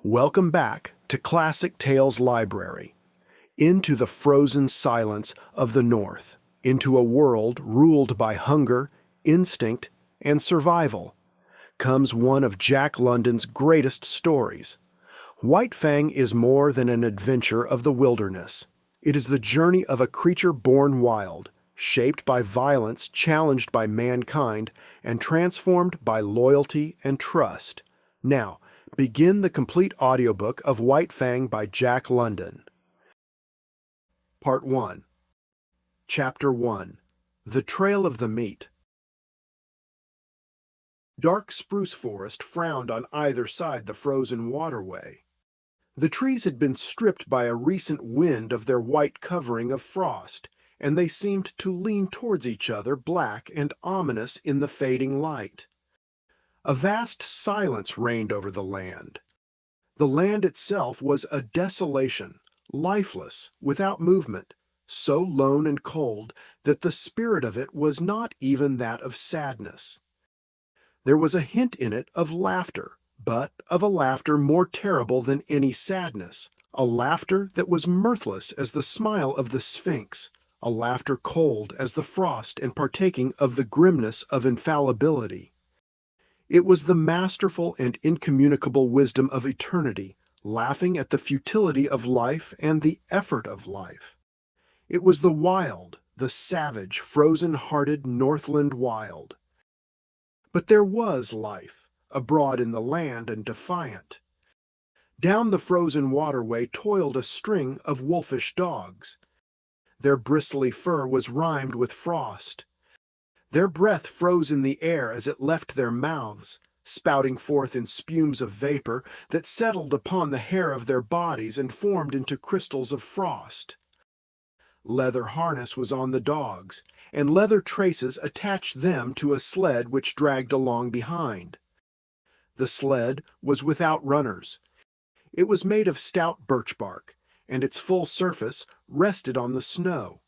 Welcome back to Classic Tales Library, into the frozen silence of the North, into a world ruled by hunger, instinct, and survival, comes one of Jack London's greatest stories. White Fang is more than an adventure of the wilderness. It is the journey of a creature born wild, shaped by violence, challenged by mankind, and transformed by loyalty and trust. Now, begin the complete audiobook of White Fang by Jack London. Part 1. Chapter 1. The Trail of the Meat. Dark spruce forest frowned on either side the frozen waterway. The trees had been stripped by a recent wind of their white covering of frost, and they seemed to lean towards each other, black and ominous in the fading light. A vast silence reigned over the land. The land itself was a desolation, lifeless, without movement, so lone and cold that the spirit of it was not even that of sadness. There was a hint in it of laughter, but of a laughter more terrible than any sadness, a laughter that was mirthless as the smile of the Sphinx, a laughter cold as the frost and partaking of the grimness of infallibility. It was the masterful and incommunicable wisdom of eternity, laughing at the futility of life and the effort of life. It was the wild, the savage, frozen-hearted Northland wild. But there was life, abroad in the land and defiant. Down the frozen waterway toiled a string of wolfish dogs. Their bristly fur was rimed with frost. Their breath froze in the air as it left their mouths, spouting forth in spumes of vapor that settled upon the hair of their bodies and formed into crystals of frost. Leather harness was on the dogs, and leather traces attached them to a sled which dragged along behind. The sled was without runners. It was made of stout birch bark, and its full surface rested on the snow.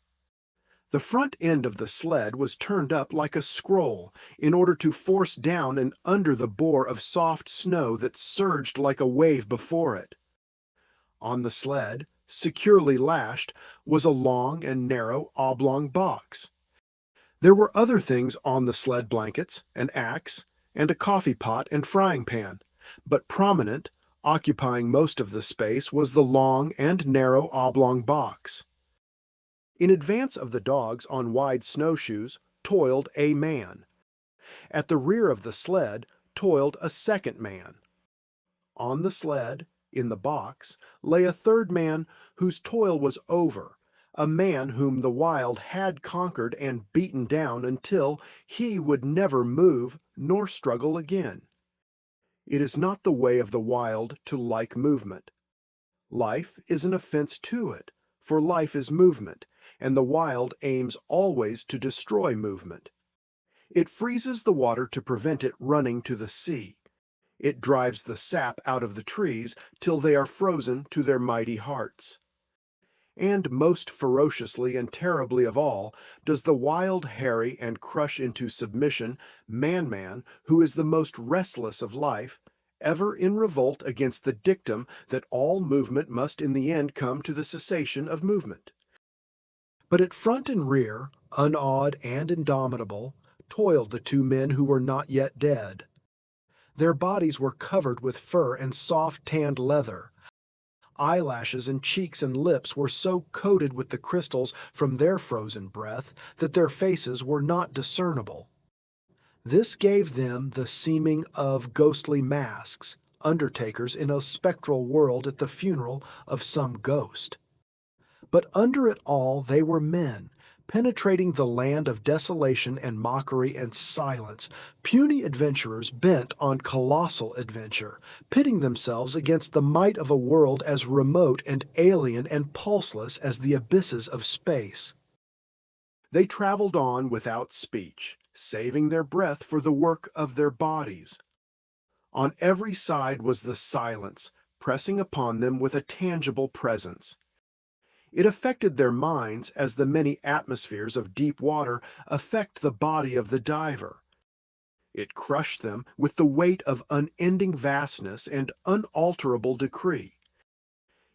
The front end of the sled was turned up like a scroll in order to force down and under the bore of soft snow that surged like a wave before it. On the sled, securely lashed, was a long and narrow oblong box. There were other things on the sled: blankets, an axe, and a coffee pot and frying pan, but prominent, occupying most of the space, was the long and narrow oblong box. In advance of the dogs on wide snowshoes toiled a man. At the rear of the sled toiled a second man. On the sled, in the box, lay a third man whose toil was over, a man whom the wild had conquered and beaten down until he would never move nor struggle again. It is not the way of the wild to like movement. Life is an offense to it, for life is movement, and the wild aims always to destroy movement. It freezes the water to prevent it running to the sea. It drives the sap out of the trees till they are frozen to their mighty hearts. And most ferociously and terribly of all does the wild harry and crush into submission man who is the most restless of life, ever in revolt against the dictum that all movement must in the end come to the cessation of movement. But at front and rear, unawed and indomitable, toiled the two men who were not yet dead. Their bodies were covered with fur and soft tanned leather. Eyelashes and cheeks and lips were so coated with the crystals from their frozen breath that their faces were not discernible. This gave them the seeming of ghostly masks, undertakers in a spectral world at the funeral of some ghost. But under it all they were men, penetrating the land of desolation and mockery and silence, puny adventurers bent on colossal adventure, pitting themselves against the might of a world as remote and alien and pulseless as the abysses of space. They traveled on without speech, saving their breath for the work of their bodies. On every side was the silence, pressing upon them with a tangible presence. It affected their minds as the many atmospheres of deep water affect the body of the diver. It crushed them with the weight of unending vastness and unalterable decree.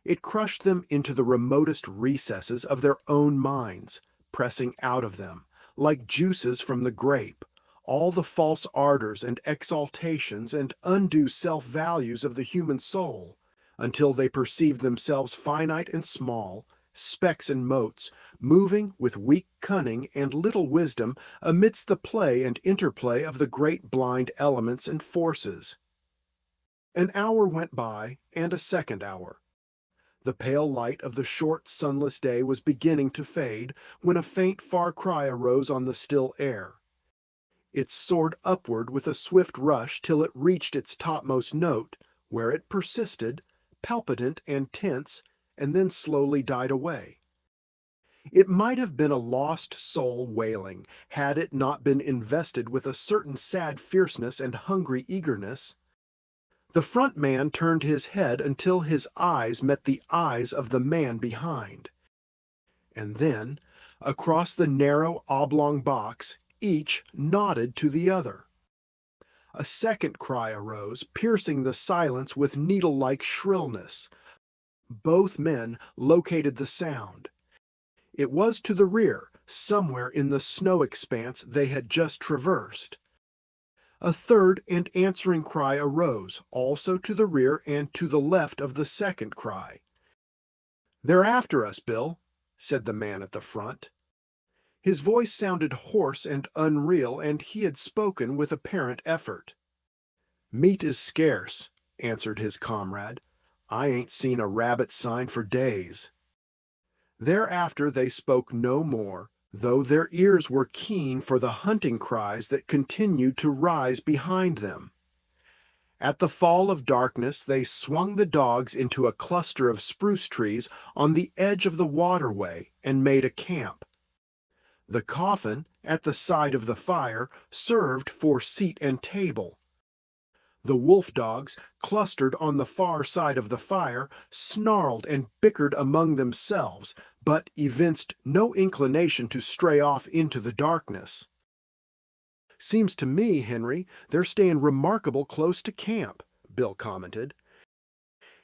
It crushed them into the remotest recesses of their own minds, pressing out of them, like juices from the grape, all the false ardors and exaltations and undue self-values of the human soul, until they perceived themselves finite and small, specks and motes, moving with weak cunning and little wisdom amidst the play and interplay of the great blind elements and forces. An hour went by, and a second hour. The pale light of the short, sunless day was beginning to fade when a faint far cry arose on the still air. It soared upward with a swift rush till it reached its topmost note, where it persisted, palpitant and tense, and then slowly died away. It might have been a lost soul wailing, had it not been invested with a certain sad fierceness and hungry eagerness. The front man turned his head until his eyes met the eyes of the man behind. And then, across the narrow oblong box, each nodded to the other. A second cry arose, piercing the silence with needle-like shrillness. Both men located the sound. It was to the rear, somewhere in the snow expanse they had just traversed. A third and answering cry arose, also to the rear and to the left of the second cry. "They're after us, Bill," said the man at the front. His voice sounded hoarse and unreal, and he had spoken with apparent effort. "Meat is scarce," answered his comrade. "I ain't seen a rabbit sign for days." Thereafter they spoke no more, though their ears were keen for the hunting cries that continued to rise behind them. At the fall of darkness they swung the dogs into a cluster of spruce trees on the edge of the waterway and made a camp. The coffin, at the side of the fire, served for seat and table. The wolf dogs, clustered on the far side of the fire, snarled and bickered among themselves, but evinced no inclination to stray off into the darkness. "Seems to me, Henry, they're staying remarkable close to camp," Bill commented.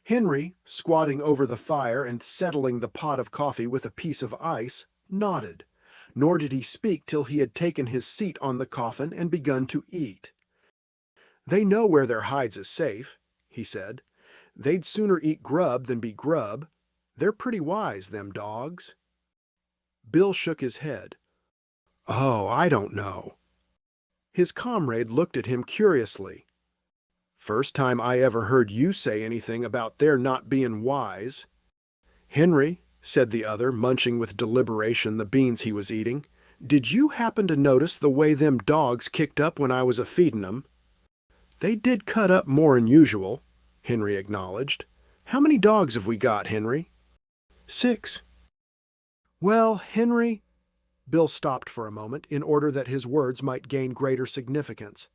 Henry, squatting over the fire and settling the pot of coffee with a piece of ice, nodded, nor did he speak till he had taken his seat on the coffin and begun to eat. "They know where their hides is safe," he said. "They'd sooner eat grub than be grub. They're pretty wise, them dogs." Bill shook his head. "Oh, I don't know." His comrade looked at him curiously. "First time I ever heard you say anything about their not being wise." "Henry," said the other, munching with deliberation the beans he was eating, "did you happen to notice the way them dogs kicked up when I was a-feedin' 'em?" "They did cut up more'n usual," Henry acknowledged. "How many dogs have we got, Henry?" "6." "Well, Henry—" Bill stopped for a moment in order that his words might gain greater significance.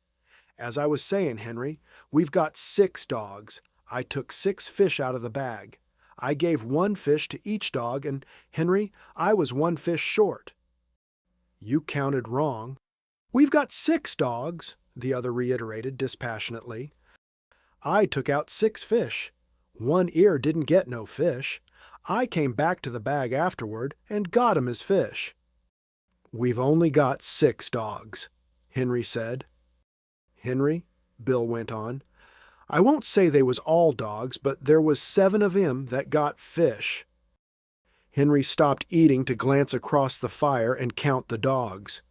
"As I was saying, Henry, we've got 6 dogs. I took 6 fish out of the bag. I gave 1 fish to each dog, and, Henry, I was 1 fish short." "You counted wrong." "We've got 6 dogs," the other reiterated dispassionately. "I took out 6 fish. One ear didn't get no fish. I came back to the bag afterward and got 'em as fish." "We've only got 6 dogs," Henry said. "Henry," Bill went on, "I won't say they was all dogs, but there was 7 of 'em that got fish." Henry stopped eating to glance across the fire and count the dogs.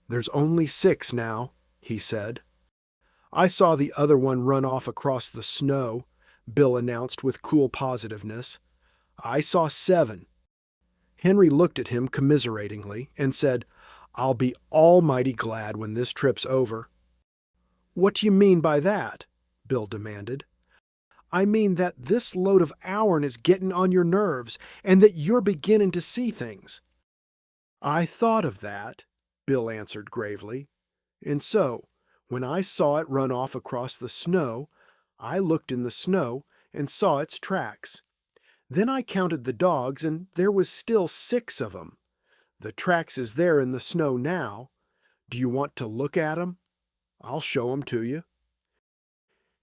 "There's only 6 now," he said. "I saw the other one run off across the snow," Bill announced with cool positiveness. "I saw 7. Henry looked at him commiseratingly and said, "I'll be almighty glad when this trip's over." "What do you mean by that?" Bill demanded. "I mean that this load of our'n is getting on your nerves and that you're beginning to see things." "I thought of that," Bill answered gravely. "And so, when I saw it run off across the snow, I looked in the snow and saw its tracks. Then I counted the dogs, and there was still 6 of 'em. The tracks is there in the snow now. Do you want to look at 'em?" I'll show 'em to you."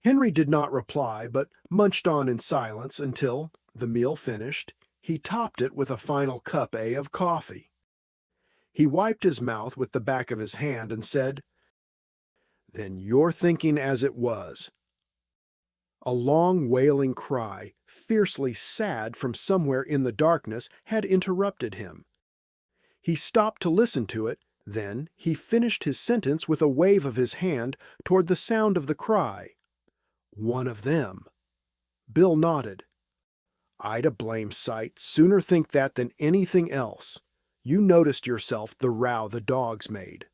Henry did not reply, but munched on in silence until, the meal finished, he topped it with a final cup of coffee. He wiped his mouth with the back of his hand and said, "Then you're thinking as it was." A long wailing cry, fiercely sad from somewhere in the darkness, had interrupted him. He stopped to listen to it, then he finished his sentence with a wave of his hand toward the sound of the cry. "One of them." Bill nodded. "I'd a blame sight sooner think that than anything else. You noticed yourself the row the dogs made."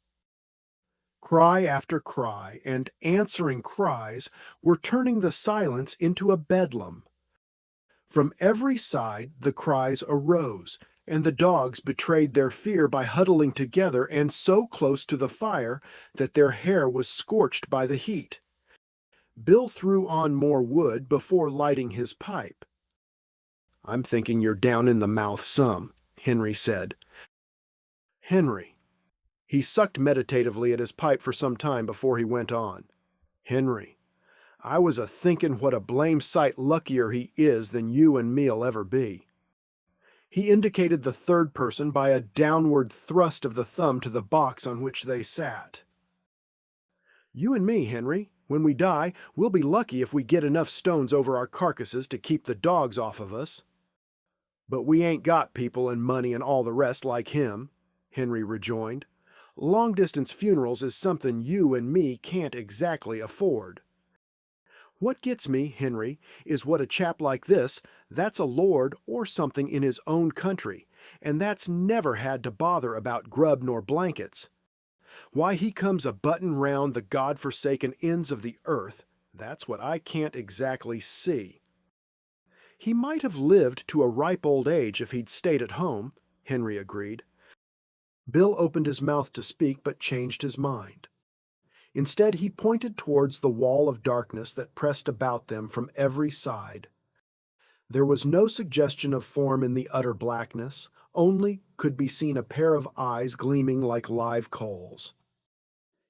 Cry after cry and answering cries were turning the silence into a bedlam. From every side the cries arose, and the dogs betrayed their fear by huddling together and so close to the fire that their hair was scorched by the heat. Bill threw on more wood before lighting his pipe. "I'm thinking you're down in the mouth some," Henry said. "Henry." He sucked meditatively at his pipe for some time before he went on. "Henry, I was a-thinking what a blame sight luckier he is than you and me'll ever be." He indicated the third person by a downward thrust of the thumb to the box on which they sat. "You and me, Henry, when we die, we'll be lucky if we get enough stones over our carcasses to keep the dogs off of us." "But we ain't got people and money and all the rest like him," Henry rejoined. "Long-distance funerals is something you and me can't exactly afford." "What gets me, Henry, is what a chap like this, that's a lord or something in his own country, and that's never had to bother about grub nor blankets. Why he comes a-buttin' round the God-forsaken ends of the earth, that's what I can't exactly see." "He might have lived to a ripe old age if he'd stayed at home," Henry agreed. Bill opened his mouth to speak but changed his mind. Instead, he pointed towards the wall of darkness that pressed about them from every side. There was no suggestion of form in the utter blackness, only could be seen a pair of eyes gleaming like live coals.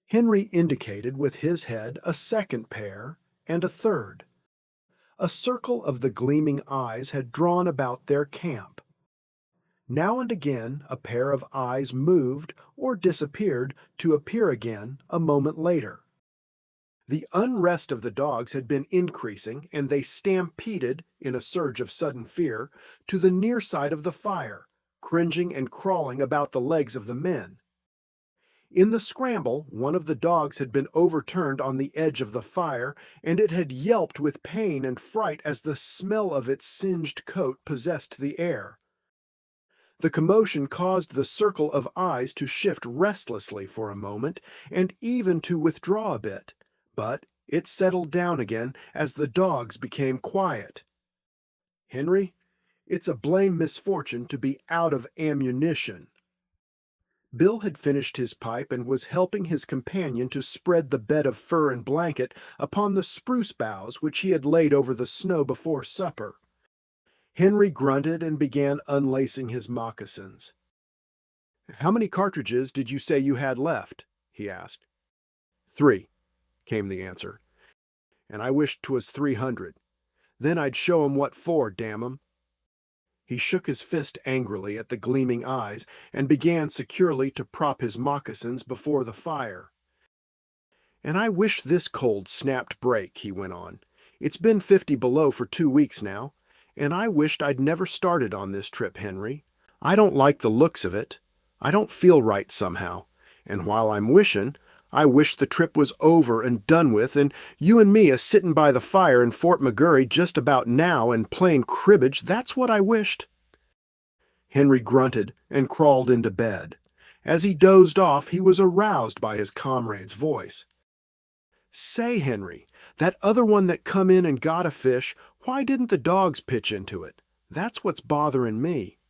Henry indicated with his head a second pair and a third. A circle of the gleaming eyes had drawn about their camp. Now and again a pair of eyes moved or disappeared to appear again a moment later. The unrest of the dogs had been increasing, and they stampeded, in a surge of sudden fear, to the near side of the fire, cringing and crawling about the legs of the men. In the scramble, one of the dogs had been overturned on the edge of the fire, and it had yelped with pain and fright as the smell of its singed coat possessed the air. The commotion caused the circle of eyes to shift restlessly for a moment, and even to withdraw a bit, but it settled down again as the dogs became quiet. "Henry, it's a blame misfortune to be out of ammunition." Bill had finished his pipe and was helping his companion to spread the bed of fur and blanket upon the spruce boughs which he had laid over the snow before supper. Henry grunted and began unlacing his moccasins. "How many cartridges did you say you had left?" he asked. "3," came the answer. "And I wished 'twas 300. Then I'd show 'em what for, damn 'em." He shook his fist angrily at the gleaming eyes and began securely to prop his moccasins before the fire. "And I wish this cold snapped break," he went on. "It's been 50 below for 2 weeks now, and I wished I'd never started on this trip, Henry. I don't like the looks of it. I don't feel right somehow, and while I'm wishin', I wish the trip was over and done with, and you and me a-sittin' by the fire in Fort McGurry just about now and playin' cribbage, that's what I wished." Henry grunted and crawled into bed. As he dozed off, he was aroused by his comrade's voice. "Say, Henry, that other one that come in and got a fish, why didn't the dogs pitch into it? That's what's bothering me."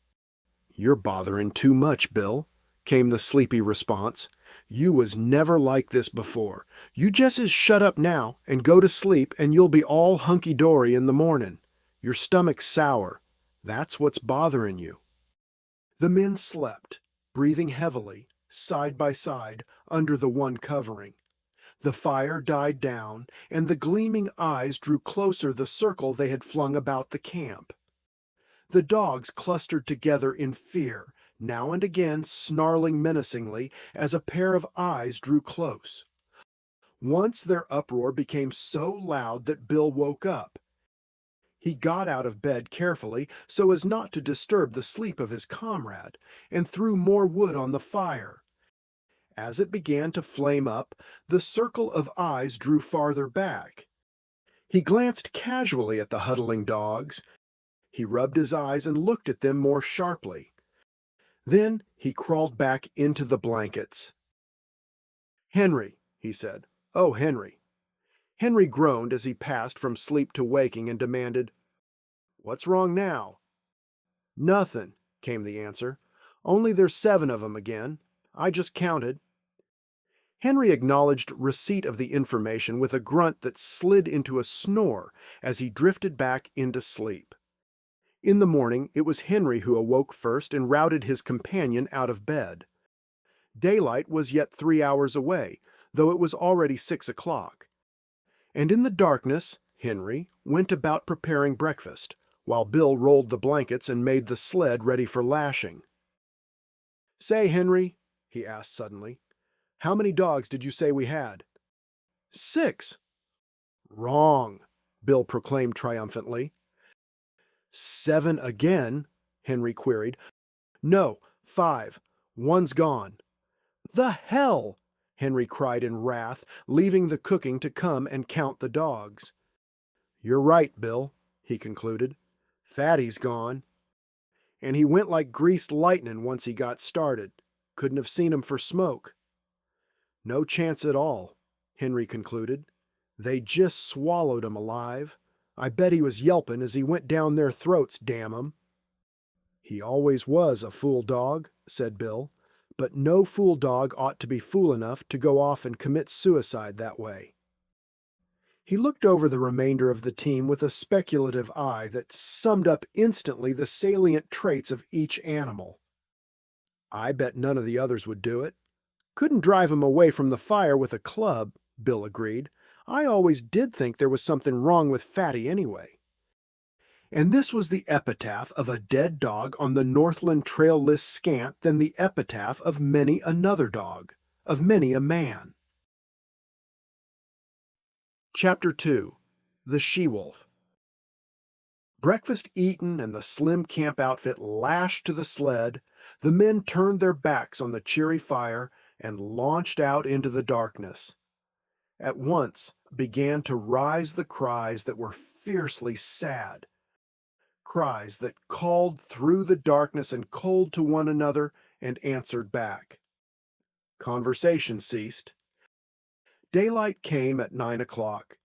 "You're bothering too much, Bill," came the sleepy response. "You was never like this before. You just as shut up now and go to sleep and you'll be all hunky-dory in the morning. Your stomach's sour. That's what's bothering you." The men slept, breathing heavily, side by side, under the one covering. The fire died down, and the gleaming eyes drew closer the circle they had flung about the camp. The dogs clustered together in fear, now and again snarling menacingly as a pair of eyes drew close. Once their uproar became so loud that Bill woke up. He got out of bed carefully so as not to disturb the sleep of his comrade, and threw more wood on the fire. As it began to flame up, the circle of eyes drew farther back. He glanced casually at the huddling dogs. He rubbed his eyes and looked at them more sharply. Then he crawled back into the blankets. "Henry," he said. "Oh, Henry." Henry groaned as he passed from sleep to waking and demanded, "What's wrong now?" "Nothing," came the answer. "Only there's 7 of 'em again. I just counted." Henry acknowledged receipt of the information with a grunt that slid into a snore as he drifted back into sleep. In the morning, it was Henry who awoke first and routed his companion out of bed. Daylight was yet 3 hours away, though it was already 6 o'clock. And in the darkness, Henry went about preparing breakfast, while Bill rolled the blankets and made the sled ready for lashing. "Say, Henry," he asked suddenly, "how many dogs did you say we had?" "6." "Wrong," Bill proclaimed triumphantly. "7 again?" Henry queried. "No, 5. One's gone." "The hell!" Henry cried in wrath, leaving the cooking to come and count the dogs. "You're right, Bill," he concluded. "Fatty's gone." And he went like greased lightning once he got started. Couldn't have seen him for smoke. "No chance at all," Henry concluded. "They just swallowed him alive. I bet he was yelping as he went down their throats, damn 'em." "He always was a fool dog," said Bill, "but no fool dog ought to be fool enough to go off and commit suicide that way." He looked over the remainder of the team with a speculative eye that summed up instantly the salient traits of each animal. "I bet none of the others would do it." "Couldn't drive him away from the fire with a club," Bill agreed. "I always did think there was something wrong with Fatty anyway." And this was the epitaph of a dead dog on the Northland Trail less scant than the epitaph of many another dog, of many a man. Chapter 2. The She-Wolf. Breakfast eaten and the slim camp outfit lashed to the sled, the men turned their backs on the cheery fire and launched out into the darkness. At once began to rise the cries that were fiercely sad, cries that called through the darkness and called to one another and answered back. Conversation ceased. Daylight came at 9 o'clock.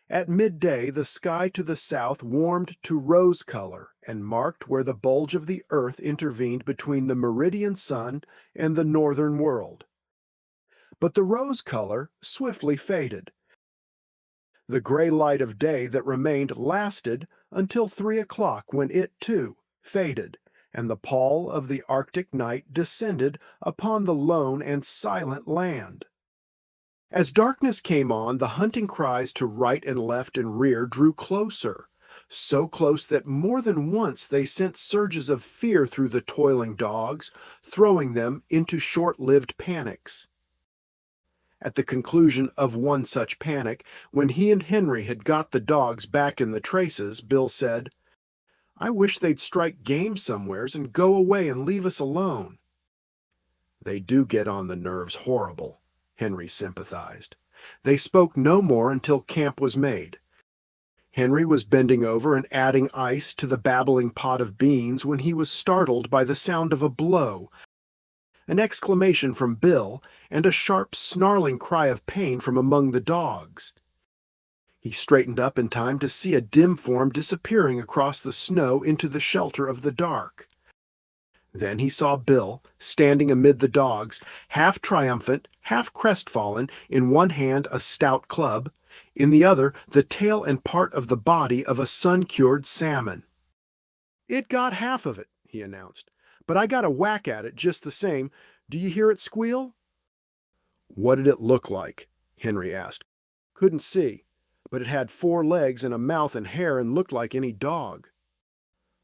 At midday, the sky to the south warmed to rose color and marked where the bulge of the earth intervened between the meridian sun and the northern world. But the rose color swiftly faded. The gray light of day that remained lasted until 3 o'clock, when it, too, faded, and the pall of the Arctic night descended upon the lone and silent land. As darkness came on, the hunting cries to right and left and rear drew closer, so close that more than once they sent surges of fear through the toiling dogs, throwing them into short-lived panics. At the conclusion of one such panic, when he and Henry had got the dogs back in the traces, Bill said, "I wish they'd strike game somewheres and go away and leave us alone." "They do get on the nerves horrible," Henry sympathized. They spoke no more until camp was made. Henry was bending over and adding ice to the babbling pot of beans when he was startled by the sound of a blow, an exclamation from Bill, and a sharp snarling cry of pain from among the dogs. He straightened up in time to see a dim form disappearing across the snow into the shelter of the dark. Then he saw Bill, standing amid the dogs, half triumphant, half crestfallen, in one hand a stout club, in the other the tail and part of the body of a sun-cured salmon. "It got half of it," he announced, "but I got a whack at it just the same. Do you hear it squeal?" "What did it look like?" Henry asked. Couldn't see, but it had 4 legs and a mouth and hair and looked like any dog.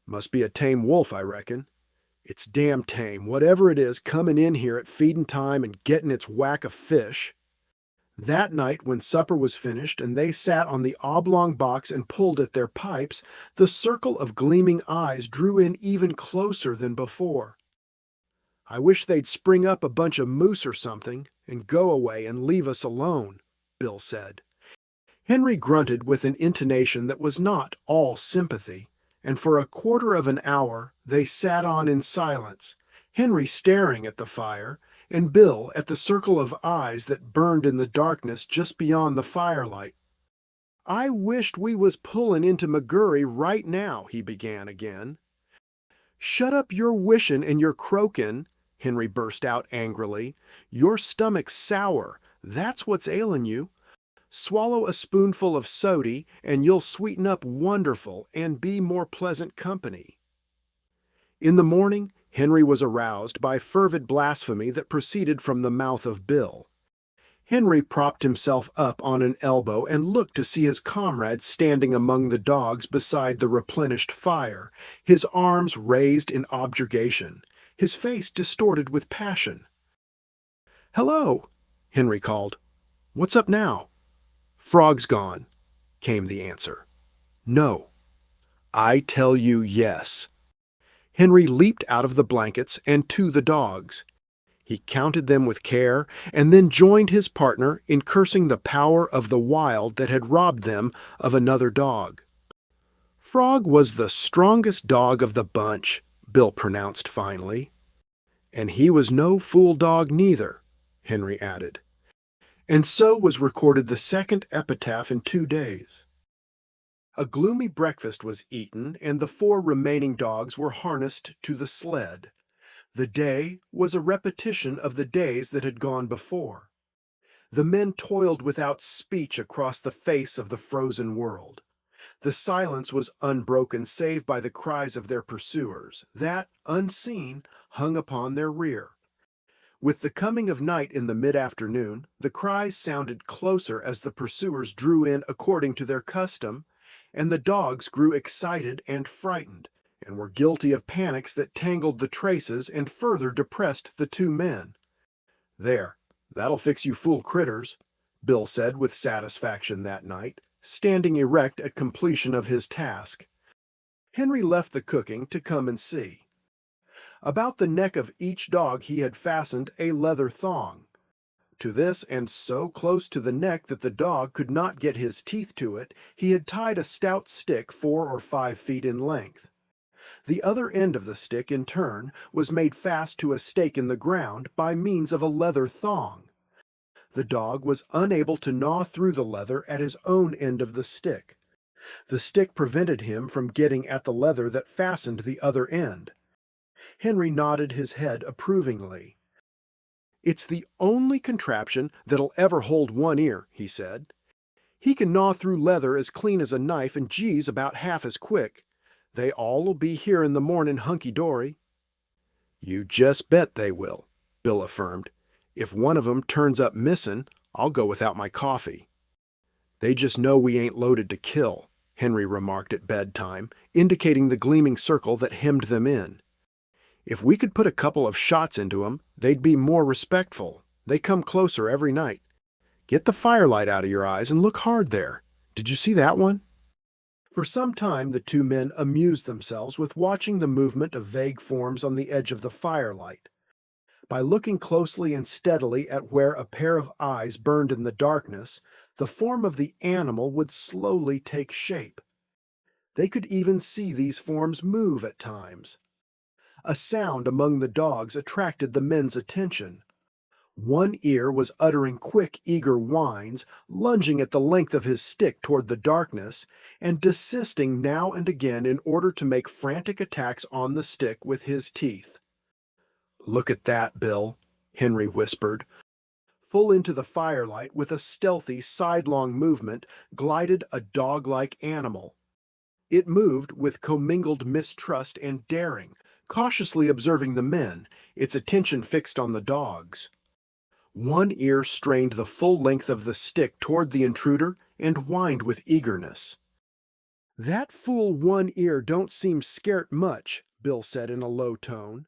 Must be a tame wolf, I reckon. It's damn tame, whatever it is, coming in here at feeding time and getting its whack of fish. That night, when supper was finished and they sat on the oblong box and pulled at their pipes, the circle of gleaming eyes drew in even closer than before. I wish they'd spring up a bunch of moose or something and go away and leave us alone, Bill said. Henry grunted with an intonation that was not all sympathy, and for a quarter of an hour they sat on in silence, Henry staring at the fire, and Bill at the circle of eyes that burned in the darkness just beyond the firelight. I wished we was pullin' into McGurry right now, he began again. Shut up your wishin' and your croakin', Henry burst out angrily. Your stomach's sour, that's what's ailin' you. Swallow a spoonful of sody, and you'll sweeten up wonderful and be more pleasant company. In the morning, Henry was aroused by fervid blasphemy that proceeded from the mouth of Bill. Henry propped himself up on an elbow and looked to see his comrade standing among the dogs beside the replenished fire, his arms raised in objurgation, his face distorted with passion. "Hello," Henry called. "What's up now?" "Frog's gone," came the answer. "No." "I tell you yes." Henry leaped out of the blankets and to the dogs. He counted them with care and then joined his partner in cursing the power of the wild that had robbed them of another dog. "Frog was the strongest dog of the bunch," Bill pronounced finally. "And he was no fool dog neither," Henry added. And so was recorded the second epitaph in 2 days. A gloomy breakfast was eaten, and the 4 remaining dogs were harnessed to the sled. The day was a repetition of the days that had gone before. The men toiled without speech across the face of the frozen world. The silence was unbroken save by the cries of their pursuers, that, unseen, hung upon their rear. With the coming of night in the mid-afternoon, the cries sounded closer as the pursuers drew in according to their custom, and the dogs grew excited and frightened, and were guilty of panics that tangled the traces and further depressed the 2 men. "There, that'll fix you fool critters," Bill said with satisfaction that night, standing erect at completion of his task. Henry left the cooking to come and see. About the neck of each dog he had fastened a leather thong. To this, and so close to the neck that the dog could not get his teeth to it, he had tied a stout stick 4 or 5 feet in length. The other end of the stick, in turn, was made fast to a stake in the ground by means of a leather thong. The dog was unable to gnaw through the leather at his own end of the stick. The stick prevented him from getting at the leather that fastened the other end. Henry nodded his head approvingly. "It's the only contraption that'll ever hold one ear," he said. "He can gnaw through leather as clean as a knife and geez about half as quick. They all'll be here in the morning hunky-dory." "You just bet they will," Bill affirmed. "If one of 'em turns up missin', I'll go without my coffee." "They just know we ain't loaded to kill," Henry remarked at bedtime, indicating the gleaming circle that hemmed them in. "If we could put a couple of shots into 'em, they'd be more respectful. They come closer every night. Get the firelight out of your eyes and look hard there. Did you see that one?" For some time the 2 men amused themselves with watching the movement of vague forms on the edge of the firelight. By looking closely and steadily at where a pair of eyes burned in the darkness, the form of the animal would slowly take shape. They could even see these forms move at times. A sound among the dogs attracted the men's attention. One ear was uttering quick, eager whines, lunging at the length of his stick toward the darkness, and desisting now and again in order to make frantic attacks on the stick with his teeth. "Look at that, Bill," Henry whispered. Full into the firelight, with a stealthy, sidelong movement, glided a dog-like animal. It moved with commingled mistrust and daring, cautiously observing the men, its attention fixed on the dogs. One ear strained the full length of the stick toward the intruder and whined with eagerness. "That fool One Ear don't seem scart much," Bill said in a low tone.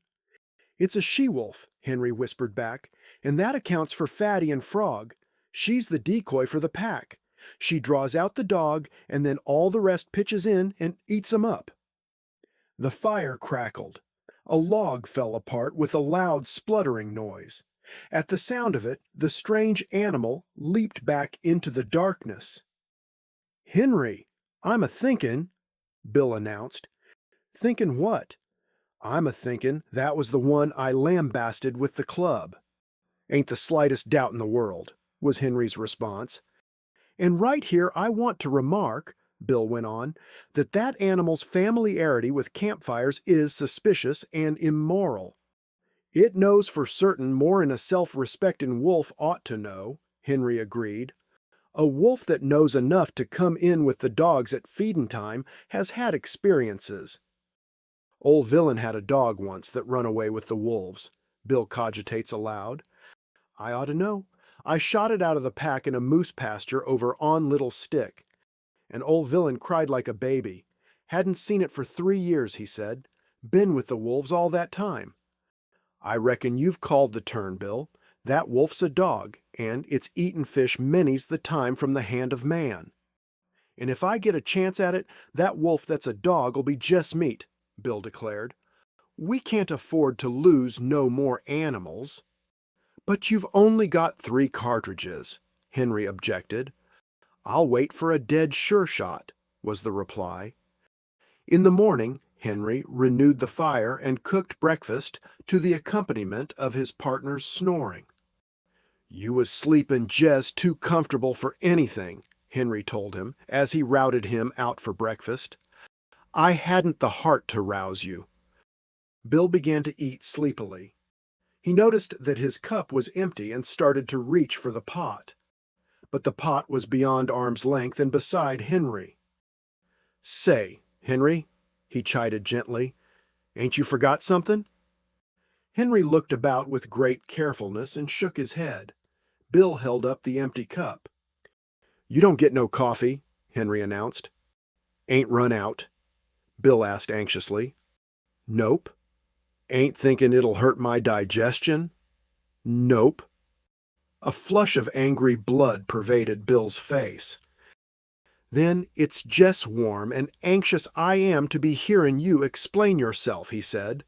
"It's a she-wolf," Henry whispered back, "and that accounts for Fatty and Frog. She's the decoy for the pack. She draws out the dog, and then all the rest pitches in and eats 'em up." The fire crackled. A log fell apart with a loud spluttering noise. At the sound of it, the strange animal leaped back into the darkness. "Henry, I'm a-thinkin'," Bill announced. "Thinkin' what?" "I'm a-thinkin' that was the one I lambasted with the club." "Ain't the slightest doubt in the world," was Henry's response. "And right here I want to remark," Bill went on, "that that animal's familiarity with campfires is suspicious and immoral." "It knows for certain more'n a self-respectin' wolf ought to know," Henry agreed. "A wolf that knows enough to come in with the dogs at feedin' time has had experiences." "Old Villain had a dog once that run away with the wolves," Bill cogitates aloud. "I ought to know. I shot it out of the pack in a moose pasture over on Little Stick. And Old Villain cried like a baby. Hadn't seen it for 3 years, he said. Been with the wolves all that time." "I reckon you've called the turn, Bill. That wolf's a dog, and it's eaten fish many's the time from the hand of man." "And if I get a chance at it, that wolf that's a dog'll be jest meat," Bill declared. "We can't afford to lose no more animals." "But you've only got 3 cartridges," Henry objected. "I'll wait for a dead sure shot," was the reply. In the morning, Henry renewed the fire and cooked breakfast to the accompaniment of his partner's snoring. "You was sleepin' jest too comfortable for anything," Henry told him as he routed him out for breakfast. "I hadn't the heart to rouse you." Bill began to eat sleepily. He noticed that his cup was empty and started to reach for the pot. But the pot was beyond arm's length and beside Henry. "Say, Henry," he chided gently, "ain't you forgot something?" Henry looked about with great carefulness and shook his head. Bill held up the empty cup. "You don't get no coffee," Henry announced. "Ain't run out?" Bill asked anxiously. "Nope." "Ain't thinking it'll hurt my digestion?" "Nope." A flush of angry blood pervaded Bill's face. "Then it's jest warm and anxious I am to be hearin' you explain yourself," he said.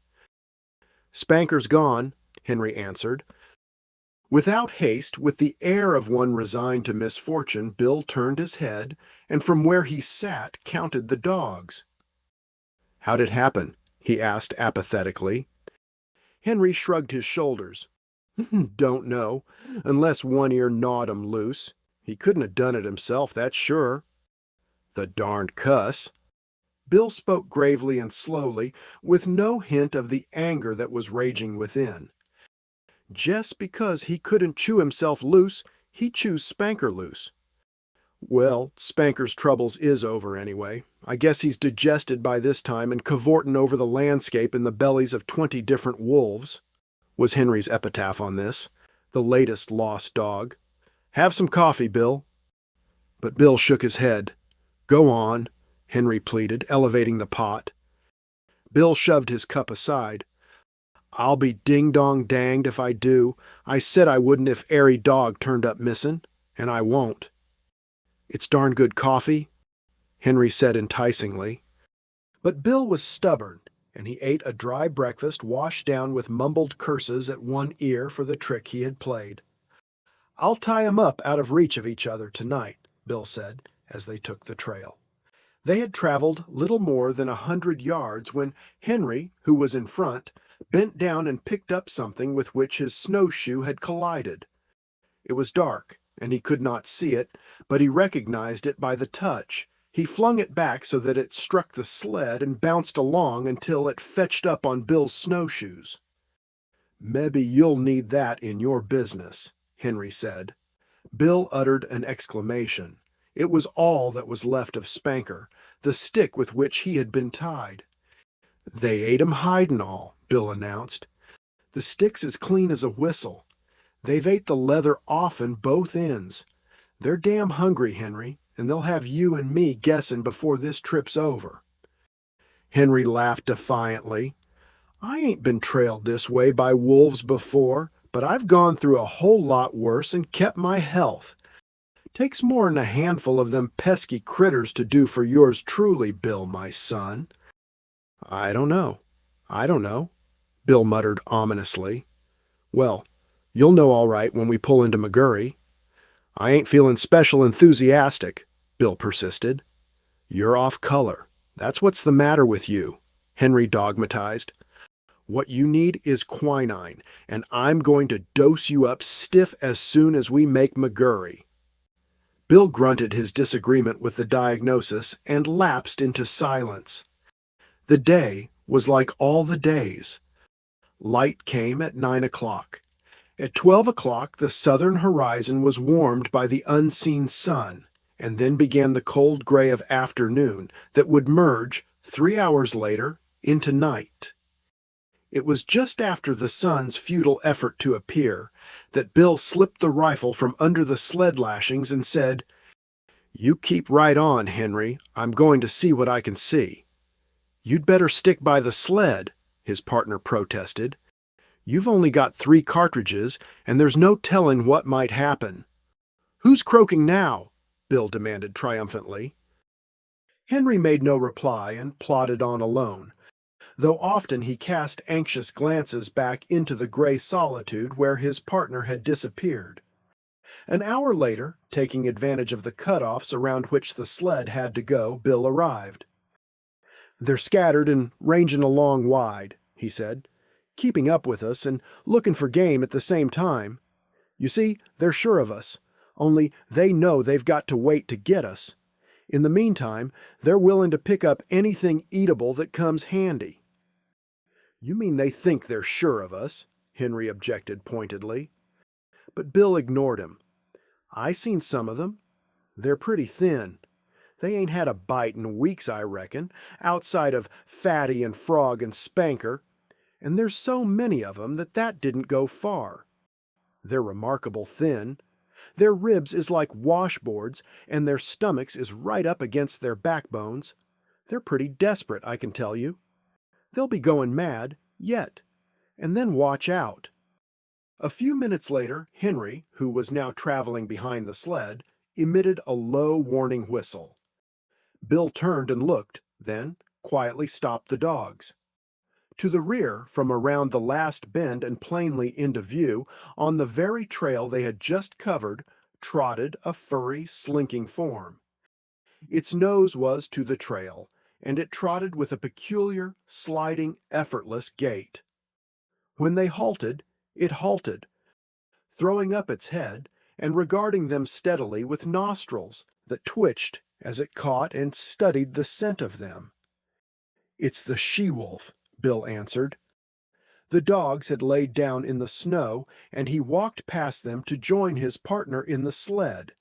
"Spanker's gone," Henry answered. Without haste, with the air of one resigned to misfortune, Bill turned his head, and from where he sat counted the dogs. "How'd it happen?" he asked apathetically. Henry shrugged his shoulders. "Don't know, unless One Ear gnawed 'em loose. He couldn't have done it himself, that's sure." "The darned cuss." Bill spoke gravely and slowly, with no hint of the anger that was raging within. "Just because he couldn't chew himself loose, he chews Spanker loose." "Well, Spanker's troubles is over anyway. I guess he's digested by this time and cavortin' over the landscape in the bellies of 20 different wolves," was Henry's epitaph on this, the latest lost dog. "Have some coffee, Bill." But Bill shook his head. "Go on," Henry pleaded, elevating the pot. Bill shoved his cup aside. "I'll be ding-dong danged if I do. I said I wouldn't if airy dog turned up missin', and I won't." "It's darn good coffee," Henry said enticingly. But Bill was stubborn, and he ate a dry breakfast washed down with mumbled curses at One Ear for the trick he had played. "I'll tie 'em up out of reach of each other tonight," Bill said, as they took the trail. They had traveled little more than 100 yards when Henry, who was in front, bent down and picked up something with which his snowshoe had collided. It was dark, and he could not see it, but he recognized it by the touch. He flung it back so that it struck the sled and bounced along until it fetched up on Bill's snowshoes. "Mebbe you'll need that in your business," Henry said. Bill uttered an exclamation. It was all that was left of Spanker, the stick with which he had been tied. "They ate 'em hide and all," Bill announced. "The stick's as clean as a whistle. They've ate the leather off in both ends. They're damn hungry, Henry, and they'll have you and me guessing before this trip's over." Henry laughed defiantly. "I ain't been trailed this way by wolves before, but I've gone through a whole lot worse and kept my health. Takes more'n a handful of them pesky critters to do for yours truly, Bill, my son." "I don't know. I don't know," Bill muttered ominously. "Well, you'll know all right when we pull into McGurry." "I ain't feeling special enthusiastic," Bill persisted. "You're off color. That's what's the matter with you," Henry dogmatized. "What you need is quinine, and I'm going to dose you up stiff as soon as we make McGurry." Bill grunted his disagreement with the diagnosis and lapsed into silence. The day was like all the days. Light came at 9 o'clock. At 12 o'clock, the southern horizon was warmed by the unseen sun, and then began the cold gray of afternoon that would merge, 3 hours later, into night. It was just after the sun's futile effort to appear that Bill slipped the rifle from under the sled lashings and said, "You keep right on, Henry. I'm going to see what I can see." "You'd better stick by the sled," his partner protested. "You've only got 3 cartridges, and there's no telling what might happen." "Who's croaking now?" Bill demanded triumphantly. Henry made no reply and plodded on alone, though often he cast anxious glances back into the gray solitude where his partner had disappeared. An hour later, taking advantage of the cutoffs around which the sled had to go, Bill arrived. "They're scattered and ranging along wide," he said, "keeping up with us and looking for game at the same time. You see, they're sure of us, only they know they've got to wait to get us. In the meantime, they're willing to pick up anything eatable that comes handy." "You mean they think they're sure of us?" Henry objected pointedly. But Bill ignored him. "I seen some of them. They're pretty thin. They ain't had a bite in weeks, I reckon, outside of Fatty and Frog and Spanker, and there's so many of 'em that didn't go far. They're remarkable thin. Their ribs is like washboards, and their stomachs is right up against their backbones. They're pretty desperate, I can tell you. They'll be going mad, yet. And then watch out." A few minutes later, Henry, who was now traveling behind the sled, emitted a low warning whistle. Bill turned and looked, then quietly stopped the dogs. To the rear, from around the last bend and plainly into view, on the very trail they had just covered, trotted a furry, slinking form. Its nose was to the trail, and it trotted with a peculiar, sliding, effortless gait. When they halted, it halted, throwing up its head and regarding them steadily with nostrils that twitched as it caught and studied the scent of them. "It's the she-wolf," Bill answered. The dogs had laid down in the snow, and he walked past them to join his partner in the sled.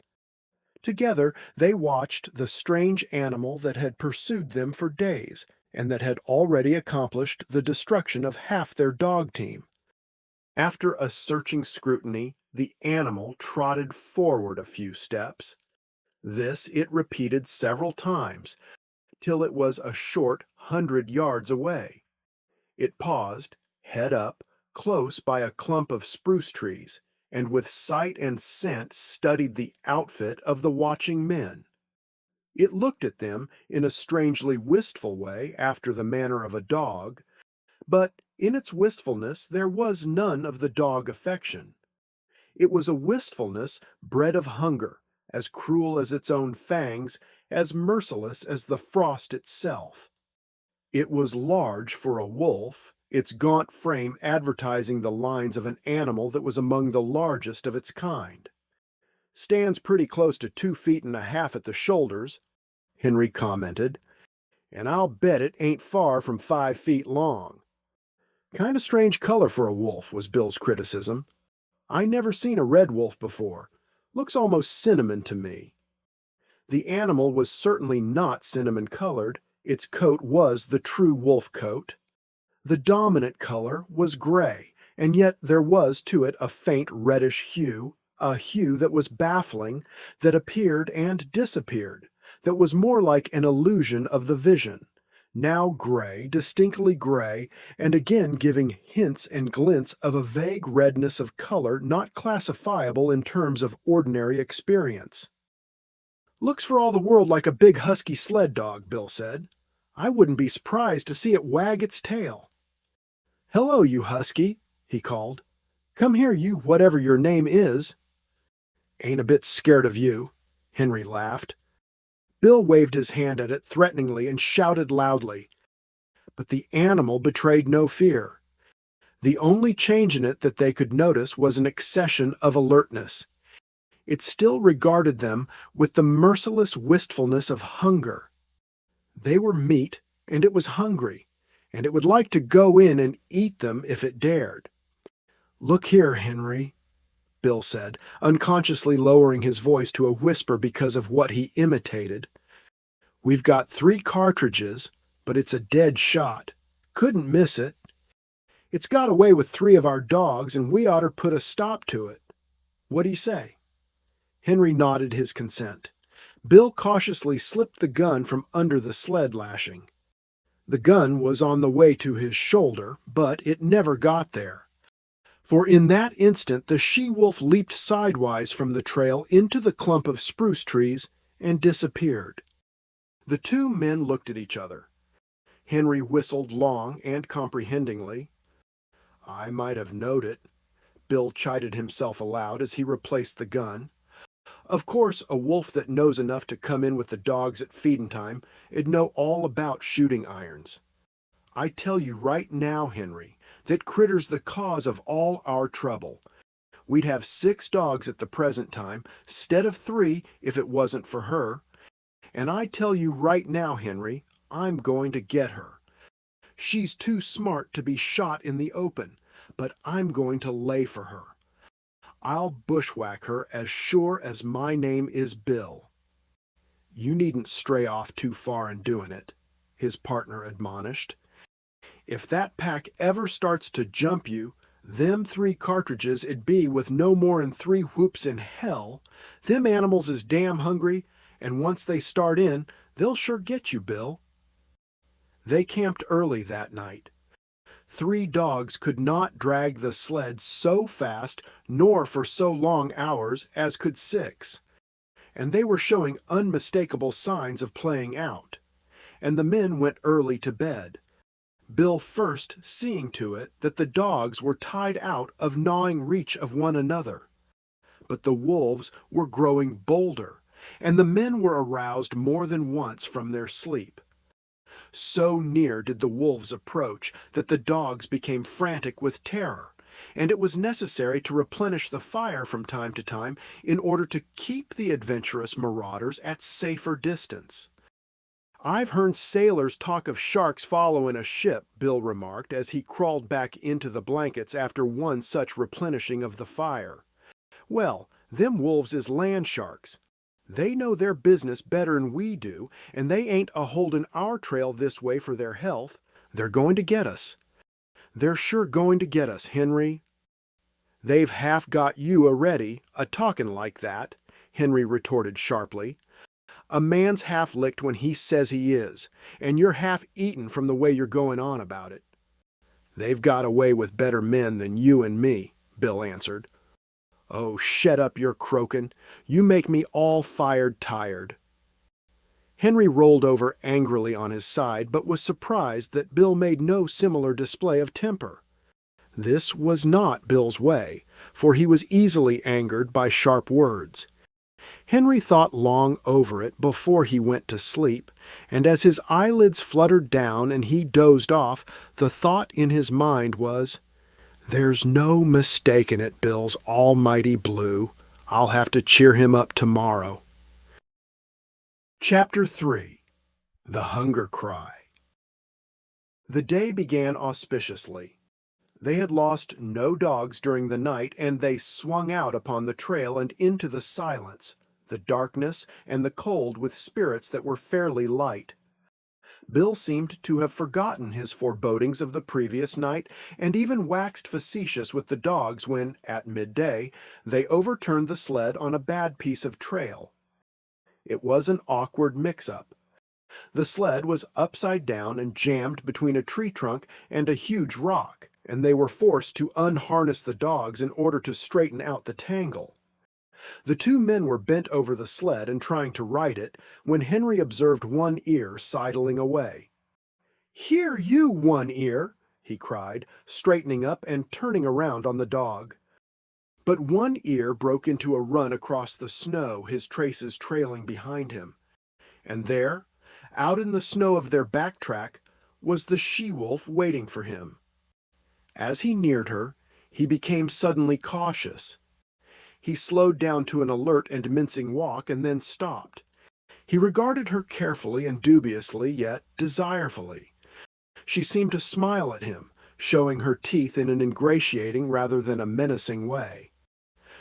Together they watched the strange animal that had pursued them for days, and that had already accomplished the destruction of half their dog team. After a searching scrutiny, the animal trotted forward a few steps. This it repeated several times, till it was a short 100 yards away. It paused, head up, close by a clump of spruce trees, and with sight and scent studied the outfit of the watching men. It looked at them in a strangely wistful way after the manner of a dog, but in its wistfulness there was none of the dog affection. It was a wistfulness bred of hunger, as cruel as its own fangs, as merciless as the frost itself. It was large for a wolf, its gaunt frame advertising the lines of an animal that was among the largest of its kind. "Stands pretty close to 2.5 feet at the shoulders," Henry commented, "and I'll bet it ain't far from 5 feet long." "Kind of strange color for a wolf," was Bill's criticism. "I never seen a red wolf before. Looks almost cinnamon to me." The animal was certainly not cinnamon-colored. Its coat was the true wolf coat. The dominant color was gray, and yet there was to it a faint reddish hue, a hue that was baffling, that appeared and disappeared, that was more like an illusion of the vision, now gray, distinctly gray, and again giving hints and glints of a vague redness of color not classifiable in terms of ordinary experience. "Looks for all the world like a big husky sled dog," Bill said. "I wouldn't be surprised to see it wag its tail." "Hello, you husky," he called. "Come here, you whatever your name is." "Ain't a bit scared of you," Henry laughed. Bill waved his hand at it threateningly and shouted loudly. But the animal betrayed no fear. The only change in it that they could notice was an accession of alertness. It still regarded them with the merciless wistfulness of hunger. They were meat, and it was hungry, and it would like to go in and eat them if it dared. "Look here, Henry," Bill said, unconsciously lowering his voice to a whisper because of what he imitated. "We've got 3 cartridges, but it's a dead shot. Couldn't miss it. It's got away with 3 of our dogs, and we ought to put a stop to it. What do you say?" Henry nodded his consent. Bill cautiously slipped the gun from under the sled lashing. The gun was on the way to his shoulder, but it never got there. For in that instant the she-wolf leaped sidewise from the trail into the clump of spruce trees and disappeared. The 2 men looked at each other. Henry whistled long and comprehendingly. "I might have knowed it," Bill chided himself aloud as he replaced the gun. "Of course, a wolf that knows enough to come in with the dogs at feedin' time 'd know all about shooting irons. I tell you right now, Henry, that Critter's the cause of all our trouble. We'd have 6 dogs at the present time, 'stead of 3 if it wasn't for her. And I tell you right now, Henry, I'm going to get her. She's too smart to be shot in the open, but I'm going to lay for her. I'll bushwhack her as sure as my name is Bill." "You needn't stray off too far in doing it," his partner admonished. "If that pack ever starts to jump you, them 3 cartridges it'd be with no more'n 3 whoops in hell. Them animals is damn hungry, and once they start in, they'll sure get you, Bill." They camped early that night. 3 dogs could not drag the sled so fast nor for so long hours as could 6, and they were showing unmistakable signs of playing out, and the men went early to bed, Bill first seeing to it that the dogs were tied out of gnawing reach of one another. But the wolves were growing bolder, and the men were aroused more than once from their sleep. So near did the wolves approach that the dogs became frantic with terror, and it was necessary to replenish the fire from time to time in order to keep the adventurous marauders at safer distance. "I've heard sailors talk of sharks following a ship," Bill remarked as he crawled back into the blankets after one such replenishing of the fire. "Well, them wolves is land sharks. They know their business better'n we do, and they ain't a-holding our trail this way for their health. They're going to get us. They're sure going to get us, Henry." "They've half got you a-ready, a-talkin' like that," Henry retorted sharply. "A man's half licked when he says he is, and you're half eaten from the way you're going on about it." "They've got away with better men than you and me," Bill answered. "Oh, shet up your croaking. You make me all fired tired." Henry rolled over angrily on his side, but was surprised that Bill made no similar display of temper. This was not Bill's way, for he was easily angered by sharp words. Henry thought long over it before he went to sleep, and as his eyelids fluttered down and he dozed off, the thought in his mind was, "There's no mistaking it, Bill's almighty blue. I'll have to cheer him up tomorrow." Chapter 3. The Hunger Cry. The day began auspiciously. They had lost no dogs during the night, and they swung out upon the trail and into the silence, the darkness, and the cold with spirits that were fairly light. Bill seemed to have forgotten his forebodings of the previous night and even waxed facetious with the dogs when, at midday, they overturned the sled on a bad piece of trail. It was an awkward mix-up. The sled was upside down and jammed between a tree trunk and a huge rock, and they were forced to unharness the dogs in order to straighten out the tangle. The two men were bent over the sled and trying to right it when Henry observed One Ear sidling away. "Here, you, One Ear!" he cried, straightening up and turning around on the dog. But One Ear broke into a run across the snow, his traces trailing behind him. And there, out in the snow of their backtrack, was the she-wolf waiting for him. As he neared her, he became suddenly cautious. He slowed down to an alert and mincing walk and then stopped. He regarded her carefully and dubiously, yet desirefully. She seemed to smile at him, showing her teeth in an ingratiating rather than a menacing way.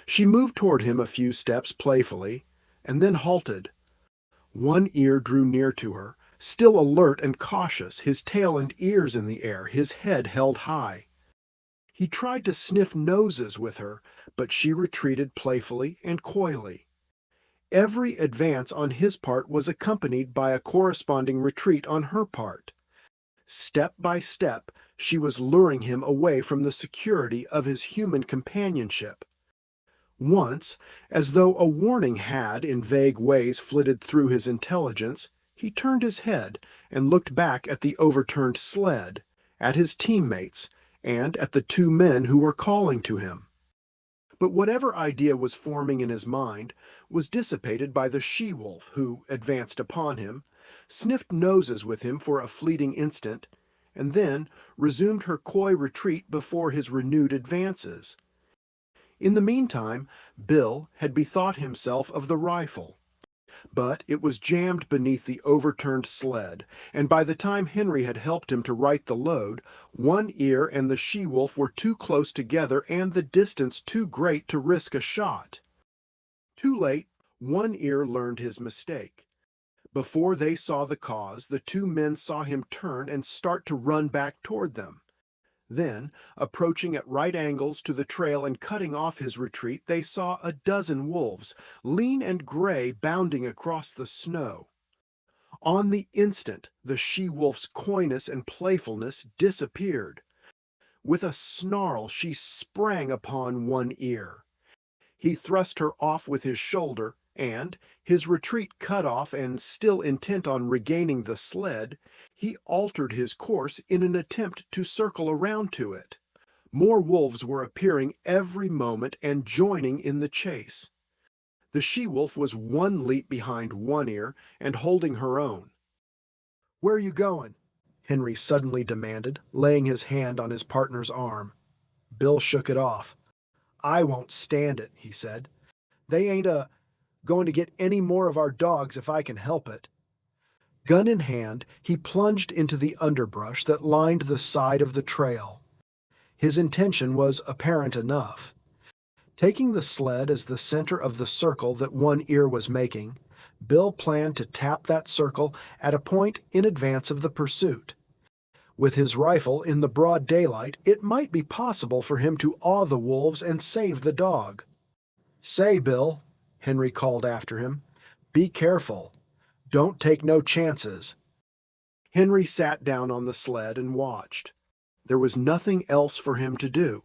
She moved toward him a few steps playfully, and then halted. One Ear drew near to her, still alert and cautious, his tail and ears in the air, his head held high. He tried to sniff noses with her, but she retreated playfully and coyly. Every advance on his part was accompanied by a corresponding retreat on her part. Step by step, she was luring him away from the security of his human companionship. Once, as though a warning had in vague ways flitted through his intelligence, he turned his head and looked back at the overturned sled, at his teammates, and at the two men who were calling to him. But whatever idea was forming in his mind was dissipated by the she-wolf who advanced upon him, sniffed noses with him for a fleeting instant, and then resumed her coy retreat before his renewed advances. In the meantime, Bill had bethought himself of the rifle. But it was jammed beneath the overturned sled, and by the time Henry had helped him to right the load, One Ear and the she-wolf were too close together and the distance too great to risk a shot. Too late, One Ear learned his mistake. Before they saw the cause, the two men saw him turn and start to run back toward them. Then, approaching at right angles to the trail and cutting off his retreat, they saw a dozen wolves, lean and gray, bounding across the snow. On the instant, the she-wolf's coyness and playfulness disappeared. With a snarl, she sprang upon One Ear. He thrust her off with his shoulder, and, his retreat cut off and still intent on regaining the sled, he altered his course in an attempt to circle around to it. More wolves were appearing every moment and joining in the chase. The she-wolf was one leap behind One Ear and holding her own. "Where are you going?" Henry suddenly demanded, laying his hand on his partner's arm. Bill shook it off. "I won't stand it," he said. "They ain't going to get any more of our dogs if I can help it." Gun in hand, he plunged into the underbrush that lined the side of the trail. His intention was apparent enough. Taking the sled as the center of the circle that One Ear was making, Bill planned to tap that circle at a point in advance of the pursuit. With his rifle in the broad daylight, it might be possible for him to awe the wolves and save the dog. "Say, Bill," Henry called after him, "be careful. Don't take no chances." Henry sat down on the sled and watched. There was nothing else for him to do.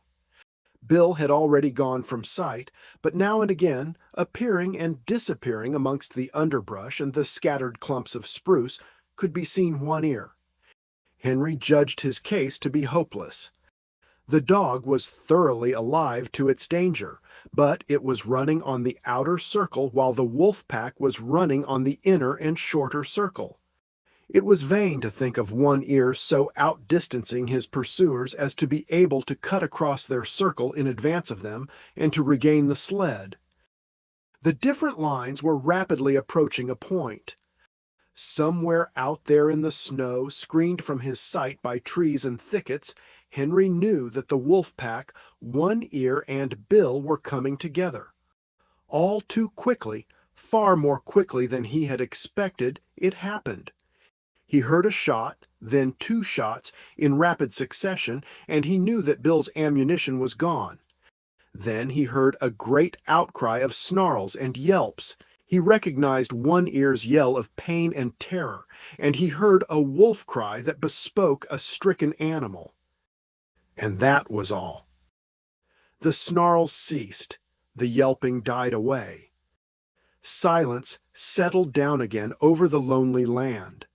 Bill had already gone from sight, but now and again, appearing and disappearing amongst the underbrush and the scattered clumps of spruce, could be seen One Ear. Henry judged his case to be hopeless. The dog was thoroughly alive to its danger, but it was running on the outer circle while the wolf pack was running on the inner and shorter circle. It was vain to think of One Ear so outdistancing his pursuers as to be able to cut across their circle in advance of them and to regain the sled. The different lines were rapidly approaching a point. Somewhere out there in the snow, screened from his sight by trees and thickets, Henry knew that the wolf pack, One Ear, and Bill were coming together. All too quickly, far more quickly than he had expected, it happened. He heard a shot, then two shots in rapid succession, and he knew that Bill's ammunition was gone. Then he heard a great outcry of snarls and yelps. He recognized One Ear's yell of pain and terror, and he heard a wolf cry that bespoke a stricken animal. And that was all. The snarls ceased. The yelping died away. Silence settled down again over the lonely land.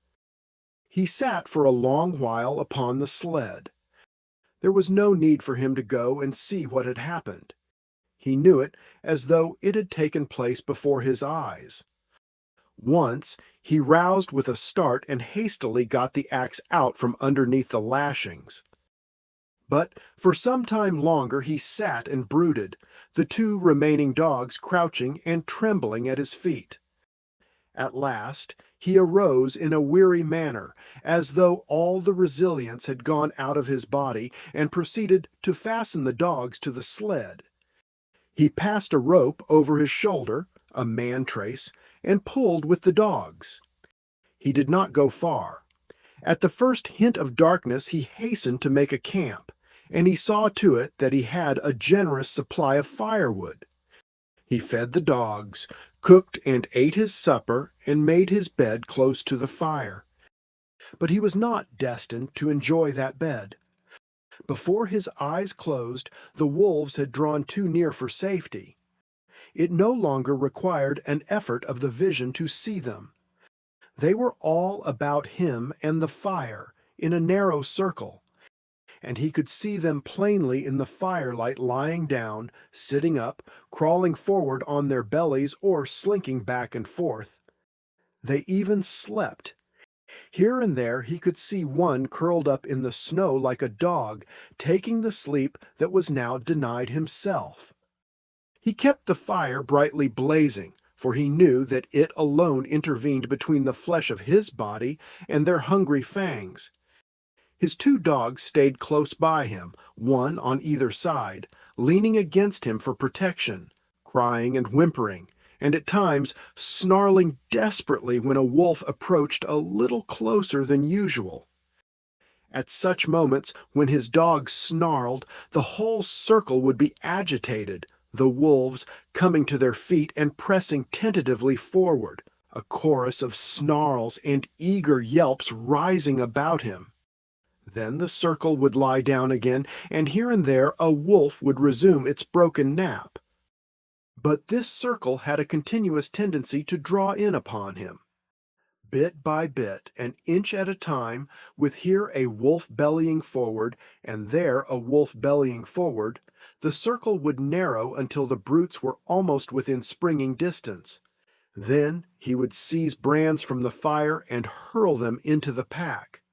He sat for a long while upon the sled. There was no need for him to go and see what had happened. He knew it as though it had taken place before his eyes. Once he roused with a start and hastily got the axe out from underneath the lashings. But for some time longer he sat and brooded, the two remaining dogs crouching and trembling at his feet. At last he arose in a weary manner, as though all the resilience had gone out of his body, and proceeded to fasten the dogs to the sled. He passed a rope over his shoulder, a man-trace, and pulled with the dogs. He did not go far. At the first hint of darkness he hastened to make a camp, and he saw to it that he had a generous supply of firewood. He fed the dogs, cooked and ate his supper, and made his bed close to the fire. But he was not destined to enjoy that bed. Before his eyes closed, the wolves had drawn too near for safety. It no longer required an effort of the vision to see them. They were all about him and the fire, in a narrow circle, and he could see them plainly in the firelight, lying down, sitting up, crawling forward on their bellies, or slinking back and forth. They even slept. Here and there he could see one curled up in the snow like a dog, taking the sleep that was now denied himself. He kept the fire brightly blazing, for he knew that it alone intervened between the flesh of his body and their hungry fangs. His two dogs stayed close by him, one on either side, leaning against him for protection, crying and whimpering, and at times snarling desperately when a wolf approached a little closer than usual. At such moments, when his dogs snarled, the whole circle would be agitated, the wolves coming to their feet and pressing tentatively forward, a chorus of snarls and eager yelps rising about him. Then the circle would lie down again, and here and there a wolf would resume its broken nap. But this circle had a continuous tendency to draw in upon him. Bit by bit, an inch at a time, with here a wolf bellying forward, and there a wolf bellying forward, the circle would narrow until the brutes were almost within springing distance. Then he would seize brands from the fire and hurl them into the pack.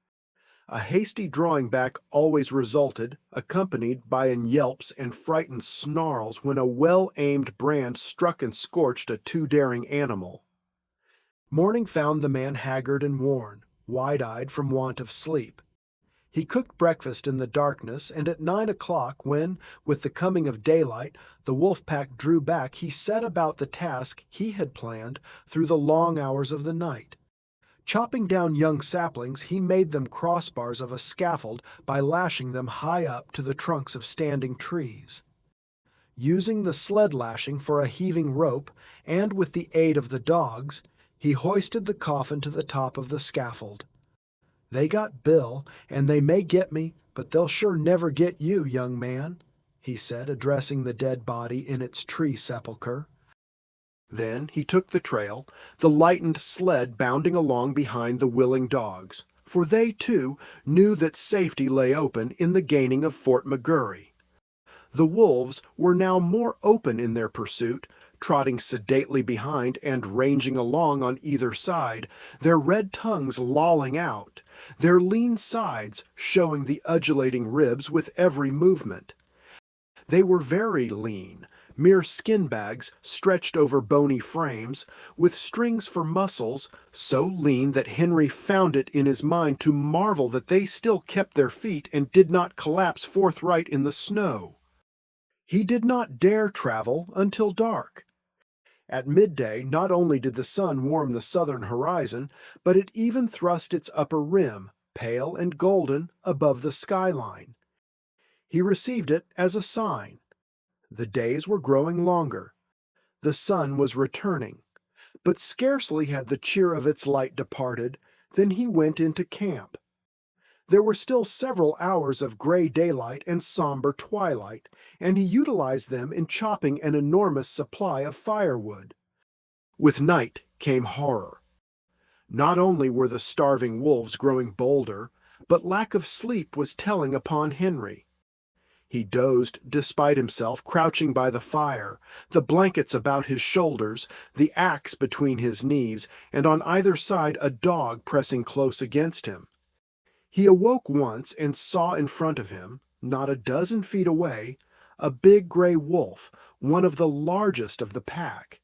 A hasty drawing back always resulted, accompanied by yelps and frightened snarls when a well-aimed brand struck and scorched a too daring animal. Morning found the man haggard and worn, wide-eyed from want of sleep. He cooked breakfast in the darkness, and at 9 o'clock, when, with the coming of daylight, the wolf pack drew back, he set about the task he had planned through the long hours of the night. Chopping down young saplings, he made them crossbars of a scaffold by lashing them high up to the trunks of standing trees. Using the sled lashing for a heaving rope, and with the aid of the dogs, he hoisted the coffin to the top of the scaffold. "They got Bill, and they may get me, but they'll sure never get you, young man," he said, addressing the dead body in its tree sepulchre. Then he took the trail, the lightened sled bounding along behind the willing dogs, for they, too, knew that safety lay open in the gaining of Fort McGurry. The wolves were now more open in their pursuit, trotting sedately behind and ranging along on either side, their red tongues lolling out, their lean sides showing the undulating ribs with every movement. They were very lean, mere skin bags stretched over bony frames, with strings for muscles, so lean that Henry found it in his mind to marvel that they still kept their feet and did not collapse forthright in the snow. He did not dare travel until dark. At midday, not only did the sun warm the southern horizon, but it even thrust its upper rim, pale and golden, above the skyline. He received it as a sign. The days were growing longer. The sun was returning. But scarcely had the cheer of its light departed than he went into camp. There were still several hours of gray daylight and somber twilight, and he utilized them in chopping an enormous supply of firewood. With night came horror. Not only were the starving wolves growing bolder, but lack of sleep was telling upon Henry. He dozed despite himself, crouching by the fire, the blankets about his shoulders, the axe between his knees, and on either side a dog pressing close against him. He awoke once and saw in front of him, not a dozen feet away, a big gray wolf, one of the largest of the pack.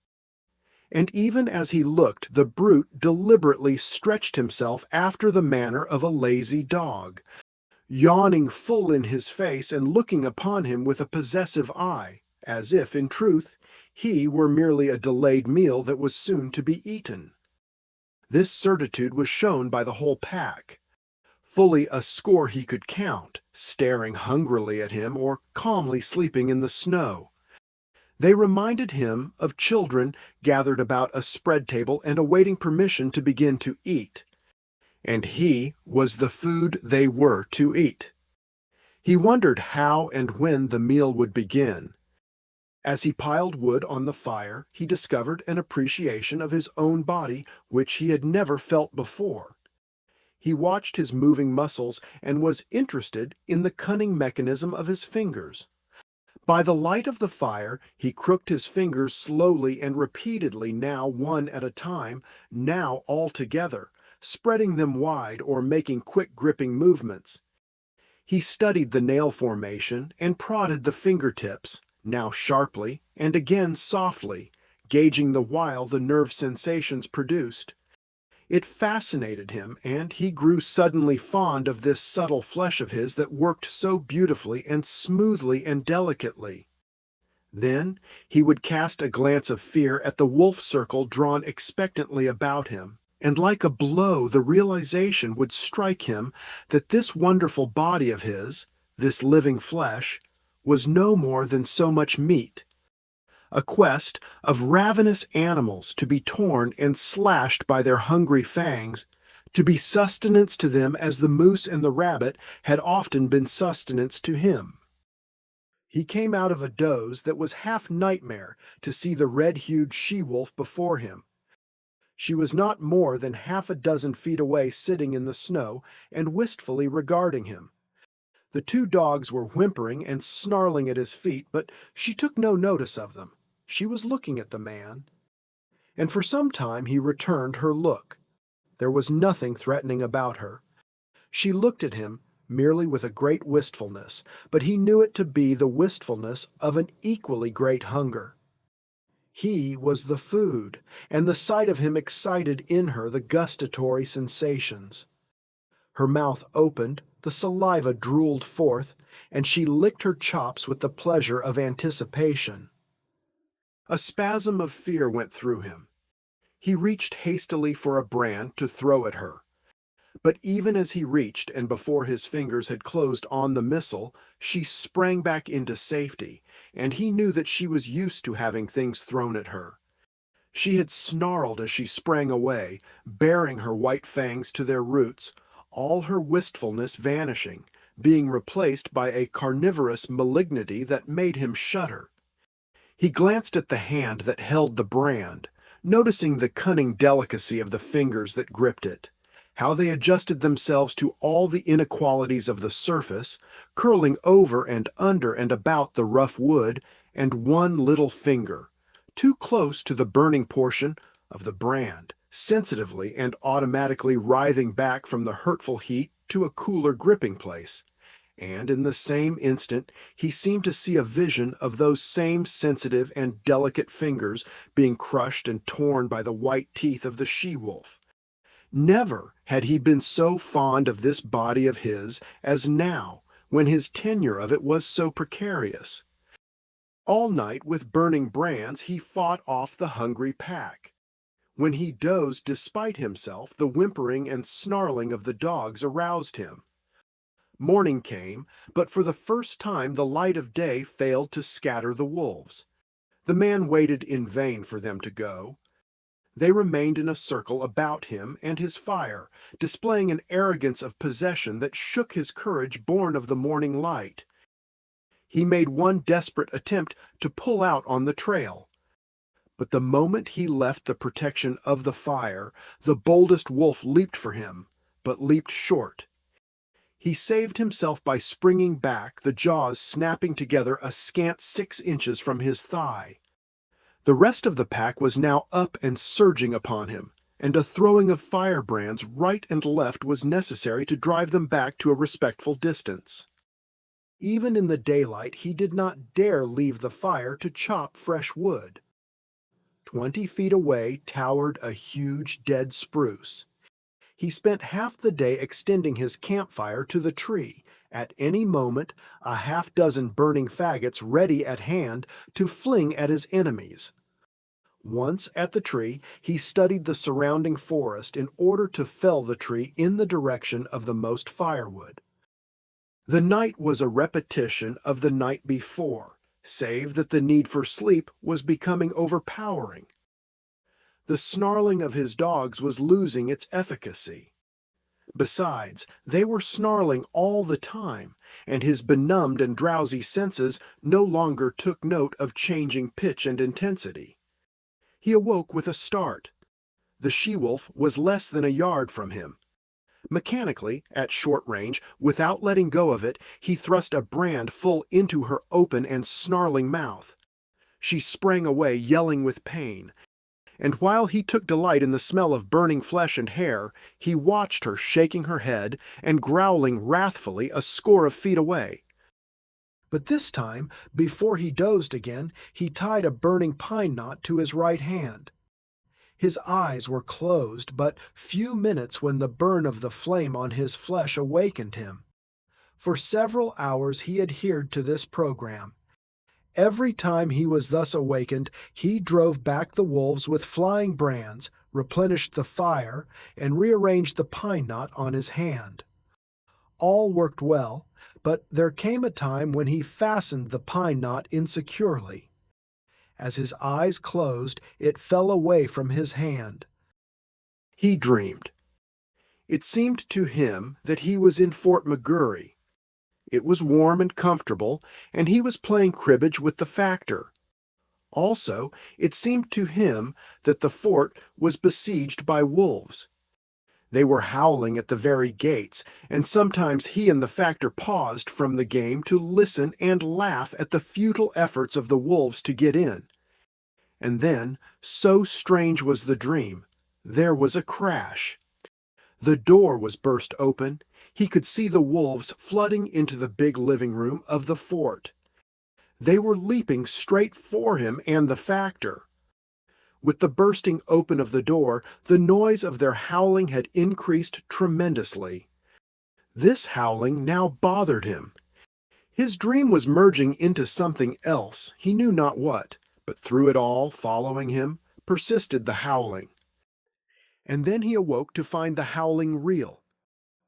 And even as he looked, the brute deliberately stretched himself after the manner of a lazy dog, yawning full in his face and looking upon him with a possessive eye, as if, in truth, he were merely a delayed meal that was soon to be eaten. This certitude was shown by the whole pack. Fully a score he could count, staring hungrily at him or calmly sleeping in the snow. They reminded him of children gathered about a spread table and awaiting permission to begin to eat. And he was the food they were to eat. He wondered how and when the meal would begin. As he piled wood on the fire, he discovered an appreciation of his own body which he had never felt before. He watched his moving muscles and was interested in the cunning mechanism of his fingers. By the light of the fire, he crooked his fingers slowly and repeatedly, now one at a time, now all together, spreading them wide or making quick gripping movements. He studied the nail formation and prodded the fingertips, now sharply and again softly, gauging the while the nerve sensations produced. It fascinated him, and he grew suddenly fond of this subtle flesh of his that worked so beautifully and smoothly and delicately. Then he would cast a glance of fear at the wolf circle drawn expectantly about him, and like a blow the realization would strike him that this wonderful body of his, this living flesh, was no more than so much meat. A quest of ravenous animals to be torn and slashed by their hungry fangs, to be sustenance to them as the moose and the rabbit had often been sustenance to him. He came out of a doze that was half nightmare to see the red-hued she-wolf before him. She was not more than half a dozen feet away, sitting in the snow and wistfully regarding him. The two dogs were whimpering and snarling at his feet, but she took no notice of them. She was looking at the man, and for some time he returned her look. There was nothing threatening about her. She looked at him merely with a great wistfulness, but he knew it to be the wistfulness of an equally great hunger. He was the food, and the sight of him excited in her the gustatory sensations. Her mouth opened, the saliva drooled forth, and she licked her chops with the pleasure of anticipation. A spasm of fear went through him. He reached hastily for a brand to throw at her. But even as he reached and before his fingers had closed on the missile, she sprang back into safety, and he knew that she was used to having things thrown at her. She had snarled as she sprang away, baring her white fangs to their roots, all her wistfulness vanishing, being replaced by a carnivorous malignity that made him shudder. He glanced at the hand that held the brand, noticing the cunning delicacy of the fingers that gripped it, how they adjusted themselves to all the inequalities of the surface, curling over and under and about the rough wood, and one little finger, too close to the burning portion of the brand, sensitively and automatically writhing back from the hurtful heat to a cooler gripping place. And in the same instant he seemed to see a vision of those same sensitive and delicate fingers being crushed and torn by the white teeth of the she-wolf. Never had he been so fond of this body of his as now, when his tenure of it was so precarious. All night with burning brands he fought off the hungry pack. When he dozed despite himself, the whimpering and snarling of the dogs aroused him. Morning came, but for the first time the light of day failed to scatter the wolves. The man waited in vain for them to go. They remained in a circle about him and his fire, displaying an arrogance of possession that shook his courage born of the morning light. He made one desperate attempt to pull out on the trail. But the moment he left the protection of the fire, the boldest wolf leaped for him, but leaped short. He saved himself by springing back, the jaws snapping together a scant 6 inches from his thigh. The rest of the pack was now up and surging upon him, and a throwing of firebrands right and left was necessary to drive them back to a respectful distance. Even in the daylight he did not dare leave the fire to chop fresh wood. 20 feet away towered a huge dead spruce. He spent half the day extending his campfire to the tree, at any moment a half-dozen burning faggots ready at hand to fling at his enemies. Once at the tree, he studied the surrounding forest in order to fell the tree in the direction of the most firewood. The night was a repetition of the night before, save that the need for sleep was becoming overpowering. The snarling of his dogs was losing its efficacy. Besides, they were snarling all the time, and his benumbed and drowsy senses no longer took note of changing pitch and intensity. He awoke with a start. The she-wolf was less than a yard from him. Mechanically, at short range, without letting go of it, he thrust a brand full into her open and snarling mouth. She sprang away, yelling with pain, and while he took delight in the smell of burning flesh and hair, he watched her shaking her head and growling wrathfully a score of feet away. But this time, before he dozed again, he tied a burning pine knot to his right hand. His eyes were closed but few minutes when the burn of the flame on his flesh awakened him. For several hours he adhered to this program. Every time he was thus awakened, he drove back the wolves with flying brands, replenished the fire, and rearranged the pine knot on his hand. All worked well, but there came a time when he fastened the pine knot insecurely. As his eyes closed, it fell away from his hand. He dreamed. It seemed to him that he was in Fort McGurry. It was warm and comfortable, and he was playing cribbage with the factor. Also, it seemed to him that the fort was besieged by wolves. They were howling at the very gates, and sometimes he and the factor paused from the game to listen and laugh at the futile efforts of the wolves to get in. And then, so strange was the dream, there was a crash. The door was burst open. He could see the wolves flooding into the big living room of the fort. They were leaping straight for him and the factor. With the bursting open of the door, the noise of their howling had increased tremendously. This howling now bothered him. His dream was merging into something else, he knew not what, but through it all, following him, persisted the howling. And then he awoke to find the howling real.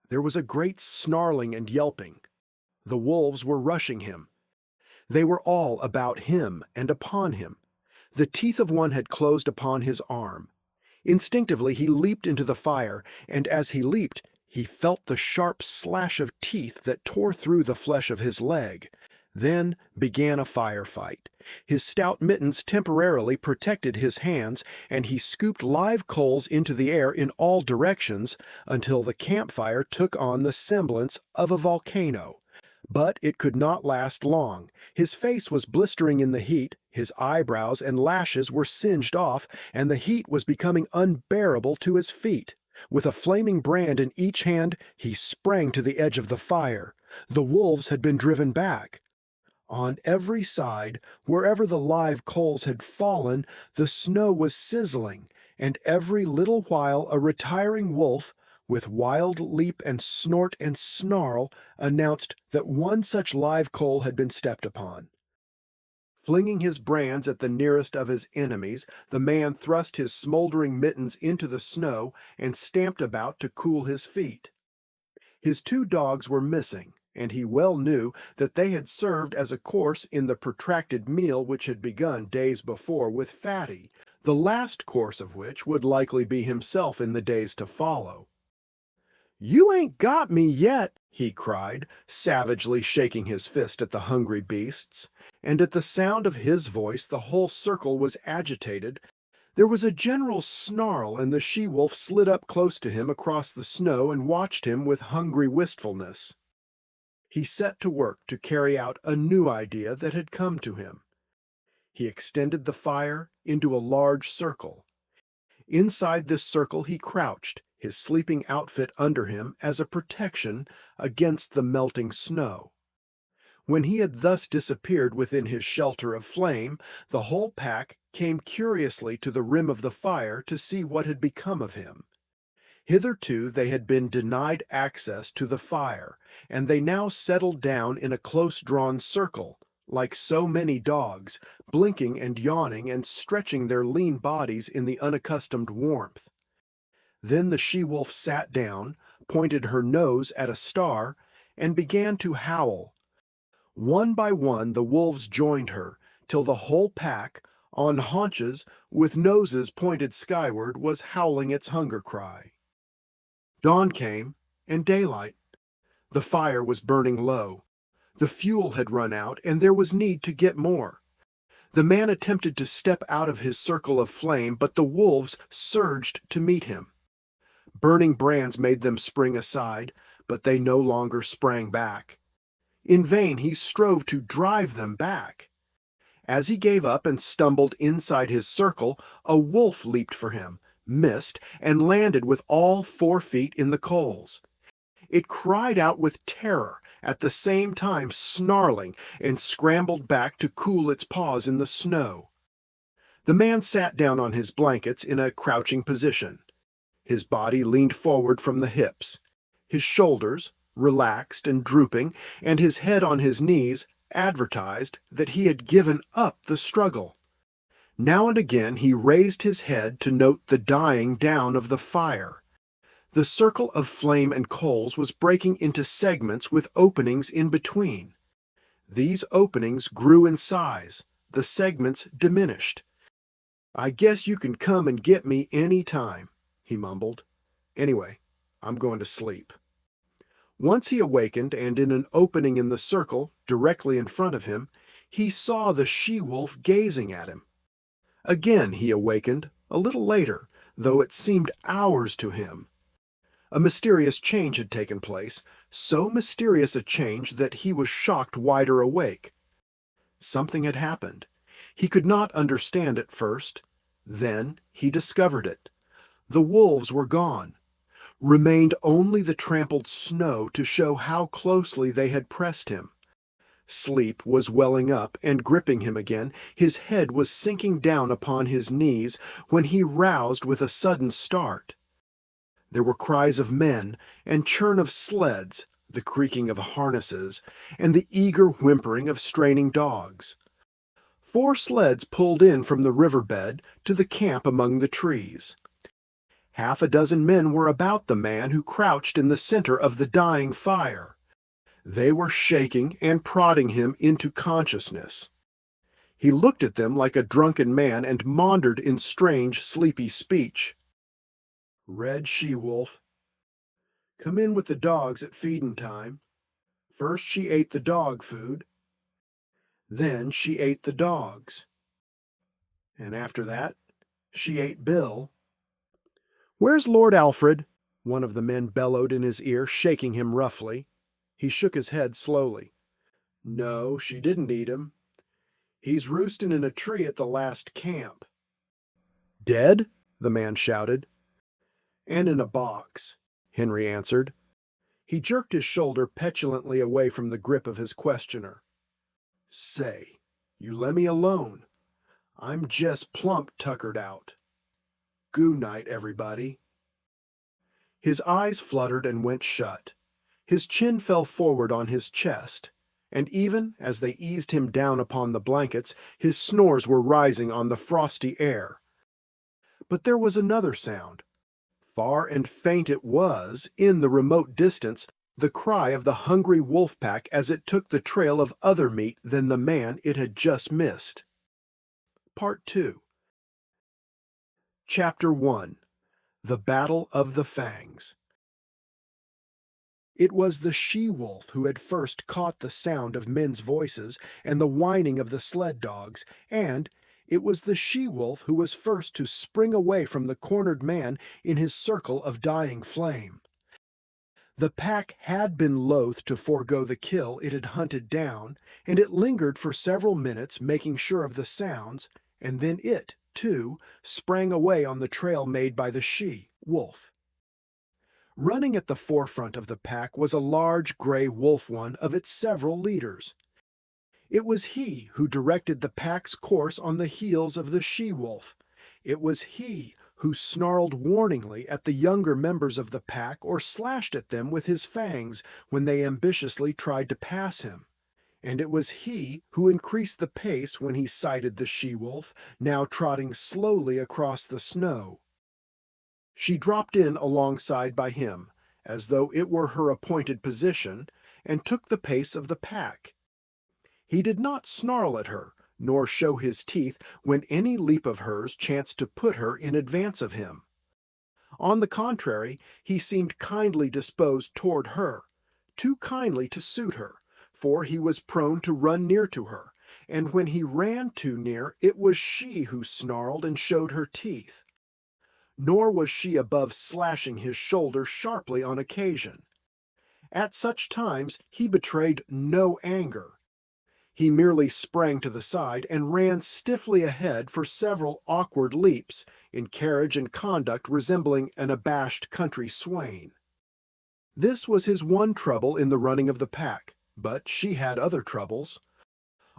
There was a great snarling and yelping. The wolves were rushing him. They were all about him and upon him. The teeth of one had closed upon his arm. Instinctively he leaped into the fire, and as he leaped, he felt the sharp slash of teeth that tore through the flesh of his leg. Then began a firefight. His stout mittens temporarily protected his hands, and he scooped live coals into the air in all directions until the campfire took on the semblance of a volcano. But it could not last long. His face was blistering in the heat, his eyebrows and lashes were singed off, and the heat was becoming unbearable to his feet. With a flaming brand in each hand, he sprang to the edge of the fire. The wolves had been driven back. On every side, wherever the live coals had fallen, the snow was sizzling, and every little while a retiring wolf, with wild leap and snort and snarl, announced that one such live coal had been stepped upon. Flinging his brands at the nearest of his enemies, the man thrust his smoldering mittens into the snow and stamped about to cool his feet. His 2 dogs were missing, and he well knew that they had served as a course in the protracted meal which had begun days before with Fatty, the last course of which would likely be himself in the days to follow. "You ain't got me yet," he cried, savagely shaking his fist at the hungry beasts, and at the sound of his voice the whole circle was agitated. There was a general snarl, and the she-wolf slid up close to him across the snow and watched him with hungry wistfulness. He set to work to carry out a new idea that had come to him. He extended the fire into a large circle. Inside this circle he crouched, his sleeping outfit under him as a protection against the melting snow. When he had thus disappeared within his shelter of flame, the whole pack came curiously to the rim of the fire to see what had become of him. Hitherto they had been denied access to the fire, and they now settled down in a close-drawn circle, like so many dogs, blinking and yawning and stretching their lean bodies in the unaccustomed warmth. Then the she-wolf sat down, pointed her nose at a star, and began to howl. One by one the wolves joined her, till the whole pack, on haunches, with noses pointed skyward, was howling its hunger cry. Dawn came, and daylight. The fire was burning low. The fuel had run out, and there was need to get more. The man attempted to step out of his circle of flame, but the wolves surged to meet him. Burning brands made them spring aside, but they no longer sprang back. In vain he strove to drive them back. As he gave up and stumbled inside his circle, a wolf leaped for him, missed, and landed with all 4 feet in the coals. It cried out with terror, at the same time snarling, and scrambled back to cool its paws in the snow. The man sat down on his blankets in a crouching position. His body leaned forward from the hips. His shoulders, relaxed and drooping, and his head on his knees, advertised that he had given up the struggle. Now and again he raised his head to note the dying down of the fire. The circle of flame and coals was breaking into segments with openings in between. These openings grew in size, the segments diminished. "I guess you can come and get me any time," he mumbled. "Anyway, I'm going to sleep." Once he awakened, and in an opening in the circle, directly in front of him, he saw the she-wolf gazing at him. Again he awakened, a little later, though it seemed hours to him. A mysterious change had taken place, so mysterious a change that he was shocked wider awake. Something had happened. He could not understand at first. Then he discovered it. The wolves were gone. Remained only the trampled snow to show how closely they had pressed him. Sleep was welling up and gripping him again. His head was sinking down upon his knees when he roused with a sudden start. There were cries of men and churn of sleds, the creaking of harnesses, and the eager whimpering of straining dogs. 4 sleds pulled in from the riverbed to the camp among the trees. Half a dozen men were about the man who crouched in the center of the dying fire. They were shaking and prodding him into consciousness. He looked at them like a drunken man and maundered in strange, sleepy speech. "Red she-wolf. Come in with the dogs at feedin' time. First she ate the dog food. Then she ate the dogs. And after that, she ate Bill." "Where's Lord Alfred?" one of the men bellowed in his ear, shaking him roughly. He shook his head slowly. "No, she didn't eat him. He's roosting in a tree at the last camp." "Dead?" the man shouted. "And in a box," Henry answered. He jerked his shoulder petulantly away from the grip of his questioner. "Say, you lemme alone. I'm jest plump tuckered out. Goo night, everybody." His eyes fluttered and went shut. His chin fell forward on his chest, and even as they eased him down upon the blankets, his snores were rising on the frosty air. But there was another sound. Far and faint it was, in the remote distance, the cry of the hungry wolf pack as it took the trail of other meat than the man it had just missed. Part 2. Chapter 1. The Battle of the Fangs. It was the she-wolf who had first caught the sound of men's voices and the whining of the sled dogs, and it was the she-wolf who was first to spring away from the cornered man in his circle of dying flame. The pack had been loath to forego the kill it had hunted down, and it lingered for several minutes making sure of the sounds, and then it, too, sprang away on the trail made by the she-wolf. Running at the forefront of the pack was a large gray wolf, one of its several leaders. It was he who directed the pack's course on the heels of the she-wolf. It was he who snarled warningly at the younger members of the pack or slashed at them with his fangs when they ambitiously tried to pass him. And it was he who increased the pace when he sighted the she-wolf, now trotting slowly across the snow. She dropped in alongside by him, as though it were her appointed position, and took the pace of the pack. He did not snarl at her, nor show his teeth when any leap of hers chanced to put her in advance of him. On the contrary, he seemed kindly disposed toward her, too kindly to suit her, for he was prone to run near to her, and when he ran too near, it was she who snarled and showed her teeth. Nor was she above slashing his shoulder sharply on occasion. At such times he betrayed no anger. He merely sprang to the side and ran stiffly ahead for several awkward leaps, in carriage and conduct resembling an abashed country swain. This was his one trouble in the running of the pack, but she had other troubles.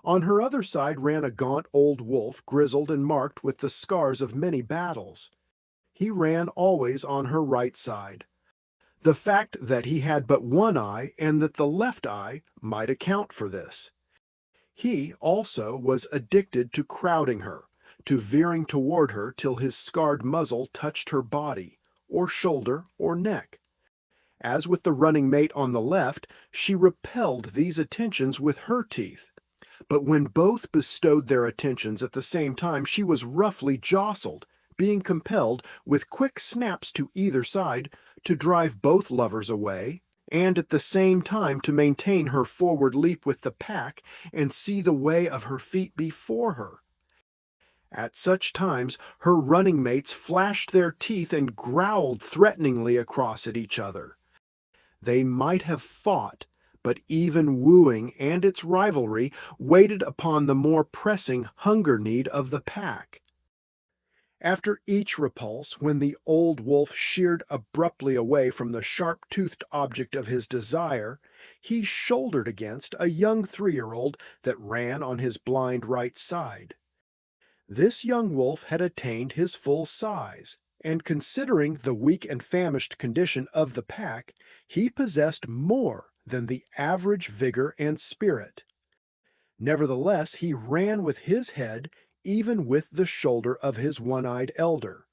On her other side ran a gaunt old wolf, grizzled and marked with the scars of many battles. He ran always on her right side. The fact that he had but one eye and that the left eye might account for this. He also was addicted to crowding her, to veering toward her till his scarred muzzle touched her body, or shoulder, or neck. As with the running mate on the left, she repelled these attentions with her teeth. But when both bestowed their attentions at the same time, she was roughly jostled, being compelled, with quick snaps to either side, to drive both lovers away, and at the same time to maintain her forward leap with the pack and see the way of her feet before her. At such times her running mates flashed their teeth and growled threateningly across at each other. They might have fought, but even wooing and its rivalry waited upon the more pressing hunger need of the pack. After each repulse, when the old wolf sheered abruptly away from the sharp-toothed object of his desire, he shouldered against a young 3-year-old that ran on his blind right side. This young wolf had attained his full size, and considering the weak and famished condition of the pack, he possessed more than the average vigor and spirit. Nevertheless, he ran with his head, even with the shoulder of his one-eyed elder.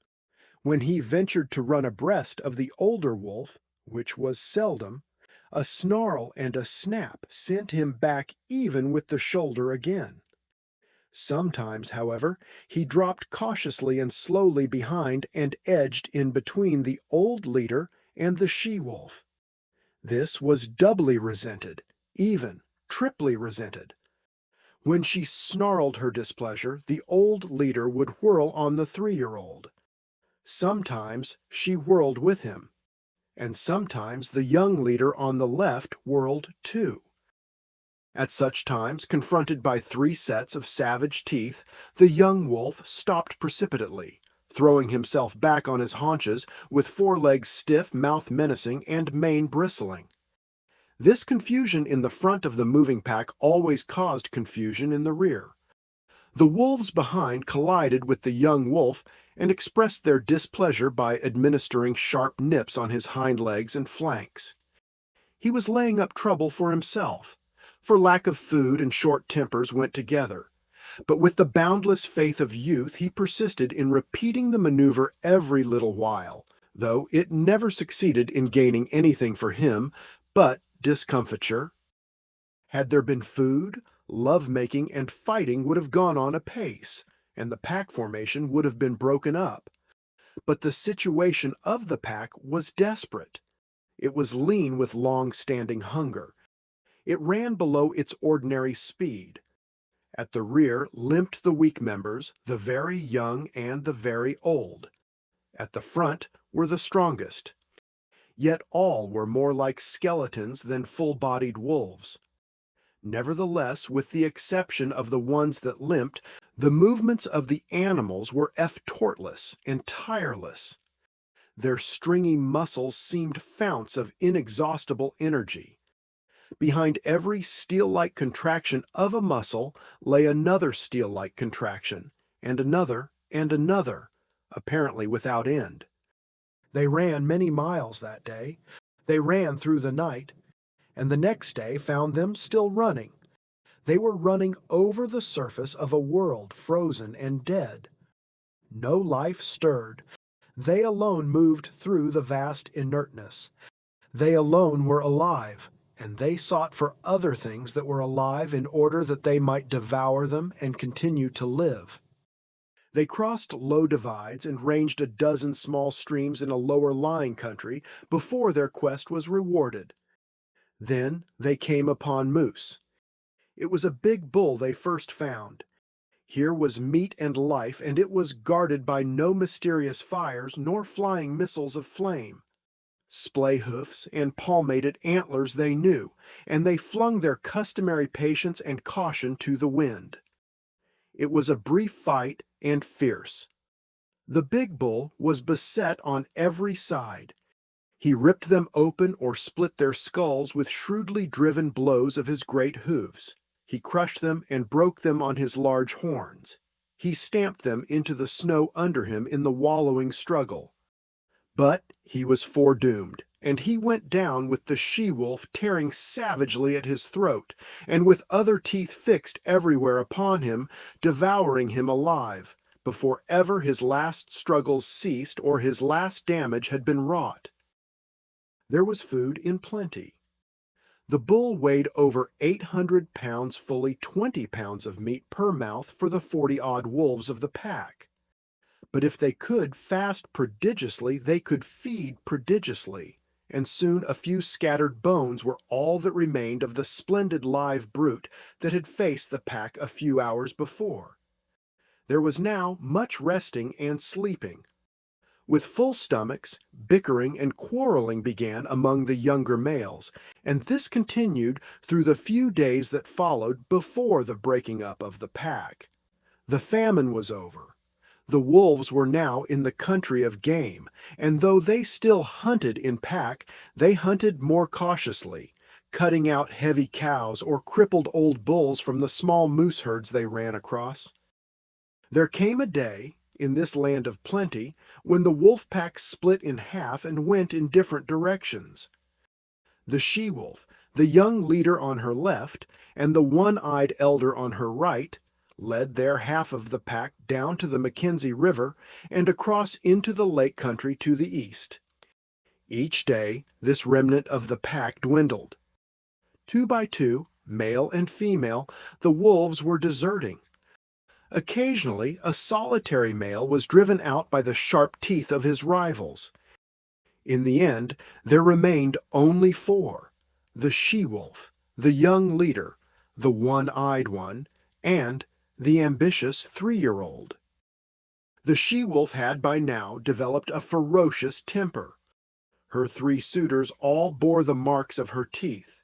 When he ventured to run abreast of the older wolf, which was seldom, a snarl and a snap sent him back even with the shoulder again. Sometimes, however, he dropped cautiously and slowly behind and edged in between the old leader and the she-wolf. This was doubly resented, even triply resented. When she snarled her displeasure, the old leader would whirl on the 3-year-old. Sometimes she whirled with him, and sometimes the young leader on the left whirled too. At such times, confronted by 3 sets of savage teeth, the young wolf stopped precipitately, throwing himself back on his haunches with forelegs stiff, mouth menacing, and mane bristling. This confusion in the front of the moving pack always caused confusion in the rear. The wolves behind collided with the young wolf and expressed their displeasure by administering sharp nips on his hind legs and flanks. He was laying up trouble for himself, for lack of food and short tempers went together. But with the boundless faith of youth, he persisted in repeating the maneuver every little while, though it never succeeded in gaining anything for him but discomfiture. Had there been food, love-making and fighting would have gone on apace, and the pack formation would have been broken up. But the situation of the pack was desperate. It was lean with long-standing hunger. It ran below its ordinary speed. At the rear limped the weak members, the very young and the very old. At the front were the strongest. Yet all were more like skeletons than full-bodied wolves. Nevertheless, with the exception of the ones that limped, the movements of the animals were effortless and tireless. Their stringy muscles seemed founts of inexhaustible energy. Behind every steel-like contraction of a muscle lay another steel-like contraction, and another, apparently without end. They ran many miles that day. They ran through the night, and the next day found them still running. They were running over the surface of a world frozen and dead. No life stirred. They alone moved through the vast inertness. They alone were alive, and they sought for other things that were alive in order that they might devour them and continue to live. They crossed low divides and ranged a dozen small streams in a lower-lying country before their quest was rewarded. Then they came upon moose. It was a big bull they first found. Here was meat and life, and it was guarded by no mysterious fires nor flying missiles of flame. Splay hoofs and palmated antlers they knew, and they flung their customary patience and caution to the wind. It was a brief fight and fierce. The big bull was beset on every side. He ripped them open or split their skulls with shrewdly driven blows of his great hooves. He crushed them and broke them on his large horns. He stamped them into the snow under him in the wallowing struggle. But he was foredoomed, and he went down with the she-wolf tearing savagely at his throat, and with other teeth fixed everywhere upon him, devouring him alive, before ever his last struggles ceased or his last damage had been wrought. There was food in plenty. The bull weighed over 800 pounds, fully 20 pounds of meat per mouth for the 40-odd wolves of the pack. But if they could fast prodigiously, they could feed prodigiously, and soon a few scattered bones were all that remained of the splendid live brute that had faced the pack a few hours before. There was now much resting and sleeping. With full stomachs, bickering and quarreling began among the younger males, and this continued through the few days that followed before the breaking up of the pack. The famine was over. The wolves were now in the country of game, and though they still hunted in pack, they hunted more cautiously, cutting out heavy cows or crippled old bulls from the small moose herds they ran across. There came a day, in this land of plenty, when the wolf pack split in half and went in different directions. The she-wolf, the young leader on her left, and the one-eyed elder on her right, led their half of the pack down to the Mackenzie River and across into the lake country to the east. Each day, this remnant of the pack dwindled. 2 by 2, male and female, the wolves were deserting. Occasionally, a solitary male was driven out by the sharp teeth of his rivals. In the end, there remained only 4, the she-wolf, the young leader, the one-eyed one, and the ambitious 3-year-old. The she-wolf had by now developed a ferocious temper. Her 3 suitors all bore the marks of her teeth.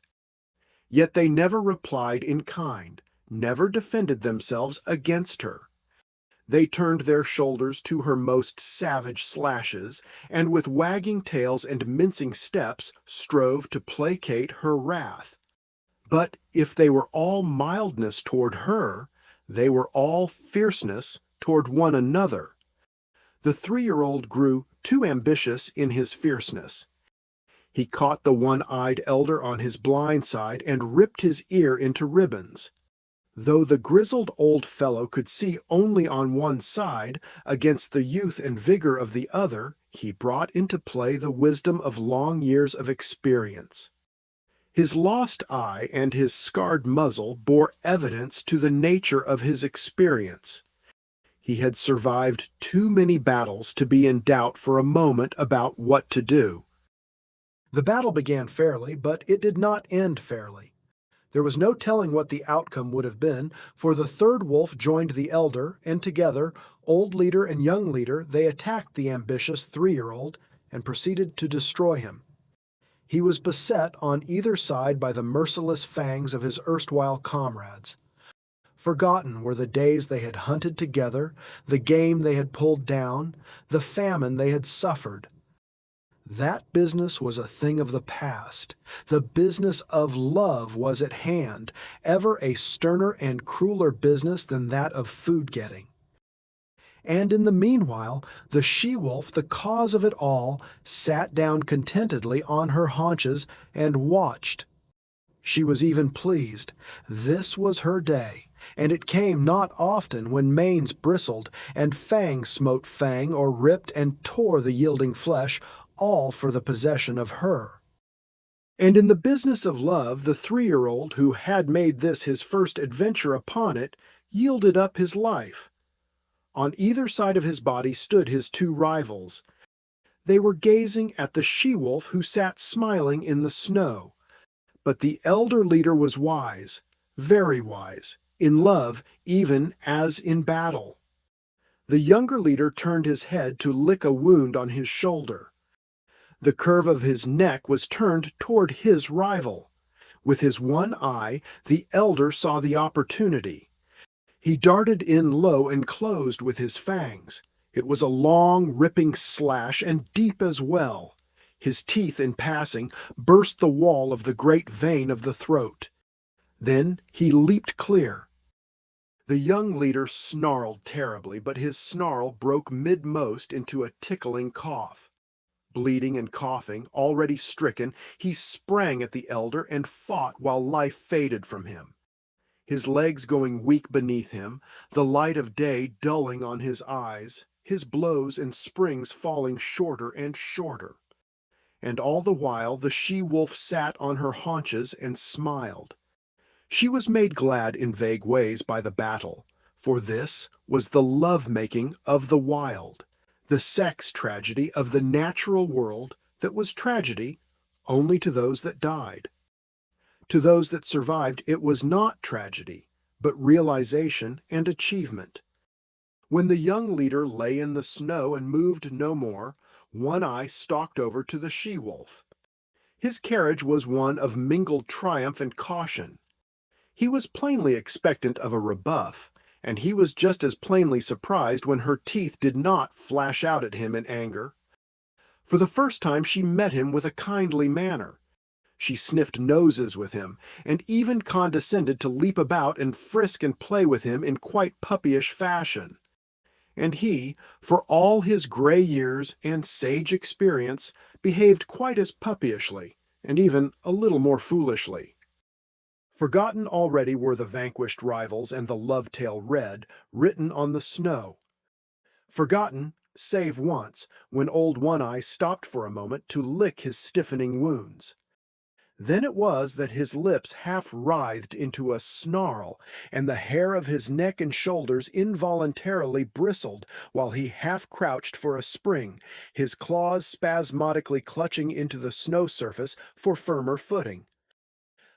Yet they never replied in kind, never defended themselves against her. They turned their shoulders to her most savage slashes, and with wagging tails and mincing steps strove to placate her wrath. But if they were all mildness toward her, they were all fierceness toward one another. The 3-year-old grew too ambitious in his fierceness. He caught the one-eyed elder on his blind side and ripped his ear into ribbons. Though the grizzled old fellow could see only on one side, against the youth and vigor of the other, he brought into play the wisdom of long years of experience. His lost eye and his scarred muzzle bore evidence to the nature of his experience. He had survived too many battles to be in doubt for a moment about what to do. The battle began fairly, but it did not end fairly. There was no telling what the outcome would have been, for the third wolf joined the elder, and together, old leader and young leader, they attacked the ambitious 3-year-old and proceeded to destroy him. He was beset on either side by the merciless fangs of his erstwhile comrades. Forgotten were the days they had hunted together, the game they had pulled down, the famine they had suffered. That business was a thing of the past. The business of love was at hand, ever a sterner and crueler business than that of food-getting. And in the meanwhile, the she-wolf, the cause of it all, sat down contentedly on her haunches and watched. She was even pleased. This was her day, and it came not often when manes bristled and fang smote fang or ripped and tore the yielding flesh, all for the possession of her. And in the business of love, the 3-year-old, who had made this his first adventure upon it, yielded up his life. On either side of his body stood his 2 rivals. They were gazing at the she-wolf who sat smiling in the snow. But the elder leader was wise, very wise, in love even as in battle. The younger leader turned his head to lick a wound on his shoulder. The curve of his neck was turned toward his rival. With his one eye, the elder saw the opportunity. He darted in low and closed with his fangs. It was a long, ripping slash and deep as well. His teeth, in passing, burst the wall of the great vein of the throat. Then he leaped clear. The young leader snarled terribly, but his snarl broke midmost into a tickling cough. Bleeding and coughing, already stricken, he sprang at the elder and fought while life faded from him. His legs going weak beneath him, the light of day dulling on his eyes, his blows and springs falling shorter and shorter. And all the while the she-wolf sat on her haunches and smiled. She was made glad in vague ways by the battle, for this was the love-making of the wild, the sex tragedy of the natural world that was tragedy only to those that died. To those that survived it was not tragedy, but realization and achievement. When the young leader lay in the snow and moved no more, One Eye stalked over to the she-wolf. His carriage was one of mingled triumph and caution. He was plainly expectant of a rebuff, and he was just as plainly surprised when her teeth did not flash out at him in anger. For the first time she met him with a kindly manner. She sniffed noses with him, and even condescended to leap about and frisk and play with him in quite puppyish fashion. And he, for all his gray years and sage experience, behaved quite as puppyishly, and even a little more foolishly. Forgotten already were the vanquished rivals and the love-tale red, written on the snow. Forgotten, save once, when old One Eye stopped for a moment to lick his stiffening wounds. Then it was that his lips half writhed into a snarl, and the hair of his neck and shoulders involuntarily bristled while he half crouched for a spring, his claws spasmodically clutching into the snow surface for firmer footing.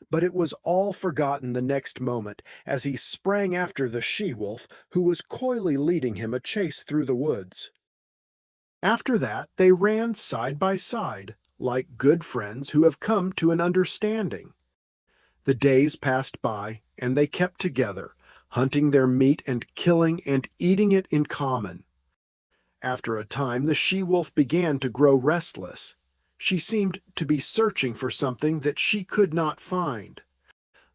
But it was all forgotten the next moment as he sprang after the she-wolf, who was coyly leading him a chase through the woods. After that they ran side by side, like good friends who have come to an understanding. The days passed by, and they kept together, hunting their meat and killing and eating it in common. After a time the she-wolf began to grow restless. She seemed to be searching for something that she could not find.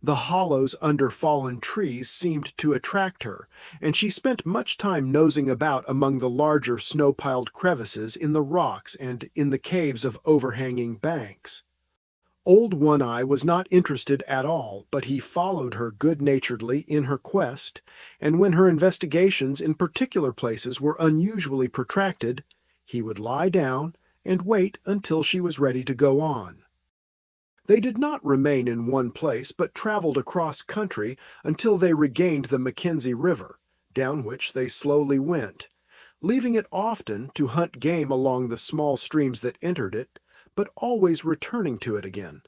The hollows under fallen trees seemed to attract her, and she spent much time nosing about among the larger snow-piled crevices in the rocks and in the caves of overhanging banks. Old One-Eye was not interested at all, but he followed her good-naturedly in her quest, and when her investigations in particular places were unusually protracted, he would lie down and wait until she was ready to go on. They did not remain in one place, but traveled across country until they regained the Mackenzie River, down which they slowly went, leaving it often to hunt game along the small streams that entered it, but always returning to it again.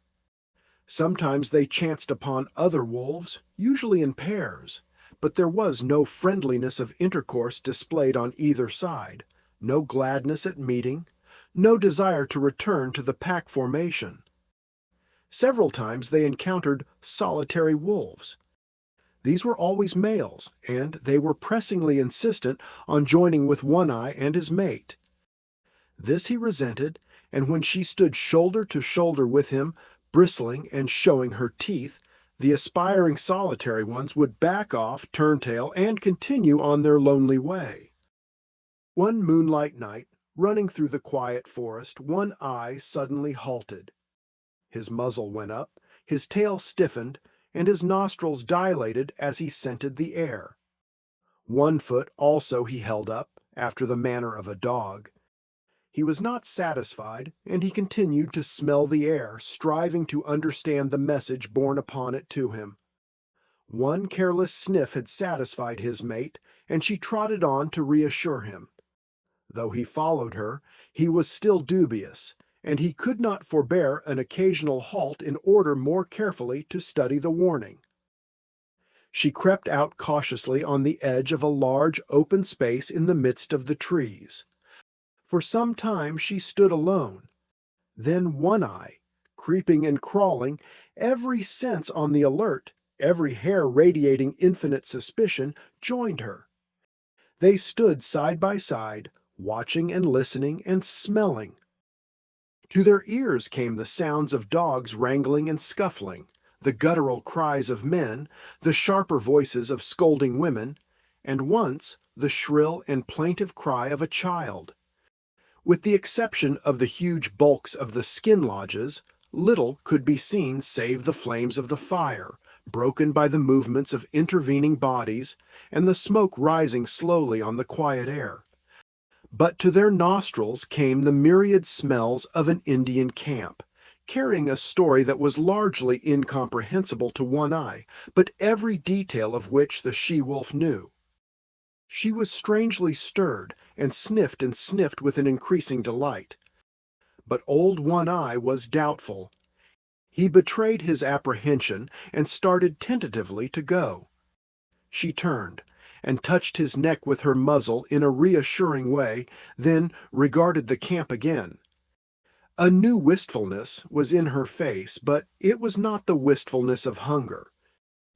Sometimes they chanced upon other wolves, usually in pairs, but there was no friendliness of intercourse displayed on either side, no gladness at meeting, no desire to return to the pack formation. Several times they encountered solitary wolves. These were always males, and they were pressingly insistent on joining with One-Eye and his mate. This he resented, and when she stood shoulder to shoulder with him, bristling and showing her teeth, the aspiring solitary ones would back off, turn tail, and continue on their lonely way. One moonlight night, running through the quiet forest, One-Eye suddenly halted. His muzzle went up, his tail stiffened, and his nostrils dilated as he scented the air. One foot also he held up, after the manner of a dog. He was not satisfied, and he continued to smell the air, striving to understand the message borne upon it to him. One careless sniff had satisfied his mate, and she trotted on to reassure him. Though he followed her, he was still dubious, and he could not forbear an occasional halt in order more carefully to study the warning. She crept out cautiously on the edge of a large open space in the midst of the trees. For some time she stood alone. Then One-Eye, creeping and crawling, every sense on the alert, every hair radiating infinite suspicion, joined her. They stood side by side, watching and listening and smelling. To their ears came the sounds of dogs wrangling and scuffling, the guttural cries of men, the sharper voices of scolding women, and once the shrill and plaintive cry of a child. With the exception of the huge bulks of the skin lodges, little could be seen save the flames of the fire, broken by the movements of intervening bodies, and the smoke rising slowly on the quiet air. But to their nostrils came the myriad smells of an Indian camp, carrying a story that was largely incomprehensible to One-Eye, but every detail of which the she-wolf knew. She was strangely stirred, and sniffed with an increasing delight. But old One-Eye was doubtful. He betrayed his apprehension and started tentatively to go. She turned, and touched his neck with her muzzle in a reassuring way, then regarded the camp again. A new wistfulness was in her face, but it was not the wistfulness of hunger.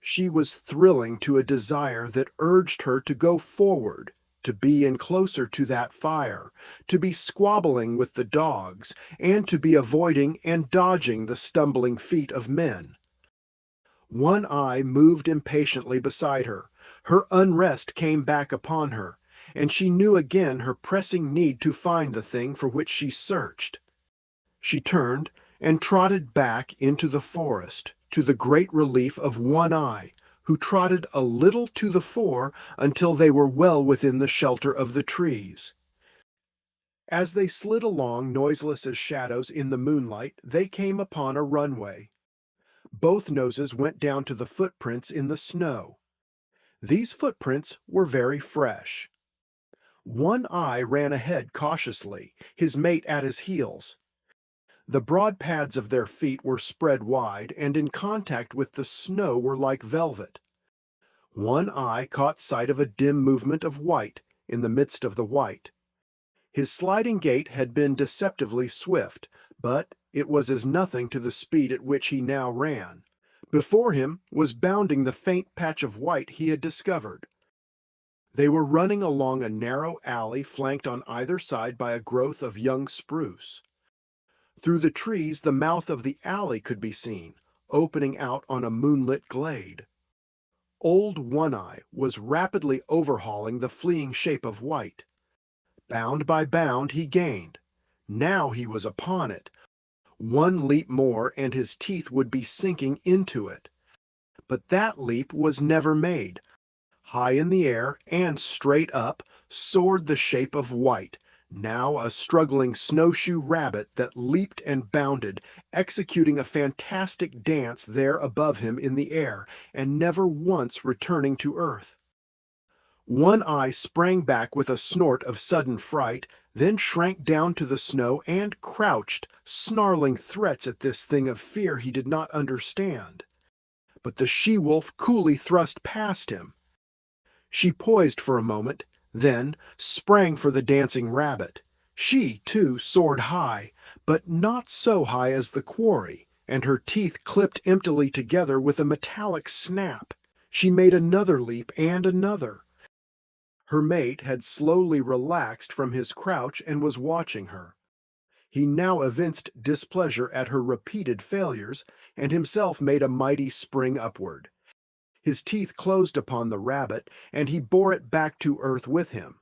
She was thrilling to a desire that urged her to go forward, to be in closer to that fire, to be squabbling with the dogs, and to be avoiding and dodging the stumbling feet of men. One-Eye moved impatiently beside her. Her unrest came back upon her, and she knew again her pressing need to find the thing for which she searched. She turned and trotted back into the forest, to the great relief of One-Eye, who trotted a little to the fore until they were well within the shelter of the trees. As they slid along, noiseless as shadows in the moonlight, they came upon a runway. Both noses went down to the footprints in the snow. These footprints were very fresh. One-Eye ran ahead cautiously, his mate at his heels. The broad pads of their feet were spread wide, and in contact with the snow were like velvet. One-Eye caught sight of a dim movement of white in the midst of the white. His sliding gait had been deceptively swift, but it was as nothing to the speed at which he now ran. Before him was bounding the faint patch of white he had discovered. They were running along a narrow alley flanked on either side by a growth of young spruce. Through the trees the mouth of the alley could be seen, opening out on a moonlit glade. Old One-Eye was rapidly overhauling the fleeing shape of White. Bound by bound he gained. Now he was upon it. One leap more and his teeth would be sinking into it. But that leap was never made. High in the air and straight up soared the shape of White, now a struggling snowshoe rabbit that leaped and bounded, executing a fantastic dance there above him in the air, and never once returning to earth. One-Eye sprang back with a snort of sudden fright, then shrank down to the snow and crouched, snarling threats at this thing of fear he did not understand. But the she-wolf coolly thrust past him. She poised for a moment, then sprang for the dancing rabbit. She, too, soared high, but not so high as the quarry, and her teeth clipped emptily together with a metallic snap. She made another leap and another. Her mate had slowly relaxed from his crouch and was watching her. He now evinced displeasure at her repeated failures, and himself made a mighty spring upward. His teeth closed upon the rabbit, and he bore it back to earth with him.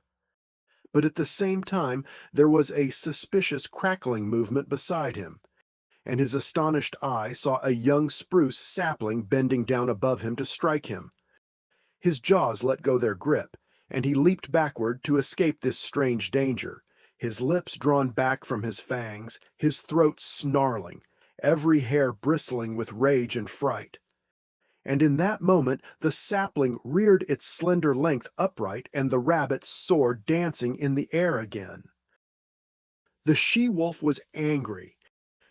But at the same time there was a suspicious crackling movement beside him, and his astonished eye saw a young spruce sapling bending down above him to strike him. His jaws let go their grip, and he leaped backward to escape this strange danger, his lips drawn back from his fangs, his throat snarling, every hair bristling with rage and fright. And in that moment the sapling reared its slender length upright, and the rabbit soared dancing in the air again. The she-wolf was angry.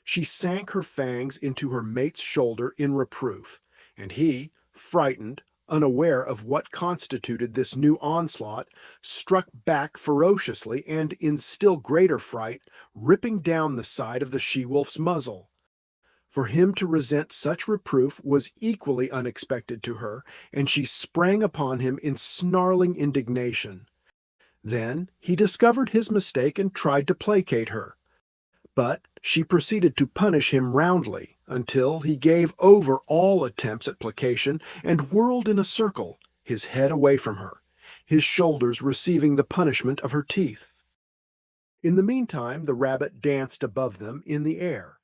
She sank her fangs into her mate's shoulder in reproof, and he, frightened, unaware of what constituted this new onslaught, struck back ferociously and, in still greater fright, ripping down the side of the she-wolf's muzzle. For him to resent such reproof was equally unexpected to her, and she sprang upon him in snarling indignation. Then he discovered his mistake and tried to placate her. But she proceeded to punish him roundly, until he gave over all attempts at placation and whirled in a circle, his head away from her, his shoulders receiving the punishment of her teeth. In the meantime the rabbit danced above them in the air.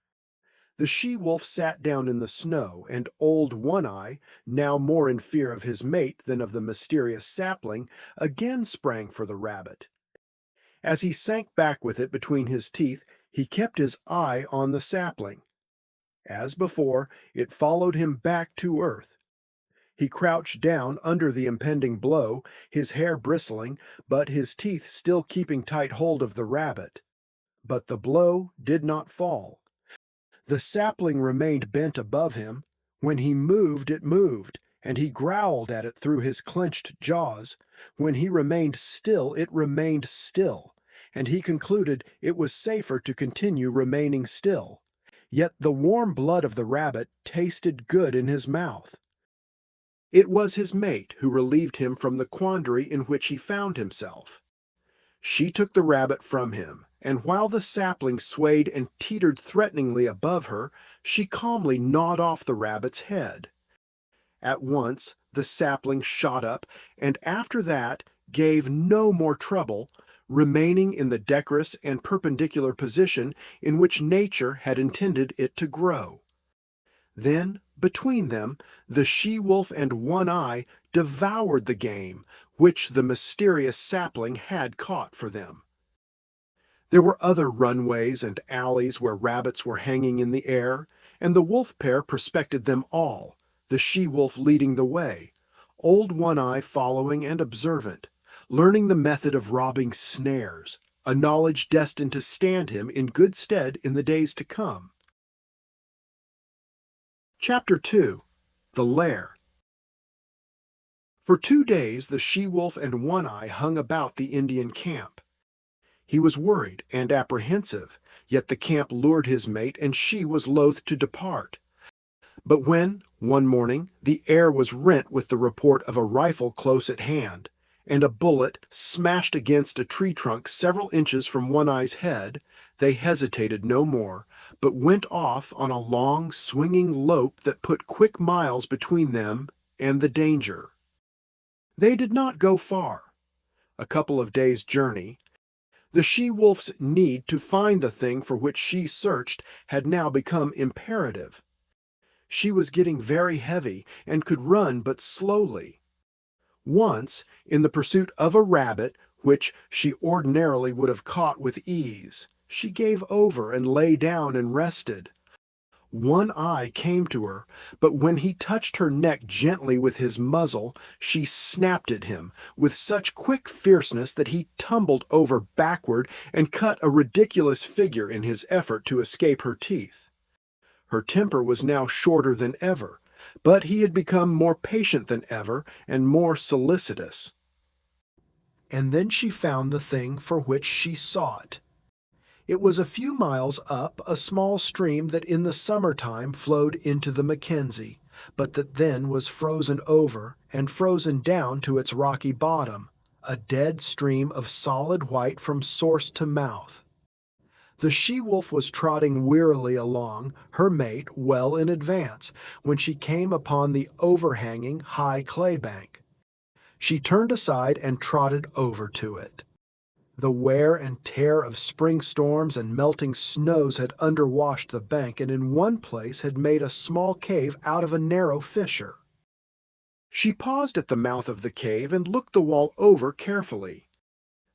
The she-wolf sat down in the snow, and old One-Eye, now more in fear of his mate than of the mysterious sapling, again sprang for the rabbit. As he sank back with it between his teeth, he kept his eye on the sapling. As before, it followed him back to earth. He crouched down under the impending blow, his hair bristling, but his teeth still keeping tight hold of the rabbit. But the blow did not fall. The sapling remained bent above him. When he moved, it moved, and he growled at it through his clenched jaws. When he remained still, it remained still, and he concluded it was safer to continue remaining still. Yet the warm blood of the rabbit tasted good in his mouth. It was his mate who relieved him from the quandary in which he found himself. She took the rabbit from him, and while the sapling swayed and teetered threateningly above her, she calmly gnawed off the rabbit's head. At once the sapling shot up, and after that gave no more trouble, remaining in the decorous and perpendicular position in which nature had intended it to grow. Then, between them, the she-wolf and One-Eye devoured the game which the mysterious sapling had caught for them. There were other runways and alleys where rabbits were hanging in the air, and the wolf pair prospected them all, the she-wolf leading the way, old One-Eye following and observant, learning the method of robbing snares, a knowledge destined to stand him in good stead in the days to come. Chapter 2. The Lair. For 2 days the she-wolf and One-Eye hung about the Indian camp. He was worried and apprehensive, yet the camp lured his mate, and she was loath to depart. But when, one morning, the air was rent with the report of a rifle close at hand, and a bullet smashed against a tree trunk several inches from One-Eye's head, they hesitated no more, but went off on a long, swinging lope that put quick miles between them and the danger. They did not go far. A couple of days' journey. The she-wolf's need to find the thing for which she searched had now become imperative. She was getting very heavy and could run but slowly. Once, in the pursuit of a rabbit, which she ordinarily would have caught with ease, she gave over and lay down and rested. One Eye came to her, but when he touched her neck gently with his muzzle, she snapped at him with such quick fierceness that he tumbled over backward and cut a ridiculous figure in his effort to escape her teeth. Her temper was now shorter than ever, but he had become more patient than ever and more solicitous. And then she found the thing for which she sought. It was a few miles up a small stream that in the summertime flowed into the Mackenzie, but that then was frozen over and frozen down to its rocky bottom, a dead stream of solid white from source to mouth. The she-wolf was trotting wearily along, her mate well in advance, when she came upon the overhanging high clay bank. She turned aside and trotted over to it. The wear and tear of spring storms and melting snows had underwashed the bank and in one place had made a small cave out of a narrow fissure. She paused at the mouth of the cave and looked the wall over carefully.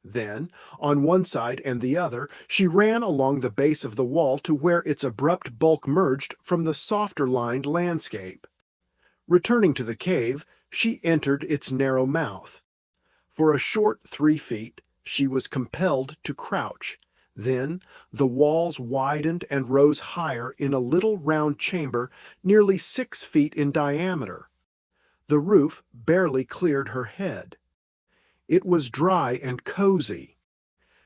Then, on one side and the other, she ran along the base of the wall to where its abrupt bulk merged from the softer-lined landscape. Returning to the cave, she entered its narrow mouth. For a short 3 feet, she was compelled to crouch. Then the walls widened and rose higher in a little round chamber nearly 6 feet in diameter. The roof barely cleared her head. It was dry and cozy.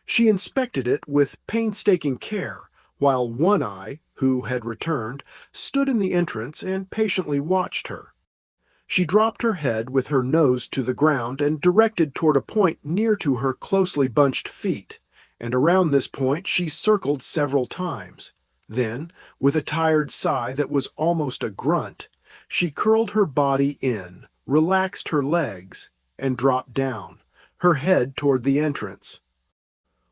She inspected it with painstaking care, while One Eye, who had returned, stood in the entrance and patiently watched her. She dropped her head with her nose to the ground and directed toward a point near to her closely bunched feet, and around this point she circled several times. Then, with a tired sigh that was almost a grunt, she curled her body in, relaxed her legs, and dropped down, her head toward the entrance.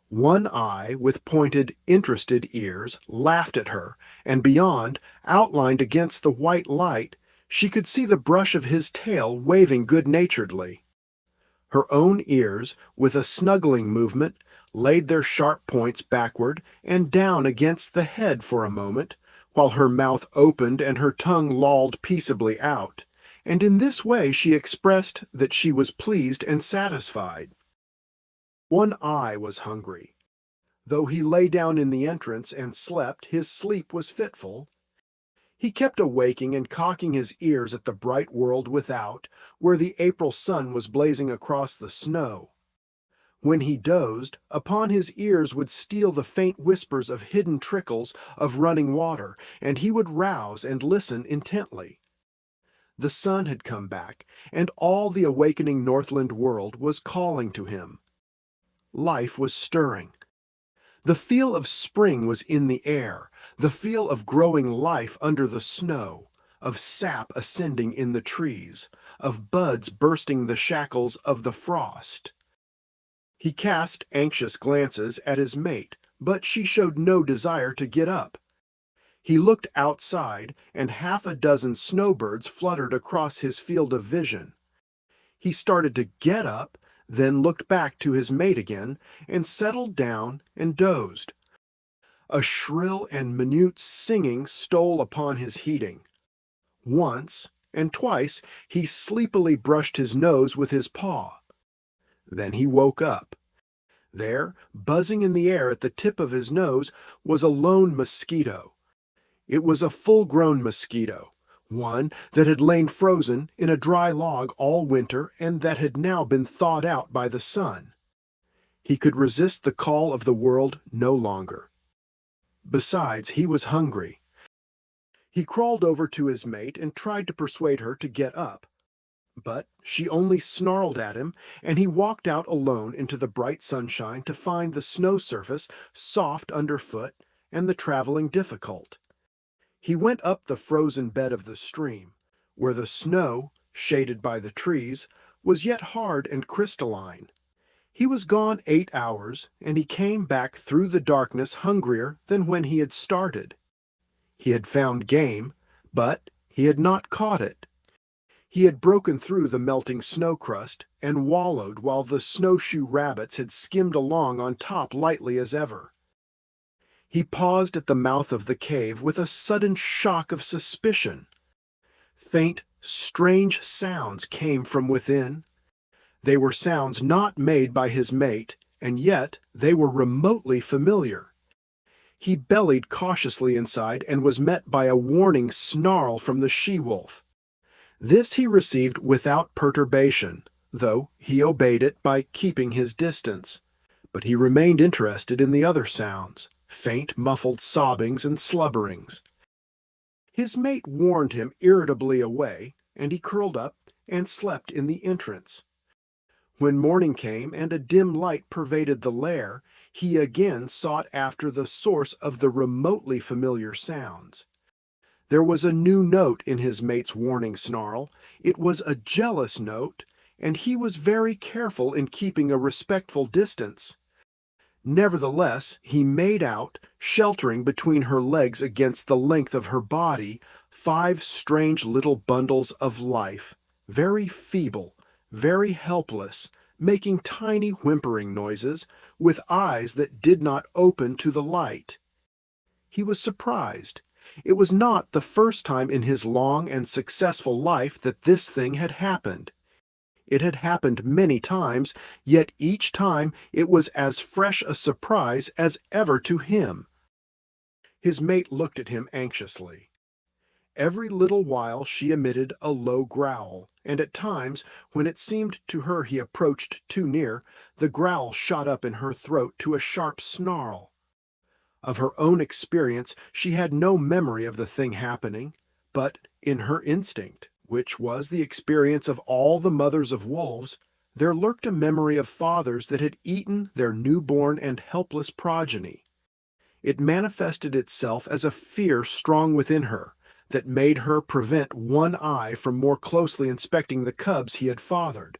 One Eye, with pointed, interested ears, laughed at her, and beyond, outlined against the white light, she could see the brush of his tail waving good-naturedly. Her own ears, with a snuggling movement, laid their sharp points backward and down against the head for a moment, while her mouth opened and her tongue lolled peaceably out, and in this way she expressed that she was pleased and satisfied. One Eye was hungry. Though he lay down in the entrance and slept, his sleep was fitful. He kept awaking and cocking his ears at the bright world without, where the April sun was blazing across the snow. When he dozed, upon his ears would steal the faint whispers of hidden trickles of running water, and he would rouse and listen intently. The sun had come back, and all the awakening Northland world was calling to him. Life was stirring. The feel of spring was in the air, the feel of growing life under the snow, of sap ascending in the trees, of buds bursting the shackles of the frost. He cast anxious glances at his mate, but she showed no desire to get up. He looked outside, and 6 snowbirds fluttered across his field of vision. He started to get up, then looked back to his mate again, and settled down and dozed. A shrill and minute singing stole upon his heating. Once and twice he sleepily brushed his nose with his paw. Then he woke up. There, buzzing in the air at the tip of his nose, was a lone mosquito. It was a full-grown mosquito, one that had lain frozen in a dry log all winter and that had now been thawed out by the sun. He could resist the call of the world no longer. Besides, he was hungry. He crawled over to his mate and tried to persuade her to get up. But she only snarled at him, and he walked out alone into the bright sunshine to find the snow surface soft underfoot and the traveling difficult. He went up the frozen bed of the stream, where the snow, shaded by the trees, was yet hard and crystalline. He was gone 8 hours, and he came back through the darkness hungrier than when he had started. He had found game, but he had not caught it. He had broken through the melting snow crust and wallowed while the snowshoe rabbits had skimmed along on top lightly as ever. He paused at the mouth of the cave with a sudden shock of suspicion. Faint, strange sounds came from within. They were sounds not made by his mate, and yet they were remotely familiar. He bellied cautiously inside and was met by a warning snarl from the she-wolf. This he received without perturbation, though he obeyed it by keeping his distance. But he remained interested in the other sounds, faint muffled sobbings and slubberings. His mate warned him irritably away, and he curled up and slept in the entrance. When morning came and a dim light pervaded the lair, he again sought after the source of the remotely familiar sounds. There was a new note in his mate's warning snarl. It was a jealous note, and he was very careful in keeping a respectful distance. Nevertheless, he made out, sheltering between her legs against the length of her body, 5 strange little bundles of life, very feeble, very helpless, making tiny whimpering noises, with eyes that did not open to the light. He was surprised. It was not the first time in his long and successful life that this thing had happened. It had happened many times, yet each time it was as fresh a surprise as ever to him. His mate looked at him anxiously. Every little while she emitted a low growl, and at times, when it seemed to her he approached too near, the growl shot up in her throat to a sharp snarl. Of her own experience, she had no memory of the thing happening, but in her instinct, which was the experience of all the mothers of wolves, there lurked a memory of fathers that had eaten their newborn and helpless progeny. It manifested itself as a fear strong within her, that made her prevent one eye from more closely inspecting the cubs he had fathered.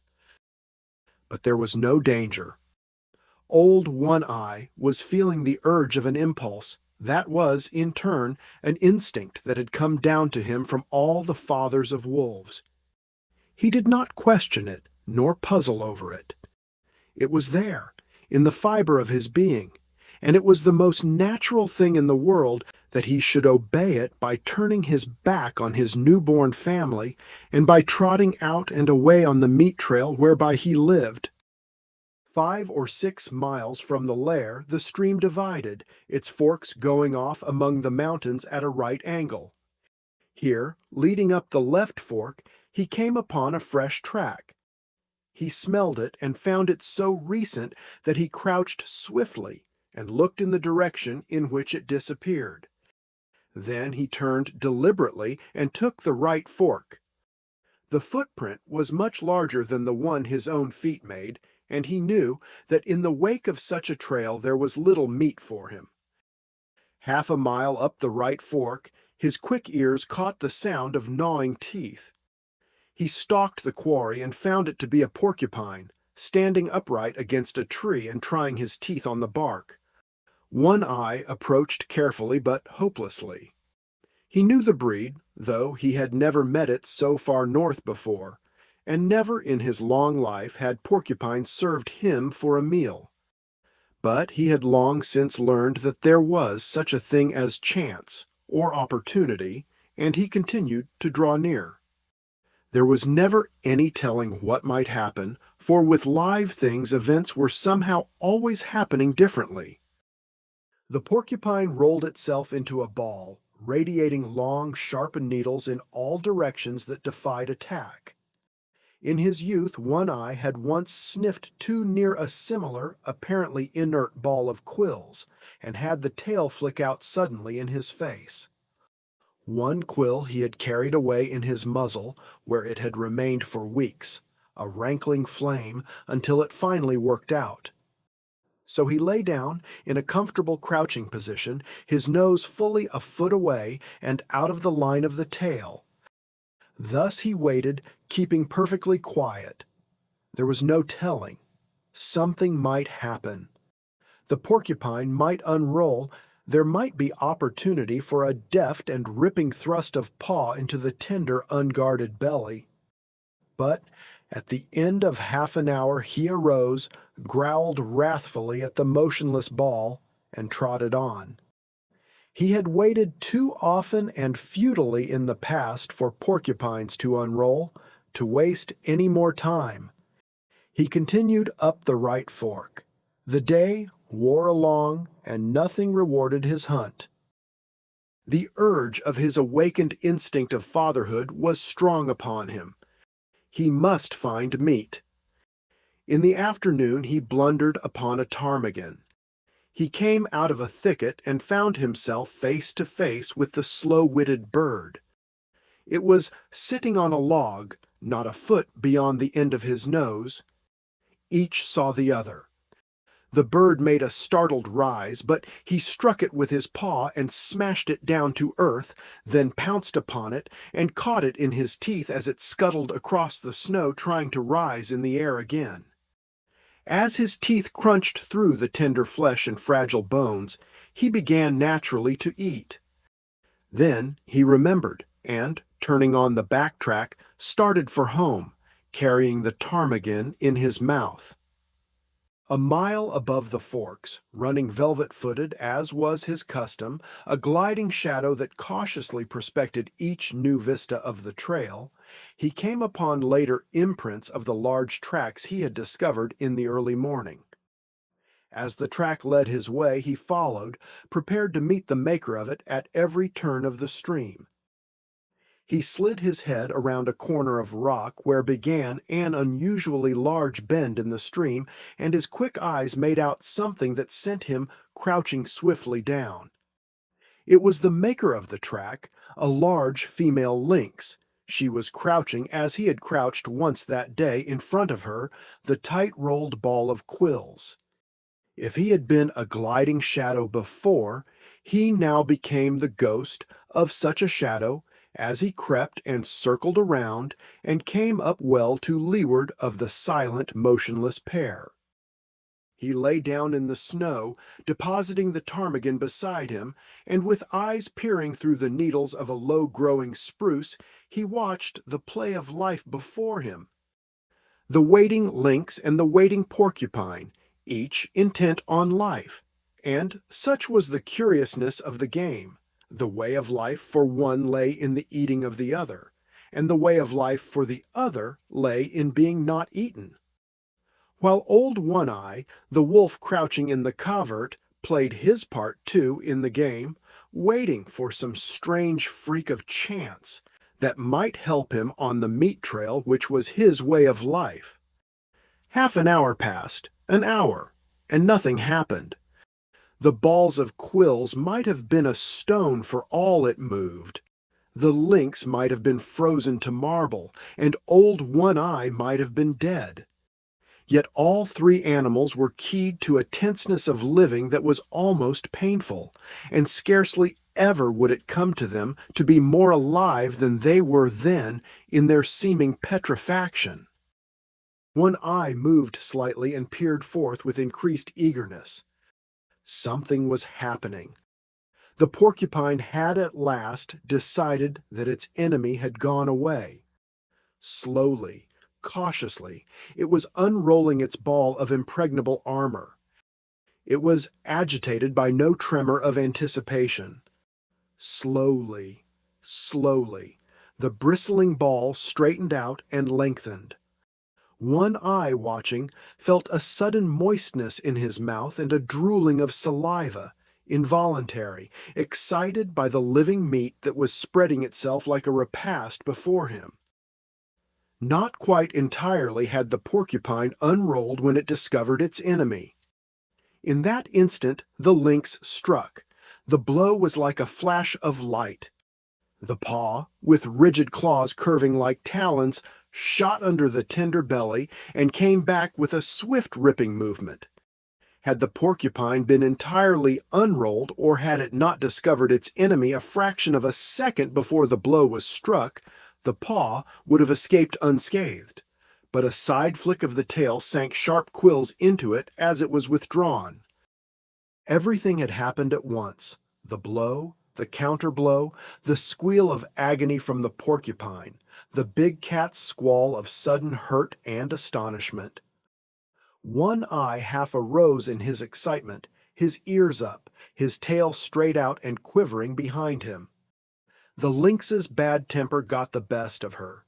But there was no danger. Old One Eye was feeling the urge of an impulse that was, in turn, an instinct that had come down to him from all the fathers of wolves. He did not question it, nor puzzle over it. It was there, in the fiber of his being, and it was the most natural thing in the world that he should obey it by turning his back on his newborn family and by trotting out and away on the meat trail whereby he lived. 5 or 6 miles from the lair the stream divided, its forks going off among the mountains at a right angle. Here, leading up the left fork, he came upon a fresh track. He smelled it and found it so recent that he crouched swiftly and looked in the direction in which it disappeared. Then he turned deliberately and took the right fork. The footprint was much larger than the one his own feet made, and he knew that in the wake of such a trail there was little meat for him. Half a mile up the right fork, his quick ears caught the sound of gnawing teeth. He stalked the quarry and found it to be a porcupine, standing upright against a tree and trying his teeth on the bark. One Eye approached carefully but hopelessly. He knew the breed, though he had never met it so far north before, and never in his long life had porcupine served him for a meal. But he had long since learned that there was such a thing as chance, or opportunity, and he continued to draw near. There was never any telling what might happen, for with live things events were somehow always happening differently. The porcupine rolled itself into a ball, radiating long, sharpened needles in all directions that defied attack. In his youth, One Eye had once sniffed too near a similar, apparently inert ball of quills, and had the tail flick out suddenly in his face. One quill he had carried away in his muzzle, where it had remained for weeks, a rankling flame, until it finally worked out. So he lay down in a comfortable crouching position, his nose fully a foot away and out of the line of the tail. Thus he waited, keeping perfectly quiet. There was no telling. Something might happen. The porcupine might unroll. There might be opportunity for a deft and ripping thrust of paw into the tender, unguarded belly. But at the end of half an hour he arose, growled wrathfully at the motionless ball, and trotted on. He had waited too often and futilely in the past for porcupines to unroll, to waste any more time. He continued up the right fork. The day wore along, and nothing rewarded his hunt. The urge of his awakened instinct of fatherhood was strong upon him. He must find meat. In the afternoon he blundered upon a ptarmigan. He came out of a thicket and found himself face to face with the slow-witted bird. It was sitting on a log, not a foot beyond the end of his nose. Each saw the other. The bird made a startled rise, but he struck it with his paw and smashed it down to earth, then pounced upon it and caught it in his teeth as it scuttled across the snow, trying to rise in the air again. As his teeth crunched through the tender flesh and fragile bones, he began naturally to eat. Then he remembered, and, turning on the back track, started for home, carrying the ptarmigan in his mouth. A mile above the forks, running velvet-footed as was his custom, a gliding shadow that cautiously prospected each new vista of the trail, he came upon later imprints of the large tracks he had discovered in the early morning. As the track led his way, he followed, prepared to meet the maker of it at every turn of the stream. He slid his head around a corner of rock where began an unusually large bend in the stream, and his quick eyes made out something that sent him crouching swiftly down. It was the maker of the track, a large female lynx. She was crouching as he had crouched once that day in front of her, the tight-rolled ball of quills. If he had been a gliding shadow before, he now became the ghost of such a shadow as he crept and circled around and came up well to leeward of the silent, motionless pair. He lay down in the snow, depositing the ptarmigan beside him, and with eyes peering through the needles of a low-growing spruce, he watched the play of life before him. The waiting lynx and the waiting porcupine, each intent on life, and such was the curiousness of the game. The way of life for one lay in the eating of the other, and the way of life for the other lay in being not eaten. While old One-Eye, the wolf crouching in the covert, played his part too in the game, waiting for some strange freak of chance that might help him on the meat trail which was his way of life. Half an hour passed, an hour, and nothing happened. The balls of quills might have been a stone for all it moved. The lynx might have been frozen to marble, and old One-Eye might have been dead. Yet all three animals were keyed to a tenseness of living that was almost painful, and scarcely ever would it come to them to be more alive than they were then in their seeming petrifaction. One-Eye moved slightly and peered forth with increased eagerness. Something was happening. The porcupine had at last decided that its enemy had gone away. Slowly, cautiously, it was unrolling its ball of impregnable armor. It was agitated by no tremor of anticipation. Slowly, slowly, the bristling ball straightened out and lengthened. One-Eye, watching, felt a sudden moistness in his mouth and a drooling of saliva, involuntary, excited by the living meat that was spreading itself like a repast before him. Not quite entirely had the porcupine unrolled when it discovered its enemy. In that instant the lynx struck. The blow was like a flash of light. The paw, with rigid claws curving like talons, shot under the tender belly and came back with a swift ripping movement. Had the porcupine been entirely unrolled, or had it not discovered its enemy a fraction of a second before the blow was struck, the paw would have escaped unscathed. But a side flick of the tail sank sharp quills into it as it was withdrawn. Everything had happened at once: the blow, the counterblow, the squeal of agony from the porcupine, the big cat's squall of sudden hurt and astonishment. One eye half arose in his excitement, his ears up, his tail straight out and quivering behind him. The lynx's bad temper got the best of her.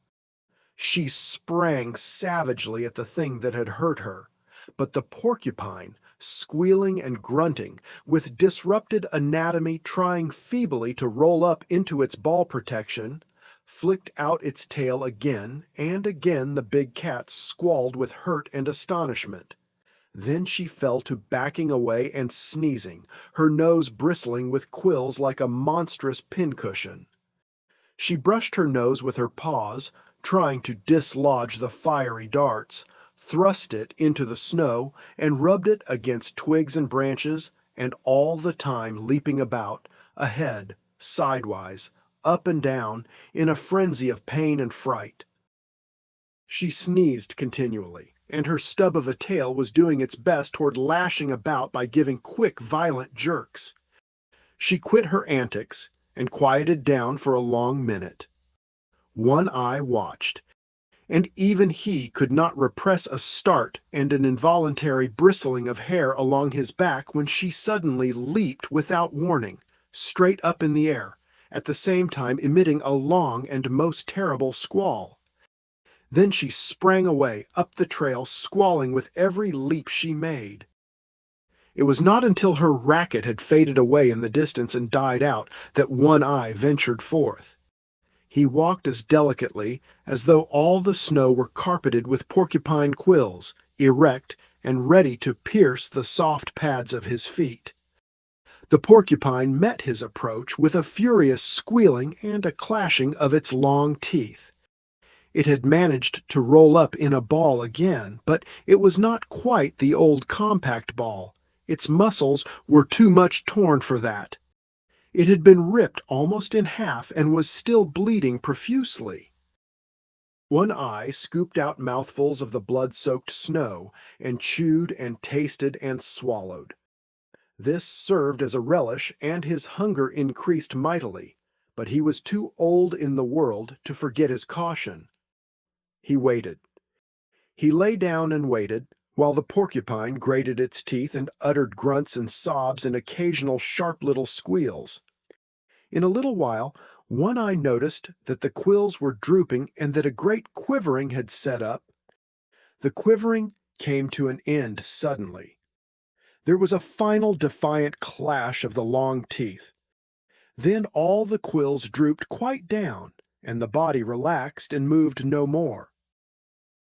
She sprang savagely at the thing that had hurt her, but the porcupine, squealing and grunting, with disrupted anatomy trying feebly to roll up into its ball protection, flicked out its tail again, and again the big cat squalled with hurt and astonishment. Then she fell to backing away and sneezing, her nose bristling with quills like a monstrous pincushion. She brushed her nose with her paws, trying to dislodge the fiery darts, thrust it into the snow, and rubbed it against twigs and branches, and all the time leaping about, ahead, sidewise, up and down, in a frenzy of pain and fright. She sneezed continually, and her stub of a tail was doing its best toward lashing about by giving quick, violent jerks. She quit her antics and quieted down for a long minute. One Eye watched, and even he could not repress a start and an involuntary bristling of hair along his back when she suddenly leaped without warning, straight up in the air, at the same time emitting a long and most terrible squall. Then she sprang away, up the trail, squalling with every leap she made. It was not until her racket had faded away in the distance and died out that One Eye ventured forth. He walked as delicately as though all the snow were carpeted with porcupine quills, erect and ready to pierce the soft pads of his feet. The porcupine met his approach with a furious squealing and a clashing of its long teeth. It had managed to roll up in a ball again, but it was not quite the old compact ball. Its muscles were too much torn for that. It had been ripped almost in half and was still bleeding profusely. One Eye scooped out mouthfuls of the blood-soaked snow and chewed and tasted and swallowed. This served as a relish, and his hunger increased mightily, but he was too old in the world to forget his caution. He waited. He lay down and waited, while the porcupine grated its teeth and uttered grunts and sobs and occasional sharp little squeals. In a little while, One Eye noticed that the quills were drooping and that a great quivering had set up. The quivering came to an end suddenly. There was a final defiant clash of the long teeth. Then all the quills drooped quite down, and the body relaxed and moved no more.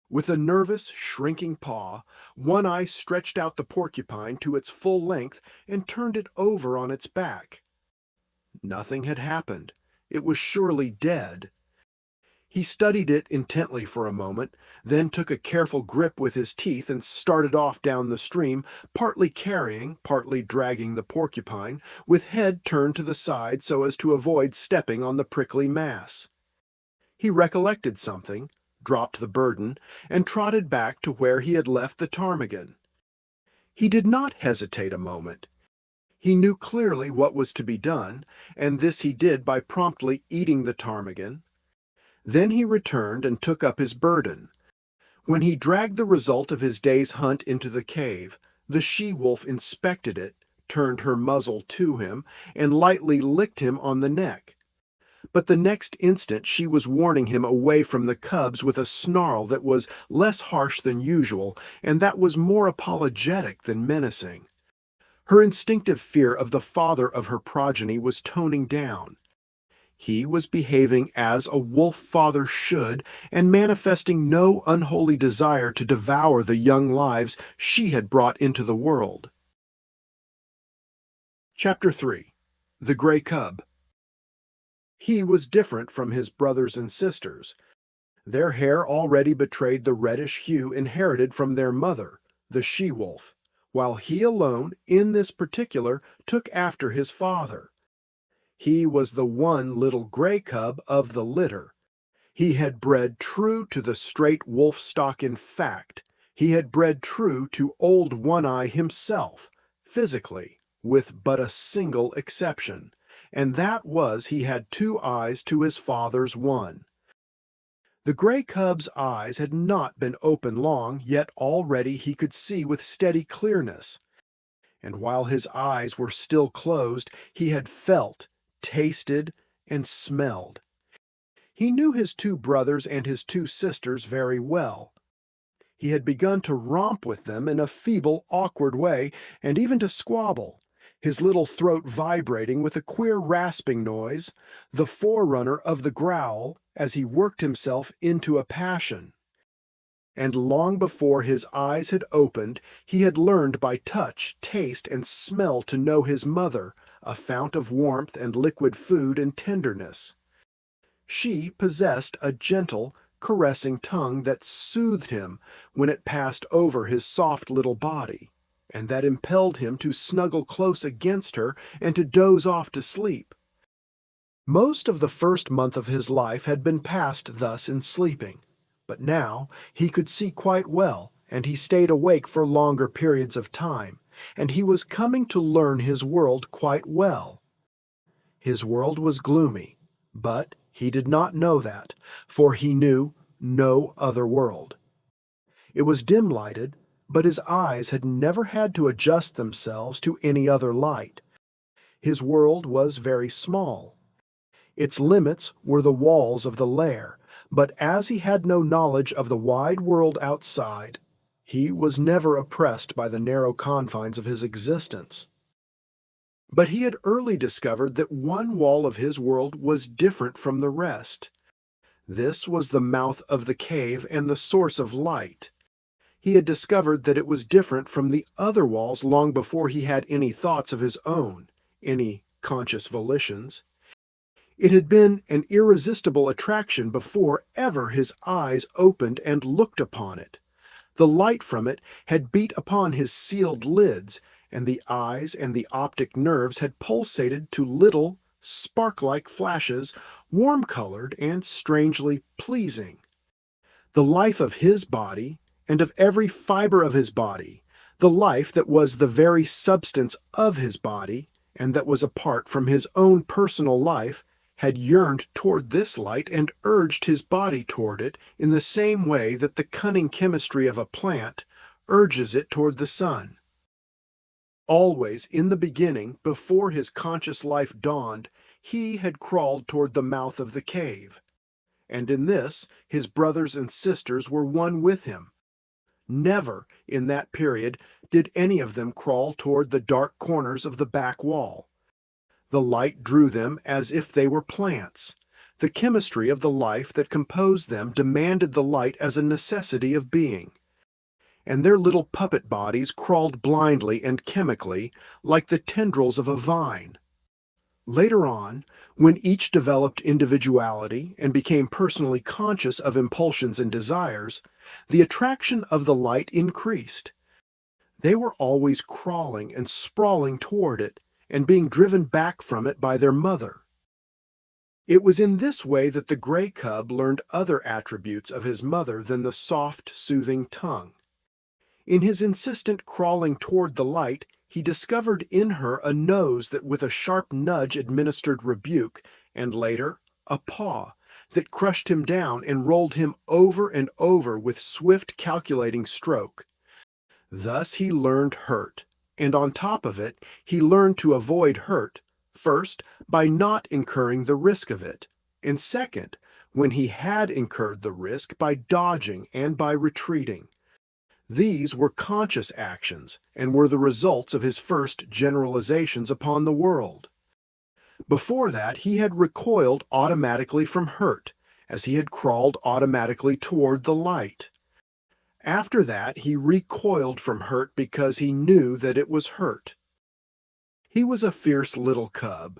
With a nervous, shrinking paw, One Eye stretched out the porcupine to its full length and turned it over on its back. Nothing had happened. It was surely dead. He studied it intently for a moment, then took a careful grip with his teeth and started off down the stream, partly carrying, partly dragging the porcupine, with head turned to the side so as to avoid stepping on the prickly mass. He recollected something, dropped the burden, and trotted back to where he had left the ptarmigan. He did not hesitate a moment. He knew clearly what was to be done, and this he did by promptly eating the ptarmigan. Then he returned and took up his burden. When he dragged the result of his day's hunt into the cave, the she-wolf inspected it, turned her muzzle to him, and lightly licked him on the neck. But the next instant she was warning him away from the cubs with a snarl that was less harsh than usual, and that was more apologetic than menacing. Her instinctive fear of the father of her progeny was toning down. He was behaving as a wolf father should, and manifesting no unholy desire to devour the young lives she had brought into the world. Chapter 3. The Gray Cub. He was different from his brothers and sisters. Their hair already betrayed the reddish hue inherited from their mother, the she-wolf, while he alone, in this particular, took after his father. He was the one little gray cub of the litter. He had bred true to the straight wolf stock. In fact, he had bred true to Old One-Eye himself, physically, with but a single exception, and that was he had 2 eyes to his father's 1. The gray cub's eyes had not been open long, yet already he could see with steady clearness. And while his eyes were still closed, he had felt, tasted, and smelled. He knew his 2 brothers and his 2 sisters very well. He had begun to romp with them in a feeble, awkward way, and even to squabble, his little throat vibrating with a queer rasping noise, the forerunner of the growl, as he worked himself into a passion. And long before his eyes had opened, he had learned by touch, taste, and smell to know his mother, a fount of warmth and liquid food and tenderness. She possessed a gentle, caressing tongue that soothed him when it passed over his soft little body, and that impelled him to snuggle close against her and to doze off to sleep. Most of the first month of his life had been passed thus in sleeping, but now he could see quite well, and he stayed awake for longer periods of time, and he was coming to learn his world quite well. His world was gloomy, but he did not know that, for he knew no other world. It was dim-lighted, but his eyes had never had to adjust themselves to any other light. His world was very small. Its limits were the walls of the lair, but as he had no knowledge of the wide world outside, he was never oppressed by the narrow confines of his existence. But he had early discovered that one wall of his world was different from the rest. This was the mouth of the cave and the source of light. He had discovered that it was different from the other walls long before he had any thoughts of his own, any conscious volitions. It had been an irresistible attraction before ever his eyes opened and looked upon it. The light from it had beat upon his sealed lids, and the eyes and the optic nerves had pulsated to little, spark-like flashes, warm-colored and strangely pleasing. The life of his body, and of every fiber of his body, the life that was the very substance of his body, and that was apart from his own personal life, had yearned toward this light and urged his body toward it in the same way that the cunning chemistry of a plant urges it toward the sun. Always, in the beginning, before his conscious life dawned, he had crawled toward the mouth of the cave. And in this, his brothers and sisters were one with him. Never, in that period, did any of them crawl toward the dark corners of the back wall. The light drew them as if they were plants. The chemistry of the life that composed them demanded the light as a necessity of being. And their little puppet bodies crawled blindly and chemically, like the tendrils of a vine. Later on, when each developed individuality and became personally conscious of impulsions and desires, the attraction of the light increased. They were always crawling and sprawling toward it, and being driven back from it by their mother. It was in this way that the gray cub learned other attributes of his mother than the soft, soothing tongue. In his insistent crawling toward the light, he discovered in her a nose that with a sharp nudge administered rebuke, and later, a paw that crushed him down and rolled him over and over with swift calculating stroke. Thus he learned hurt, and on top of it, he learned to avoid hurt, first, by not incurring the risk of it, and second, when he had incurred the risk, by dodging and by retreating. These were conscious actions, and were the results of his first generalizations upon the world. Before that, he had recoiled automatically from hurt, as he had crawled automatically toward the light. After that, he recoiled from hurt because he knew that it was hurt. He was a fierce little cub.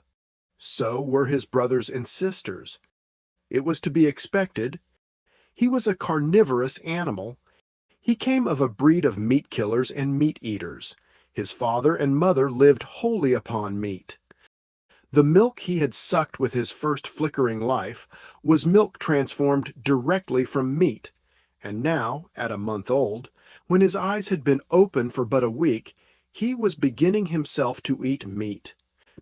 So were his brothers and sisters. It was to be expected. He was a carnivorous animal. He came of a breed of meat killers and meat eaters. His father and mother lived wholly upon meat. The milk he had sucked with his first flickering life was milk transformed directly from meat, and now, at a month old, when his eyes had been open for but a week, he was beginning himself to eat meat.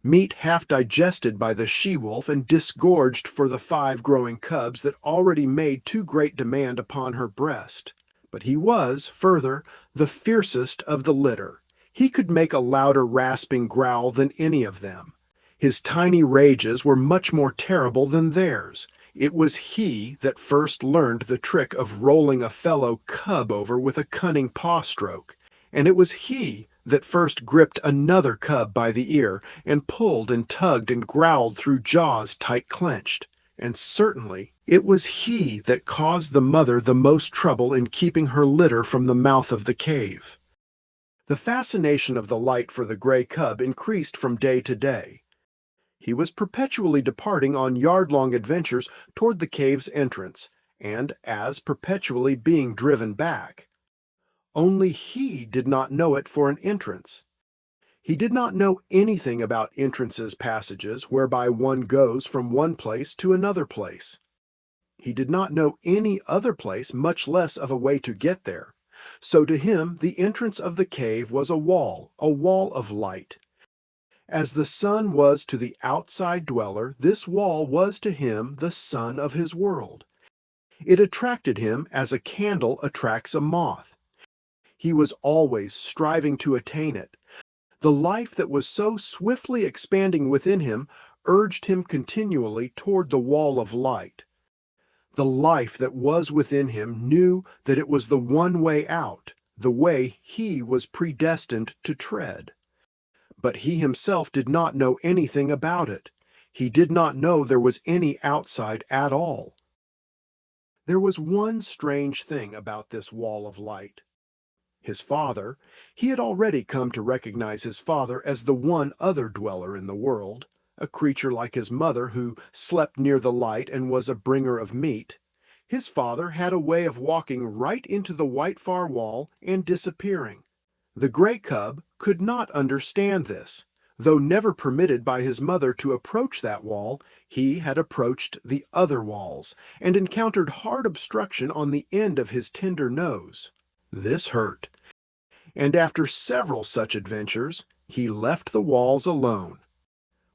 Meat half digested by the she-wolf and disgorged for the 5 growing cubs that already made too great demand upon her breast. But he was, further, the fiercest of the litter. He could make a louder rasping growl than any of them. His tiny rages were much more terrible than theirs. It was he that first learned the trick of rolling a fellow cub over with a cunning paw stroke, and it was he that first gripped another cub by the ear and pulled and tugged and growled through jaws tight clenched. And certainly it was he that caused the mother the most trouble in keeping her litter from the mouth of the cave. The fascination of the light for the gray cub increased from day to day. He was perpetually departing on yard-long adventures toward the cave's entrance, and as perpetually being driven back. Only he did not know it for an entrance. He did not know anything about entrances, passages, whereby one goes from one place to another place. He did not know any other place, much less of a way to get there. So to him the entrance of the cave was a wall of light. As the sun was to the outside dweller, this wall was to him the sun of his world. It attracted him as a candle attracts a moth. He was always striving to attain it. The life that was so swiftly expanding within him urged him continually toward the wall of light. The life that was within him knew that it was the one way out, the way he was predestined to tread. But he himself did not know anything about it. He did not know there was any outside at all. There was one strange thing about this wall of light. His father, he had already come to recognize his father as the one other dweller in the world, a creature like his mother who slept near the light and was a bringer of meat. His father had a way of walking right into the white far wall and disappearing. The gray cub could not understand this. Though never permitted by his mother to approach that wall, he had approached the other walls and encountered hard obstruction on the end of his tender nose. This hurt, and after several such adventures, he left the walls alone.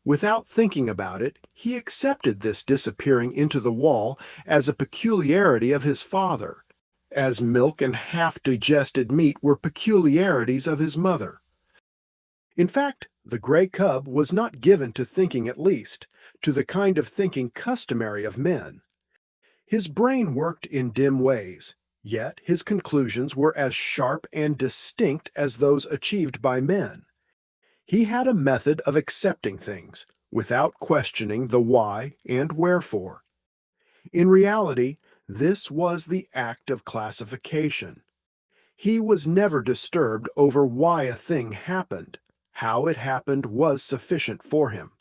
Without thinking about it, he accepted this disappearing into the wall as a peculiarity of his father, as milk and half-digested meat were peculiarities of his mother. In fact, the gray cub was not given to thinking, at least, to the kind of thinking customary of men. His brain worked in dim ways, yet his conclusions were as sharp and distinct as those achieved by men. He had a method of accepting things, without questioning the why and wherefore. In reality, this was the act of classification. He was never disturbed over why a thing happened. How it happened was sufficient for him.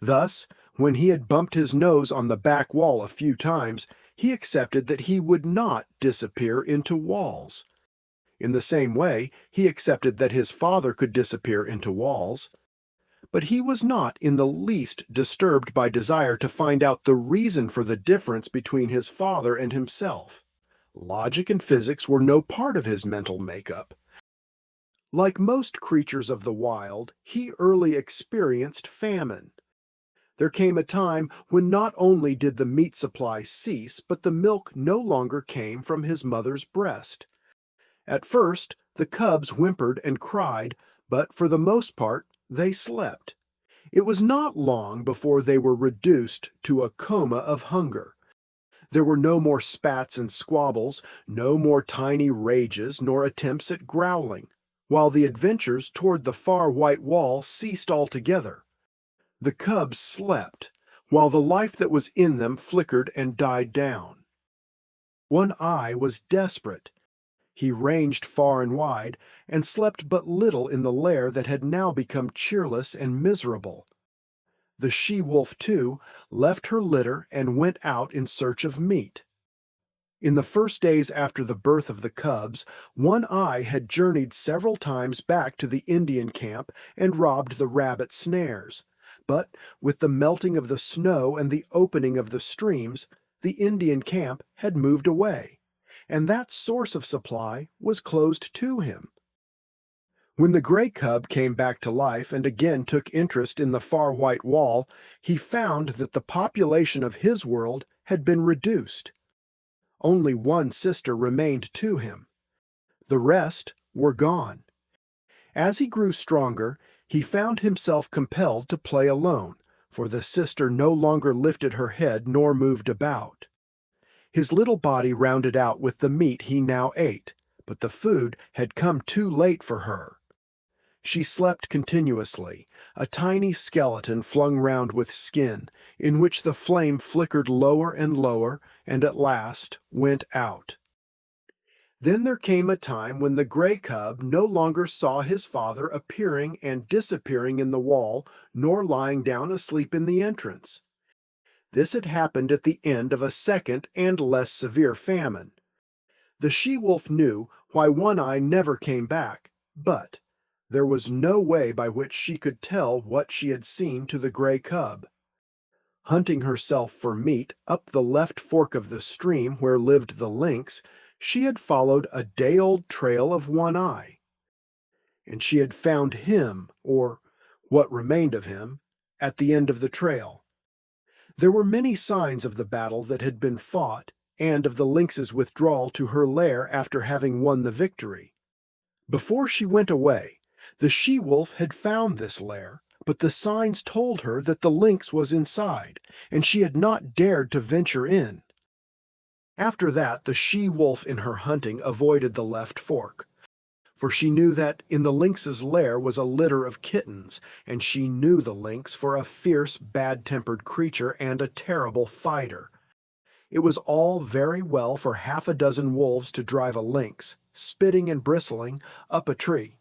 Thus, when he had bumped his nose on the back wall a few times, he accepted that he would not disappear into walls. In the same way, he accepted that his father could disappear into walls. But he was not in the least disturbed by desire to find out the reason for the difference between his father and himself. Logic and physics were no part of his mental makeup. Like most creatures of the wild, he early experienced famine. There came a time when not only did the meat supply cease, but the milk no longer came from his mother's breast. At first, the cubs whimpered and cried, but for the most part, they slept. It was not long before they were reduced to a coma of hunger. There were no more spats and squabbles, no more tiny rages nor attempts at growling, while the adventures toward the far white wall ceased altogether. The cubs slept, while the life that was in them flickered and died down. One eye was desperate. He ranged far and wide, and slept but little in the lair that had now become cheerless and miserable. The she-wolf, too, left her litter and went out in search of meat. In the first days after the birth of the cubs, One Eye had journeyed several times back to the Indian camp and robbed the rabbit snares. But with the melting of the snow and the opening of the streams, the Indian camp had moved away, and that source of supply was closed to him. When the gray cub came back to life and again took interest in the far white wall, he found that the population of his world had been reduced. Only one sister remained to him. The rest were gone. As he grew stronger, he found himself compelled to play alone, for the sister no longer lifted her head nor moved about. His little body rounded out with the meat he now ate, but the food had come too late for her. She slept continuously, a tiny skeleton flung round with skin, in which the flame flickered lower and lower, and at last went out. Then there came a time when the gray cub no longer saw his father appearing and disappearing in the wall, nor lying down asleep in the entrance. This had happened at the end of a second and less severe famine. The she-wolf knew why One Eye never came back, but there was no way by which she could tell what she had seen to the gray cub. Hunting herself for meat up the left fork of the stream where lived the lynx, she had followed a day-old trail of One Eye. And she had found him, or what remained of him, at the end of the trail. There were many signs of the battle that had been fought, and of the lynx's withdrawal to her lair after having won the victory. Before she went away, the she-wolf had found this lair, but the signs told her that the lynx was inside, and she had not dared to venture in. After that, the she-wolf in her hunting avoided the left fork, for she knew that in the lynx's lair was a litter of kittens, and she knew the lynx for a fierce, bad-tempered creature and a terrible fighter. It was all very well for half a dozen wolves to drive a lynx, spitting and bristling, up a tree.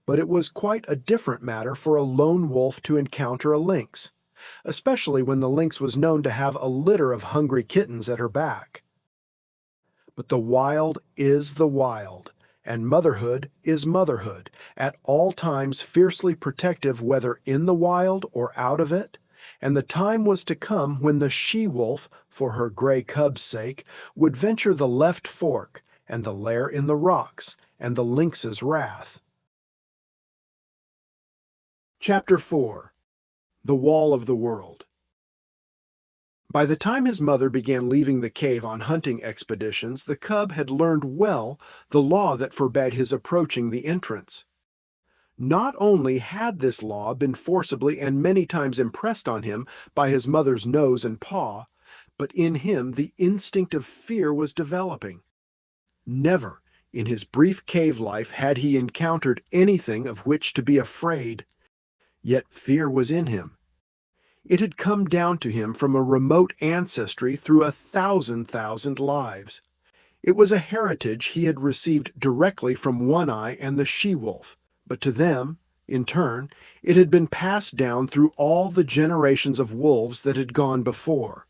But it was quite a different matter for a lone wolf to encounter a lynx, especially when the lynx was known to have a litter of hungry kittens at her back. But the wild is the wild, and motherhood is motherhood, at all times fiercely protective whether in the wild or out of it, and the time was to come when the she-wolf, for her gray cub's sake, would venture the left fork, and the lair in the rocks, and the lynx's wrath. Chapter 4. The Wall of the World. By the time his mother began leaving the cave on hunting expeditions, the cub had learned well the law that forbade his approaching the entrance. Not only had this law been forcibly and many times impressed on him by his mother's nose and paw, but in him the instinct of fear was developing. Never, in his brief cave life, had he encountered anything of which to be afraid. Yet fear was in him. It had come down to him from a remote ancestry through 1,000 lives. It was a heritage he had received directly from One Eye and the she-wolf, but to them, in turn, it had been passed down through all the generations of wolves that had gone before.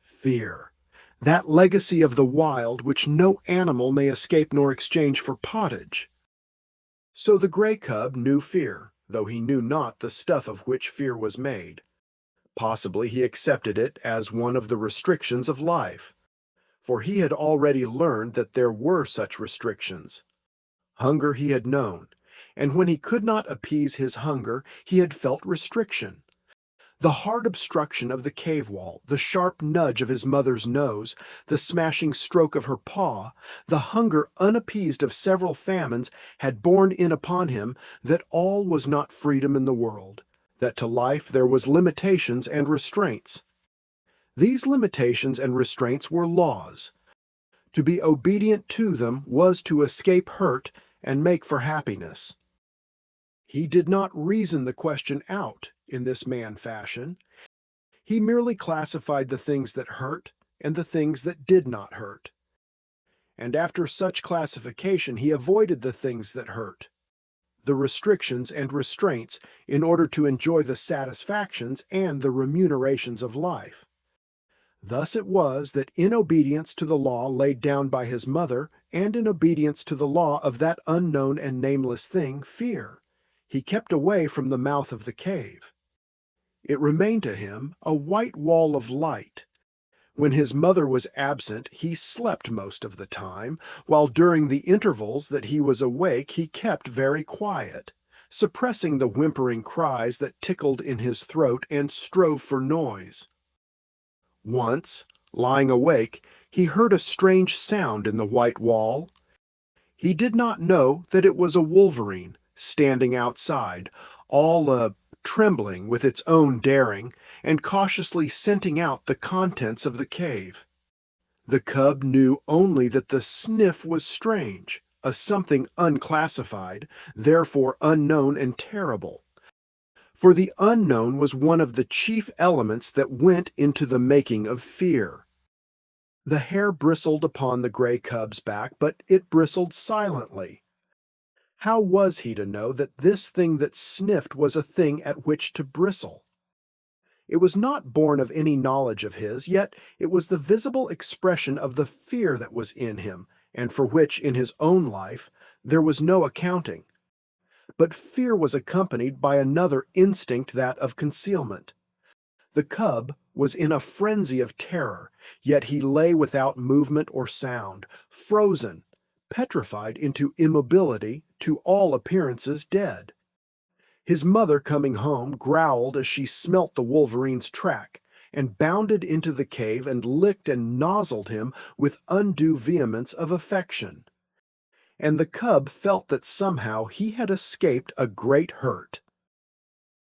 Fear, that legacy of the wild which no animal may escape nor exchange for pottage. So the gray cub knew fear, though he knew not the stuff of which fear was made. Possibly he accepted it as one of the restrictions of life, for he had already learned that there were such restrictions. Hunger he had known, and when he could not appease his hunger, he had felt restriction. The hard obstruction of the cave wall, the sharp nudge of his mother's nose, the smashing stroke of her paw, the hunger unappeased of several famines had borne in upon him that all was not freedom in the world, that to life there was limitations and restraints. These limitations and restraints were laws. To be obedient to them was to escape hurt and make for happiness. He did not reason the question out in this man fashion. He merely classified the things that hurt and the things that did not hurt. And after such classification he avoided the things that hurt, the restrictions and restraints, in order to enjoy the satisfactions and the remunerations of life. Thus it was that in obedience to the law laid down by his mother, and in obedience to the law of that unknown and nameless thing, fear, he kept away from the mouth of the cave. It remained to him a white wall of light. When his mother was absent, he slept most of the time, while during the intervals that he was awake he kept very quiet, suppressing the whimpering cries that tickled in his throat and strove for noise. Once, lying awake, he heard a strange sound in the white wall. He did not know that it was a wolverine standing outside, all trembling with its own daring, and cautiously scenting out the contents of the cave. The cub knew only that the sniff was strange, a something unclassified, therefore unknown and terrible. For the unknown was one of the chief elements that went into the making of fear. The hair bristled upon the gray cub's back, but it bristled silently. How was he to know that this thing that sniffed was a thing at which to bristle? It was not born of any knowledge of his, yet it was the visible expression of the fear that was in him, and for which, in his own life, there was no accounting. But fear was accompanied by another instinct, that of concealment. The cub was in a frenzy of terror, yet he lay without movement or sound, frozen, petrified into immobility, to all appearances dead. His mother, coming home, growled as she smelt the wolverine's track, and bounded into the cave and licked and nozzled him with undue vehemence of affection. And the cub felt that somehow he had escaped a great hurt.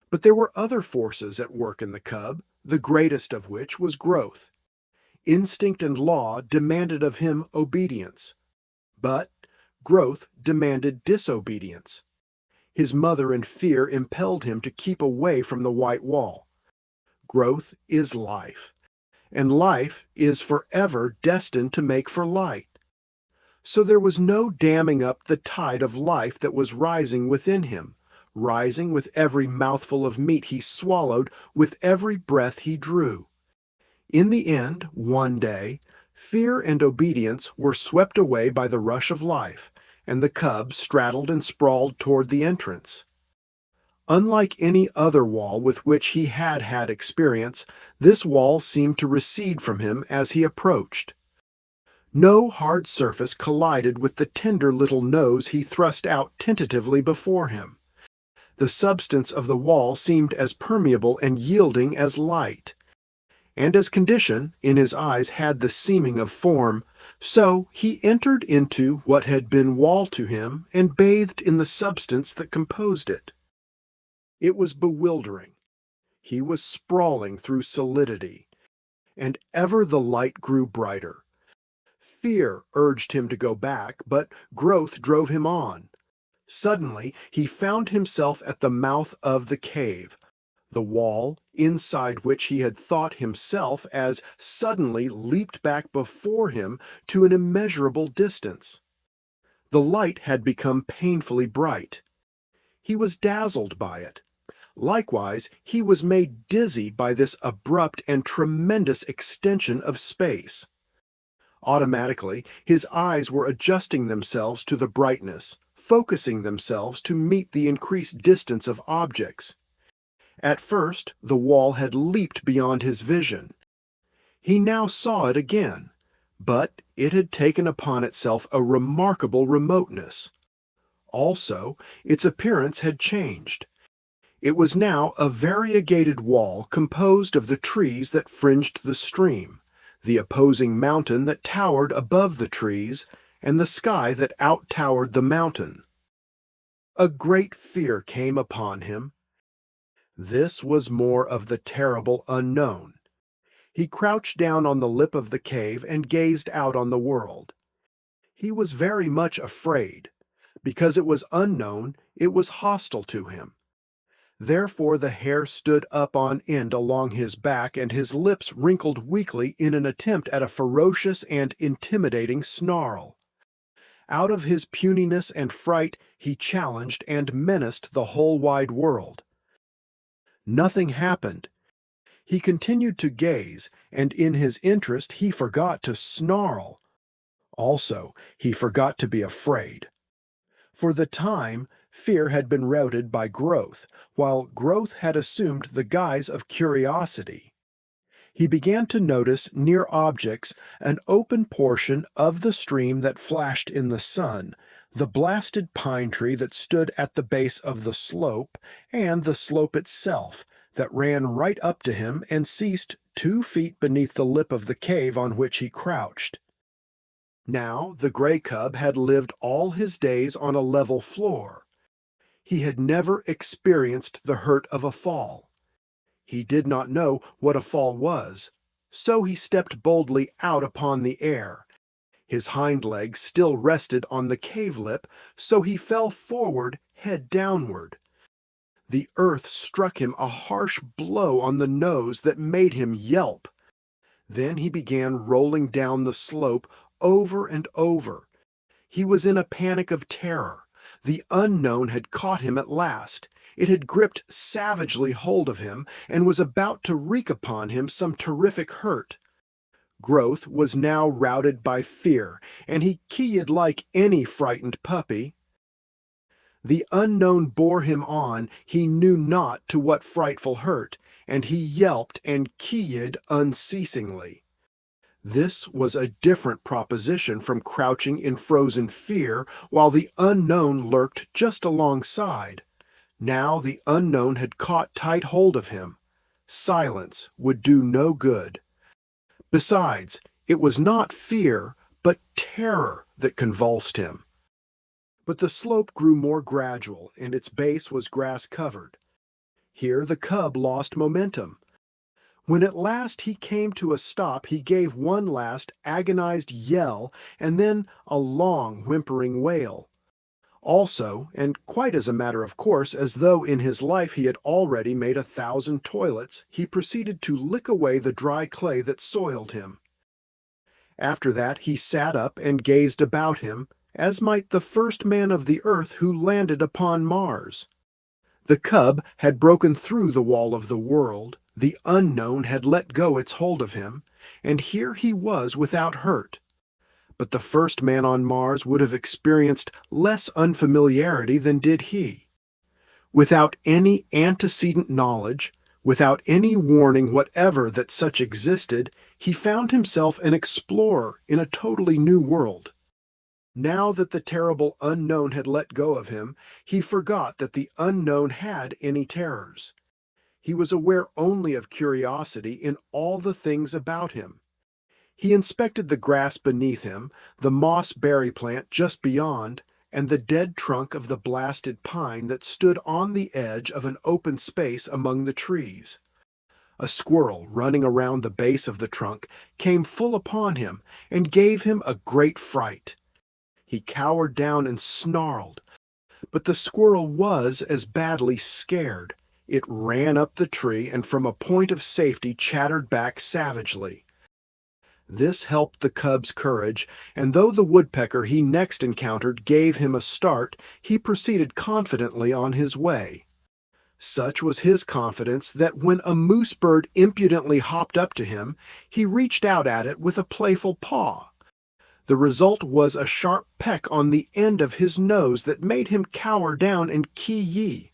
But there were other forces at work in the cub, the greatest of which was growth. Instinct and law demanded of him obedience, but growth demanded disobedience. His mother and fear impelled him to keep away from the white wall. Growth is life, and life is forever destined to make for light. So there was no damming up the tide of life that was rising within him, rising with every mouthful of meat he swallowed, with every breath he drew. In the end, one day, fear and obedience were swept away by the rush of life, and the cub straddled and sprawled toward the entrance. Unlike any other wall with which he had had experience, this wall seemed to recede from him as he approached. No hard surface collided with the tender little nose he thrust out tentatively before him. The substance of the wall seemed as permeable and yielding as light. And as condition, in his eyes, had the seeming of form, so he entered into what had been wall to him and bathed in the substance that composed it. It was bewildering. He was sprawling through solidity, and ever the light grew brighter. Fear urged him to go back, but growth drove him on. Suddenly, he found himself at the mouth of the cave, the wall, inside which he had thought himself, as suddenly leaped back before him to an immeasurable distance. The light had become painfully bright. He was dazzled by it. Likewise, he was made dizzy by this abrupt and tremendous extension of space. Automatically, his eyes were adjusting themselves to the brightness, focusing themselves to meet the increased distance of objects. At first, the wall had leaped beyond his vision. He now saw it again, but it had taken upon itself a remarkable remoteness. Also, its appearance had changed. It was now a variegated wall composed of the trees that fringed the stream, the opposing mountain that towered above the trees, and the sky that out-towered the mountain. A great fear came upon him. This was more of the terrible unknown. He crouched down on the lip of the cave and gazed out on the world. He was very much afraid. Because it was unknown, it was hostile to him. Therefore the hair stood up on end along his back, and his lips wrinkled weakly in an attempt at a ferocious and intimidating snarl. Out of his puniness and fright he challenged and menaced the whole wide world. Nothing happened. He continued to gaze, and in his interest he forgot to snarl. Also, he forgot to be afraid. For the time, fear had been routed by growth, while growth had assumed the guise of curiosity. He began to notice near objects an open portion of the stream that flashed in the sun, the blasted pine tree that stood at the base of the slope, and the slope itself that ran right up to him and ceased 2 feet beneath the lip of the cave on which he crouched. Now the gray cub had lived all his days on a level floor. He had never experienced the hurt of a fall. He did not know what a fall was, so he stepped boldly out upon the air. His hind legs still rested on the cave lip, so he fell forward, head downward. The earth struck him a harsh blow on the nose that made him yelp. Then he began rolling down the slope over and over. He was in a panic of terror. The unknown had caught him at last. It had gripped savagely hold of him and was about to wreak upon him some terrific hurt. Growth was now routed by fear, and he keyed like any frightened puppy. The unknown bore him on, he knew not to what frightful hurt, and he yelped and keyed unceasingly. This was a different proposition from crouching in frozen fear while the unknown lurked just alongside. Now the unknown had caught tight hold of him. Silence would do no good. Besides, it was not fear, but terror that convulsed him. But the slope grew more gradual, and its base was grass-covered. Here the cub lost momentum. When at last he came to a stop, he gave one last agonized yell and then a long whimpering wail. Also, and quite as a matter of course, as though in his life he had already made 1,000 toilets, he proceeded to lick away the dry clay that soiled him. After that he sat up and gazed about him, as might the first man of the earth who landed upon Mars. The cub had broken through the wall of the world, the unknown had let go its hold of him, and here he was without hurt. But the first man on Mars would have experienced less unfamiliarity than did he. Without any antecedent knowledge, without any warning whatever that such existed, he found himself an explorer in a totally new world. Now that the terrible unknown had let go of him, he forgot that the unknown had any terrors. He was aware only of curiosity in all the things about him. He inspected the grass beneath him, the moss-berry plant just beyond, and the dead trunk of the blasted pine that stood on the edge of an open space among the trees. A squirrel running around the base of the trunk came full upon him and gave him a great fright. He cowered down and snarled, but the squirrel was as badly scared. It ran up the tree and from a point of safety chattered back savagely. This helped the cub's courage, and though the woodpecker he next encountered gave him a start, he proceeded confidently on his way. Such was his confidence that when a moose bird impudently hopped up to him, he reached out at it with a playful paw. The result was a sharp peck on the end of his nose that made him cower down and kee-yee.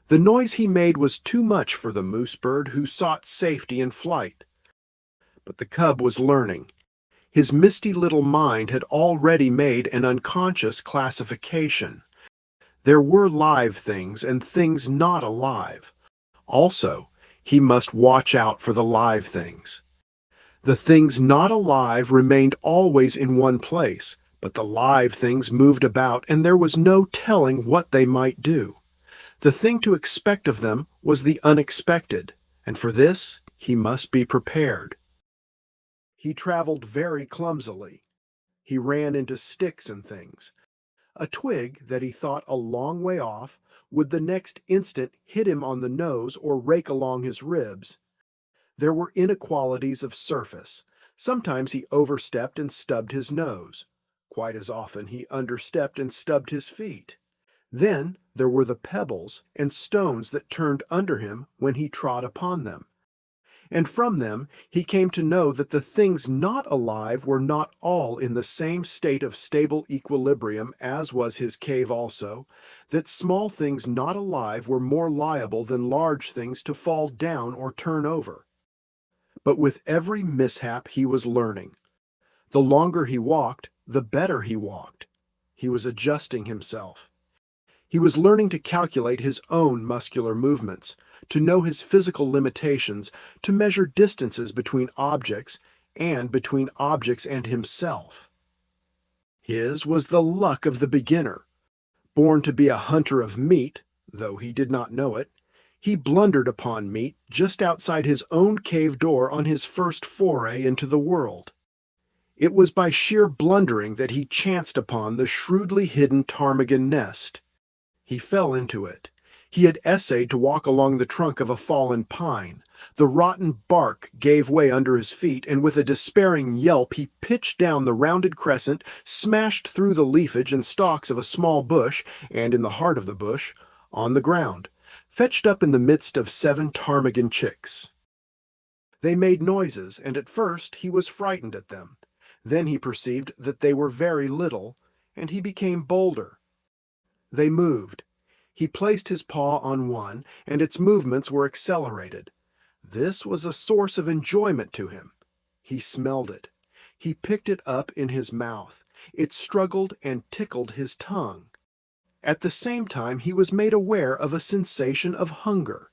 The noise he made was too much for the moose bird, who sought safety in flight. But the cub was learning. His misty little mind had already made an unconscious classification. There were live things and things not alive. Also, he must watch out for the live things. The things not alive remained always in one place, but the live things moved about, and there was no telling what they might do. The thing to expect of them was the unexpected, and for this he must be prepared. He traveled very clumsily. He ran into sticks and things. A twig that he thought a long way off would the next instant hit him on the nose or rake along his ribs. There were inequalities of surface. Sometimes he overstepped and stubbed his nose. Quite as often he understepped and stubbed his feet. Then there were the pebbles and stones that turned under him when he trod upon them. and from them he came to know that the things not alive were not all in the same state of stable equilibrium as was his cave also, that small things not alive were more liable than large things to fall down or turn over. But with every mishap he was learning. The longer he walked, the better he walked. He was adjusting himself. He was learning to calculate his own muscular movements, to know his physical limitations, to measure distances between objects and between objects and himself. His was the luck of the beginner. Born to be a hunter of meat, though he did not know it, he blundered upon meat just outside his own cave door on his first foray into the world. It was by sheer blundering that he chanced upon the shrewdly hidden ptarmigan nest. He fell into it. He had essayed to walk along the trunk of a fallen pine. The rotten bark gave way under his feet, and with a despairing yelp he pitched down the rounded crescent, smashed through the leafage and stalks of a small bush, and in the heart of the bush, on the ground, fetched up in the midst of 7 ptarmigan chicks. They made noises, and at first he was frightened at them. Then he perceived that they were very little, and he became bolder. They moved. He placed his paw on one, and its movements were accelerated. This was a source of enjoyment to him. He smelled it. He picked it up in his mouth. It struggled and tickled his tongue. At the same time he was made aware of a sensation of hunger.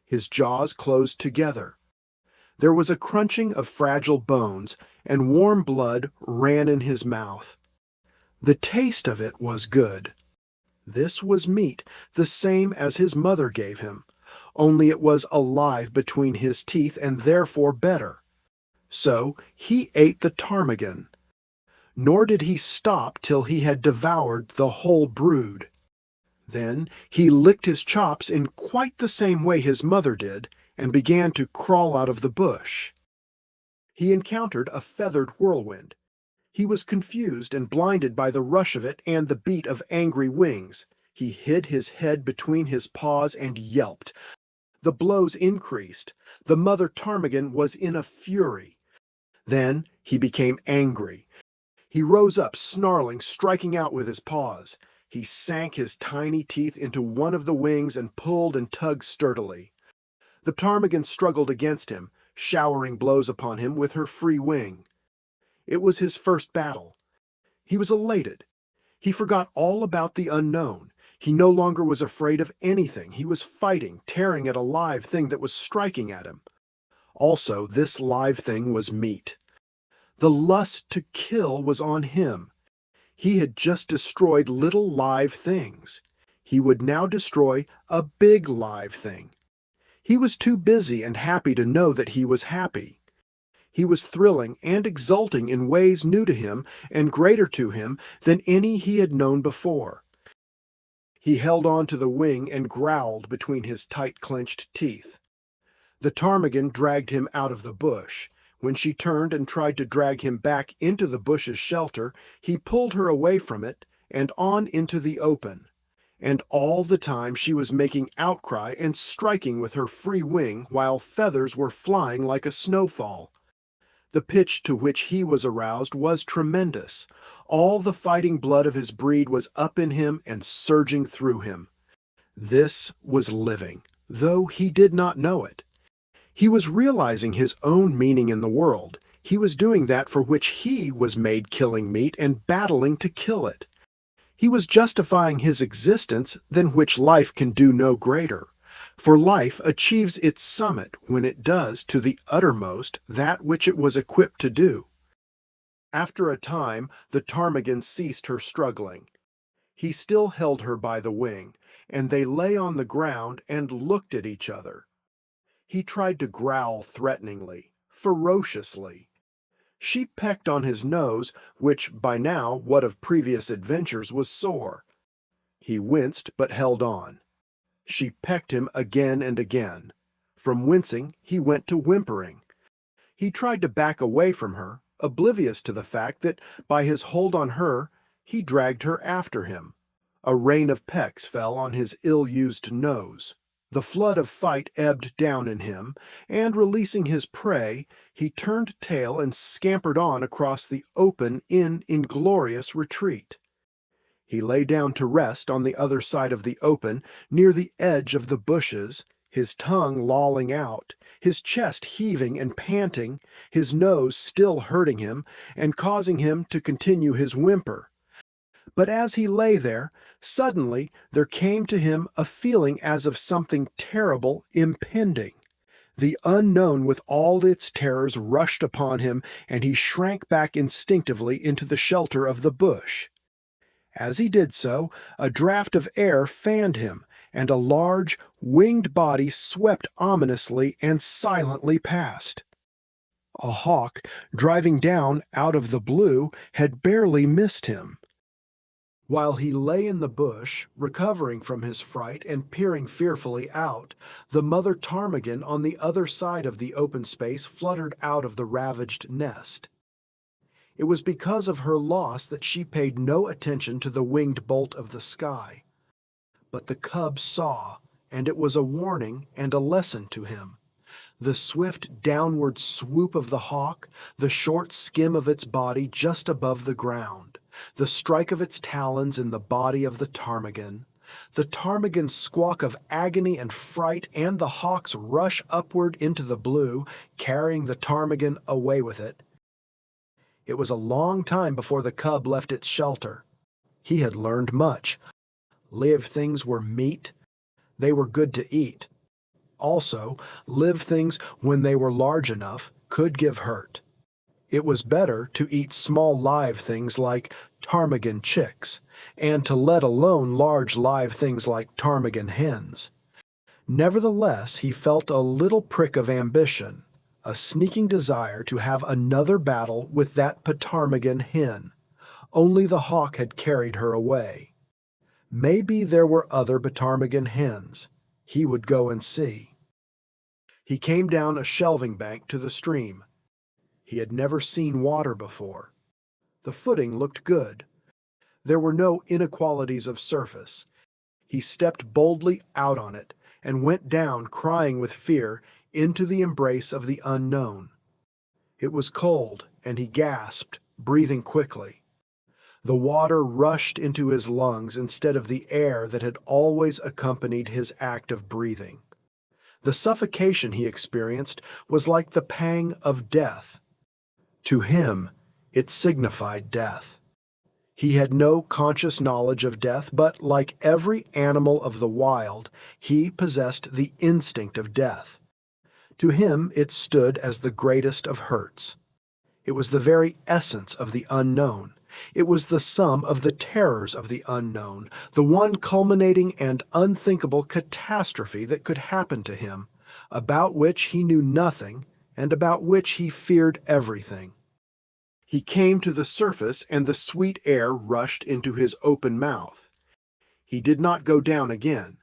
His jaws closed together. There was a crunching of fragile bones, and warm blood ran in his mouth. The taste of it was good. This was meat, the same as his mother gave him, only it was alive between his teeth and therefore better. So he ate the ptarmigan. Nor did he stop till he had devoured the whole brood. Then he licked his chops in quite the same way his mother did, and began to crawl out of the bush. He encountered a feathered whirlwind. He was confused and blinded by the rush of it and the beat of angry wings. He hid his head between his paws and yelped. The blows increased. The mother ptarmigan was in a fury. Then he became angry. He rose up, snarling, striking out with his paws. He sank his tiny teeth into one of the wings and pulled and tugged sturdily. The ptarmigan struggled against him, showering blows upon him with her free wing. It was his first battle. He was elated. He forgot all about the unknown. He no longer was afraid of anything. He was fighting, tearing at a live thing that was striking at him. Also, this live thing was meat. The lust to kill was on him. He had just destroyed little live things. He would now destroy a big live thing. He was too busy and happy to know that he was happy. He was thrilling and exulting in ways new to him and greater to him than any he had known before. He held on to the wing and growled between his tight-clenched teeth. The ptarmigan dragged him out of the bush. When she turned and tried to drag him back into the bush's shelter, he pulled her away from it and on into the open. And all the time she was making outcry and striking with her free wing while feathers were flying like a snowfall. The pitch to which he was aroused was tremendous. All the fighting blood of his breed was up in him and surging through him. This was living, though he did not know it. He was realizing his own meaning in the world. He was doing that for which he was made, killing meat and battling to kill it. He was justifying his existence than which life can do no greater. For life achieves its summit when it does to the uttermost that which it was equipped to do. After a time, the ptarmigan ceased her struggling. He still held her by the wing, and they lay on the ground and looked at each other. He tried to growl threateningly, ferociously. She pecked on his nose, which by now, what of previous adventures, was sore. He winced but held on. She pecked him again and again. From wincing, he went to whimpering. He tried to back away from her, oblivious to the fact that, by his hold on her, he dragged her after him. A rain of pecks fell on his ill-used nose. The flood of fight ebbed down in him, and releasing his prey, he turned tail and scampered on across the open in inglorious retreat. He lay down to rest on the other side of the open, near the edge of the bushes, his tongue lolling out, his chest heaving and panting, his nose still hurting him and causing him to continue his whimper. But as he lay there, suddenly there came to him a feeling as of something terrible impending. The unknown with all its terrors rushed upon him, and he shrank back instinctively into the shelter of the bush. As he did so, a draught of air fanned him, and a large, winged body swept ominously and silently past. A hawk, driving down out of the blue, had barely missed him. While he lay in the bush, recovering from his fright and peering fearfully out, the mother ptarmigan on the other side of the open space fluttered out of the ravaged nest. It was because of her loss that she paid no attention to the winged bolt of the sky. But the cub saw, and it was a warning and a lesson to him. The swift downward swoop of the hawk, the short skim of its body just above the ground, the strike of its talons in the body of the ptarmigan's squawk of agony and fright, and the hawk's rush upward into the blue, carrying the ptarmigan away with it. It was a long time before the cub left its shelter. He had learned much. Live things were meat. They were good to eat. Also, live things, when they were large enough, could give hurt. It was better to eat small live things like ptarmigan chicks, and to let alone large live things like ptarmigan hens. Nevertheless, he felt a little prick of ambition, a sneaking desire to have another battle with that ptarmigan hen. Only the hawk had carried her away. Maybe there were other ptarmigan hens. He would go and see. He came down a shelving bank to the stream. He had never seen water before. The footing looked good. There were no inequalities of surface. He stepped boldly out on it and went down, crying with fear, into the embrace of the unknown. It was cold, and he gasped, breathing quickly. The water rushed into his lungs instead of the air that had always accompanied his act of breathing. The suffocation he experienced was like the pang of death. To him, it signified death. He had no conscious knowledge of death, but like every animal of the wild, he possessed the instinct of death. To him, it stood as the greatest of hurts. It was the very essence of the unknown. It was the sum of the terrors of the unknown, the one culminating and unthinkable catastrophe that could happen to him, about which he knew nothing and about which he feared everything. He came to the surface, and the sweet air rushed into his open mouth. He did not go down again.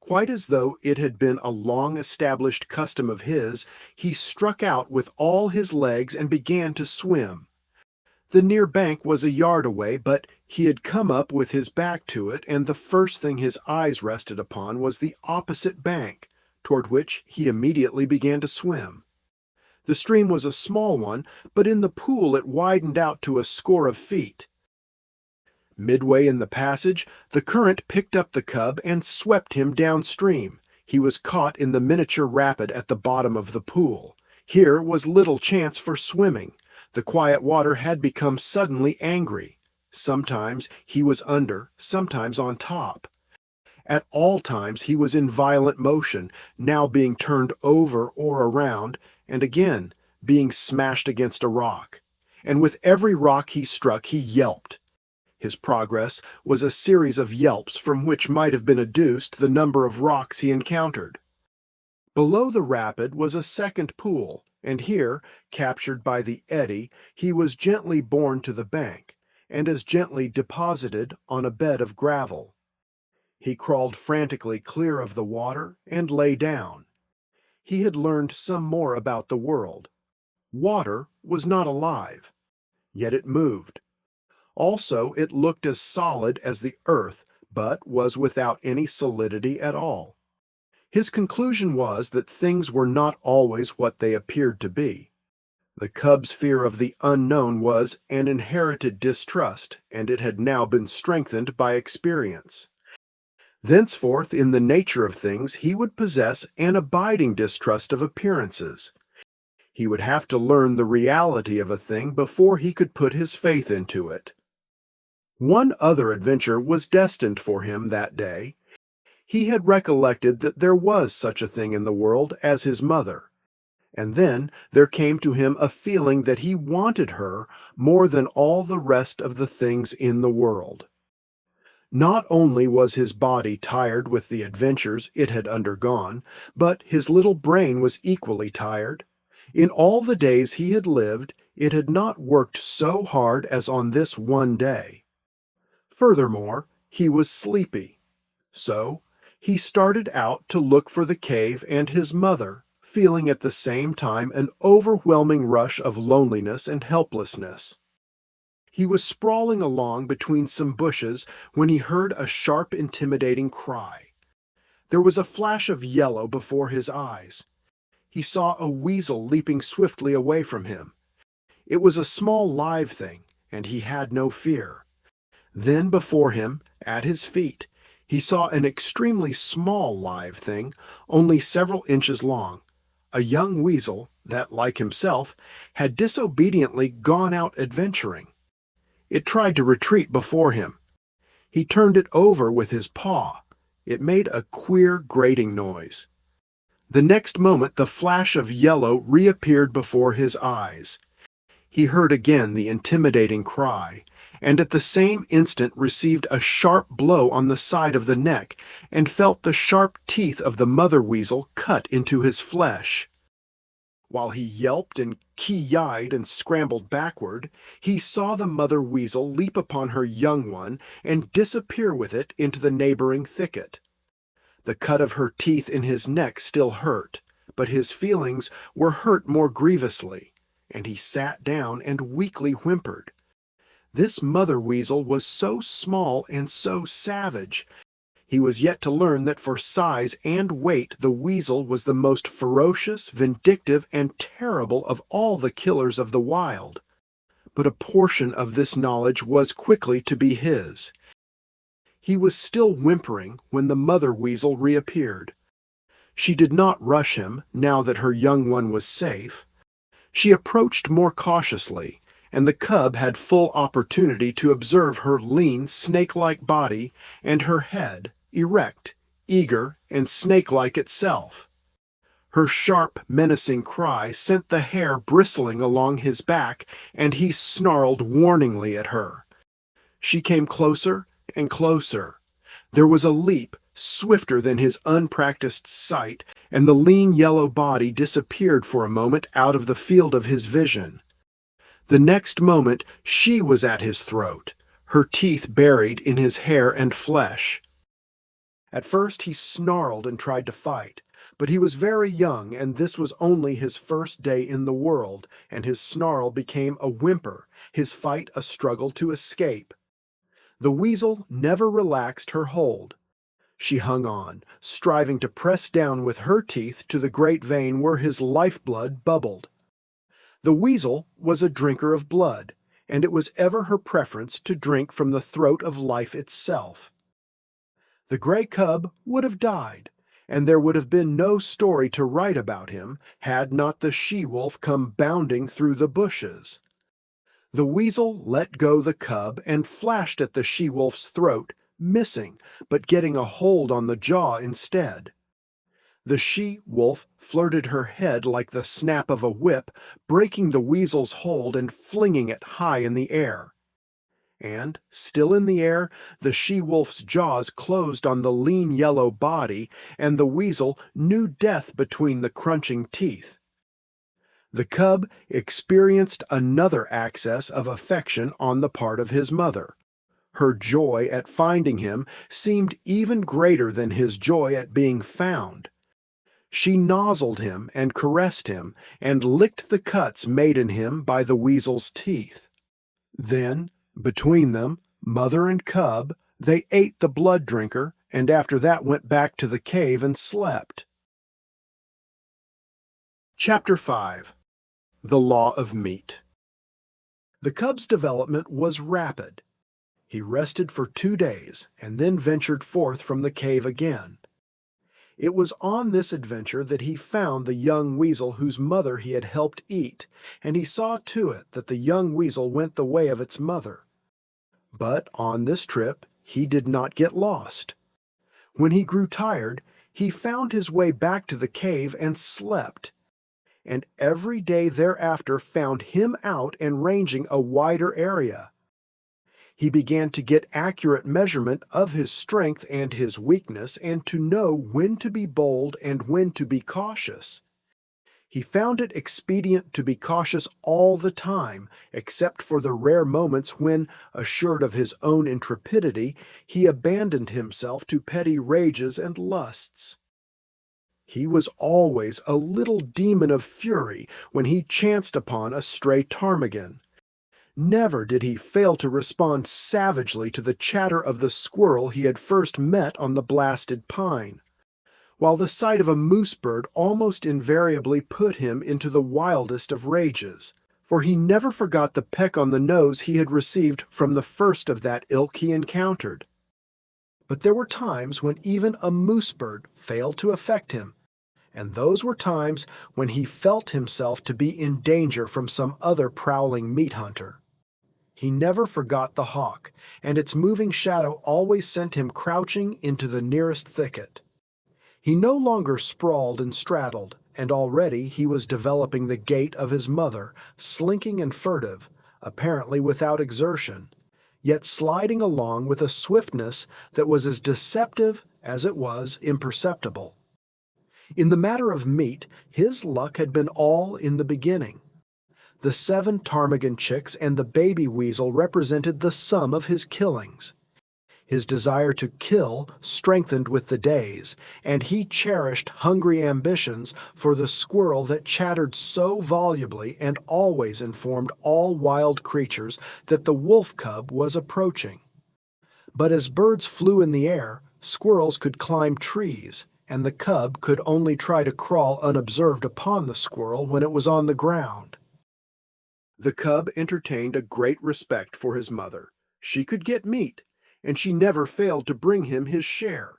Quite as though it had been a long-established custom of his, he struck out with all his legs and began to swim. The near bank was a yard away, but he had come up with his back to it, and the first thing his eyes rested upon was the opposite bank, toward which he immediately began to swim. The stream was a small one, but in the pool it widened out to a score of feet. Midway in the passage, the current picked up the cub and swept him downstream. He was caught in the miniature rapid at the bottom of the pool. Here was little chance for swimming. The quiet water had become suddenly angry. Sometimes he was under, sometimes on top. At all times he was in violent motion, now being turned over or around, and again being smashed against a rock. And with every rock he struck, he yelped. His progress was a series of yelps from which might have been adduced the number of rocks he encountered. Below the rapid was a second pool, and here, captured by the eddy, he was gently borne to the bank, and as gently deposited on a bed of gravel. He crawled frantically clear of the water and lay down. He had learned some more about the world. Water was not alive, yet it moved. Also, it looked as solid as the earth, but was without any solidity at all. His conclusion was that things were not always what they appeared to be. The cub's fear of the unknown was an inherited distrust, and it had now been strengthened by experience. Thenceforth, in the nature of things, he would possess an abiding distrust of appearances. He would have to learn the reality of a thing before he could put his faith into it. One other adventure was destined for him that day. He had recollected that there was such a thing in the world as his mother, and then there came to him a feeling that he wanted her more than all the rest of the things in the world. Not only was his body tired with the adventures it had undergone, but his little brain was equally tired. In all the days he had lived, it had not worked so hard as on this one day. Furthermore, he was sleepy. So, he started out to look for the cave and his mother, feeling at the same time an overwhelming rush of loneliness and helplessness. He was sprawling along between some bushes when he heard a sharp, intimidating cry. There was a flash of yellow before his eyes. He saw a weasel leaping swiftly away from him. It was a small live thing, and he had no fear. Then before him, at his feet, he saw an extremely small live thing, only several inches long, a young weasel that, like himself, had disobediently gone out adventuring. It tried to retreat before him. He turned it over with his paw. It made a queer grating noise. The next moment the flash of yellow reappeared before his eyes. He heard again the intimidating cry, and at the same instant received a sharp blow on the side of the neck and felt the sharp teeth of the mother weasel cut into his flesh. While he yelped and ki-yied and scrambled backward, he saw the mother weasel leap upon her young one and disappear with it into the neighboring thicket. The cut of her teeth in his neck still hurt, but his feelings were hurt more grievously, and he sat down and weakly whimpered. This mother weasel was so small and so savage. He was yet to learn that for size and weight the weasel was the most ferocious, vindictive, and terrible of all the killers of the wild. But a portion of this knowledge was quickly to be his. He was still whimpering when the mother weasel reappeared. She did not rush him now that her young one was safe. She approached more cautiously, and the cub had full opportunity to observe her lean, snake-like body and her head, erect, eager, and snake-like itself. Her sharp, menacing cry sent the hair bristling along his back, and he snarled warningly at her. She came closer and closer. There was a leap, swifter than his unpracticed sight, and the lean yellow body disappeared for a moment out of the field of his vision. The next moment she was at his throat, her teeth buried in his hair and flesh. At first he snarled and tried to fight, but he was very young, and this was only his first day in the world, and his snarl became a whimper, his fight a struggle to escape. The weasel never relaxed her hold. She hung on, striving to press down with her teeth to the great vein where his lifeblood bubbled. The weasel was a drinker of blood, and it was ever her preference to drink from the throat of life itself. The gray cub would have died, and there would have been no story to write about him had not the she-wolf come bounding through the bushes. The weasel let go the cub and flashed at the she-wolf's throat, missing, but getting a hold on the jaw instead. The she-wolf flirted her head like the snap of a whip, breaking the weasel's hold and flinging it high in the air. And, still in the air, the she-wolf's jaws closed on the lean yellow body, and the weasel knew death between the crunching teeth. The cub experienced another access of affection on the part of his mother. Her joy at finding him seemed even greater than his joy at being found. She nozzled him and caressed him and licked the cuts made in him by the weasel's teeth. Then, between them, mother and cub, they ate the blood drinker and after that went back to the cave and slept. Chapter 5. The Law of Meat. The cub's development was rapid. He rested for 2 days and then ventured forth from the cave again. It was on this adventure that he found the young weasel whose mother he had helped eat, and he saw to it that the young weasel went the way of its mother. But on this trip he did not get lost. When he grew tired, he found his way back to the cave and slept, and every day thereafter found him out and ranging a wider area. He began to get accurate measurement of his strength and his weakness, and to know when to be bold and when to be cautious. He found it expedient to be cautious all the time, except for the rare moments when, assured of his own intrepidity, he abandoned himself to petty rages and lusts. He was always a little demon of fury when he chanced upon a stray ptarmigan. Never did he fail to respond savagely to the chatter of the squirrel he had first met on the blasted pine, while the sight of a moose bird almost invariably put him into the wildest of rages, for he never forgot the peck on the nose he had received from the first of that ilk he encountered. But there were times when even a moose bird failed to affect him, and those were times when he felt himself to be in danger from some other prowling meat hunter. He never forgot the hawk, and its moving shadow always sent him crouching into the nearest thicket. He no longer sprawled and straddled, and already he was developing the gait of his mother, slinking and furtive, apparently without exertion, yet sliding along with a swiftness that was as deceptive as it was imperceptible. In the matter of meat, his luck had been all in the beginning. The 7 ptarmigan chicks and the baby weasel represented the sum of his killings. His desire to kill strengthened with the days, and he cherished hungry ambitions for the squirrel that chattered so volubly and always informed all wild creatures that the wolf cub was approaching. But as birds flew in the air, squirrels could climb trees, and the cub could only try to crawl unobserved upon the squirrel when it was on the ground. The cub entertained a great respect for his mother. She could get meat, and she never failed to bring him his share.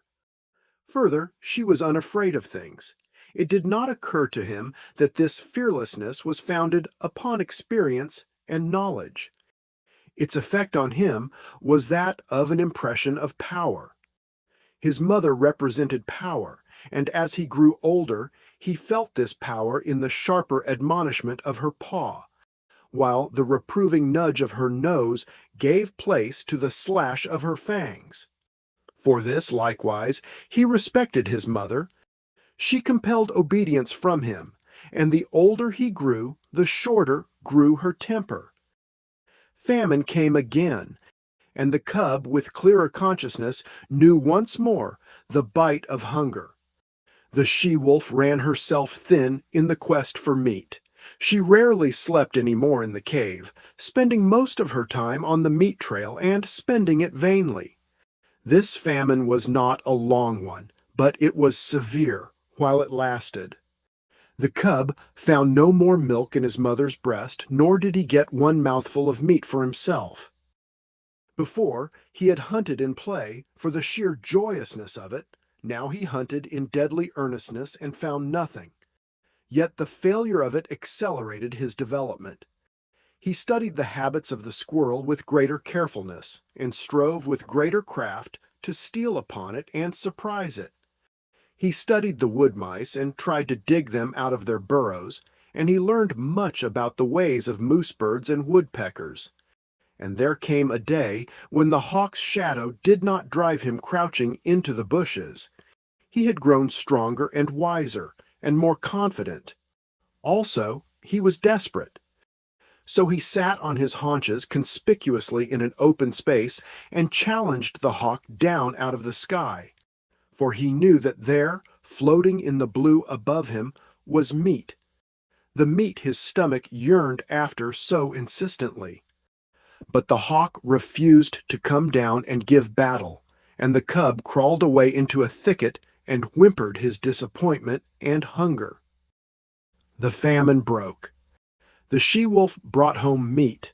Further, she was unafraid of things. It did not occur to him that this fearlessness was founded upon experience and knowledge. Its effect on him was that of an impression of power. His mother represented power, and as he grew older, he felt this power in the sharper admonishment of her paw, while the reproving nudge of her nose gave place to the slash of her fangs. For this, likewise, he respected his mother. She compelled obedience from him, and the older he grew, the shorter grew her temper. Famine came again, and the cub, with clearer consciousness, knew once more the bite of hunger. The she-wolf ran herself thin in the quest for meat. She rarely slept any more in the cave, spending most of her time on the meat trail and spending it vainly. This famine was not a long one, but it was severe while it lasted. The cub found no more milk in his mother's breast, nor did he get one mouthful of meat for himself. Before, he had hunted in play for the sheer joyousness of it. Now he hunted in deadly earnestness and found nothing. Yet the failure of it accelerated his development. He studied the habits of the squirrel with greater carefulness, and strove with greater craft to steal upon it and surprise it. He studied the wood mice and tried to dig them out of their burrows, and he learned much about the ways of moose birds and woodpeckers. And there came a day when the hawk's shadow did not drive him crouching into the bushes. He had grown stronger and wiser, and more confident. Also, he was desperate. So he sat on his haunches conspicuously in an open space and challenged the hawk down out of the sky, for he knew that there, floating in the blue above him, was meat, the meat his stomach yearned after so insistently. But the hawk refused to come down and give battle, and the cub crawled away into a thicket and whimpered his disappointment and hunger. The famine broke. The she-wolf brought home meat.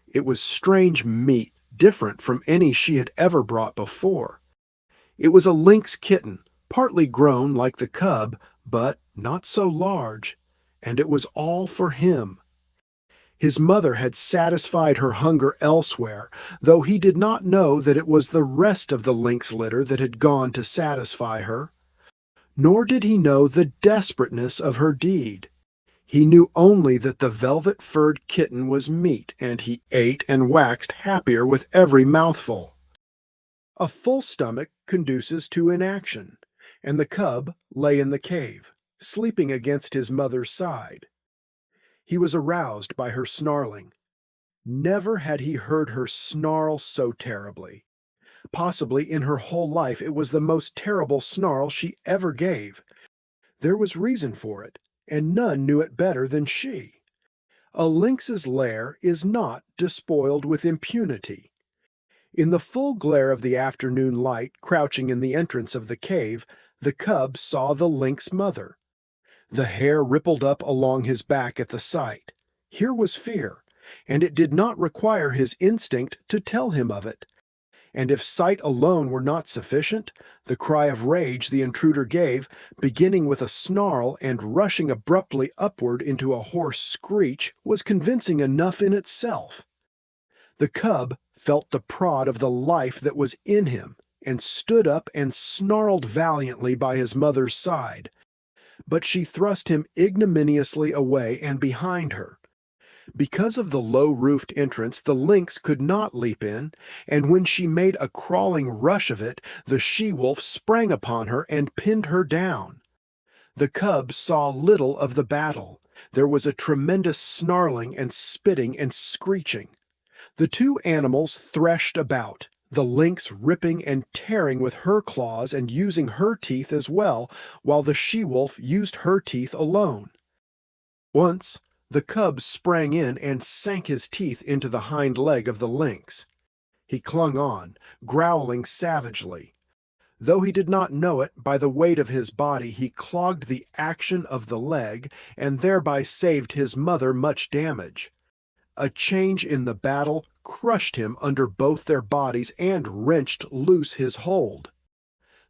It was strange meat, different from any she had ever brought before. It was a lynx kitten, partly grown like the cub, but not so large, and it was all for him. His mother had satisfied her hunger elsewhere, though he did not know that it was the rest of the lynx litter that had gone to satisfy her. Nor did he know the desperateness of her deed. He knew only that the velvet-furred kitten was meat, and he ate and waxed happier with every mouthful. A full stomach conduces to inaction, and the cub lay in the cave, sleeping against his mother's side. He was aroused by her snarling. Never had he heard her snarl so terribly. Possibly in her whole life it was the most terrible snarl she ever gave. There was reason for it, and none knew it better than she. A lynx's lair is not despoiled with impunity. In the full glare of the afternoon light, crouching in the entrance of the cave, the cub saw the lynx mother. The hair rippled up along his back at the sight. Here was fear, and it did not require his instinct to tell him of it. And if sight alone were not sufficient, the cry of rage the intruder gave, beginning with a snarl and rushing abruptly upward into a hoarse screech, was convincing enough in itself. The cub felt the prod of the life that was in him, and stood up and snarled valiantly by his mother's side. But she thrust him ignominiously away and behind her. Because of the low-roofed entrance, the lynx could not leap in, and when she made a crawling rush of it, the she-wolf sprang upon her and pinned her down. The cub saw little of the battle. There was a tremendous snarling and spitting and screeching. The two animals threshed about, the lynx ripping and tearing with her claws and using her teeth as well, while the she-wolf used her teeth alone. Once, the cub sprang in and sank his teeth into the hind leg of the lynx. He clung on, growling savagely. Though he did not know it, by the weight of his body he clogged the action of the leg and thereby saved his mother much damage. A change in the battle crushed him under both their bodies and wrenched loose his hold.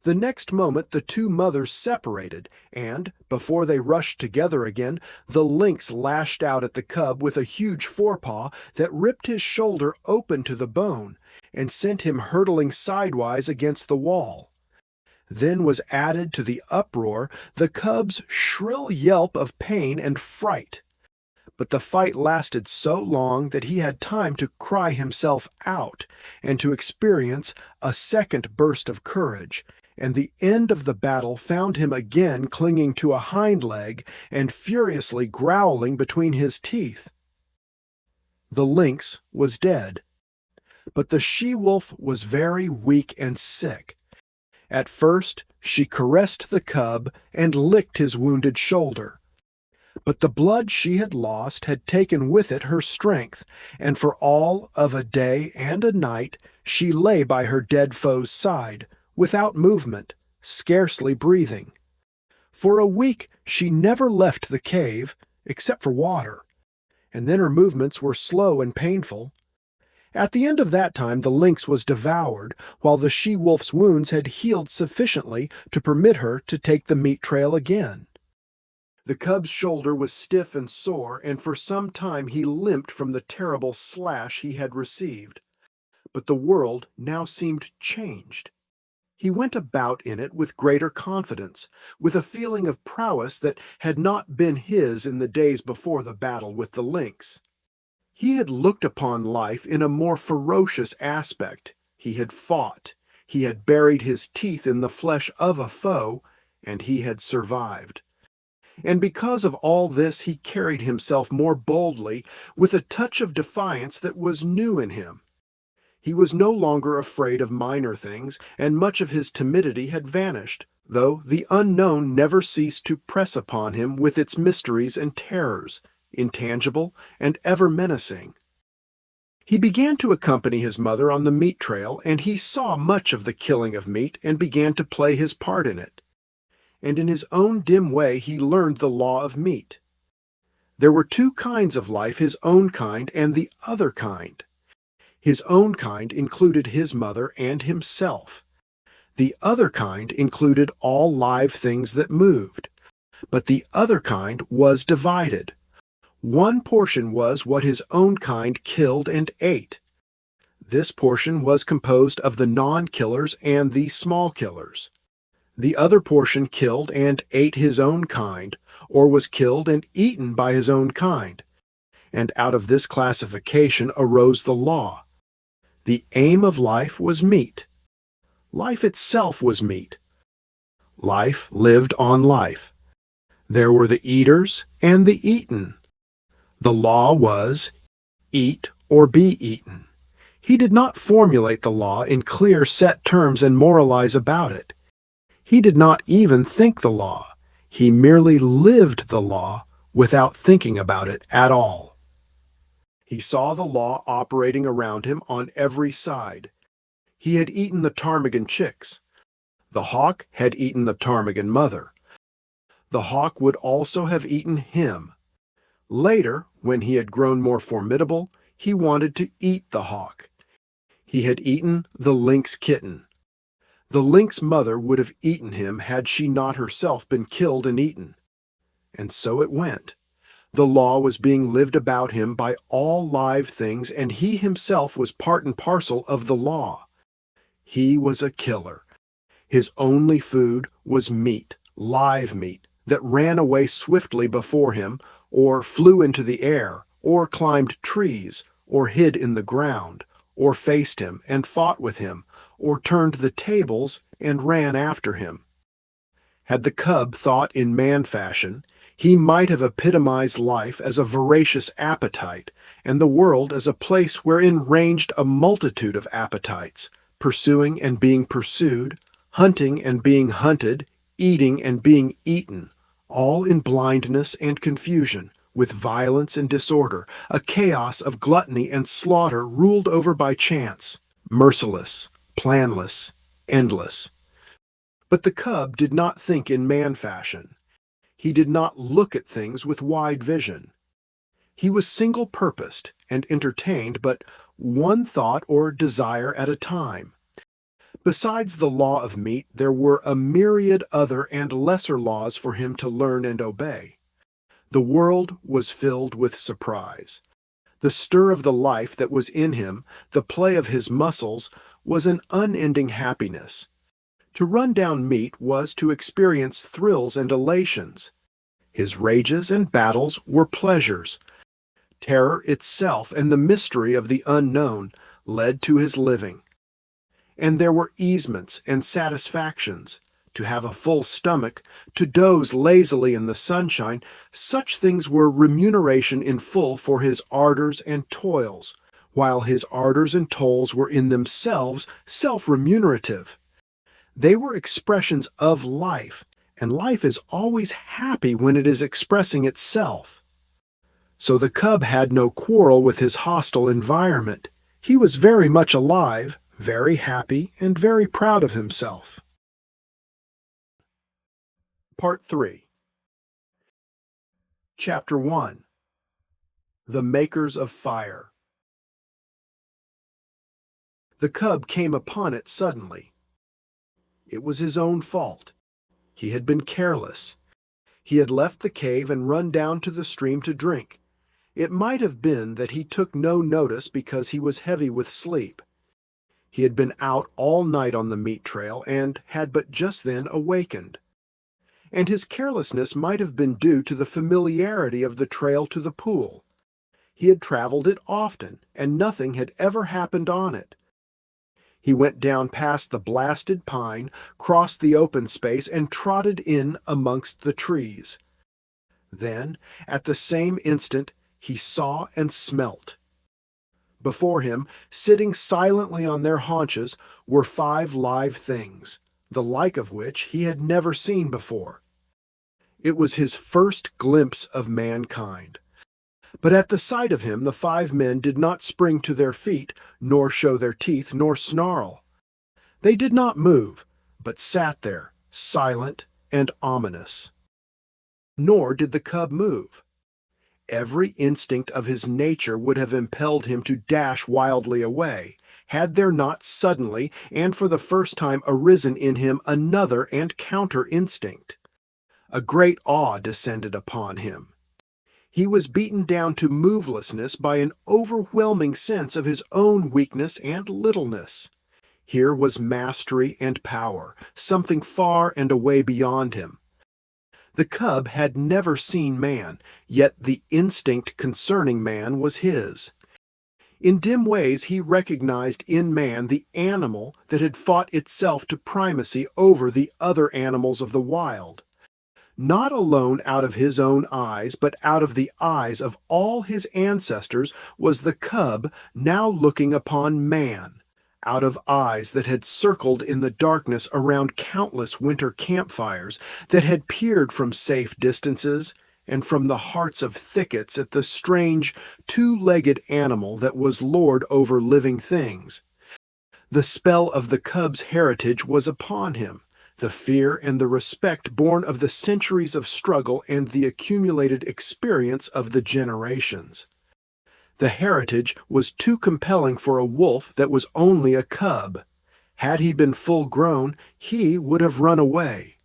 The next moment the two mothers separated, and, before they rushed together again, the lynx lashed out at the cub with a huge forepaw that ripped his shoulder open to the bone and sent him hurtling sidewise against the wall. Then was added to the uproar the cub's shrill yelp of pain and fright. But the fight lasted so long that he had time to cry himself out and to experience a second burst of courage, and the end of the battle found him again clinging to a hind leg and furiously growling between his teeth. The lynx was dead, but the she-wolf was very weak and sick. At first she caressed the cub and licked his wounded shoulder. But the blood she had lost had taken with it her strength, and for all of a day and a night she lay by her dead foe's side, without movement, scarcely breathing. For a week she never left the cave, except for water, and then her movements were slow and painful. At the end of that time the lynx was devoured, while the she-wolf's wounds had healed sufficiently to permit her to take the meat trail again. The cub's shoulder was stiff and sore, and for some time he limped from the terrible slash he had received. But the world now seemed changed. He went about in it with greater confidence, with a feeling of prowess that had not been his in the days before the battle with the lynx. He had looked upon life in a more ferocious aspect. He had fought. He had buried his teeth in the flesh of a foe, and he had survived. And because of all this he carried himself more boldly, with a touch of defiance that was new in him. He was no longer afraid of minor things, and much of his timidity had vanished, though the unknown never ceased to press upon him with its mysteries and terrors, intangible and ever menacing. He began to accompany his mother on the meat trail, and he saw much of the killing of meat and began to play his part in it. And in his own dim way he learned the law of meat. There were two kinds of life, his own kind and the other kind. His own kind included his mother and himself. The other kind included all live things that moved. But the other kind was divided. One portion was what his own kind killed and ate. This portion was composed of the non-killers and the small killers. The other portion killed and ate his own kind, or was killed and eaten by his own kind. And out of this classification arose the law. The aim of life was meat. Life itself was meat. Life lived on life. There were the eaters and the eaten. The law was, eat or be eaten. He did not formulate the law in clear set terms and moralize about it. He did not even think the law. He merely lived the law without thinking about it at all. He saw the law operating around him on every side. He had eaten the ptarmigan chicks. The hawk had eaten the ptarmigan mother. The hawk would also have eaten him. Later, when he had grown more formidable, he wanted to eat the hawk. He had eaten the lynx kitten. The lynx mother would have eaten him had she not herself been killed and eaten. And so it went. The law was being lived about him by all live things, and he himself was part and parcel of the law. He was a killer. His only food was meat, live meat, that ran away swiftly before him, or flew into the air, or climbed trees, or hid in the ground, or faced him and fought with him, or turned the tables and ran after him. Had the cub thought in man fashion, he might have epitomized life as a voracious appetite, and the world as a place wherein ranged a multitude of appetites, pursuing and being pursued, hunting and being hunted, eating and being eaten, all in blindness and confusion, with violence and disorder, a chaos of gluttony and slaughter ruled over by chance, merciless, planless, endless. But the cub did not think in man fashion. He did not look at things with wide vision. He was single-purposed and entertained but one thought or desire at a time. Besides the law of meat, there were a myriad other and lesser laws for him to learn and obey. The world was filled with surprise. The stir of the life that was in him, the play of his muscles, was an unending happiness. To run down meat was to experience thrills and elations. His rages and battles were pleasures. Terror itself and the mystery of the unknown led to his living. And there were easements and satisfactions. To have a full stomach, to doze lazily in the sunshine, such things were remuneration in full for his ardors and toils, while his ardors and toils were in themselves self-remunerative. They were expressions of life, and life is always happy when it is expressing itself. So the cub had no quarrel with his hostile environment. He was very much alive, very happy, and very proud of himself. Part 3. Chapter 1. The Makers of Fire. The cub came upon it suddenly. It was his own fault. He had been careless. He had left the cave and run down to the stream to drink. It might have been that he took no notice because he was heavy with sleep. He had been out all night on the meat trail and had but just then awakened. And his carelessness might have been due to the familiarity of the trail to the pool. He had traveled it often, and nothing had ever happened on it. He went down past the blasted pine, crossed the open space, and trotted in amongst the trees. Then, at the same instant, he saw and smelt. Before him, sitting silently on their haunches, were 5 live things, the like of which he had never seen before. It was his first glimpse of mankind. But at the sight of him, the 5 men did not spring to their feet, nor show their teeth, nor snarl. They did not move, but sat there, silent and ominous. Nor did the cub move. Every instinct of his nature would have impelled him to dash wildly away, had there not suddenly and for the first time arisen in him another and counter-instinct. A great awe descended upon him. He was beaten down to movelessness by an overwhelming sense of his own weakness and littleness. Here was mastery and power, something far and away beyond him. The cub had never seen man, yet the instinct concerning man was his. In dim ways he recognized in man the animal that had fought itself to primacy over the other animals of the wild. Not alone out of his own eyes, but out of the eyes of all his ancestors was the cub now looking upon man, out of eyes that had circled in the darkness around countless winter campfires, that had peered from safe distances, and from the hearts of thickets at the strange, two-legged animal that was lord over living things. The spell of the cub's heritage was upon him, the fear and the respect born of the centuries of struggle and the accumulated experience of the generations. The heritage was too compelling for a wolf that was only a cub. Had he been full grown, he would have run away.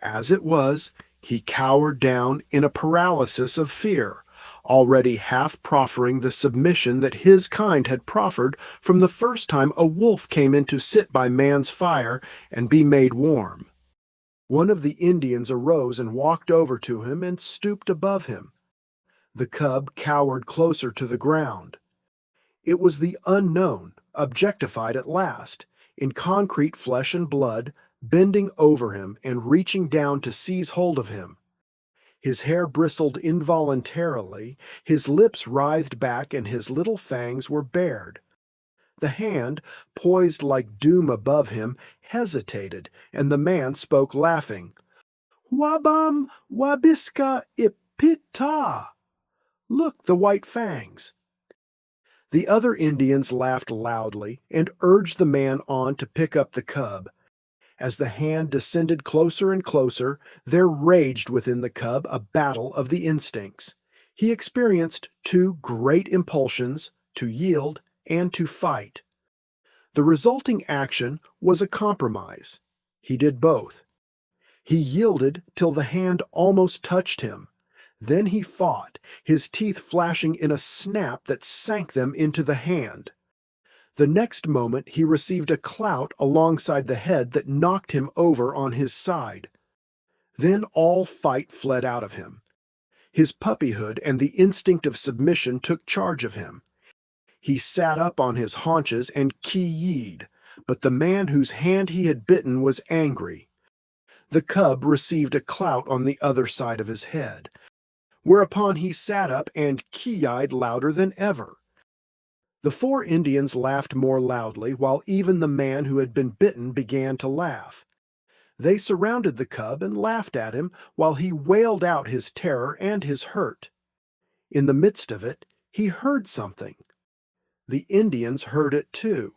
As it was, he cowered down in a paralysis of fear, already half proffering the submission that his kind had proffered from the first time a wolf came in to sit by man's fire and be made warm. One of the Indians arose and walked over to him and stooped above him. The cub cowered closer to the ground. It was the unknown, objectified at last, in concrete flesh and blood, bending over him and reaching down to seize hold of him. His hair bristled involuntarily, his lips writhed back, and his little fangs were bared. The hand, poised like doom above him, hesitated, and the man spoke laughing. "Wabam wabiska ipita." Look, the white fangs. The other Indians laughed loudly and urged the man on to pick up the cub. As the hand descended closer and closer, there raged within the cub a battle of the instincts. He experienced two great impulsions, to yield and to fight. The resulting action was a compromise. He did both. He yielded till the hand almost touched him. Then he fought, his teeth flashing in a snap that sank them into the hand. The next moment he received a clout alongside the head that knocked him over on his side. Then all fight fled out of him. His puppyhood and the instinct of submission took charge of him. He sat up on his haunches and ki-yied, but the man whose hand he had bitten was angry. The cub received a clout on the other side of his head, whereupon he sat up and ki-yied louder than ever. The 4 Indians laughed more loudly, while even the man who had been bitten began to laugh. They surrounded the cub and laughed at him while he wailed out his terror and his hurt. In the midst of it, he heard something. The Indians heard it too.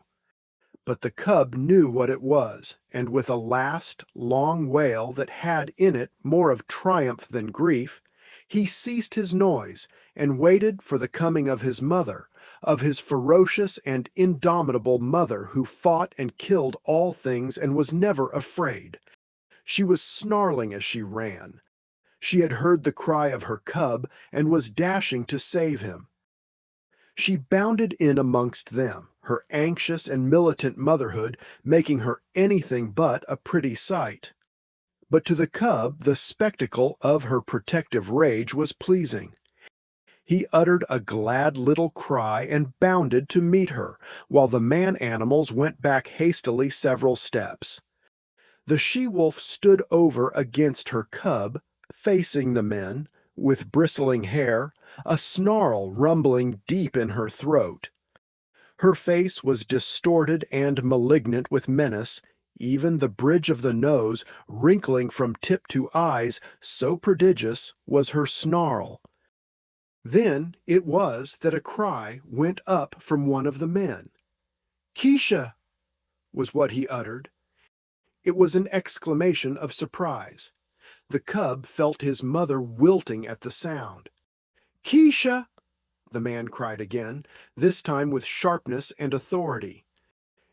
But the cub knew what it was, and with a last, long wail that had in it more of triumph than grief, he ceased his noise and waited for the coming of his mother, of his ferocious and indomitable mother who fought and killed all things and was never afraid. She was snarling as she ran. She had heard the cry of her cub and was dashing to save him. She bounded in amongst them, her anxious and militant motherhood making her anything but a pretty sight. But to the cub the spectacle of her protective rage was pleasing. He uttered a glad little cry and bounded to meet her, while the man-animals went back hastily several steps. The she-wolf stood over against her cub, facing the men, with bristling hair, a snarl rumbling deep in her throat. Her face was distorted and malignant with menace, even the bridge of the nose wrinkling from tip to eyes, so prodigious was her snarl. Then it was that a cry went up from one of the men. "Keisha!" was what he uttered. It was an exclamation of surprise. The cub felt his mother wilting at the sound. "Keisha!" the man cried again, this time with sharpness and authority.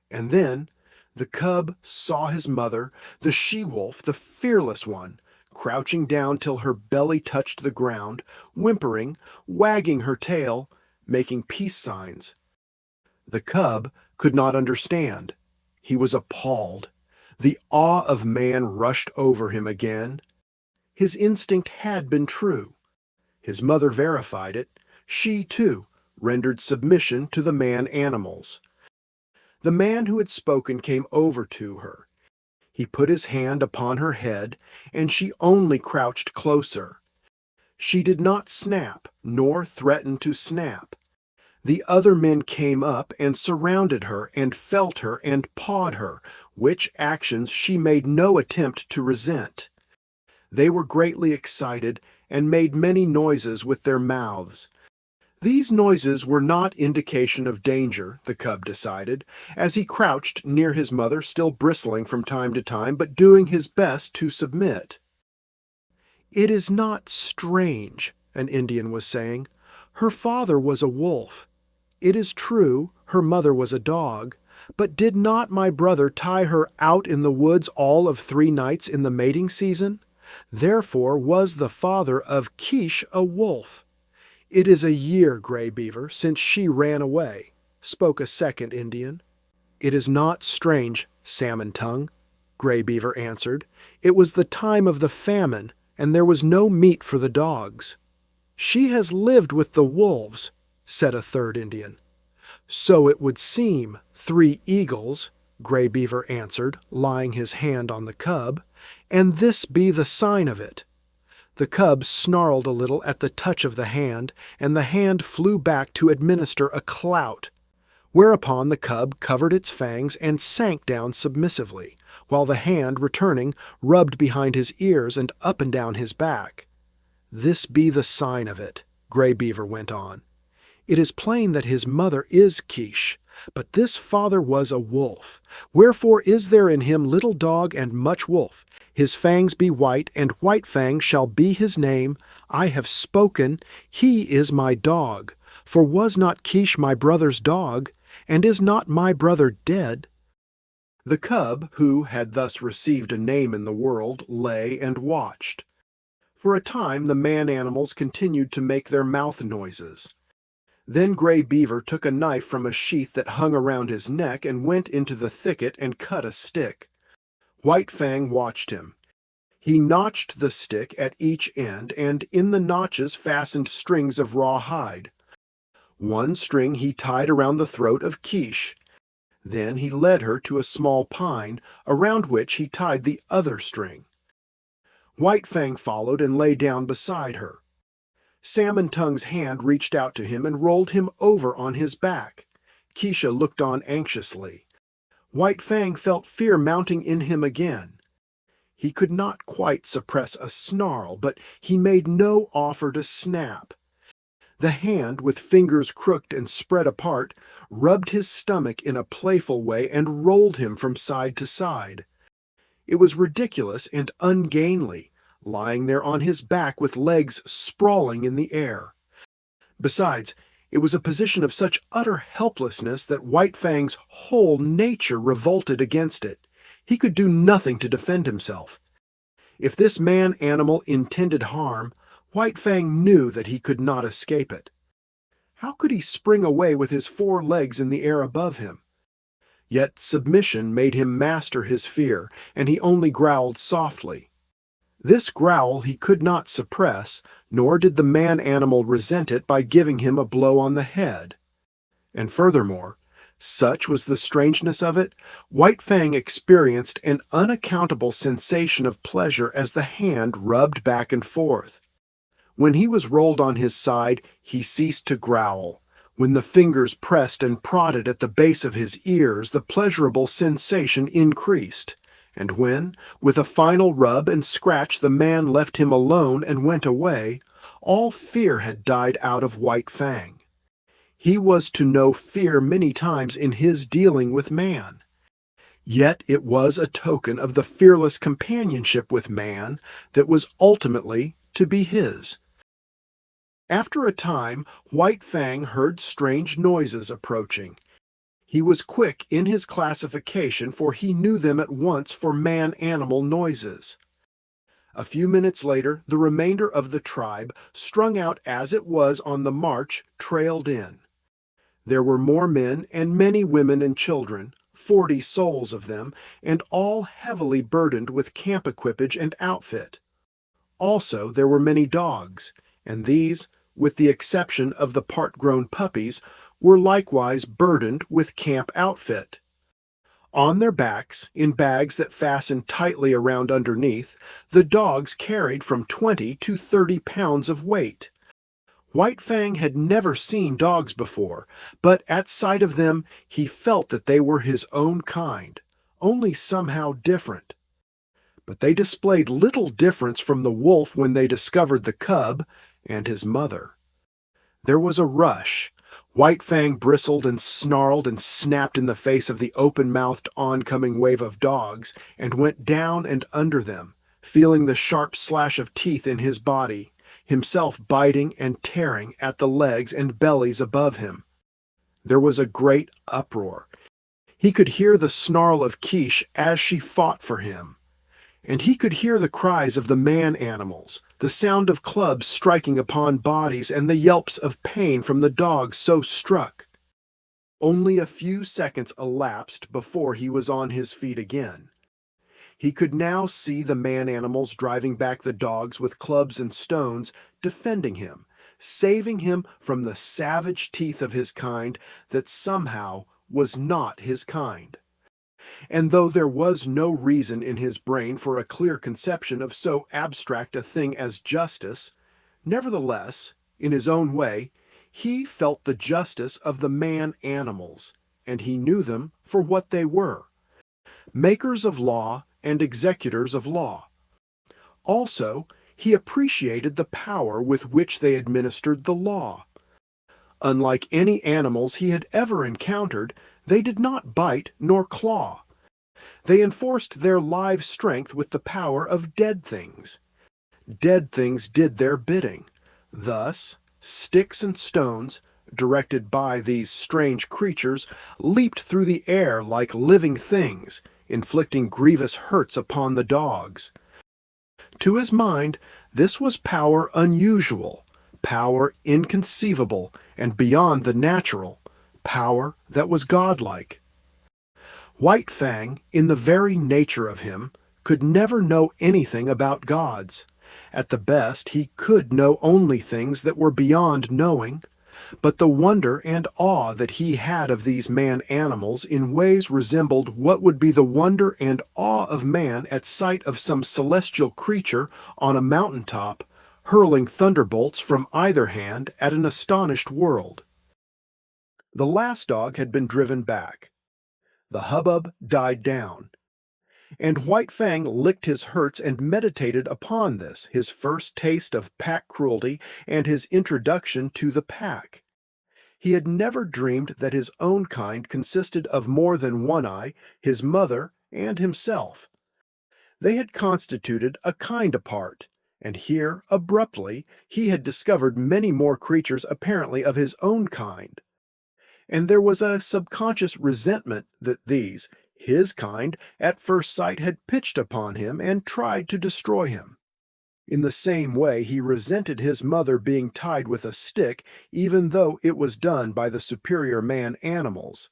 And then the cub saw his mother, the she-wolf, the fearless one, crouching down till her belly touched the ground, whimpering, wagging her tail, making peace signs. The cub could not understand. He was appalled. The awe of man rushed over him again. His instinct had been true. His mother verified it. She, too, rendered submission to the man-animals. The man who had spoken came over to her. He put his hand upon her head, and she only crouched closer. She did not snap, nor threaten to snap. The other men came up and surrounded her and felt her and pawed her, which actions she made no attempt to resent. They were greatly excited and made many noises with their mouths. These noises were not indication of danger, the cub decided, as he crouched near his mother, still bristling from time to time, but doing his best to submit. "It is not strange," an Indian was saying. "Her father was a wolf. It is true, her mother was a dog, but did not my brother tie her out in the woods all of 3 nights in the mating season? Therefore was the father of Kish a wolf. It is a year, Gray Beaver, since she ran away," spoke a second Indian. "It is not strange, Salmon Tongue," Gray Beaver answered. "It was the time of the famine, and there was no meat for the dogs." "She has lived with the wolves," said a third Indian. "So it would seem, 3 eagles," Gray Beaver answered, laying his hand on the cub, "and this be the sign of it." The cub snarled a little at the touch of the hand, and the hand flew back to administer a clout, whereupon the cub covered its fangs and sank down submissively, while the hand, returning, rubbed behind his ears and up and down his back. "This be the sign of it," Gray Beaver went on. "It is plain that his mother is Kish, but this father was a wolf. Wherefore is there in him little dog and much wolf. His fangs be white, and White Fang shall be his name. I have spoken, he is my dog. For was not Kish my brother's dog, and is not my brother dead?" The cub, who had thus received a name in the world, lay and watched. For a time the man-animals continued to make their mouth noises. Then Gray Beaver took a knife from a sheath that hung around his neck and went into the thicket and cut a stick. White Fang watched him. He notched the stick at each end, and in the notches fastened strings of raw hide. One string he tied around the throat of Kish. Then he led her to a small pine, around which he tied the other string. White Fang followed and lay down beside her. Salmon Tongue's hand reached out to him and rolled him over on his back. Keisha looked on anxiously. White Fang felt fear mounting in him again. He could not quite suppress a snarl, but he made no offer to snap. The hand, with fingers crooked and spread apart, rubbed his stomach in a playful way and rolled him from side to side. It was ridiculous and ungainly, lying there on his back with legs sprawling in the air. Besides, it was a position of such utter helplessness that White Fang's whole nature revolted against it. He could do nothing to defend himself. If this man-animal intended harm, White Fang knew that he could not escape it. How could he spring away with his 4 legs in the air above him? Yet submission made him master his fear, and he only growled softly. This growl he could not suppress, nor did the man-animal resent it by giving him a blow on the head. And furthermore, such was the strangeness of it, White Fang experienced an unaccountable sensation of pleasure as the hand rubbed back and forth. When he was rolled on his side, he ceased to growl. When the fingers pressed and prodded at the base of his ears, the pleasurable sensation increased. And when, with a final rub and scratch, the man left him alone and went away, All fear had died out of White Fang. He was to know fear many times in his dealing with man. Yet it was a token of the fearless companionship with man that was ultimately to be his. After a time, White Fang heard strange noises approaching. He was quick in his classification, for he knew them at once for man-animal noises. A few minutes later, the remainder of the tribe, strung out as it was on the march, trailed in. There were more men and many women and children, 40 souls of them, and all heavily burdened with camp equipage and outfit. Also there were many dogs, and these, with the exception of the part-grown puppies, were likewise burdened with camp outfit. On their backs, in bags that fastened tightly around underneath, the dogs carried from 20 to 30 pounds of weight. White Fang had never seen dogs before, but at sight of them he felt that they were his own kind, only somehow different. But they displayed little difference from the wolf when they discovered the cub and his mother. There was a rush. White Fang bristled and snarled and snapped in the face of the open-mouthed oncoming wave of dogs and went down and under them, feeling the sharp slash of teeth in his body, himself biting and tearing at the legs and bellies above him. There was a great uproar. He could hear the snarl of Quiche as she fought for him, and he could hear the cries of the man-animals, the sound of clubs striking upon bodies, and the yelps of pain from the dogs so struck. Only a few seconds elapsed before he was on his feet again. He could now see the man-animals driving back the dogs with clubs and stones, defending him, saving him from the savage teeth of his kind that somehow was not his kind. And though there was no reason in his brain for a clear conception of so abstract a thing as justice, nevertheless, in his own way, he felt the justice of the man-animals, and he knew them for what they were: makers of law and executors of law. Also, he appreciated the power with which they administered the law. Unlike any animals he had ever encountered, they did not bite nor claw. They enforced their live strength with the power of dead things. Dead things did their bidding. Thus, sticks and stones, directed by these strange creatures, leaped through the air like living things, inflicting grievous hurts upon the dogs. To his mind, this was power unusual, power inconceivable and beyond the natural, power that was godlike. White Fang, in the very nature of him, could never know anything about gods. At the best, he could know only things that were beyond knowing, but the wonder and awe that he had of these man-animals in ways resembled what would be the wonder and awe of man at sight of some celestial creature on a mountain-top, hurling thunderbolts from either hand at an astonished world. The last dog had been driven back. The hubbub died down, and White Fang licked his hurts and meditated upon this, his first taste of pack cruelty and his introduction to the pack. He had never dreamed that his own kind consisted of more than One Eye, his mother, and himself. They had constituted a kind apart, and here, abruptly, he had discovered many more creatures apparently of his own kind. And there was a subconscious resentment that these, his kind, at first sight had pitched upon him and tried to destroy him. In the same way he resented his mother being tied with a stick, even though it was done by the superior man-animals.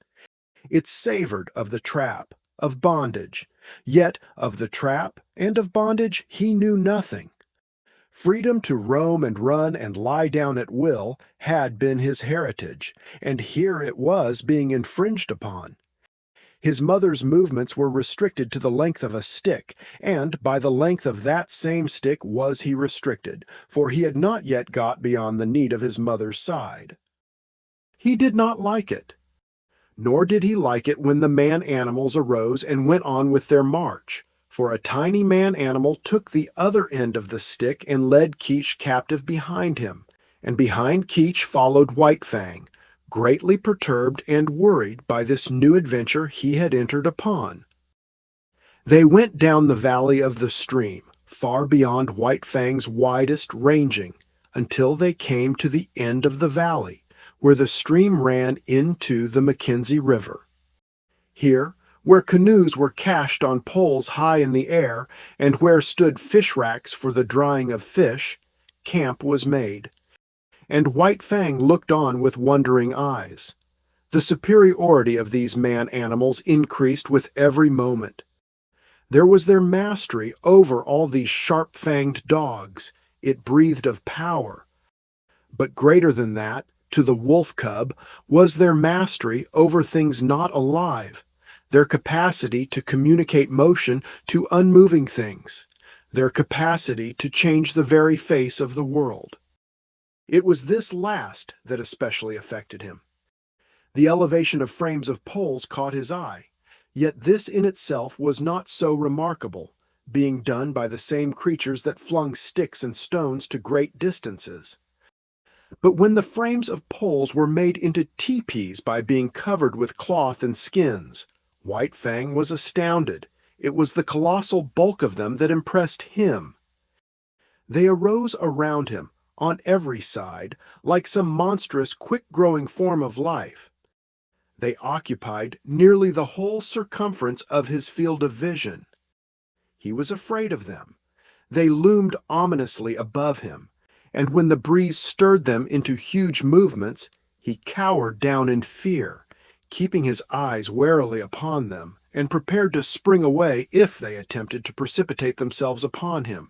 It savored of the trap, of bondage, yet of the trap and of bondage he knew nothing. Freedom to roam and run and lie down at will had been his heritage, and here it was being infringed upon. His mother's movements were restricted to the length of a stick, and by the length of that same stick was he restricted, for he had not yet got beyond the need of his mother's side. He did not like it. Nor did he like it when the man-animals arose and went on with their march, for a tiny man-animal took the other end of the stick and led Keech captive behind him, and behind Keech followed White Fang, greatly perturbed and worried by this new adventure he had entered upon. They went down the valley of the stream, far beyond White Fang's widest ranging, until they came to the end of the valley, where the stream ran into the Mackenzie River. Here, where canoes were cached on poles high in the air, and where stood fish racks for the drying of fish, camp was made, and White Fang looked on with wondering eyes. The superiority of these man-animals increased with every moment. There was their mastery over all these sharp-fanged dogs. It breathed of power. But greater than that, to the wolf cub, was their mastery over things not alive, their capacity to communicate motion to unmoving things, their capacity to change the very face of the world. It was this last that especially affected him. The elevation of frames of poles caught his eye, yet this in itself was not so remarkable, being done by the same creatures that flung sticks and stones to great distances. But when the frames of poles were made into teepees by being covered with cloth and skins, White Fang was astounded. It was the colossal bulk of them that impressed him. They arose around him, on every side, like some monstrous, quick-growing form of life. They occupied nearly the whole circumference of his field of vision. He was afraid of them. They loomed ominously above him, and when the breeze stirred them into huge movements, he cowered down in fear, keeping his eyes warily upon them, and prepared to spring away if they attempted to precipitate themselves upon him.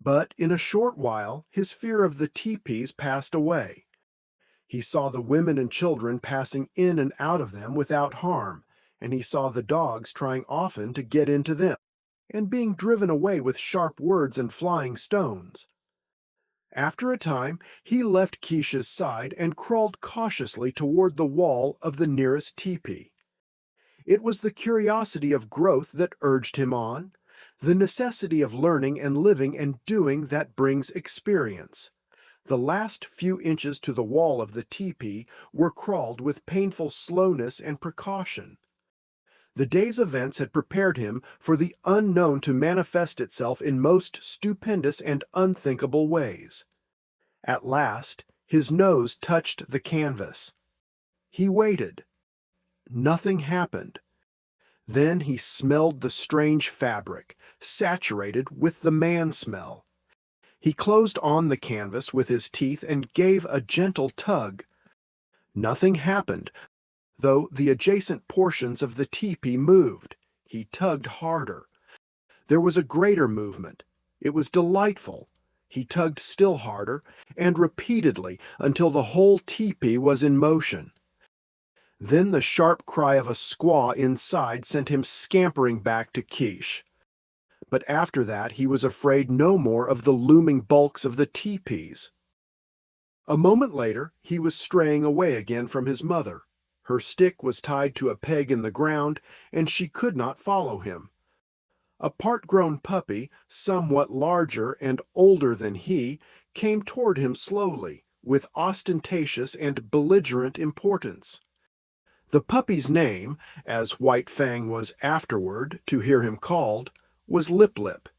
But in a short while his fear of the teepees passed away. He saw the women and children passing in and out of them without harm, and he saw the dogs trying often to get into them, and being driven away with sharp words and flying stones. After a time he left Keesh's side and crawled cautiously toward the wall of the nearest teepee. It was the curiosity of growth that urged him on, the necessity of learning and living and doing that brings experience. The last few inches to the wall of the teepee were crawled with painful slowness and precaution. The day's events had prepared him for the unknown to manifest itself in most stupendous and unthinkable ways. At last, his nose touched the canvas. He waited. Nothing happened. Then he smelled the strange fabric, saturated with the man smell. He closed on the canvas with his teeth and gave a gentle tug. Nothing happened, though the adjacent portions of the teepee moved. He tugged harder. There was a greater movement. It was delightful. He tugged still harder, and repeatedly, until the whole teepee was in motion. Then the sharp cry of a squaw inside sent him scampering back to Keesh. But after that he was afraid no more of the looming bulks of the teepees. A moment later he was straying away again from his mother. Her stick was tied to a peg in the ground, and she could not follow him. A part-grown puppy, somewhat larger and older than he, came toward him slowly, with ostentatious and belligerent importance. The puppy's name, as White Fang was afterward to hear him called, was Lip Lip.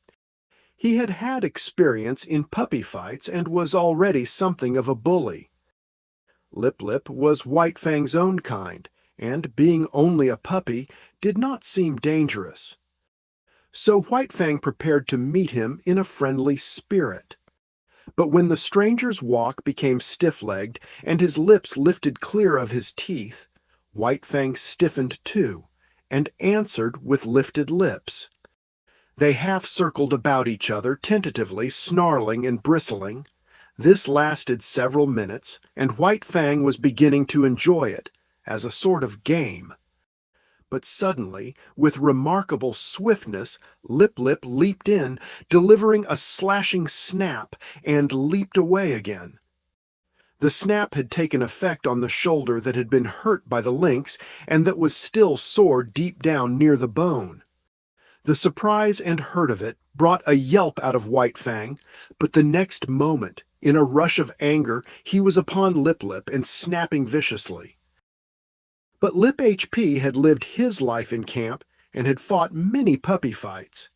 He had had experience in puppy fights and was already something of a bully. Lip Lip was White Fang's own kind, and being only a puppy, did not seem dangerous. So White Fang prepared to meet him in a friendly spirit. But when the stranger's walk became stiff-legged and his lips lifted clear of his teeth, White Fang stiffened too, and answered with lifted lips. They half-circled about each other, tentatively, snarling and bristling. This lasted several minutes, and White Fang was beginning to enjoy it, as a sort of game. But suddenly, with remarkable swiftness, Lip Lip leaped in, delivering a slashing snap, and leaped away again. The snap had taken effect on the shoulder that had been hurt by the lynx, and that was still sore deep down near the bone. The surprise and hurt of it brought a yelp out of White Fang, but the next moment, in a rush of anger, he was upon Lip Lip and snapping viciously. But Lip HP had lived his life in camp and had fought many puppy fights.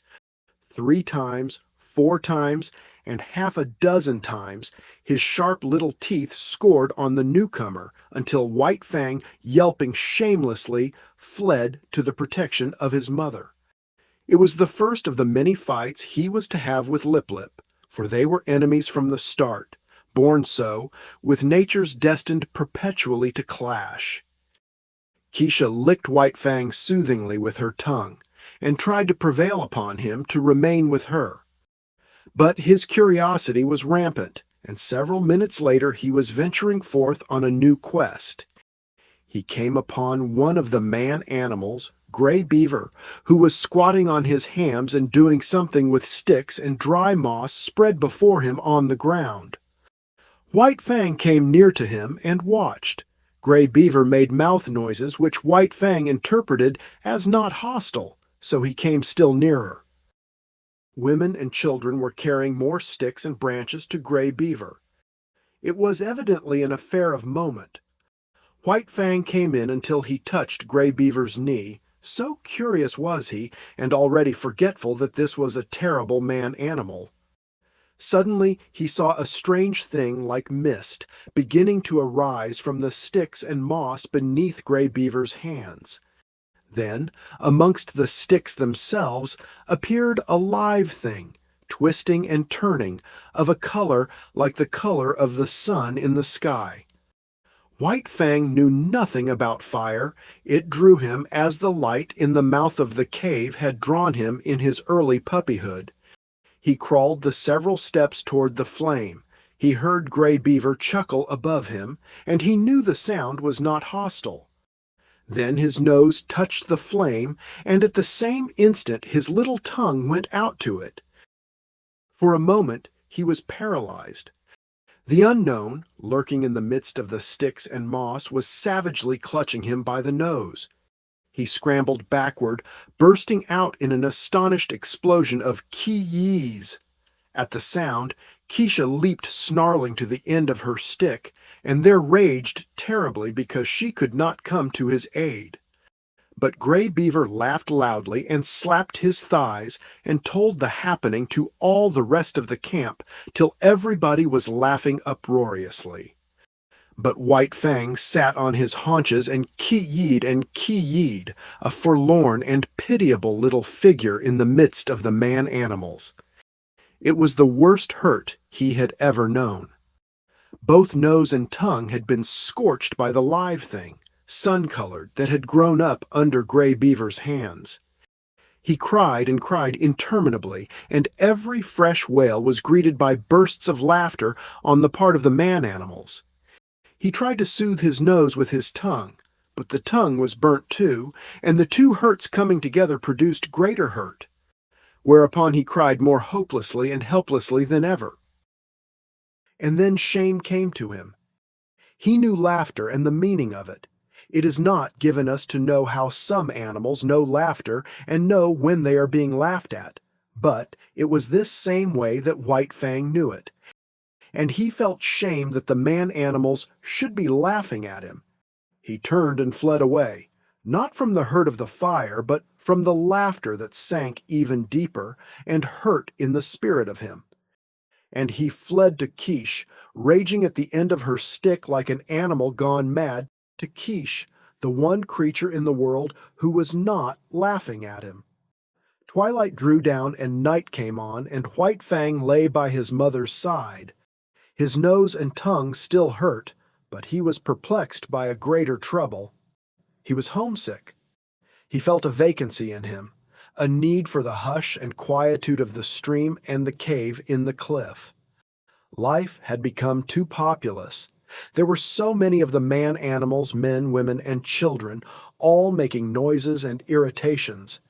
3 times, 4 times, and half a dozen times, his sharp little teeth scored on the newcomer until White Fang, yelping shamelessly, fled to the protection of his mother. It was the first of the many fights he was to have with Lip Lip, for they were enemies from the start, born so, with natures destined perpetually to clash. Keisha licked White Fang soothingly with her tongue, and tried to prevail upon him to remain with her. But his curiosity was rampant, and several minutes later he was venturing forth on a new quest. He came upon one of the man-animals, Gray Beaver, who was squatting on his hams and doing something with sticks and dry moss spread before him on the ground. White Fang came near to him and watched. Gray Beaver made mouth noises which White Fang interpreted as not hostile, so he came still nearer. Women and children were carrying more sticks and branches to Gray Beaver. It was evidently an affair of moment. White Fang came in until he touched Gray Beaver's knee. So curious was he, and already forgetful that this was a terrible man-animal. Suddenly he saw a strange thing like mist beginning to arise from the sticks and moss beneath Gray Beaver's hands. Then, amongst the sticks themselves, appeared a live thing, twisting and turning, of a color like the color of the sun in the sky. White Fang knew nothing about fire. It drew him as the light in the mouth of the cave had drawn him in his early puppyhood. He crawled the several steps toward the flame. He heard Gray Beaver chuckle above him, and he knew the sound was not hostile. Then his nose touched the flame, and at the same instant his little tongue went out to it. For a moment he was paralyzed. The unknown, lurking in the midst of the sticks and moss, was savagely clutching him by the nose. He scrambled backward, bursting out in an astonished explosion of ki-yees. At the sound, Keisha leaped snarling to the end of her stick, and there raged terribly because she could not come to his aid. But Gray Beaver laughed loudly and slapped his thighs and told the happening to all the rest of the camp till everybody was laughing uproariously. But White Fang sat on his haunches and ki-yeed, a forlorn and pitiable little figure in the midst of the man-animals. It was the worst hurt he had ever known. Both nose and tongue had been scorched by the live thing, sun-colored, that had grown up under Gray Beaver's hands. He cried and cried interminably, and every fresh wail was greeted by bursts of laughter on the part of the man-animals. He tried to soothe his nose with his tongue, but the tongue was burnt too, and the two hurts coming together produced greater hurt, whereupon he cried more hopelessly and helplessly than ever. And then shame came to him. He knew laughter and the meaning of it. It is not given us to know how some animals know laughter and know when they are being laughed at, but it was this same way that White Fang knew it. And he felt shame that the man-animals should be laughing at him. He turned and fled away, not from the hurt of the fire, but from the laughter that sank even deeper and hurt in the spirit of him. And he fled to Quiche, raging at the end of her stick like an animal gone mad, to Quiche, the one creature in the world who was not laughing at him. Twilight drew down and night came on, and White Fang lay by his mother's side. His nose and tongue still hurt, but he was perplexed by a greater trouble. He was homesick. He felt a vacancy in him, a need for the hush and quietude of the stream and the cave in the cliff. Life had become too populous. There were so many of the man-animals, men, women, and children, all making noises and irritations.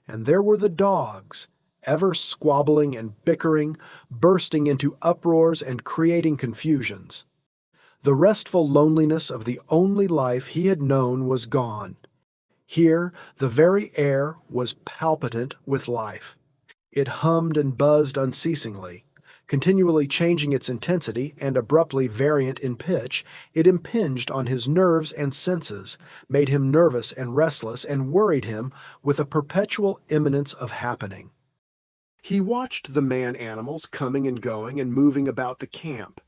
And there were the dogs, ever squabbling and bickering, bursting into uproars and creating confusions. The restful loneliness of the only life he had known was gone. Here, the very air was palpitant with life. It hummed and buzzed unceasingly. Continually changing its intensity and abruptly variant in pitch, it impinged on his nerves and senses, made him nervous and restless, and worried him with a perpetual imminence of happening. He watched the man-animals coming and going and moving about the camp.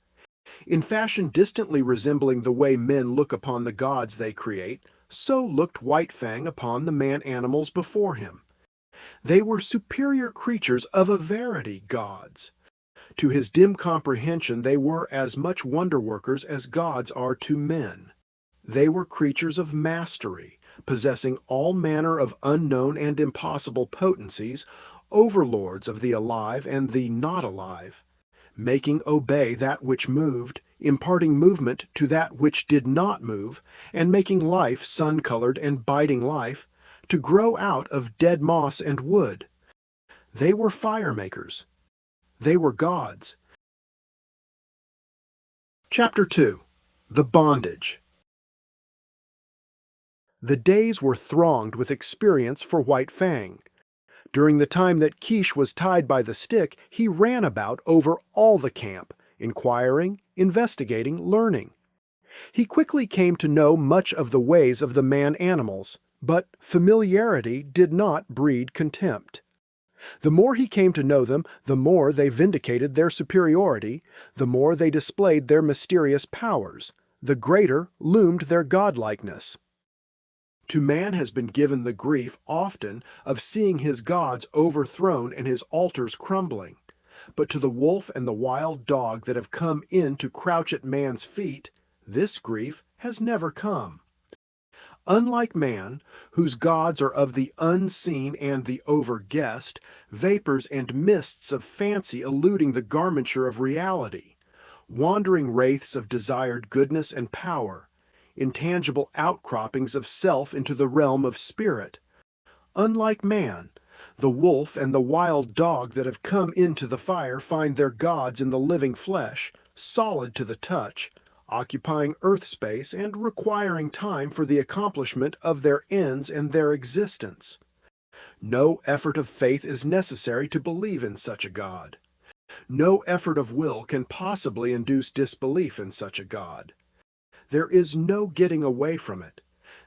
In fashion distantly resembling the way men look upon the gods they create, so looked White Fang upon the man-animals before him. They were superior creatures of a verity gods. To his dim comprehension they were as much wonder-workers as gods are to men. They were creatures of mastery, possessing all manner of unknown and impossible potencies, overlords of the alive and the not alive, making obey that which moved, imparting movement to that which did not move, and making life sun-colored and biting life, to grow out of dead moss and wood. They were fire-makers. They were gods. Chapter 2. The Bondage. The days were thronged with experience for White Fang. During the time that Quiche was tied by the stick, he ran about over all the camp, inquiring, investigating, learning. He quickly came to know much of the ways of the man-animals, but familiarity did not breed contempt. The more he came to know them, the more they vindicated their superiority, the more they displayed their mysterious powers, the greater loomed their godlikeness. To man has been given the grief often of seeing his gods overthrown and his altars crumbling, but to the wolf and the wild dog that have come in to crouch at man's feet, this grief has never come. Unlike man, whose gods are of the unseen and the over-guessed, vapors and mists of fancy eluding the garmenture of reality, wandering wraiths of desired goodness and power, intangible outcroppings of self into the realm of spirit. Unlike man, the wolf and the wild dog that have come into the fire find their gods in the living flesh, solid to the touch, occupying earth space and requiring time for the accomplishment of their ends and their existence. No effort of faith is necessary to believe in such a God. No effort of will can possibly induce disbelief in such a God. There is no getting away from it.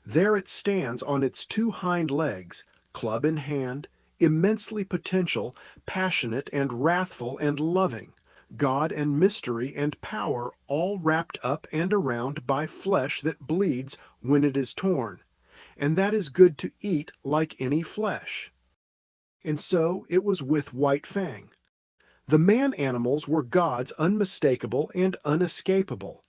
There it stands on its two hind legs, club in hand, immensely potential, passionate and wrathful and loving, God and mystery and power all wrapped up and around by flesh that bleeds when it is torn, and that is good to eat like any flesh. And so it was with White Fang. The man-animals were gods unmistakable and unescapable.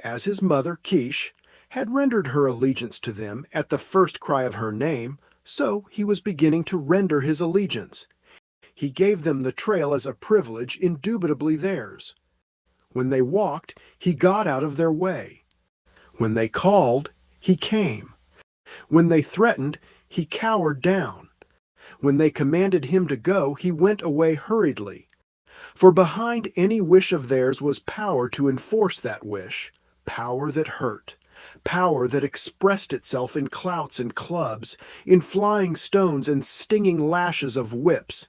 As his mother, Quiche, had rendered her allegiance to them at the first cry of her name, so he was beginning to render his allegiance. He gave them the trail as a privilege indubitably theirs. When they walked, he got out of their way. When they called, he came. When they threatened, he cowered down. When they commanded him to go, he went away hurriedly. For behind any wish of theirs was power to enforce that wish, power that hurt, power that expressed itself in clouts and clubs, in flying stones and stinging lashes of whips.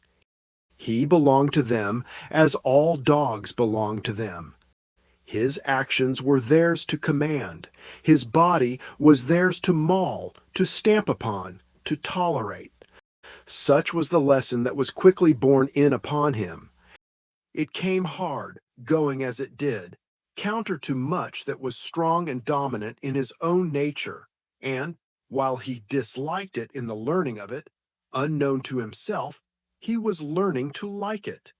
He belonged to them as all dogs belong to them. His actions were theirs to command. His body was theirs to maul, to stamp upon, to tolerate. Such was the lesson that was quickly borne in upon him. It came hard, going as it did, counter to much that was strong and dominant in his own nature, and, while he disliked it in the learning of it, unknown to himself, he was learning to like it.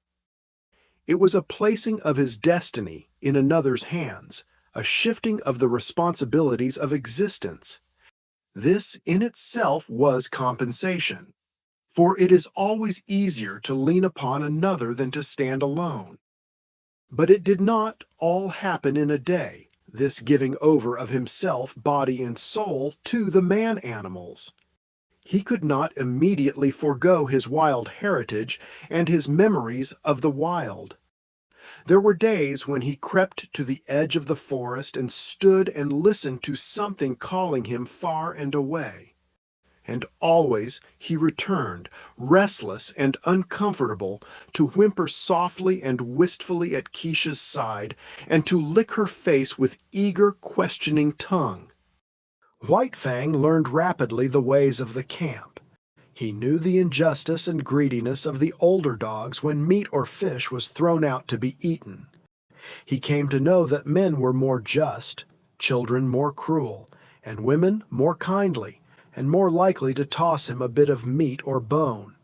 It was a placing of his destiny in another's hands, a shifting of the responsibilities of existence. This in itself was compensation, for it is always easier to lean upon another than to stand alone. But it did not all happen in a day, this giving over of himself, body and soul, to the man-animals. He could not immediately forego his wild heritage and his memories of the wild. There were days when he crept to the edge of the forest and stood and listened to something calling him far and away. And always he returned, restless and uncomfortable, to whimper softly and wistfully at Keisha's side and to lick her face with eager, questioning tongue. White Fang learned rapidly the ways of the camp. He knew the injustice and greediness of the older dogs when meat or fish was thrown out to be eaten. He came to know that men were more just, children more cruel, and women more kindly, and more likely to toss him a bit of meat or bone.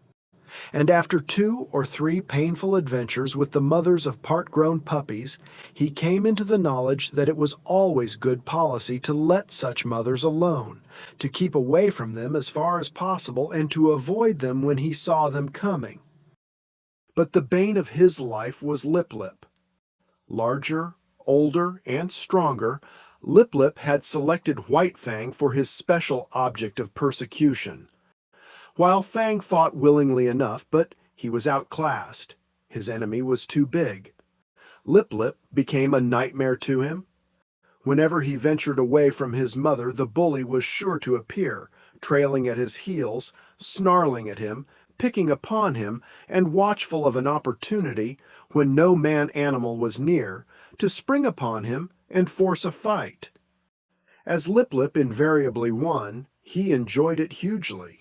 And after 2 or 3 painful adventures with the mothers of part-grown puppies, he came into the knowledge that it was always good policy to let such mothers alone, to keep away from them as far as possible and to avoid them when he saw them coming. But the bane of his life was Lip Lip. Larger, older, and stronger, Lip Lip had selected White Fang for his special object of persecution. While Fang fought willingly enough, but he was outclassed. His enemy was too big. Lip Lip became a nightmare to him. Whenever he ventured away from his mother, the bully was sure to appear, trailing at his heels, snarling at him, picking upon him, and watchful of an opportunity, when no man-animal was near, to spring upon him and force a fight. As Lip Lip invariably won, he enjoyed it hugely.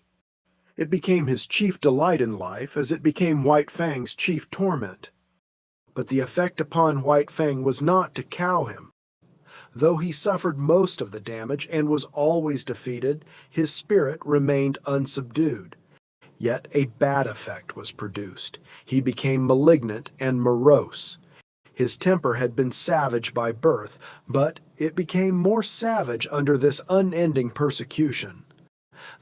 It became his chief delight in life, as it became White Fang's chief torment. But the effect upon White Fang was not to cow him. Though he suffered most of the damage and was always defeated, his spirit remained unsubdued. Yet a bad effect was produced. He became malignant and morose. His temper had been savage by birth, but it became more savage under this unending persecution.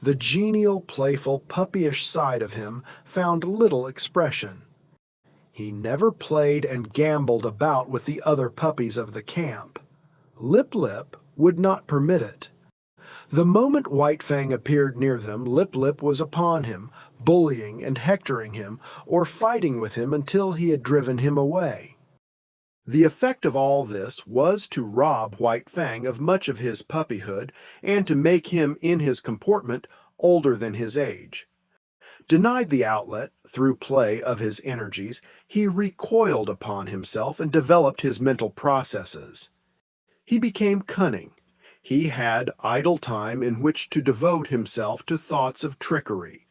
The genial, playful, puppyish side of him found little expression. He never played and gambled about with the other puppies of the camp. Lip Lip would not permit it. The moment White Fang appeared near them, Lip Lip was upon him, bullying and hectoring him, or fighting with him until he had driven him away. The effect of all this was to rob White Fang of much of his puppyhood and to make him, in his comportment, older than his age. Denied the outlet, through play, of his energies, he recoiled upon himself and developed his mental processes. He became cunning. He had idle time in which to devote himself to thoughts of trickery.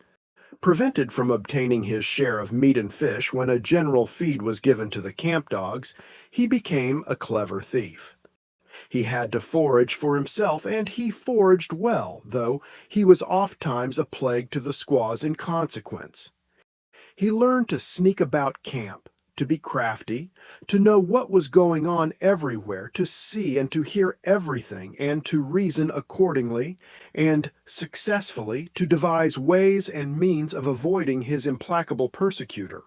Prevented from obtaining his share of meat and fish when a general feed was given to the camp dogs, he became a clever thief. He had to forage for himself, and he foraged well, though he was ofttimes a plague to the squaws in consequence. He learned to sneak about camp, to be crafty, to know what was going on everywhere, to see and to hear everything, and to reason accordingly, and successfully to devise ways and means of avoiding his implacable persecutor.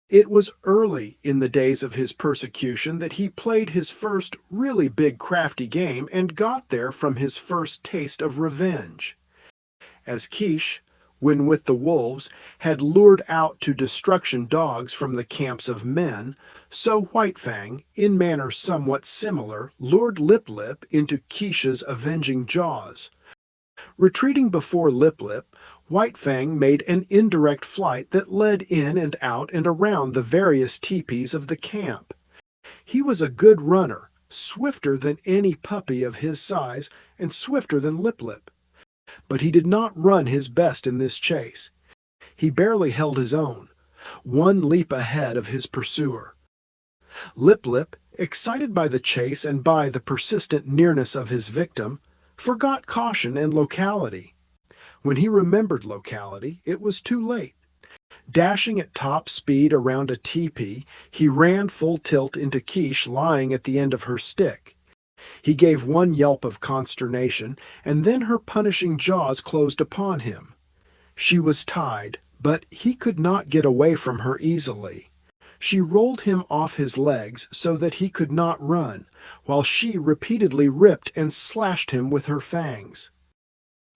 It was early in the days of his persecution that he played his first really big crafty game and got there from his first taste of revenge. As Quiche, when with the wolves, had lured out to destruction dogs from the camps of men, so White Fang, in manner somewhat similar, lured Lip Lip into Quiche's avenging jaws. Retreating before Lip Lip, White Fang made an indirect flight that led in and out and around the various teepees of the camp. He was a good runner, swifter than any puppy of his size, and swifter than Lip Lip. But he did not run his best in this chase. He barely held his own, one leap ahead of his pursuer. Lip Lip, excited by the chase and by the persistent nearness of his victim, forgot caution and locality. When he remembered locality, it was too late. Dashing at top speed around a teepee, he ran full tilt into Quiche lying at the end of her stick. He gave one yelp of consternation, and then her punishing jaws closed upon him. She was tied, but he could not get away from her easily. She rolled him off his legs so that he could not run, while she repeatedly ripped and slashed him with her fangs.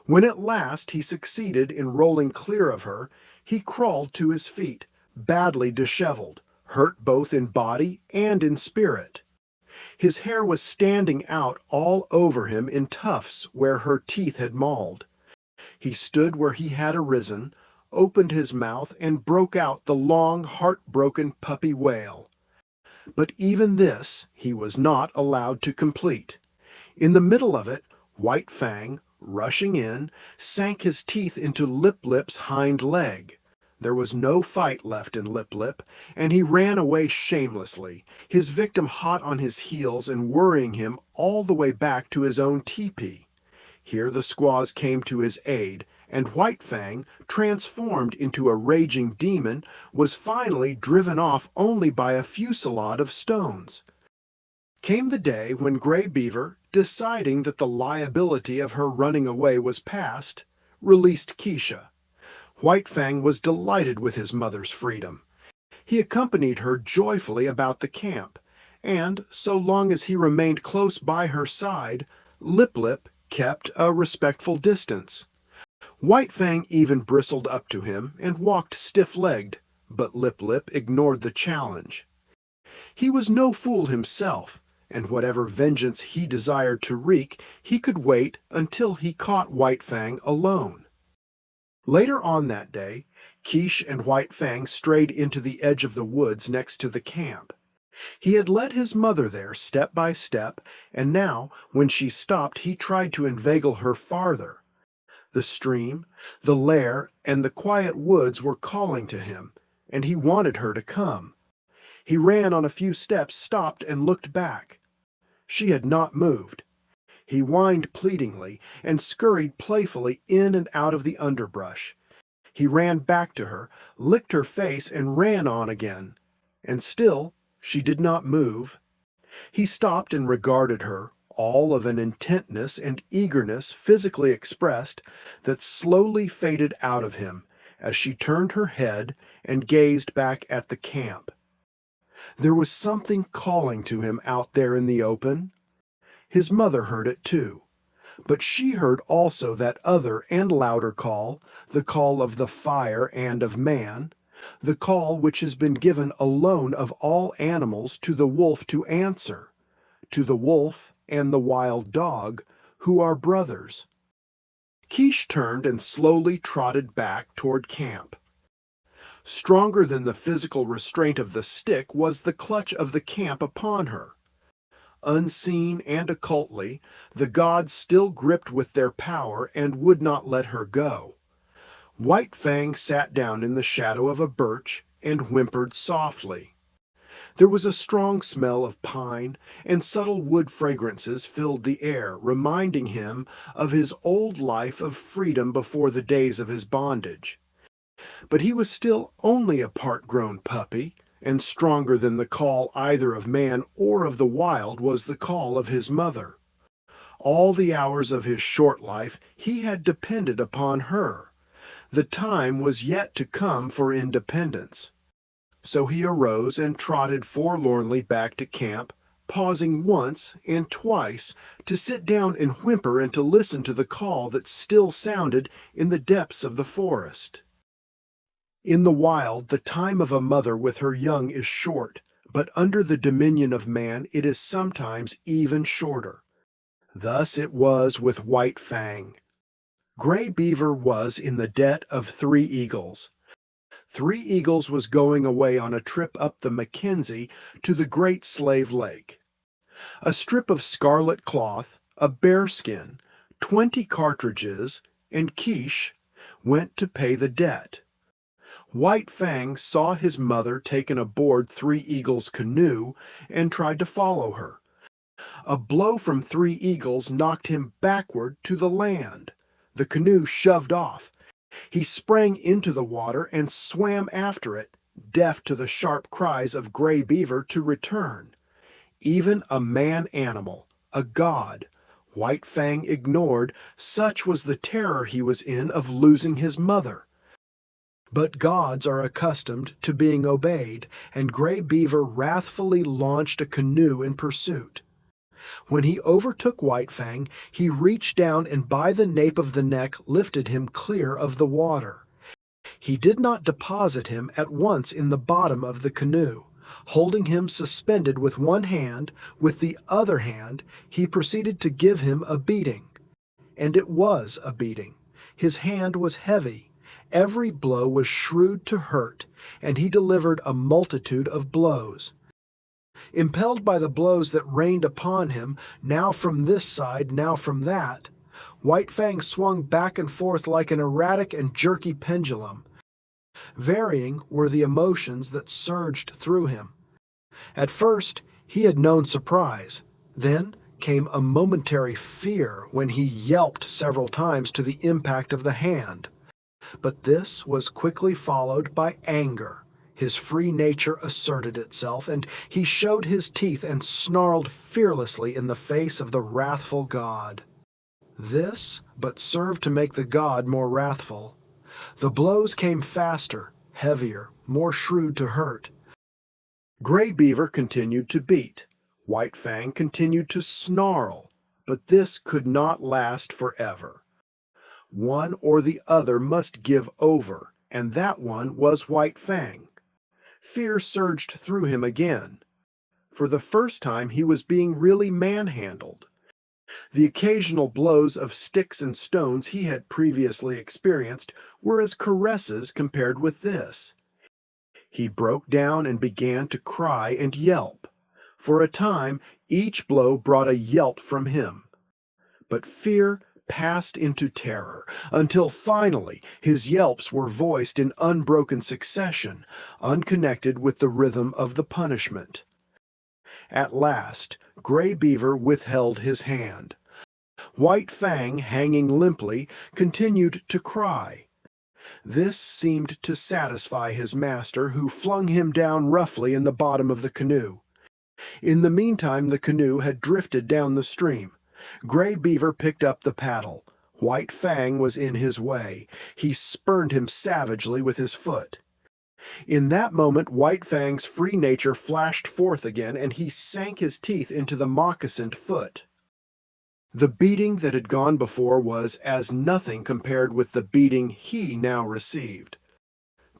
When at last he succeeded in rolling clear of her, he crawled to his feet, badly disheveled, hurt both in body and in spirit. His hair was standing out all over him in tufts where her teeth had mauled. He stood where he had arisen, opened his mouth, and broke out the long, heartbroken puppy wail. But even this he was not allowed to complete. In the middle of it, White Fang, rushing in, sank his teeth into Lip-Lip's hind leg. There was no fight left in Lip-Lip, and he ran away shamelessly, his victim hot on his heels and worrying him all the way back to his own teepee. Here the squaws came to his aid, and White Fang, transformed into a raging demon, was finally driven off only by a fusillade of stones. Came the day when Gray Beaver, deciding that the liability of her running away was past, released Keisha. White Fang was delighted with his mother's freedom. He accompanied her joyfully about the camp, and, so long as he remained close by her side, Lip-Lip kept a respectful distance. White Fang even bristled up to him and walked stiff-legged, but Lip-Lip ignored the challenge. He was no fool himself, and whatever vengeance he desired to wreak, he could wait until he caught White Fang alone. Later on that day, Quiche and White Fang strayed into the edge of the woods next to the camp. He had led his mother there step by step, and now, when she stopped, he tried to inveigle her farther. The stream, the lair, and the quiet woods were calling to him, and he wanted her to come. He ran on a few steps, stopped, and looked back. She had not moved. He whined pleadingly and scurried playfully in and out of the underbrush. He ran back to her, licked her face, and ran on again. And still she did not move. He stopped and regarded her, all of an intentness and eagerness physically expressed that slowly faded out of him as she turned her head and gazed back at the camp. There was something calling to him out there in the open. His mother heard it too, but she heard also that other and louder call, the call of the fire and of man, the call which has been given alone of all animals to the wolf to answer, to the wolf and the wild dog, who are brothers. Quiche turned and slowly trotted back toward camp. Stronger than the physical restraint of the stick was the clutch of the camp upon her. Unseen and occultly, the gods still gripped with their power and would not let her go. White Fang sat down in the shadow of a birch and whimpered softly. There was a strong smell of pine, and subtle wood fragrances filled the air, reminding him of his old life of freedom before the days of his bondage. But he was still only a part-grown puppy, and stronger than the call either of man or of the wild was the call of his mother. All the hours of his short life he had depended upon her. The time was yet to come for independence. So he arose and trotted forlornly back to camp, pausing once and twice to sit down and whimper and to listen to the call that still sounded in the depths of the forest. In the wild, the time of a mother with her young is short, but under the dominion of man it is sometimes even shorter. Thus it was with White Fang. Gray Beaver was in the debt of 3 eagles. 3 Eagles was going away on a trip up the Mackenzie to the Great Slave Lake. A strip of scarlet cloth, a bearskin, 20 cartridges, and Quiche went to pay the debt. White Fang saw his mother taken aboard 3 Eagles' canoe and tried to follow her. A blow from 3 Eagles knocked him backward to the land. The canoe shoved off. He sprang into the water and swam after it, deaf to the sharp cries of Gray Beaver to return. Even a man-animal, a god, White Fang ignored, such was the terror he was in of losing his mother. But gods are accustomed to being obeyed, and Gray Beaver wrathfully launched a canoe in pursuit. When he overtook White Fang, he reached down and by the nape of the neck lifted him clear of the water. He did not deposit him at once in the bottom of the canoe. Holding him suspended with one hand, with the other hand he proceeded to give him a beating. And it was a beating. His hand was heavy. Every blow was shrewd to hurt, and he delivered a multitude of blows. Impelled by the blows that rained upon him, now from this side, now from that, White Fang swung back and forth like an erratic and jerky pendulum. Varying were the emotions that surged through him. At first, he had known surprise. Then came a momentary fear when he yelped several times to the impact of the hand. But this was quickly followed by anger. His free nature asserted itself, and he showed his teeth and snarled fearlessly in the face of the wrathful god. This but served to make the god more wrathful. The blows came faster, heavier, more shrewd to hurt. Gray Beaver continued to beat. White Fang continued to snarl, but this could not last forever. One or the other must give over, and that one was White Fang. Fear surged through him again. For the first time he was being really manhandled. The occasional blows of sticks and stones he had previously experienced were as caresses compared with this. He broke down and began to cry and yelp. For a time, each blow brought a yelp from him. But fear passed into terror, until finally his yelps were voiced in unbroken succession, unconnected with the rhythm of the punishment. At last, Gray Beaver withheld his hand. White Fang, hanging limply, continued to cry. This seemed to satisfy his master, who flung him down roughly in the bottom of the canoe. In the meantime, the canoe had drifted down the stream. Gray Beaver picked up the paddle. White Fang was in his way. He spurned him savagely with his foot. In that moment, White Fang's free nature flashed forth again, and he sank his teeth into the moccasined foot. The beating that had gone before was as nothing compared with the beating he now received.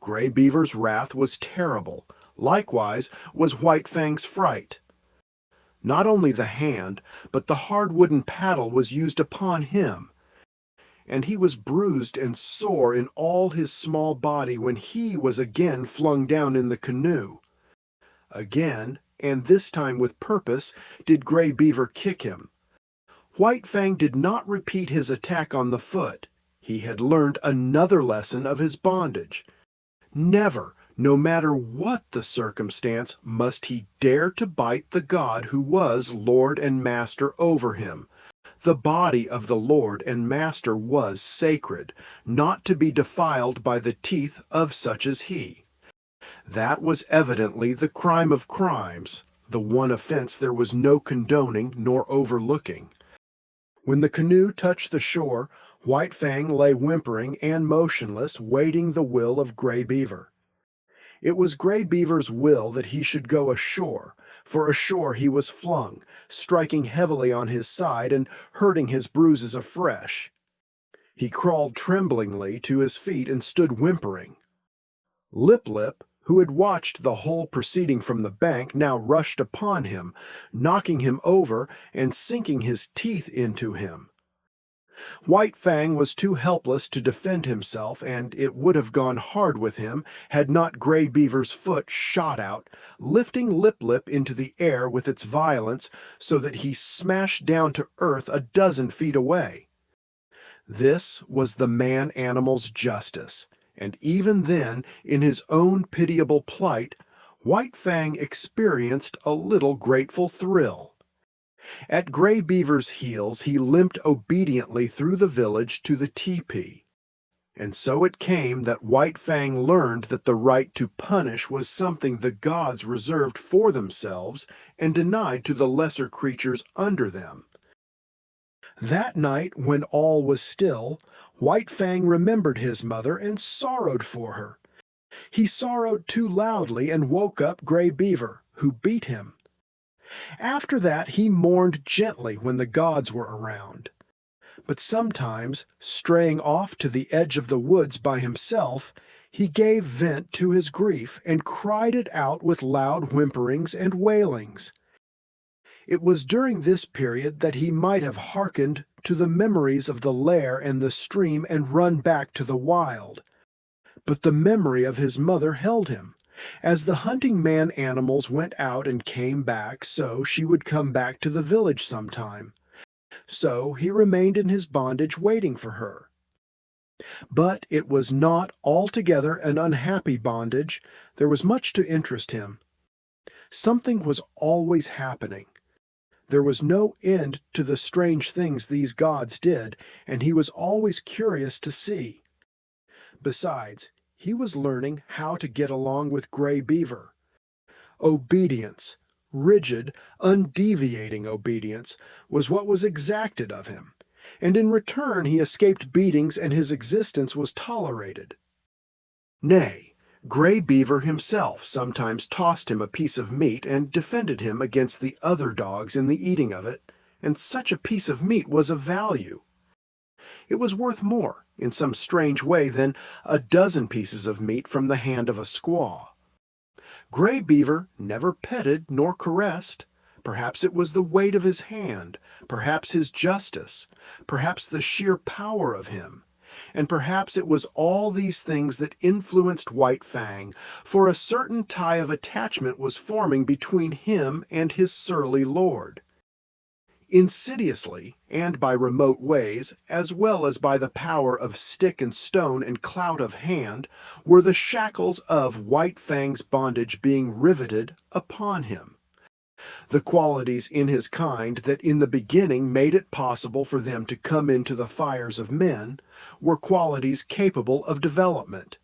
Gray Beaver's wrath was terrible. Likewise was White Fang's fright. Not only the hand, but the hard wooden paddle was used upon him, and he was bruised and sore in all his small body when he was again flung down in the canoe. Again, and this time with purpose, did Gray Beaver kick him. White Fang did not repeat his attack on the foot. He had learned another lesson of his bondage. Never, no matter what the circumstance, must he dare to bite the god who was Lord and Master over him. The body of the Lord and Master was sacred, not to be defiled by the teeth of such as he. That was evidently the crime of crimes, the one offense there was no condoning nor overlooking. When the canoe touched the shore, White Fang lay whimpering and motionless, waiting the will of Gray Beaver. It was Gray Beaver's will that he should go ashore, for ashore he was flung, striking heavily on his side and hurting his bruises afresh. He crawled tremblingly to his feet and stood whimpering. Lip Lip, who had watched the whole proceeding from the bank, now rushed upon him, knocking him over and sinking his teeth into him. White Fang was too helpless to defend himself, and it would have gone hard with him had not Gray Beaver's foot shot out, lifting Lip Lip into the air with its violence so that he smashed down to earth a dozen feet away. This was the man-animal's justice, and even then, in his own pitiable plight, White Fang experienced a little grateful thrill. At Gray Beaver's heels he limped obediently through the village to the tepee. And so it came that White Fang learned that the right to punish was something the gods reserved for themselves and denied to the lesser creatures under them. That night, when all was still, White Fang remembered his mother and sorrowed for her. He sorrowed too loudly and woke up Gray Beaver, who beat him. After that he mourned gently when the gods were around. But sometimes, straying off to the edge of the woods by himself, he gave vent to his grief and cried it out with loud whimperings and wailings. It was during this period that he might have hearkened to the memories of the lair and the stream and run back to the wild. But the memory of his mother held him. As the hunting man animals went out and came back, so she would come back to the village sometime. So he remained in his bondage waiting for her. But it was not altogether an unhappy bondage. There was much to interest him. Something was always happening. There was no end to the strange things these gods did, and he was always curious to see. Besides, he was learning how to get along with Gray Beaver. Obedience, rigid, undeviating obedience, was what was exacted of him, and in return he escaped beatings and his existence was tolerated. Nay, Gray Beaver himself sometimes tossed him a piece of meat and defended him against the other dogs in the eating of it, and such a piece of meat was of value. It was worth more, in some strange way, than a dozen pieces of meat from the hand of a squaw. Gray Beaver never petted nor caressed. Perhaps it was the weight of his hand, perhaps his justice, perhaps the sheer power of him, and perhaps it was all these things that influenced White Fang, for a certain tie of attachment was forming between him and his surly lord. Insidiously, and by remote ways, as well as by the power of stick and stone and clout of hand, were the shackles of White Fang's bondage being riveted upon him. The qualities in his kind that in the beginning made it possible for them to come into the fires of men were qualities capable of development.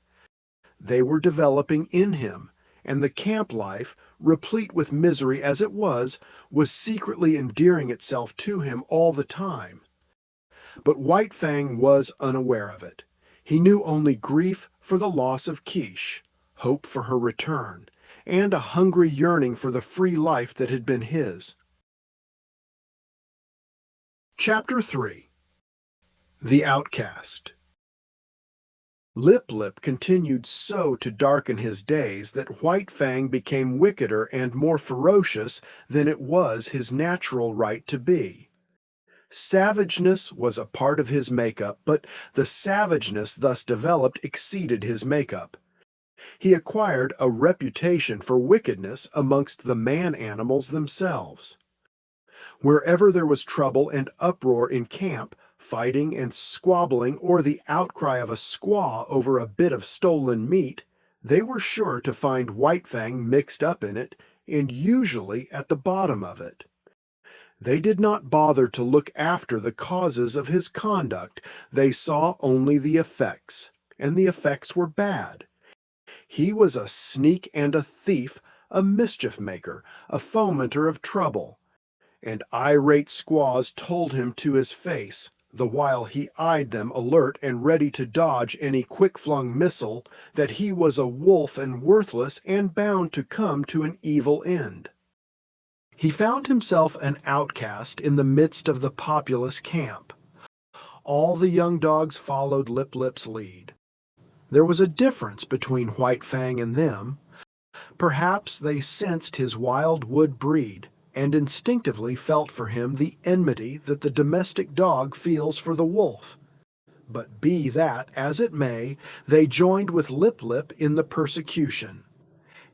They were developing in him, and the camp life, replete with misery as it was secretly endearing itself to him all the time. But White Fang was unaware of it. He knew only grief for the loss of Quiche, hope for her return, and a hungry yearning for the free life that had been his. Chapter 3. The Outcast. Lip Lip continued so to darken his days that White Fang became wickeder and more ferocious than it was his natural right to be. Savageness was a part of his makeup, but the savageness thus developed exceeded his makeup. He acquired a reputation for wickedness amongst the man-animals themselves. Wherever there was trouble and uproar in camp, fighting and squabbling, or the outcry of a squaw over a bit of stolen meat, they were sure to find White Fang mixed up in it, and usually at the bottom of it. They did not bother to look after the causes of his conduct. They saw only the effects, and the effects were bad. He was a sneak and a thief, a mischief-maker, a fomenter of trouble, and irate squaws told him to his face, the while he eyed them alert and ready to dodge any quick-flung missile, that he was a wolf and worthless and bound to come to an evil end. He found himself an outcast in the midst of the populous camp. All the young dogs followed Lip Lip's lead. There was a difference between White Fang and them. Perhaps they sensed his wild wood breed, and instinctively felt for him the enmity that the domestic dog feels for the wolf. But be that as it may, they joined with Lip Lip in the persecution,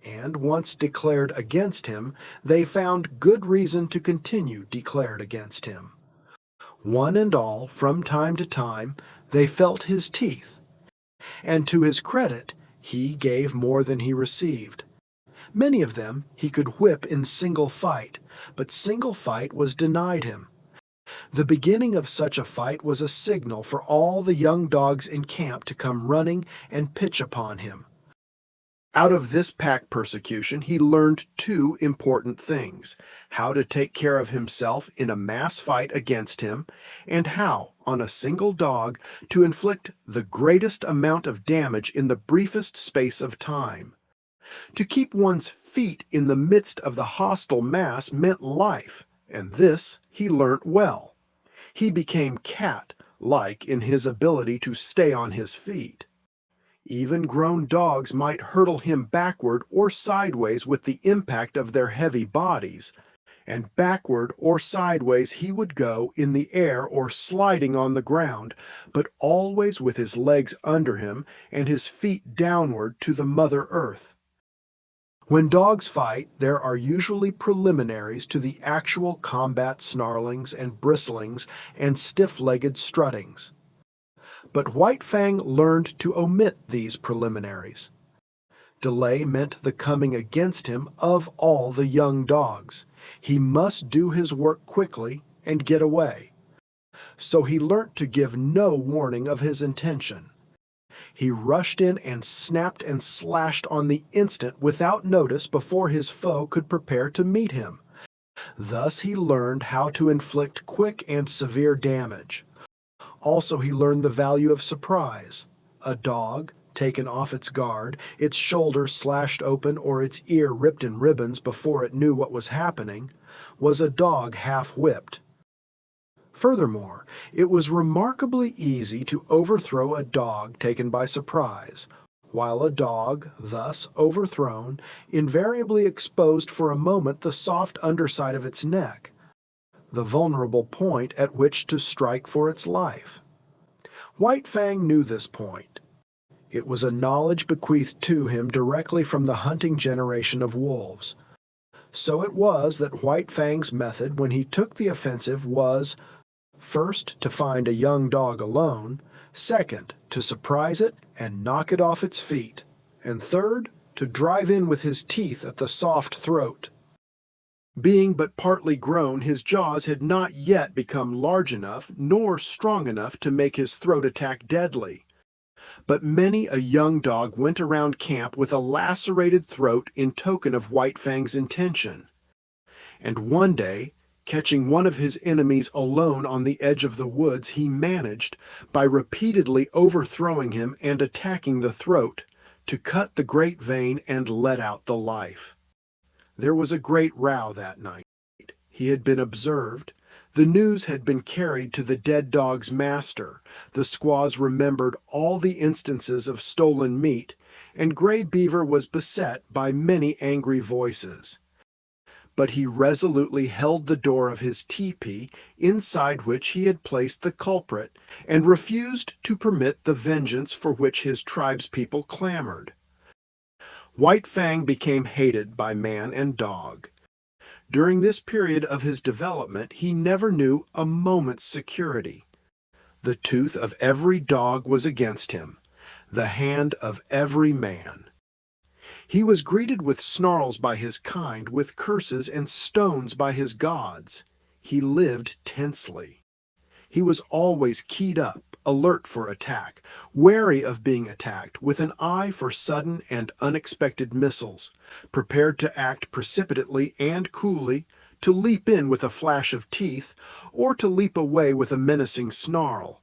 and once declared against him, they found good reason to continue declared against him. One and all, from time to time, they felt his teeth, and to his credit, he gave more than he received. Many of them he could whip in single fight, but single fight was denied him. The beginning of such a fight was a signal for all the young dogs in camp to come running and pitch upon him. Out of this pack persecution he learned two important things: how to take care of himself in a mass fight against him, and how, on a single dog, to inflict the greatest amount of damage in the briefest space of time. To keep one's feet in the midst of the hostile mass meant life, and this he learnt well. He became cat-like in his ability to stay on his feet. Even grown dogs might hurtle him backward or sideways with the impact of their heavy bodies, and backward or sideways he would go in the air or sliding on the ground, but always with his legs under him and his feet downward to the Mother Earth. When dogs fight, there are usually preliminaries to the actual combat snarlings and bristlings and stiff-legged struttings. But White Fang learned to omit these preliminaries. Delay meant the coming against him of all the young dogs. He must do his work quickly and get away. So he learnt to give no warning of his intention. He rushed in and snapped and slashed on the instant without notice before his foe could prepare to meet him. Thus he learned how to inflict quick and severe damage. Also he learned the value of surprise. A dog, taken off its guard, its shoulder slashed open or its ear ripped in ribbons before it knew what was happening, was a dog half-whipped. Furthermore, it was remarkably easy to overthrow a dog taken by surprise, while a dog, thus overthrown, invariably exposed for a moment the soft underside of its neck, the vulnerable point at which to strike for its life. White Fang knew this point. It was a knowledge bequeathed to him directly from the hunting generation of wolves. So it was that White Fang's method when he took the offensive was, first, to find a young dog alone, second, to surprise it and knock it off its feet, and third, to drive in with his teeth at the soft throat. Being but partly grown, his jaws had not yet become large enough nor strong enough to make his throat attack deadly. But many a young dog went around camp with a lacerated throat in token of White Fang's intention. And one day, catching one of his enemies alone on the edge of the woods, he managed, by repeatedly overthrowing him and attacking the throat, to cut the great vein and let out the life. There was a great row that night. He had been observed. The news had been carried to the dead dog's master. The squaws remembered all the instances of stolen meat, and Gray Beaver was beset by many angry voices. But he resolutely held the door of his tepee, inside which he had placed the culprit, and refused to permit the vengeance for which his tribespeople clamored. White Fang became hated by man and dog. During this period of his development, he never knew a moment's security. The tooth of every dog was against him, the hand of every man. He was greeted with snarls by his kind, with curses and stones by his gods. He lived tensely. He was always keyed up, alert for attack, wary of being attacked, with an eye for sudden and unexpected missiles, prepared to act precipitately and coolly, to leap in with a flash of teeth, or to leap away with a menacing snarl.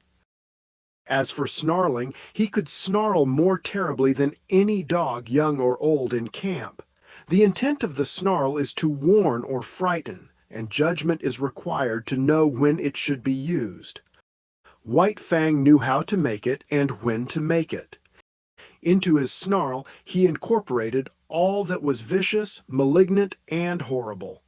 As for snarling, he could snarl more terribly than any dog, young or old, in camp. The intent of the snarl is to warn or frighten, and judgment is required to know when it should be used. White Fang knew how to make it and when to make it. Into his snarl he incorporated all that was vicious, malignant, and horrible.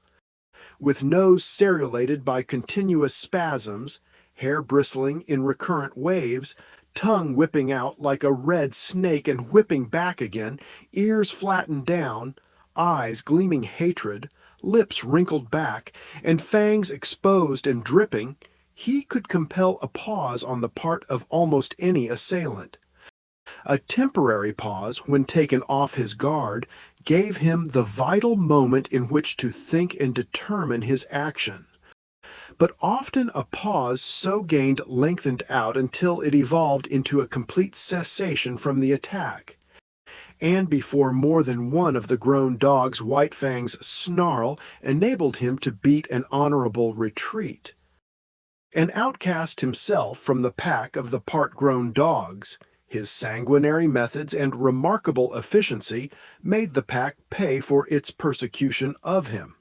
With nose serrated by continuous spasms, hair bristling in recurrent waves, tongue whipping out like a red snake and whipping back again, ears flattened down, eyes gleaming hatred, lips wrinkled back, and fangs exposed and dripping, he could compel a pause on the part of almost any assailant. A temporary pause, when taken off his guard, gave him the vital moment in which to think and determine his action. But often a pause so gained lengthened out until it evolved into a complete cessation from the attack. And before more than one of the grown dogs, White Fang's snarl enabled him to beat an honorable retreat. An outcast himself from the pack of the part-grown dogs, his sanguinary methods and remarkable efficiency made the pack pay for its persecution of him.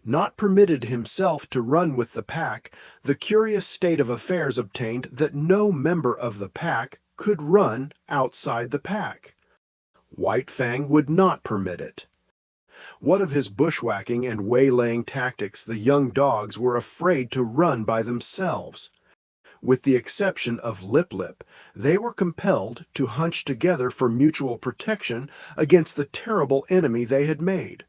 Not permitted himself to run with the pack, the curious state of affairs obtained that no member of the pack could run outside the pack. White Fang would not permit it. What of his bushwhacking and waylaying tactics, the young dogs were afraid to run by themselves. With the exception of Lip Lip, they were compelled to hunch together for mutual protection against the terrible enemy they had made.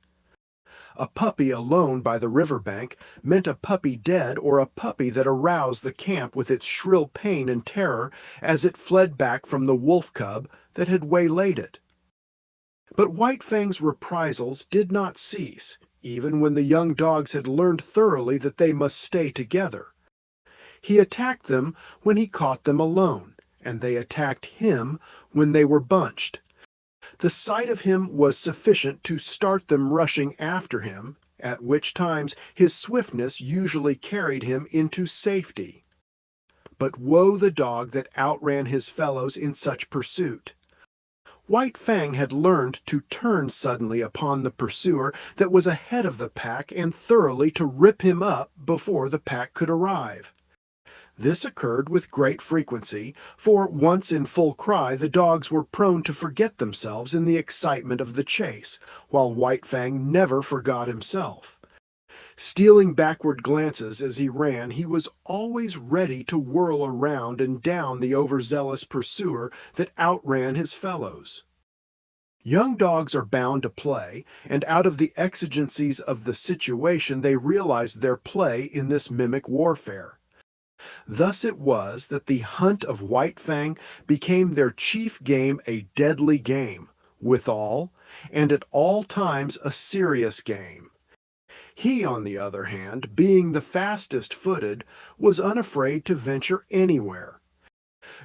A puppy alone by the riverbank meant a puppy dead or a puppy that aroused the camp with its shrill pain and terror as it fled back from the wolf cub that had waylaid it. But White Fang's reprisals did not cease, even when the young dogs had learned thoroughly that they must stay together. He attacked them when he caught them alone, and they attacked him when they were bunched. The sight of him was sufficient to start them rushing after him, at which times his swiftness usually carried him into safety. But woe the dog that outran his fellows in such pursuit. White Fang had learned to turn suddenly upon the pursuer that was ahead of the pack and thoroughly to rip him up before the pack could arrive. This occurred with great frequency, for once in full cry the dogs were prone to forget themselves in the excitement of the chase, while White Fang never forgot himself. Stealing backward glances as he ran, he was always ready to whirl around and down the overzealous pursuer that outran his fellows. Young dogs are bound to play, and out of the exigencies of the situation they realized their play in this mimic warfare. Thus it was that the hunt of White Fang became their chief game, a deadly game, withal, and at all times a serious game. He, on the other hand, being the fastest-footed, was unafraid to venture anywhere.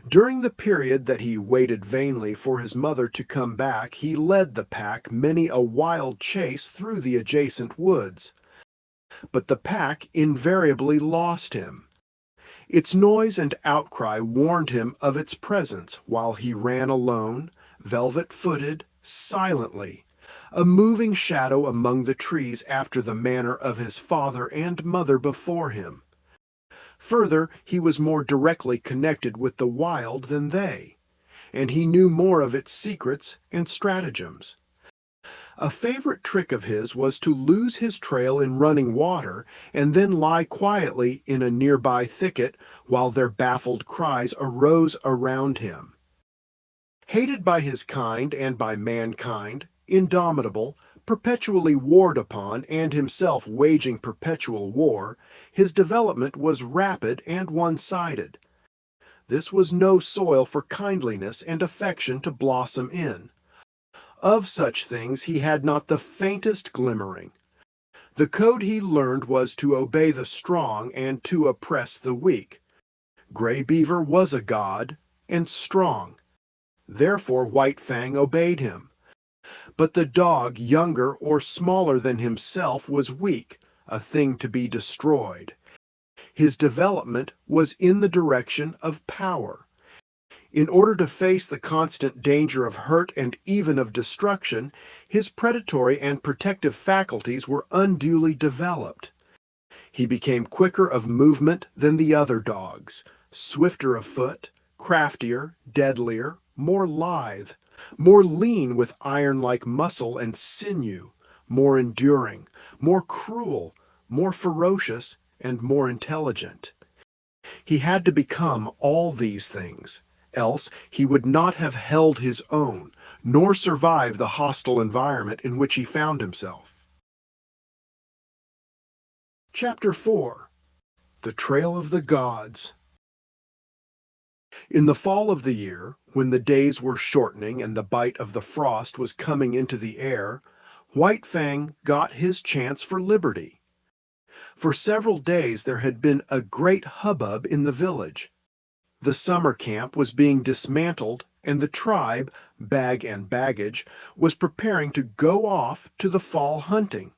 During the period that he waited vainly for his mother to come back, he led the pack many a wild chase through the adjacent woods. But the pack invariably lost him. Its noise and outcry warned him of its presence while he ran alone, velvet-footed, silently, a moving shadow among the trees after the manner of his father and mother before him. Further, he was more directly connected with the wild than they, and he knew more of its secrets and stratagems. A favorite trick of his was to lose his trail in running water and then lie quietly in a nearby thicket while their baffled cries arose around him. Hated by his kind and by mankind, indomitable, perpetually warred upon, and himself waging perpetual war, his development was rapid and one-sided. This was no soil for kindliness and affection to blossom in. Of such things he had not the faintest glimmering. The code he learned was to obey the strong and to oppress the weak. Gray Beaver was a god, and strong. Therefore White Fang obeyed him. But the dog, younger or smaller than himself, was weak, a thing to be destroyed. His development was in the direction of power. In order to face the constant danger of hurt and even of destruction, his predatory and protective faculties were unduly developed. He became quicker of movement than the other dogs, swifter of foot, craftier, deadlier, more lithe, more lean with iron-like muscle and sinew, more enduring, more cruel, more ferocious, and more intelligent. He had to become all these things. Else he would not have held his own, nor survived the hostile environment in which he found himself. Chapter 4. The Trail of the Gods. In the fall of the year, when the days were shortening and the bite of the frost was coming into the air, White Fang got his chance for liberty. For several days there had been a great hubbub in the village. The summer camp was being dismantled, and the tribe, bag and baggage, was preparing to go off to the fall hunting.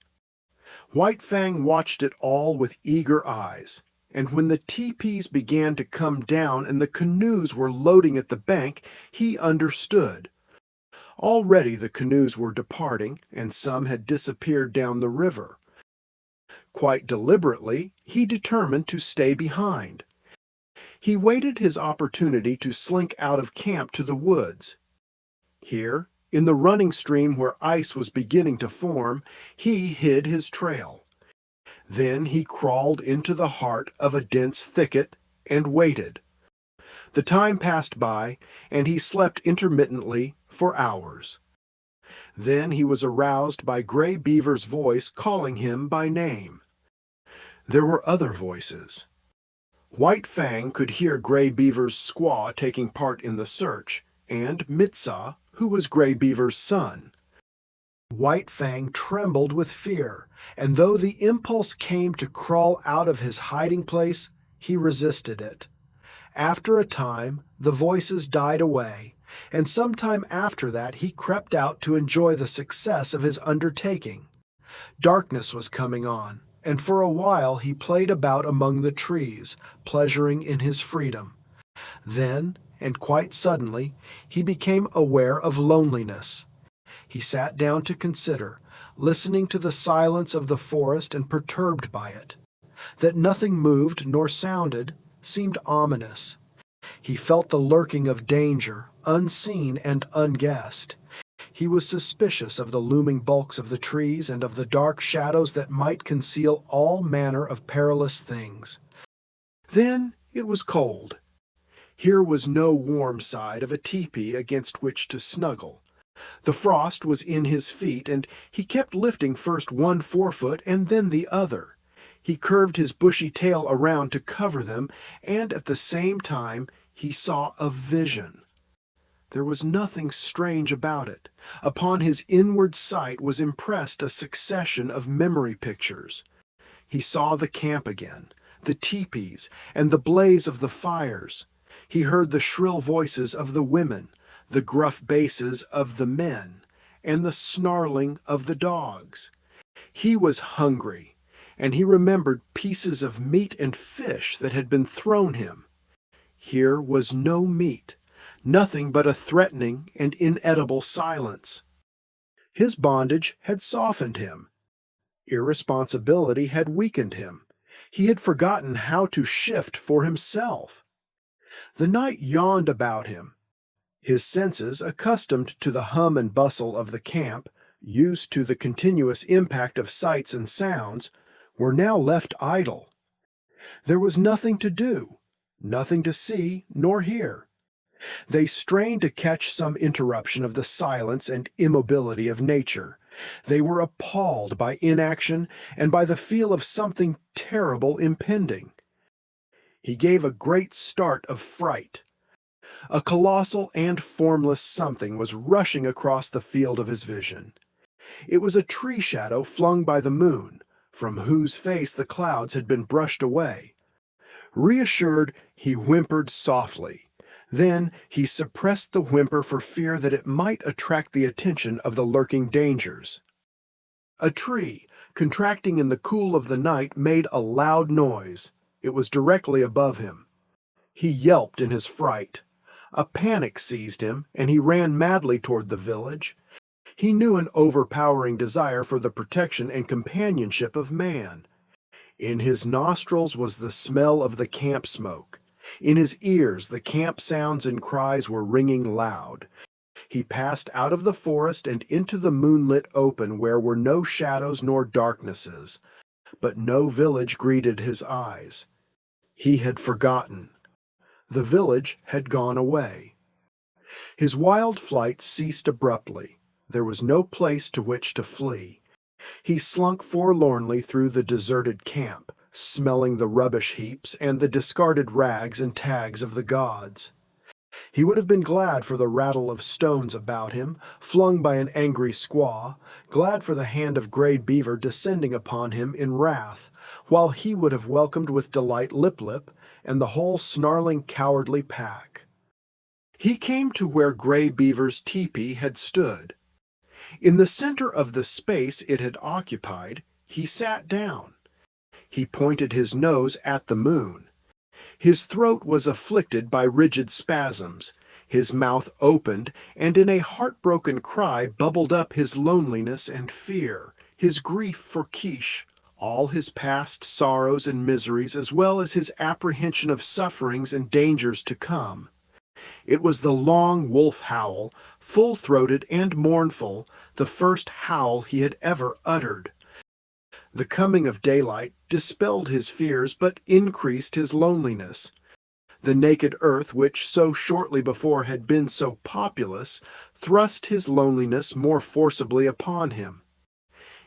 White Fang watched it all with eager eyes, and when the teepees began to come down and the canoes were loading at the bank, he understood. Already the canoes were departing, and some had disappeared down the river. Quite deliberately, he determined to stay behind. He waited his opportunity to slink out of camp to the woods. Here In the running stream where ice was beginning to form, he hid his trail. Then he crawled into the heart of a dense thicket and waited. The time passed by, and he slept intermittently for hours. Then he was aroused by Gray Beaver's voice calling him by name. There were other voices. White Fang could hear Gray Beaver's squaw taking part in the search, and Mitsa, who was Gray Beaver's son. White Fang trembled with fear, and though the impulse came to crawl out of his hiding place, he resisted it. After a time, the voices died away, and sometime after that he crept out to enjoy the success of his undertaking. Darkness was coming on, and for a while he played about among the trees, pleasuring in his freedom. Then, and quite suddenly, he became aware of loneliness. He sat down to consider, listening to the silence of the forest and perturbed by it. That nothing moved nor sounded seemed ominous. He felt the lurking of danger, unseen and unguessed. He was suspicious of the looming bulks of the trees and of the dark shadows that might conceal all manner of perilous things. Then it was cold. Here was no warm side of a tepee against which to snuggle. The frost was in his feet, and he kept lifting first one forefoot and then the other. He curved his bushy tail around to cover them, and at the same time he saw a vision. There was nothing strange about it. Upon his inward sight was impressed a succession of memory pictures. He saw the camp again, the teepees, and the blaze of the fires. He heard the shrill voices of the women, the gruff basses of the men, and the snarling of the dogs. He was hungry, and he remembered pieces of meat and fish that had been thrown him. Here was no meat, nothing but a threatening and inedible silence. His bondage had softened him. Irresponsibility had weakened him. He had forgotten how to shift for himself. The night yawned about him. His senses, accustomed to the hum and bustle of the camp, used to the continuous impact of sights and sounds, were now left idle. There was nothing to do, nothing to see nor hear. They strained to catch some interruption of the silence and immobility of nature. They were appalled by inaction and by the feel of something terrible impending. He gave a great start of fright. A colossal and formless something was rushing across the field of his vision. It was a tree shadow flung by the moon, from whose face the clouds had been brushed away. Reassured, he whimpered softly. Then he suppressed the whimper for fear that it might attract the attention of the lurking dangers. A tree, contracting in the cool of the night, made a loud noise. It was directly above him. He yelped in his fright. A panic seized him, and he ran madly toward the village. He knew an overpowering desire for the protection and companionship of man. In his nostrils was the smell of the camp smoke. In his ears the camp sounds and cries were ringing loud. He passed out of the forest and into the moonlit open where were no shadows nor darknesses, but no village greeted his eyes. He had forgotten. The village had gone away. His wild flight ceased abruptly. There was no place to which to flee. He slunk forlornly through the deserted camp, smelling the rubbish heaps and the discarded rags and tags of the gods. He would have been glad for the rattle of stones about him, flung by an angry squaw, glad for the hand of Gray Beaver descending upon him in wrath, while he would have welcomed with delight Lip Lip and the whole snarling, cowardly pack. He came to where Gray Beaver's tepee had stood. In the center of the space it had occupied, he sat down. He pointed his nose at the moon. His throat was afflicted by rigid spasms. His mouth opened, and in a heartbroken cry bubbled up his loneliness and fear, his grief for Quiche, all his past sorrows and miseries, as well as his apprehension of sufferings and dangers to come. It was the long wolf howl, full-throated and mournful, the first howl he had ever uttered. The coming of daylight dispelled his fears but increased his loneliness. The naked earth, which so shortly before had been so populous, thrust his loneliness more forcibly upon him.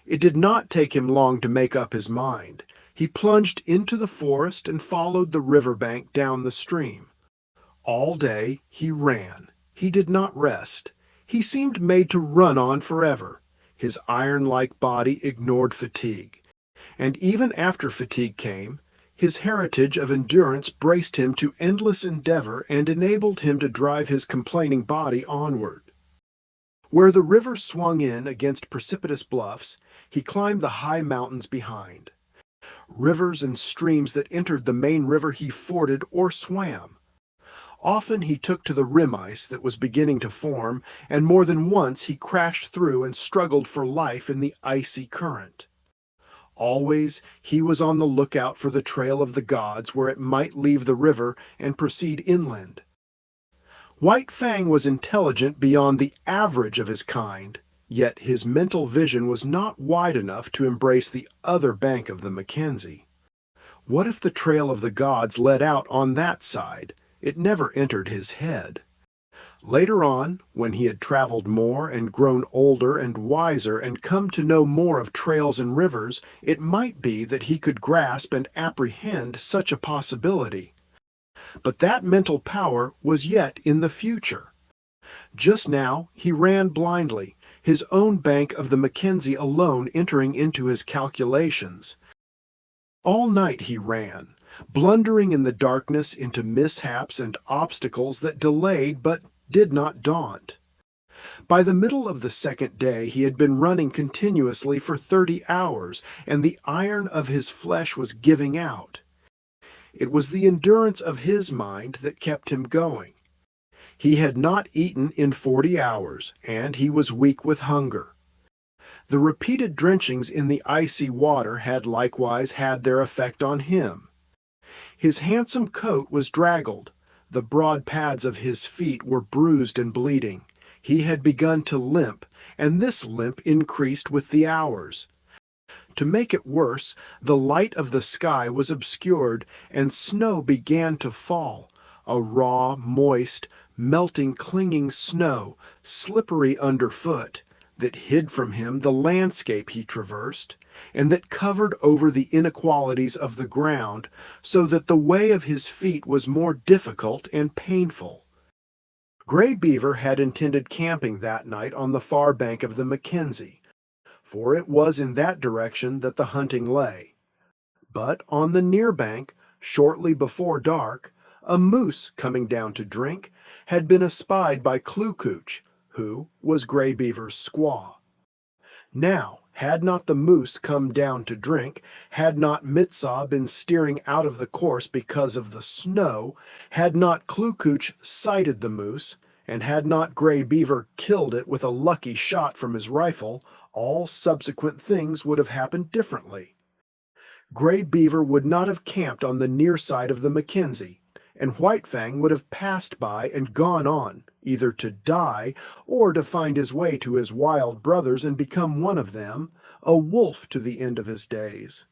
It did not take him long to make up his mind. He plunged into the forest and followed the river bank down the stream. All day he ran. He did not rest. He seemed made to run on forever. His iron-like body ignored fatigue. And even after fatigue came, his heritage of endurance braced him to endless endeavor and enabled him to drive his complaining body onward. Where the river swung in against precipitous bluffs, he climbed the high mountains behind. Rivers and streams that entered the main river he forded or swam. Often he took to the rim ice that was beginning to form, and more than once he crashed through and struggled for life in the icy current. Always he was on the lookout for the trail of the gods where it might leave the river and proceed inland. White Fang was intelligent beyond the average of his kind, yet his mental vision was not wide enough to embrace the other bank of the Mackenzie. What if the trail of the gods led out on that side? It never entered his head. Later on, when he had traveled more and grown older and wiser and come to know more of trails and rivers, it might be that he could grasp and apprehend such a possibility. But that mental power was yet in the future. Just now he ran blindly, his own bank of the Mackenzie alone entering into his calculations. All night he ran, blundering in the darkness into mishaps and obstacles that delayed but did not daunt. By the middle of the second day he had been running continuously for 30 hours, and the iron of his flesh was giving out. It was the endurance of his mind that kept him going. He had not eaten in 40 hours, and he was weak with hunger. The repeated drenchings in the icy water had likewise had their effect on him. His handsome coat was draggled. The broad pads of his feet were bruised and bleeding. He had begun to limp, and this limp increased with the hours. To make it worse, the light of the sky was obscured, and snow began to fall, a raw, moist, melting, clinging snow, slippery underfoot, that hid from him the landscape he traversed, and that covered over the inequalities of the ground, so that the way of his feet was more difficult and painful. Gray Beaver had intended camping that night on the far bank of the Mackenzie, for it was in that direction that the hunting lay. But on the near bank, shortly before dark, a moose coming down to drink had been espied by Klukooch, who was Gray Beaver's squaw. Now, had not the moose come down to drink, had not Mitsaw been steering out of the course because of the snow, had not Klukooch sighted the moose, and had not Gray Beaver killed it with a lucky shot from his rifle, all subsequent things would have happened differently. Gray Beaver would not have camped on the near side of the Mackenzie, and White Fang would have passed by and gone on, either to die or to find his way to his wild brothers and become one of them, a wolf to the end of his days.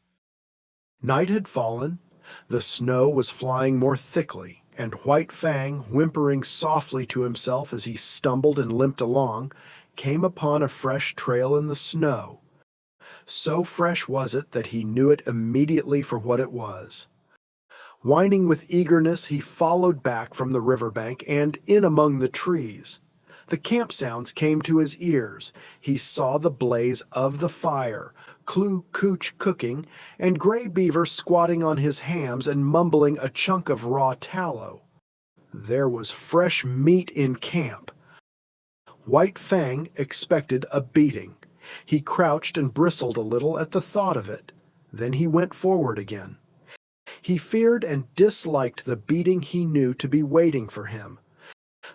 Night had fallen, the snow was flying more thickly, and White Fang, whimpering softly to himself as he stumbled and limped along, came upon a fresh trail in the snow. So fresh was it that he knew it immediately for what it was. Whining with eagerness, he followed back from the riverbank and in among the trees. The camp sounds came to his ears. He saw the blaze of the fire, Klukooch cooking, and Gray Beaver squatting on his hams and mumbling a chunk of raw tallow. There was fresh meat in camp. White Fang expected a beating. He crouched and bristled a little at the thought of it. Then he went forward again. He feared and disliked the beating he knew to be waiting for him.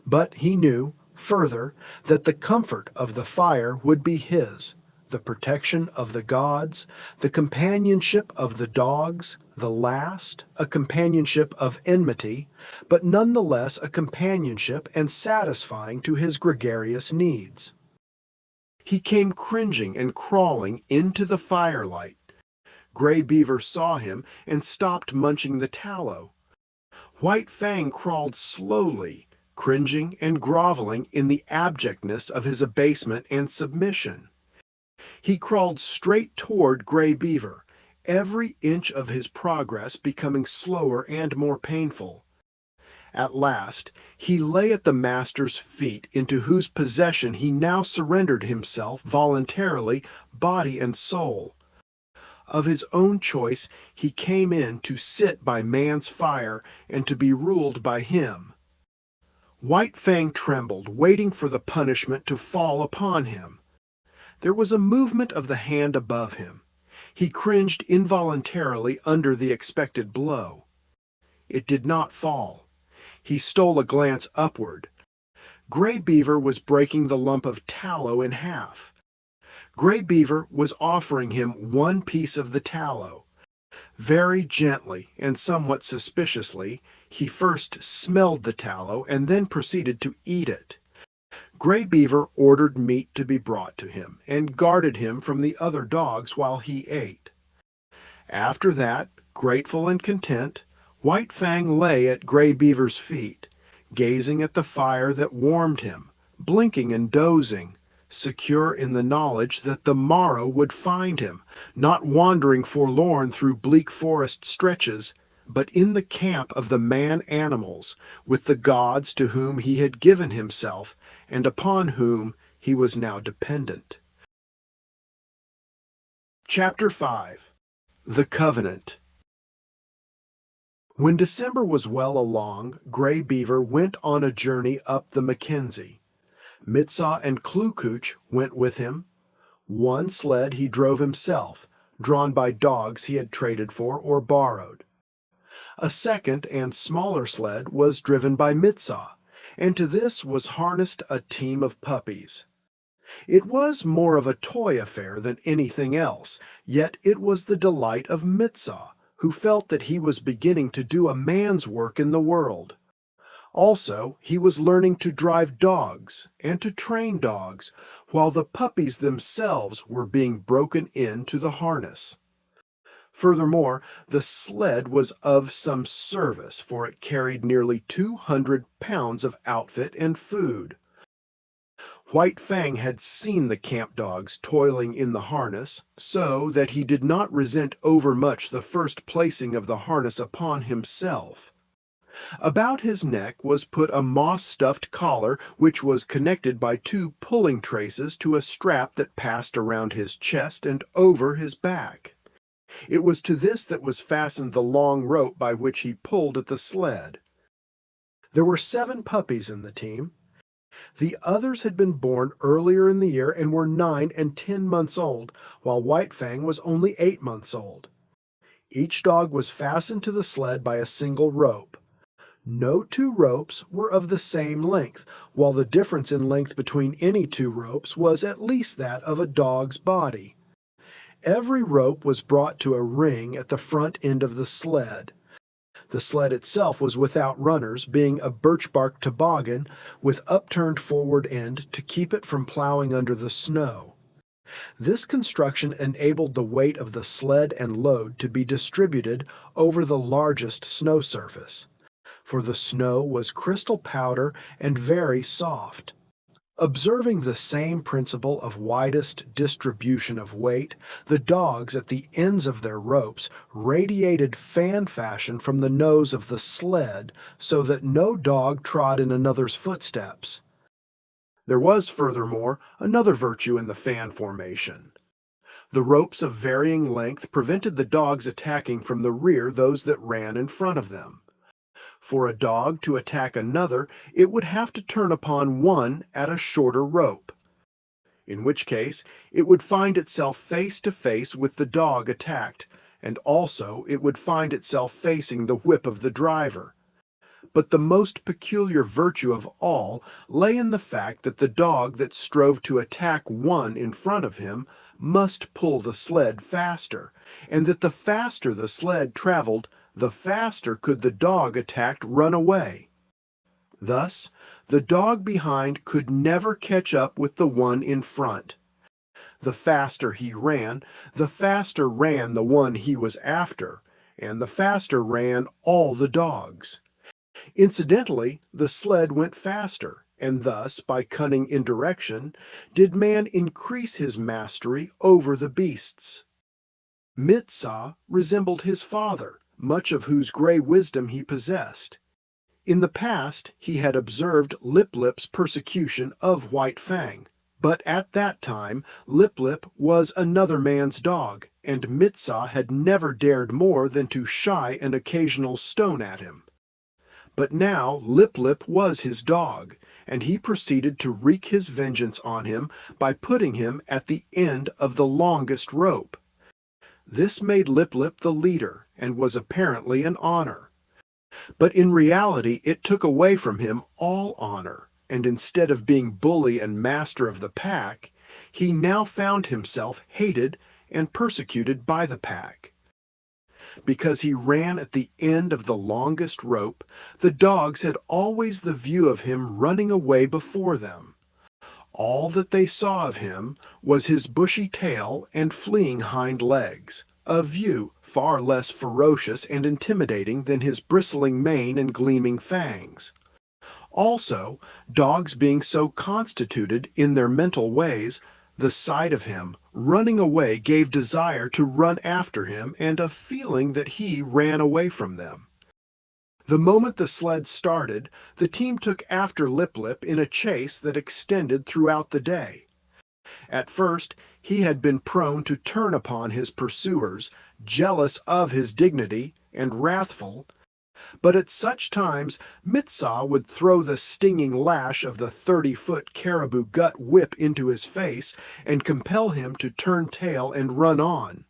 But he knew, further, that the comfort of the fire would be his. the protection of the gods, the companionship of the dogs, the last, a companionship of enmity, but nonetheless a companionship and satisfying to his gregarious needs. He came cringing and crawling into the firelight. Gray Beaver saw him and stopped munching the tallow. White Fang crawled slowly, cringing and groveling in the abjectness of his abasement and submission. He crawled straight toward Gray Beaver, every inch of his progress becoming slower and more painful. At last, he lay at the master's feet, into whose possession he now surrendered himself voluntarily, body and soul. Of his own choice he came in to sit by man's fire and to be ruled by him. White Fang trembled, waiting for the punishment to fall upon him. There was a movement of the hand above him. He cringed involuntarily under the expected blow. It did not fall. He stole a glance upward. Gray Beaver was breaking the lump of tallow in half. Gray Beaver was offering him one piece of the tallow. Very gently and somewhat suspiciously, he first smelled the tallow and then proceeded to eat it. Gray Beaver ordered meat to be brought to him and guarded him from the other dogs while he ate. After that, grateful and content, White Fang lay at Gray Beaver's feet, gazing at the fire that warmed him, blinking and dozing, secure in the knowledge that the morrow would find him, not wandering forlorn through bleak forest stretches, but in the camp of the man-animals, with the gods to whom he had given himself and upon whom he was now dependent. Chapter 5. The Covenant. When December was well along, Gray Beaver went on a journey up the Mackenzie. Mitsaw and Klukooch went with him. One sled he drove himself, drawn by dogs he had traded for or borrowed. A second and smaller sled was driven by Mitsaw, and to this was harnessed a team of puppies. It was more of a toy affair than anything else, yet it was the delight of Mitsaw, who felt that he was beginning to do a man's work in the world. Also, he was learning to drive dogs and to train dogs, while the puppies themselves were being broken into the harness. Furthermore, the sled was of some service, for it carried nearly 200 pounds of outfit and food. White Fang had seen the camp dogs toiling in the harness, so that he did not resent overmuch the first placing of the harness upon himself. About his neck was put a moss-stuffed collar, which was connected by 2 pulling traces to a strap that passed around his chest and over his back. It was to this that was fastened the long rope by which he pulled at the sled. There were 7 puppies in the team. The others had been born earlier in the year and were 9 and 10 months old, while White Fang was only 8 months old. Each dog was fastened to the sled by a single rope. No 2 ropes were of the same length, while the difference in length between any 2 ropes was at least that of a dog's body. Every rope was brought to a ring at the front end of the sled. The sled itself was without runners, being a birch-bark toboggan with upturned forward end to keep it from plowing under the snow. This construction enabled the weight of the sled and load to be distributed over the largest snow surface, for the snow was crystal powder and very soft. Observing the same principle of widest distribution of weight, the dogs at the ends of their ropes radiated fan fashion from the nose of the sled so that no dog trod in another's footsteps. There was, furthermore, another virtue in the fan formation. The ropes of varying length prevented the dogs attacking from the rear those that ran in front of them. For a dog to attack another, it would have to turn upon one at a shorter rope, in which case it would find itself face to face with the dog attacked, and also it would find itself facing the whip of the driver. But the most peculiar virtue of all lay in the fact that the dog that strove to attack one in front of him must pull the sled faster, and that the faster the sled traveled, the faster could the dog attacked run away. Thus, the dog behind could never catch up with the one in front. The faster he ran, the faster ran the one he was after, and the faster ran all the dogs. Incidentally, the sled went faster, and thus, by cunning indirection, did man increase his mastery over the beasts. Mitsa resembled his father, much of whose grey wisdom he possessed. In the past, he had observed Lip-Lip's persecution of White Fang, but at that time Lip-Lip was another man's dog, and Mitsa had never dared more than to shy an occasional stone at him. But now Lip-Lip was his dog, and he proceeded to wreak his vengeance on him by putting him at the end of the longest rope. This made Lip-Lip the leader, and was apparently an honor. But in reality it took away from him all honor, and instead of being bully and master of the pack, he now found himself hated and persecuted by the pack. Because he ran at the end of the longest rope, the dogs had always the view of him running away before them. All that they saw of him was his bushy tail and fleeing hind legs, a view far less ferocious and intimidating than his bristling mane and gleaming fangs. Also, dogs being so constituted in their mental ways, the sight of him running away gave desire to run after him and a feeling that he ran away from them. The moment the sled started, the team took after Lip-Lip in a chase that extended throughout the day. At first, he had been prone to turn upon his pursuers, jealous of his dignity and wrathful, but at such times Mitsa would throw the stinging lash of the 30-foot caribou gut whip into his face and compel him to turn tail and run on.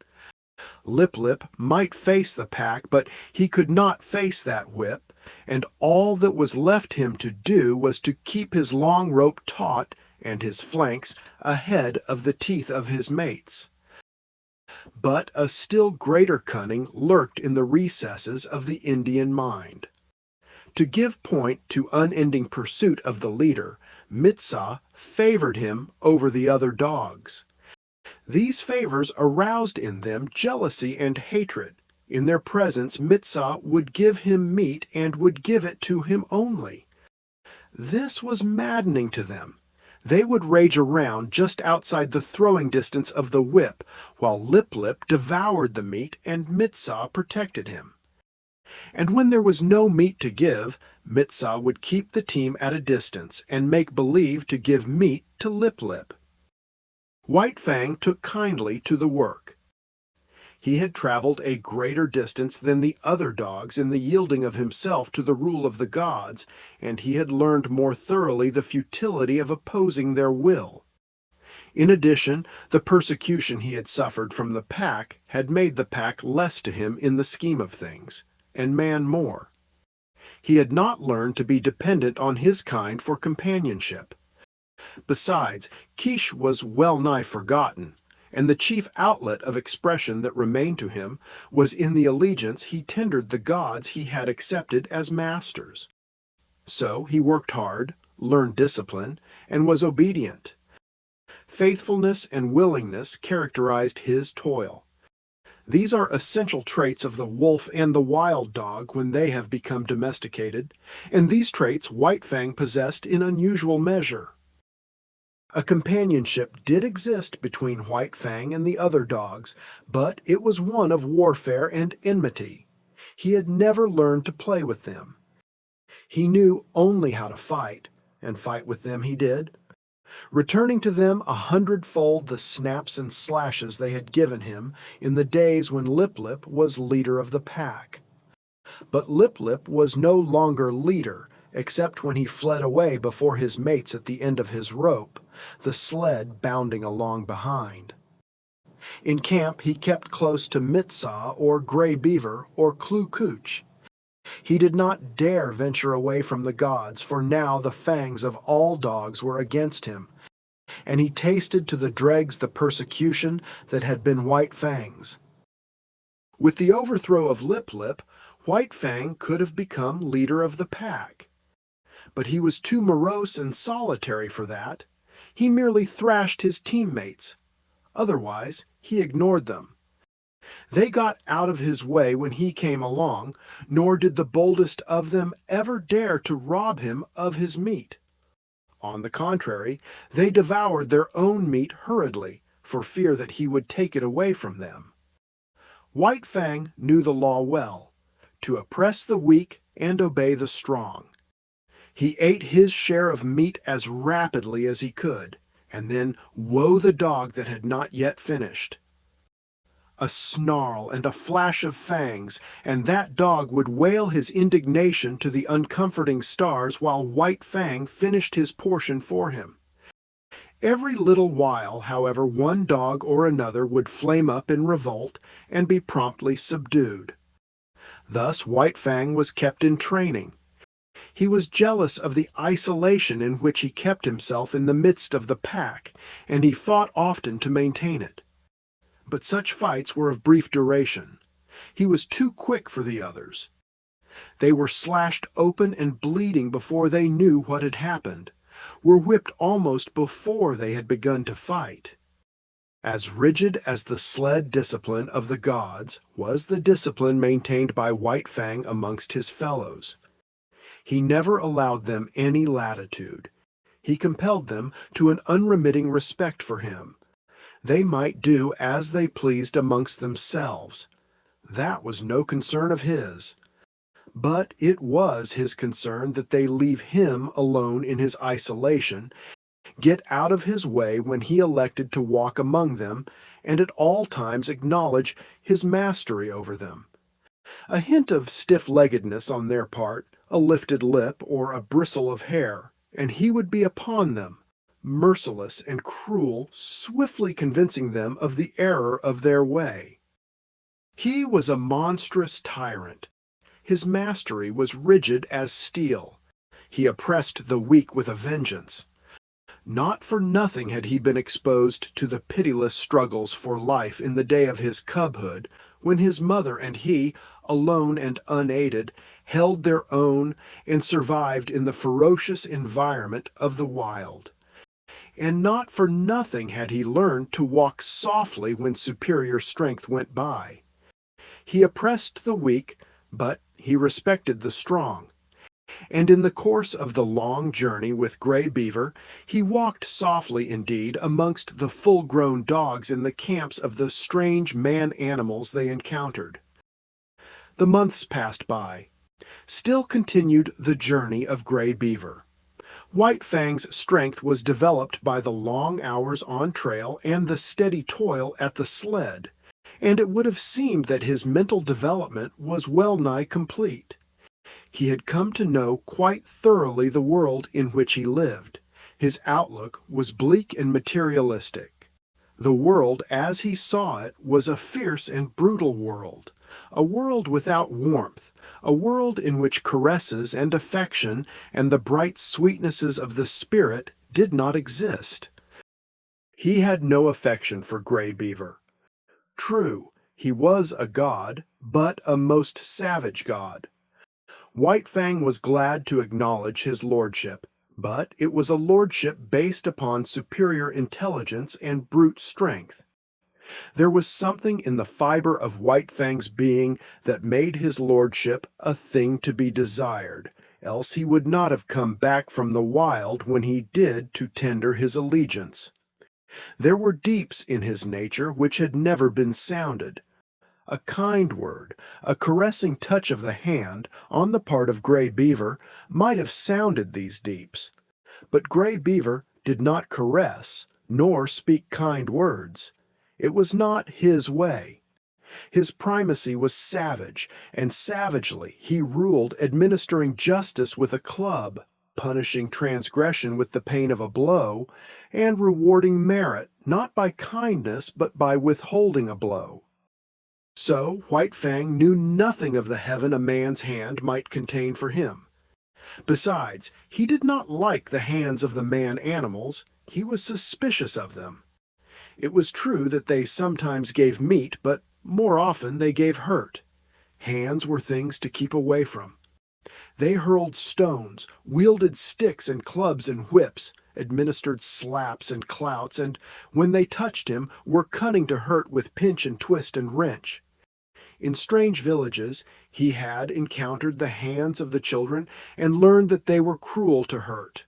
Lip-Lip might face the pack, but he could not face that whip, and all that was left him to do was to keep his long rope taut and his flanks ahead of the teeth of his mates. But a still greater cunning lurked in the recesses of the Indian mind. To give point to unending pursuit of the leader, Mitsa favored him over the other dogs. These favors aroused in them jealousy and hatred. In their presence, Mitsa would give him meat and would give it to him only. This was maddening to them. They would rage around just outside the throwing distance of the whip, while Lip-Lip devoured the meat and Mitsa protected him. And when there was no meat to give, Mitsa would keep the team at a distance and make believe to give meat to Lip-Lip. White Fang took kindly to the work. He had traveled a greater distance than the other dogs in the yielding of himself to the rule of the gods, and he had learned more thoroughly the futility of opposing their will. In addition, the persecution he had suffered from the pack had made the pack less to him in the scheme of things, and man more. He had not learned to be dependent on his kind for companionship. Besides, Quiche was well nigh forgotten, and the chief outlet of expression that remained to him was in the allegiance he tendered the gods he had accepted as masters. So he worked hard, learned discipline, and was obedient. Faithfulness and willingness characterized his toil. These are essential traits of the wolf and the wild dog when they have become domesticated, and these traits White Fang possessed in unusual measure. A companionship did exist between White Fang and the other dogs, but it was one of warfare and enmity. He had never learned to play with them. He knew only how to fight, and fight with them he did, returning to them 100-fold the snaps and slashes they had given him in the days when Lip-Lip was leader of the pack. But Lip-Lip was no longer leader, except when he fled away before his mates at the end of his rope, the sled bounding along behind. In camp he kept close to Mitsa or Gray Beaver or Kloo Cooch. He did not dare venture away from the gods, for now the fangs of all dogs were against him, and he tasted to the dregs the persecution that had been White Fang's. With the overthrow of Lip Lip, White Fang could have become leader of the pack. But he was too morose and solitary for that. He merely thrashed his teammates. Otherwise, he ignored them. They got out of his way when he came along, nor did the boldest of them ever dare to rob him of his meat. On the contrary, they devoured their own meat hurriedly, for fear that he would take it away from them. White Fang knew the law well, to oppress the weak and obey the strong. He ate his share of meat as rapidly as he could, and then woe the dog that had not yet finished. A snarl and a flash of fangs, and that dog would wail his indignation to the uncomforting stars while White Fang finished his portion for him. Every little while, however, one dog or another would flame up in revolt and be promptly subdued. Thus White Fang was kept in training. He was jealous of the isolation in which he kept himself in the midst of the pack, and he fought often to maintain it. But such fights were of brief duration. He was too quick for the others. They were slashed open and bleeding before they knew what had happened, were whipped almost before they had begun to fight. As rigid as the sled discipline of the gods was the discipline maintained by White Fang amongst his fellows. He never allowed them any latitude. He compelled them to an unremitting respect for him. They might do as they pleased amongst themselves. That was no concern of his. But it was his concern that they leave him alone in his isolation, get out of his way when he elected to walk among them, and at all times acknowledge his mastery over them. A hint of stiff-leggedness on their part, a lifted lip, or a bristle of hair, and he would be upon them, merciless and cruel, swiftly convincing them of the error of their way. He was a monstrous tyrant. His mastery was rigid as steel. He oppressed the weak with a vengeance. Not for nothing had he been exposed to the pitiless struggles for life in the day of his cubhood, when his mother and he, alone and unaided, held their own and survived in the ferocious environment of the wild. And not for nothing had he learned to walk softly when superior strength went by. He oppressed the weak, but he respected the strong. And in the course of the long journey with Grey Beaver, he walked softly indeed amongst the full-grown dogs in the camps of the strange man-animals they encountered. The months passed by. Still continued the journey of Grey Beaver. White Fang's strength was developed by the long hours on trail and the steady toil at the sled, and it would have seemed that his mental development was well-nigh complete. He had come to know quite thoroughly the world in which he lived. His outlook was bleak and materialistic. The world as he saw it was a fierce and brutal world, a world without warmth, a world in which caresses and affection and the bright sweetnesses of the spirit did not exist. He had no affection for Grey Beaver. True, he was a god, but a most savage god. White Fang was glad to acknowledge his lordship, but it was a lordship based upon superior intelligence and brute strength. There was something in the fiber of White Fang's being that made his lordship a thing to be desired, else he would not have come back from the wild when he did to tender his allegiance. There were deeps in his nature which had never been sounded. A kind word, a caressing touch of the hand on the part of Grey Beaver might have sounded these deeps. But Grey Beaver did not caress, nor speak kind words. It was not his way. His primacy was savage, and savagely he ruled, administering justice with a club, punishing transgression with the pain of a blow, and rewarding merit not by kindness but by withholding a blow. So White Fang knew nothing of the heaven a man's hand might contain for him. Besides, he did not like the hands of the man-animals. He was suspicious of them. It was true that they sometimes gave meat, but more often they gave hurt. Hands were things to keep away from. They hurled stones, wielded sticks and clubs and whips, administered slaps and clouts, and when they touched him, were cunning to hurt with pinch and twist and wrench. In strange villages, he had encountered the hands of the children and learned that they were cruel to hurt.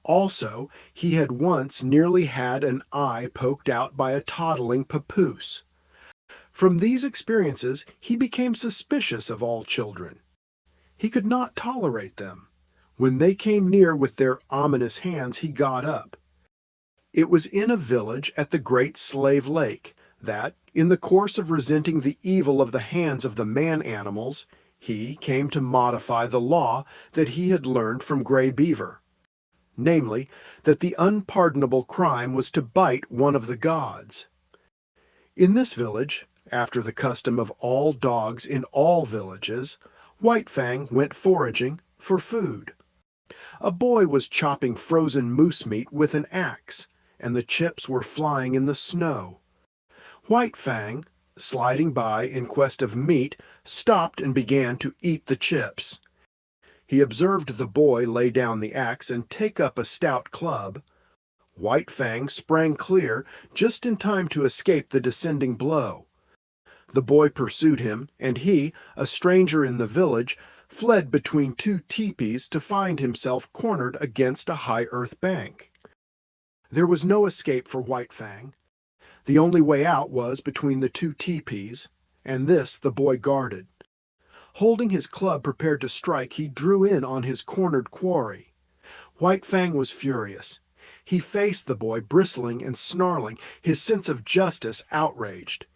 Also, he had once nearly had an eye poked out by a toddling papoose. From these experiences, he became suspicious of all children. He could not tolerate them. When they came near with their ominous hands, he got up. It was in a village at the Great Slave Lake that, in the course of resenting the evil of the hands of the man-animals, he came to modify the law that he had learned from Gray Beaver. Namely, that the unpardonable crime was to bite one of the gods. In this village, after the custom of all dogs in all villages, White Fang went foraging for food. A boy was chopping frozen moose meat with an axe, and the chips were flying in the snow. White Fang, sliding by in quest of meat, stopped and began to eat the chips. He observed the boy lay down the axe and take up a stout club. White Fang sprang clear, just in time to escape the descending blow. The boy pursued him, and he, a stranger in the village, fled between two teepees to find himself cornered against a high earth bank. There was no escape for White Fang. The only way out was between the two teepees, and this the boy guarded. Holding his club prepared to strike, he drew in on his cornered quarry. White Fang was furious. He faced the boy, bristling and snarling, his sense of justice outraged.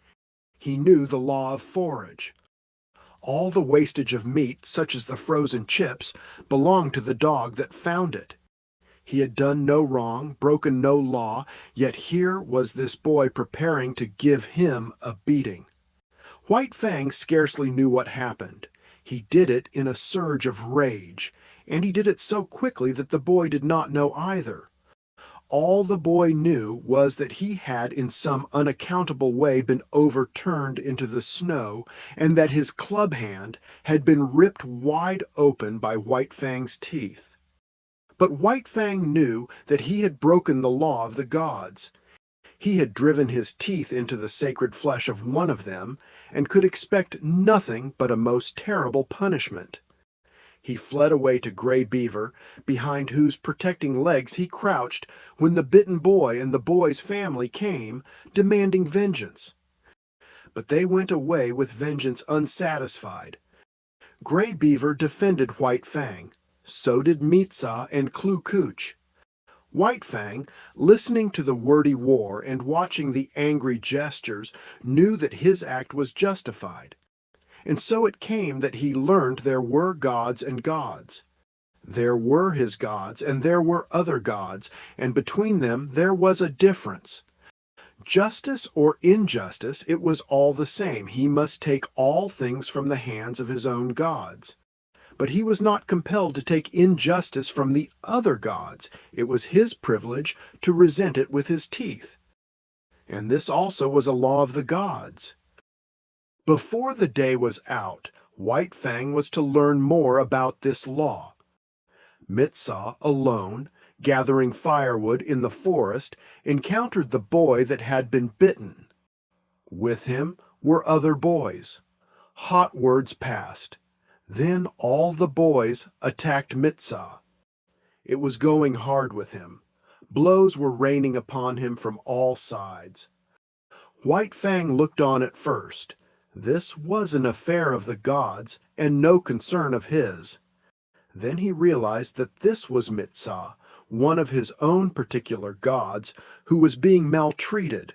He knew the law of forage. All the wastage of meat, such as the frozen chips, belonged to the dog that found it. He had done no wrong, broken no law, yet here was this boy preparing to give him a beating. White Fang scarcely knew what happened. He did it in a surge of rage, and he did it so quickly that the boy did not know either. All the boy knew was that he had in some unaccountable way been overturned into the snow, and that his club hand had been ripped wide open by White Fang's teeth. But White Fang knew that he had broken the law of the gods. He had driven his teeth into the sacred flesh of one of them, and could expect nothing but a most terrible punishment. He fled away to Gray Beaver, behind whose protecting legs he crouched when the bitten boy and the boy's family came, demanding vengeance. But they went away with vengeance unsatisfied. Gray Beaver defended White Fang. So did Mitsa and Kloo Kooch. White Fang, listening to the wordy war and watching the angry gestures, knew that his act was justified. And so it came that he learned there were gods and gods. There were his gods, and there were other gods, and between them there was a difference. Justice or injustice, it was all the same. He must take all things from the hands of his own gods. But he was not compelled to take injustice from the other gods. It was his privilege to resent it with his teeth. And this also was a law of the gods. Before the day was out, White Fang was to learn more about this law. Mitsa, alone, gathering firewood in the forest, encountered the boy that had been bitten. With him were other boys. Hot words passed. Then all the boys attacked Mitsa. It was going hard with him. Blows were raining upon him from all sides. White Fang looked on at first. This was an affair of the gods, and no concern of his. Then he realized that this was Mitsa, one of his own particular gods, who was being maltreated.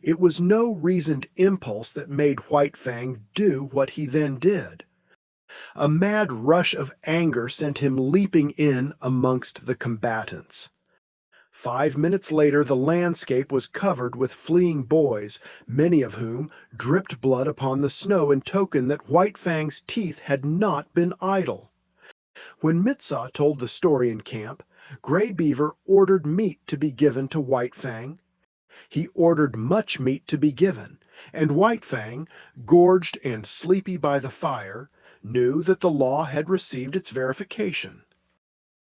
It was no reasoned impulse that made White Fang do what he then did. A mad rush of anger sent him leaping in amongst the combatants. 5 minutes later, the landscape was covered with fleeing boys, many of whom dripped blood upon the snow in token that White Fang's teeth had not been idle. When Mitsa told the story in camp, Gray Beaver ordered meat to be given to White Fang. He ordered much meat to be given, and White Fang, gorged and sleepy by the fire, knew that the law had received its verification.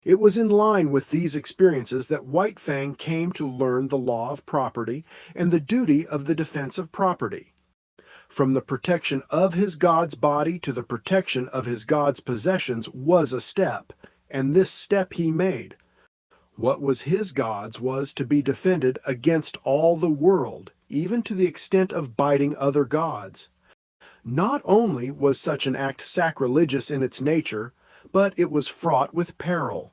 It was in line with these experiences that White Fang came to learn the law of property and the duty of the defense of property. From the protection of his god's body to the protection of his god's possessions was a step, and this step he made. What was his god's was to be defended against all the world, even to the extent of biting other gods. Not only was such an act sacrilegious in its nature, but it was fraught with peril.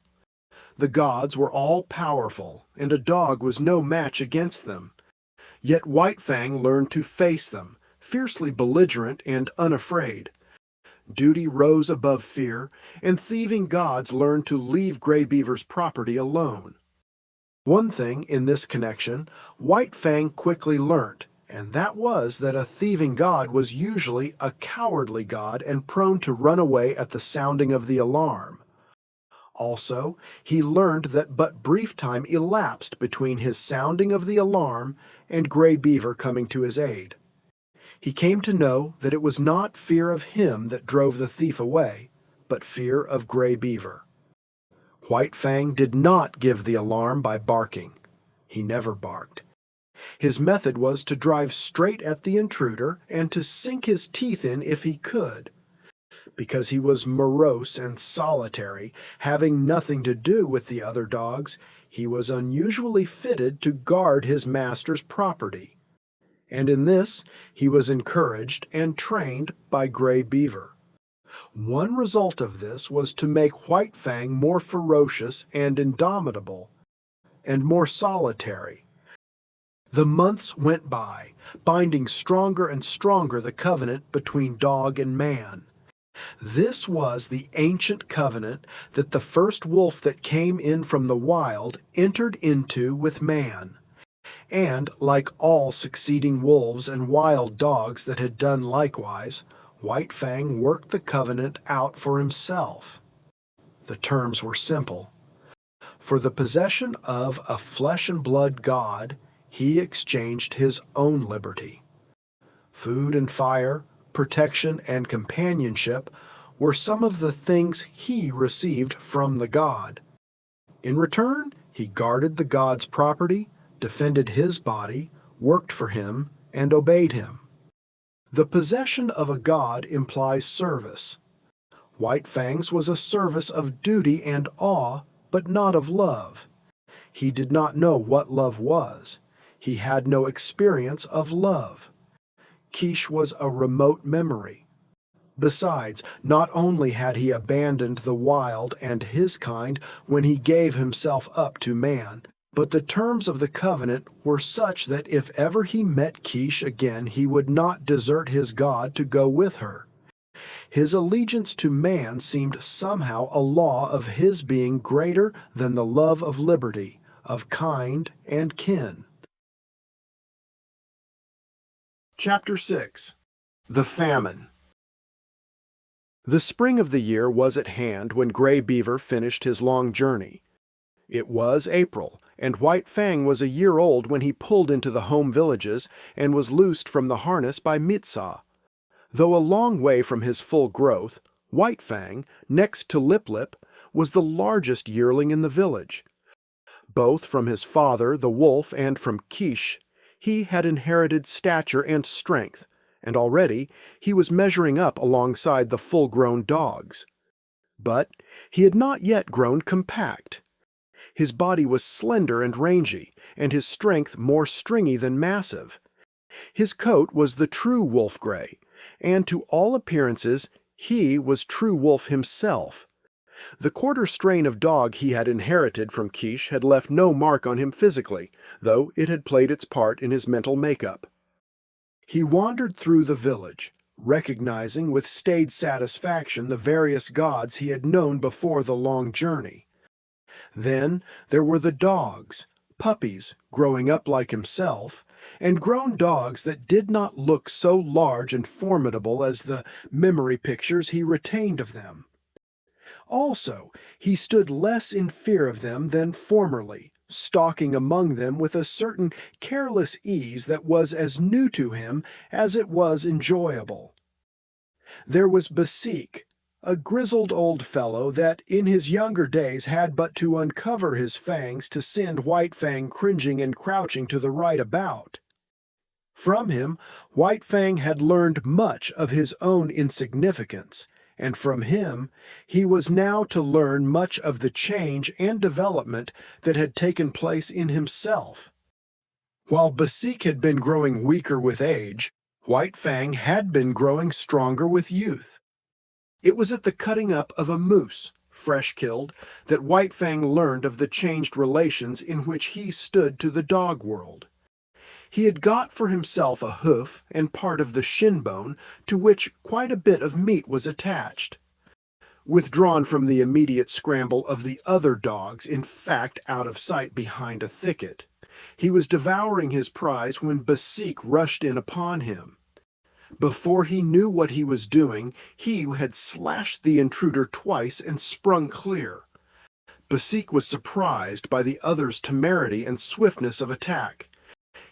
The gods were all powerful, and a dog was no match against them. Yet White Fang learned to face them, fiercely belligerent and unafraid. Duty rose above fear, and thieving gods learned to leave Gray Beaver's property alone. One thing in this connection White Fang quickly learnt, and that was that a thieving god was usually a cowardly god and prone to run away at the sounding of the alarm. Also, he learned that but brief time elapsed between his sounding of the alarm and Gray Beaver coming to his aid. He came to know that it was not fear of him that drove the thief away, but fear of Gray Beaver. White Fang did not give the alarm by barking. He never barked. His method was to drive straight at the intruder and to sink his teeth in if he could. Because he was morose and solitary, having nothing to do with the other dogs, he was unusually fitted to guard his master's property. And in this he was encouraged and trained by Gray Beaver. One result of this was to make White Fang more ferocious and indomitable, and more solitary. The months went by, binding stronger and stronger the covenant between dog and man. This was the ancient covenant that the first wolf that came in from the wild entered into with man. And, like all succeeding wolves and wild dogs that had done likewise, White Fang worked the covenant out for himself. The terms were simple. For the possession of a flesh and blood god, he exchanged his own liberty. Food and fire, protection and companionship were some of the things he received from the god. In return, he guarded the god's property, defended his body, worked for him, and obeyed him. The possession of a god implies service. White Fang's was a service of duty and awe, but not of love. He did not know what love was. He had no experience of love. Quiche was a remote memory. Besides, not only had he abandoned the wild and his kind when he gave himself up to man, but the terms of the covenant were such that if ever he met Quiche again he would not desert his god to go with her. His allegiance to man seemed somehow a law of his being greater than the love of liberty, of kind and kin. Chapter 6. The Famine. The spring of the year was at hand when Gray Beaver finished his long journey. It was April, and White Fang was a year old when he pulled into the home villages and was loosed from the harness by Mitsa. Though a long way from his full growth, White Fang, next to Lip Lip, was the largest yearling in the village. Both from his father, the wolf, and from Quiche, he had inherited stature and strength, and already he was measuring up alongside the full-grown dogs. But he had not yet grown compact. His body was slender and rangy, and his strength more stringy than massive. His coat was the true wolf gray, and to all appearances he was true wolf himself. The quarter strain of dog he had inherited from Quiche had left no mark on him physically, though it had played its part in his mental makeup. He wandered through the village, recognizing with staid satisfaction the various gods he had known before the long journey. Then there were the dogs, puppies growing up like himself, and grown dogs that did not look so large and formidable as the memory pictures he retained of them. Also, he stood less in fear of them than formerly, stalking among them with a certain careless ease that was as new to him as it was enjoyable. There was Basik, a grizzled old fellow that in his younger days had but to uncover his fangs to send White Fang cringing and crouching to the right about. From him, White Fang had learned much of his own insignificance, and from him he was now to learn much of the change and development that had taken place in himself. While Basik had been growing weaker with age, White Fang had been growing stronger with youth. It was at the cutting up of a moose, fresh killed, that White Fang learned of the changed relations in which he stood to the dog world. He had got for himself a hoof and part of the shin bone to which quite a bit of meat was attached. Withdrawn from the immediate scramble of the other dogs, in fact out of sight behind a thicket, he was devouring his prize when Basik rushed in upon him. Before he knew what he was doing, he had slashed the intruder twice and sprung clear. Basik was surprised by the other's temerity and swiftness of attack.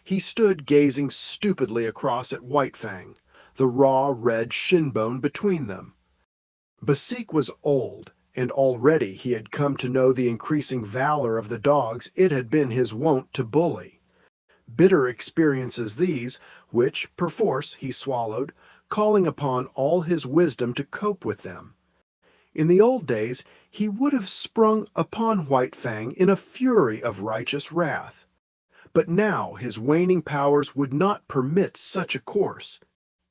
He stood gazing stupidly across at White Fang, the raw red shin bone between them. Basik was old, and already he had come to know the increasing valor of the dogs it had been his wont to bully. Bitter experiences these, which, perforce, he swallowed, calling upon all his wisdom to cope with them. In the old days he would have sprung upon White Fang in a fury of righteous wrath. But now his waning powers would not permit such a course.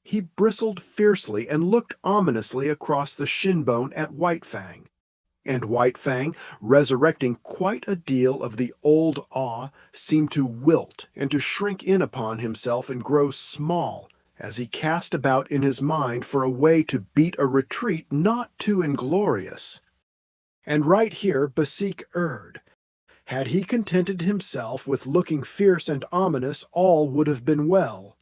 He bristled fiercely and looked ominously across the shin bone at White Fang. And White Fang, resurrecting quite a deal of the old awe, seemed to wilt and to shrink in upon himself and grow small, as he cast about in his mind for a way to beat a retreat not too inglorious. And right here Basik erred. Had he contented himself with looking fierce and ominous, all would have been well.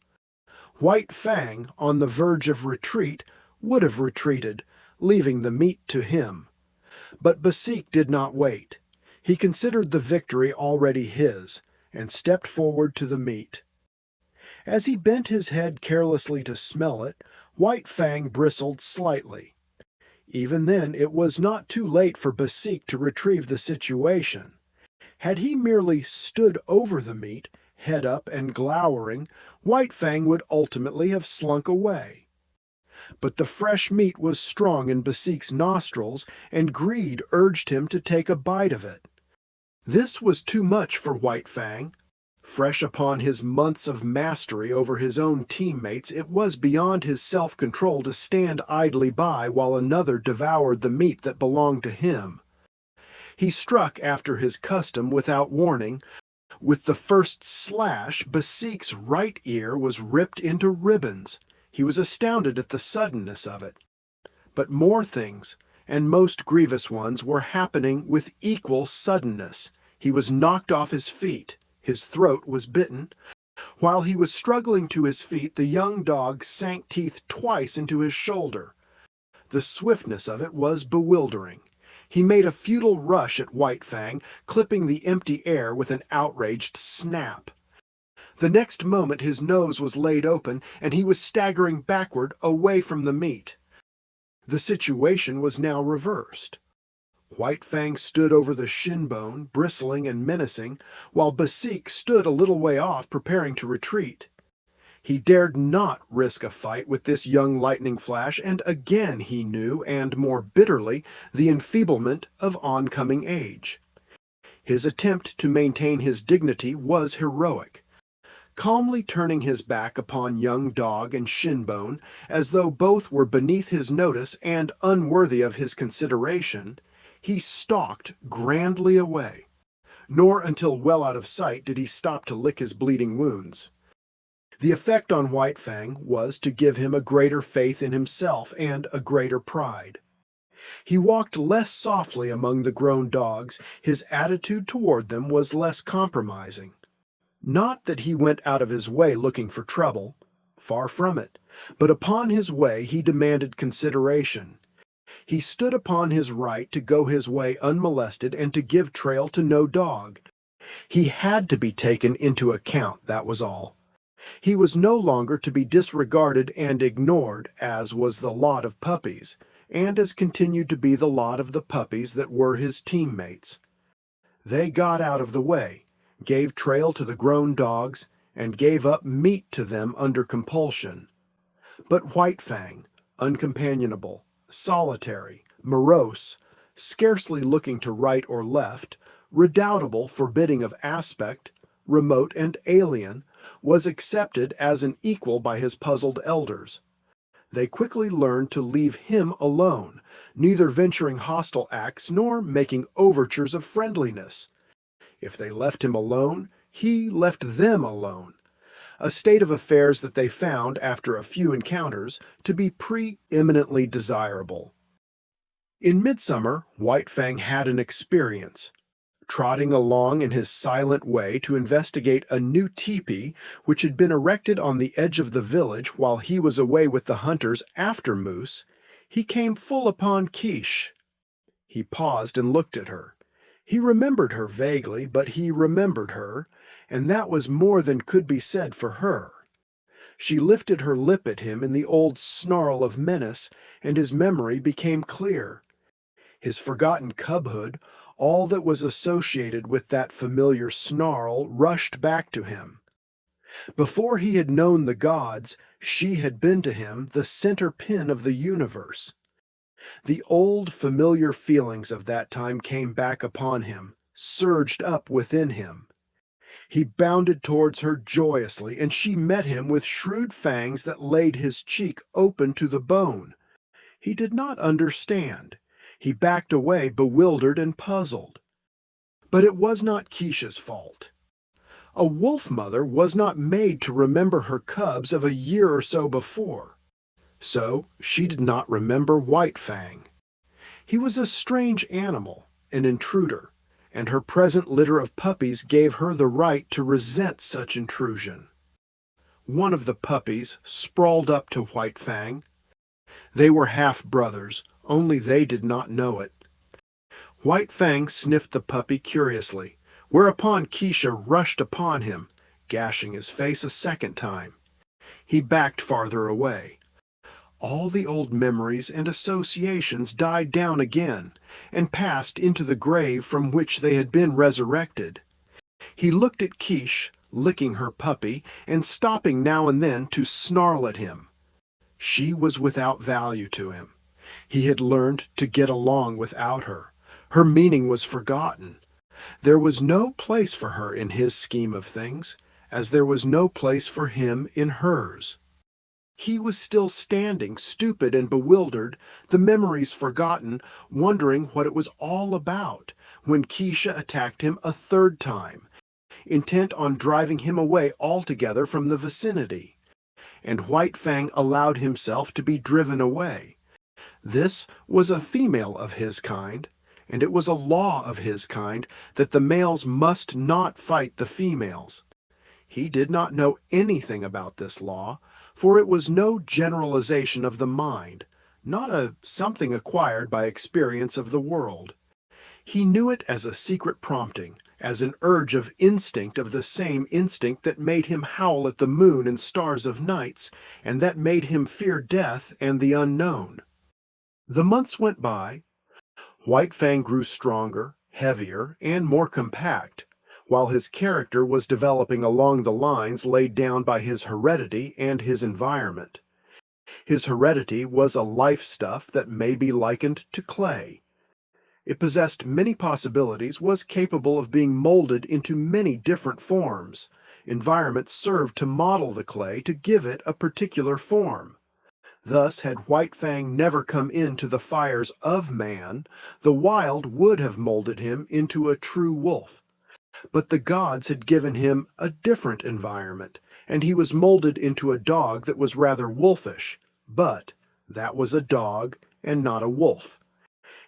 White Fang, on the verge of retreat, would have retreated, leaving the meat to him. But Basik did not wait. He considered the victory already his, and stepped forward to the meat. As he bent his head carelessly to smell it, White Fang bristled slightly. Even then it was not too late for Basik to retrieve the situation. Had he merely stood over the meat, head up and glowering, White Fang would ultimately have slunk away. But the fresh meat was strong in Basik's nostrils, and greed urged him to take a bite of it. This was too much for White Fang. Fresh upon his months of mastery over his own teammates, it was beyond his self-control to stand idly by while another devoured the meat that belonged to him. He struck after his custom without warning. With the first slash, Basik's right ear was ripped into ribbons. He was astounded at the suddenness of it. But more things, and most grievous ones, were happening with equal suddenness. He was knocked off his feet. His throat was bitten. While he was struggling to his feet, the young dog sank teeth twice into his shoulder. The swiftness of it was bewildering. He made a futile rush at White Fang, clipping the empty air with an outraged snap. The next moment his nose was laid open, and he was staggering backward away from the meat. The situation was now reversed. White Fang stood over the shin bone, bristling and menacing, while Basik stood a little way off preparing to retreat. He dared not risk a fight with this young lightning flash, and again he knew, and more bitterly, the enfeeblement of oncoming age. His attempt to maintain his dignity was heroic. Calmly turning his back upon young dog and shinbone, as though both were beneath his notice and unworthy of his consideration, he stalked grandly away. Nor until well out of sight did he stop to lick his bleeding wounds. The effect on White Fang was to give him a greater faith in himself and a greater pride. He walked less softly among the grown dogs, his attitude toward them was less compromising. Not that he went out of his way looking for trouble, far from it, but upon his way he demanded consideration. He stood upon his right to go his way unmolested and to give trail to no dog. He had to be taken into account, that was all. He was no longer to be disregarded and ignored, as was the lot of puppies, and as continued to be the lot of the puppies that were his teammates. They got out of the way, gave trail to the grown dogs, and gave up meat to them under compulsion. But White Fang, uncompanionable, solitary, morose, scarcely looking to right or left, redoubtable, forbidding of aspect, remote and alien, was accepted as an equal by his puzzled elders. They quickly learned to leave him alone, neither venturing hostile acts nor making overtures of friendliness. If they left him alone, he left them alone, a state of affairs that they found, after a few encounters, to be pre-eminently desirable. In midsummer, White Fang had an experience. Trotting along in his silent way to investigate a new teepee which had been erected on the edge of the village while he was away with the hunters after moose, he came full upon Quiche. He paused and looked at her. He remembered her vaguely, but he remembered her, and that was more than could be said for her. She lifted her lip at him in the old snarl of menace, and his memory became clear. His forgotten cubhood, all that was associated with that familiar snarl, rushed back to him. Before he had known the gods, she had been to him the center pin of the universe. The old familiar feelings of that time came back upon him, surged up within him. He bounded towards her joyously, and she met him with shrewd fangs that laid his cheek open to the bone. He did not understand. He backed away, bewildered and puzzled. But it was not Quiche's fault. A wolf mother was not made to remember her cubs of a year or so before. So she did not remember White Fang. He was a strange animal, an intruder, and her present litter of puppies gave her the right to resent such intrusion. One of the puppies sprawled up to White Fang. They were half-brothers, only they did not know it. White Fang sniffed the puppy curiously, whereupon Quiche rushed upon him, gashing his face a second time. He backed farther away. All the old memories and associations died down again, and passed into the grave from which they had been resurrected. He looked at Quiche, licking her puppy, and stopping now and then to snarl at him. She was without value to him. He had learned to get along without her. Her meaning was forgotten. There was no place for her in his scheme of things, as there was no place for him in hers. He was still standing, stupid and bewildered, the memories forgotten, wondering what it was all about, when Quiche attacked him a third time, intent on driving him away altogether from the vicinity. And White Fang allowed himself to be driven away. This was a female of his kind, and it was a law of his kind that the males must not fight the females. He did not know anything about this law, for it was no generalization of the mind, not a something acquired by experience of the world. He knew it as a secret prompting, as an urge of instinct, of the same instinct that made him howl at the moon and stars of nights, and that made him fear death and the unknown. The months went by. White Fang grew stronger, heavier, and more compact, while his character was developing along the lines laid down by his heredity and his environment. His heredity was a life stuff that may be likened to clay. It possessed many possibilities, was capable of being molded into many different forms. Environment served to model the clay, to give it a particular form. Thus, had White Fang never come into the fires of man, the wild would have molded him into a true wolf. But the gods had given him a different environment, and he was molded into a dog that was rather wolfish, but that was a dog and not a wolf.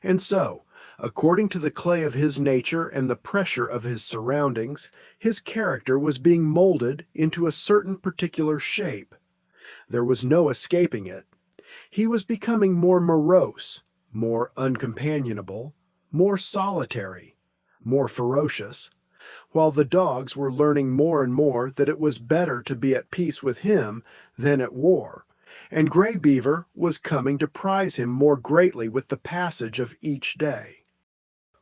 And so, according to the clay of his nature and the pressure of his surroundings, his character was being molded into a certain particular shape. There was no escaping it. He was becoming more morose, more uncompanionable, more solitary, more ferocious, while the dogs were learning more and more that it was better to be at peace with him than at war, and Gray Beaver was coming to prize him more greatly with the passage of each day.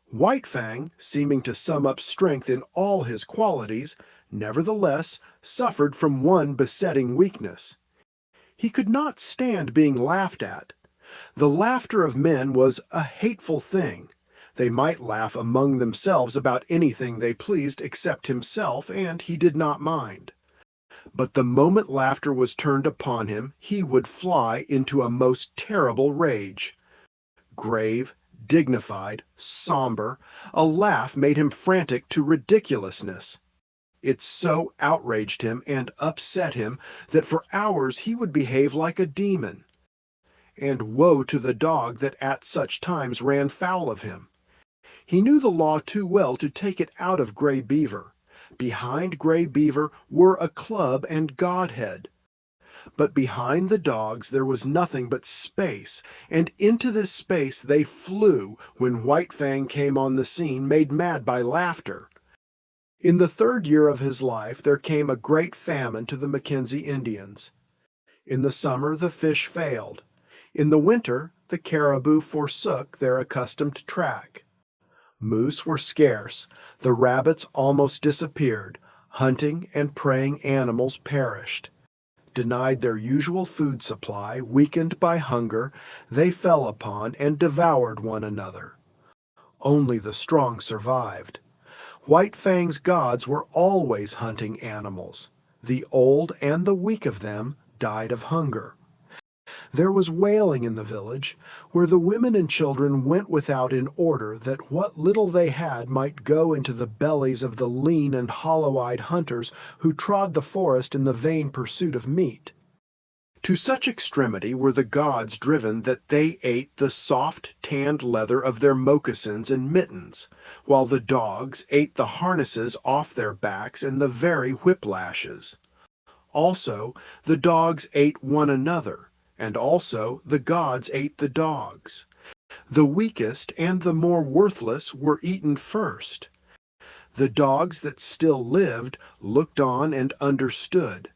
White Fang, seeming to sum up strength in all his qualities, nevertheless suffered from one besetting weakness. He could not stand being laughed at. The laughter of men was a hateful thing. They might laugh among themselves about anything they pleased except himself, and he did not mind. But the moment laughter was turned upon him, he would fly into a most terrible rage. Grave, dignified, somber, a laugh made him frantic to ridiculousness. It so outraged him and upset him that for hours he would behave like a demon. And woe to the dog that at such times ran foul of him. He knew the law too well to take it out of Gray Beaver. Behind Gray Beaver were a club and Godhead. But behind the dogs there was nothing but space, and into this space they flew when White Fang came on the scene, made mad by laughter. In the 3rd year of his life there came a great famine to the Mackenzie Indians. In the summer the fish failed. In the winter the caribou forsook their accustomed track. Moose were scarce, the rabbits almost disappeared, hunting and preying animals perished. Denied their usual food supply, weakened by hunger, they fell upon and devoured one another. Only the strong survived. White Fang's gods were always hunting animals. The old and the weak of them died of hunger. There was wailing in the village, where the women and children went without in order that what little they had might go into the bellies of the lean and hollow-eyed hunters who trod the forest in the vain pursuit of meat. To such extremity were the gods driven that they ate the soft, tanned leather of their moccasins and mittens, while the dogs ate the harnesses off their backs and the very whiplashes. Also, the dogs ate one another, and also the gods ate the dogs. The weakest and the more worthless were eaten first. The dogs that still lived looked on and understood.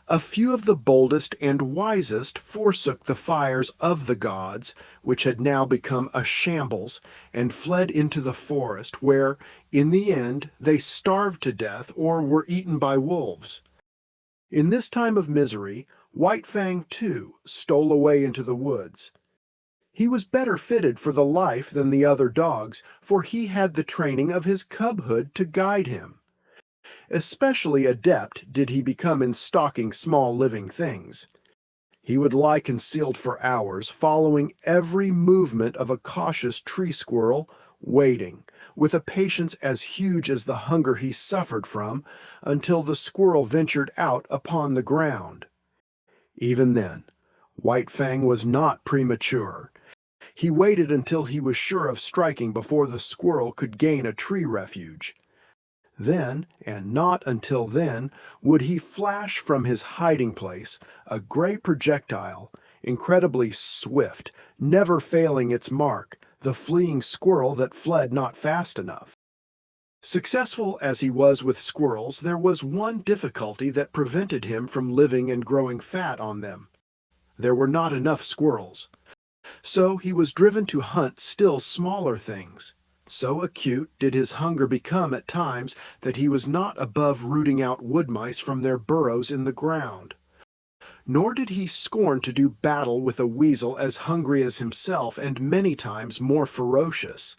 A few of the boldest and wisest forsook the fires of the gods, which had now become a shambles, and fled into the forest, where, in the end, they starved to death or were eaten by wolves. In this time of misery, White Fang, too, stole away into the woods. He was better fitted for the life than the other dogs, for he had the training of his cubhood to guide him. Especially adept did he become in stalking small living things. He would lie concealed for hours, following every movement of a cautious tree squirrel, waiting, with a patience as huge as the hunger he suffered from, until the squirrel ventured out upon the ground. Even then, White Fang was not premature. He waited until he was sure of striking before the squirrel could gain a tree refuge. Then, and not until then, would he flash from his hiding place, a gray projectile, incredibly swift, never failing its mark, the fleeing squirrel that fled not fast enough. Successful as he was with squirrels, there was one difficulty that prevented him from living and growing fat on them. There were not enough squirrels. So he was driven to hunt still smaller things. So acute did his hunger become at times that he was not above rooting out wood mice from their burrows in the ground. Nor did he scorn to do battle with a weasel as hungry as himself and many times more ferocious.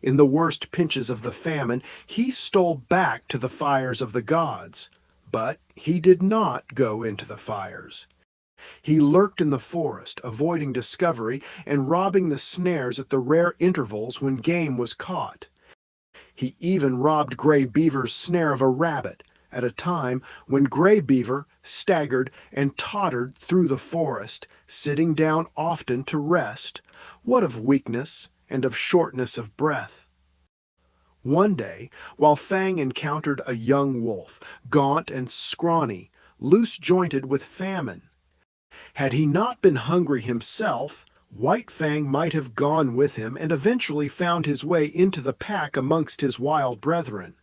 In the worst pinches of the famine, he stole back to the fires of the gods, but he did not go into the fires. He lurked in the forest, avoiding discovery and robbing the snares at the rare intervals when game was caught. He even robbed Gray Beaver's snare of a rabbit, at a time when Gray Beaver staggered and tottered through the forest, sitting down often to rest, what of weakness and of shortness of breath. One day, while Fang encountered a young wolf, gaunt and scrawny, loose-jointed with famine. Had he not been hungry himself, White Fang might have gone with him and eventually found his way into the pack amongst his wild brethren.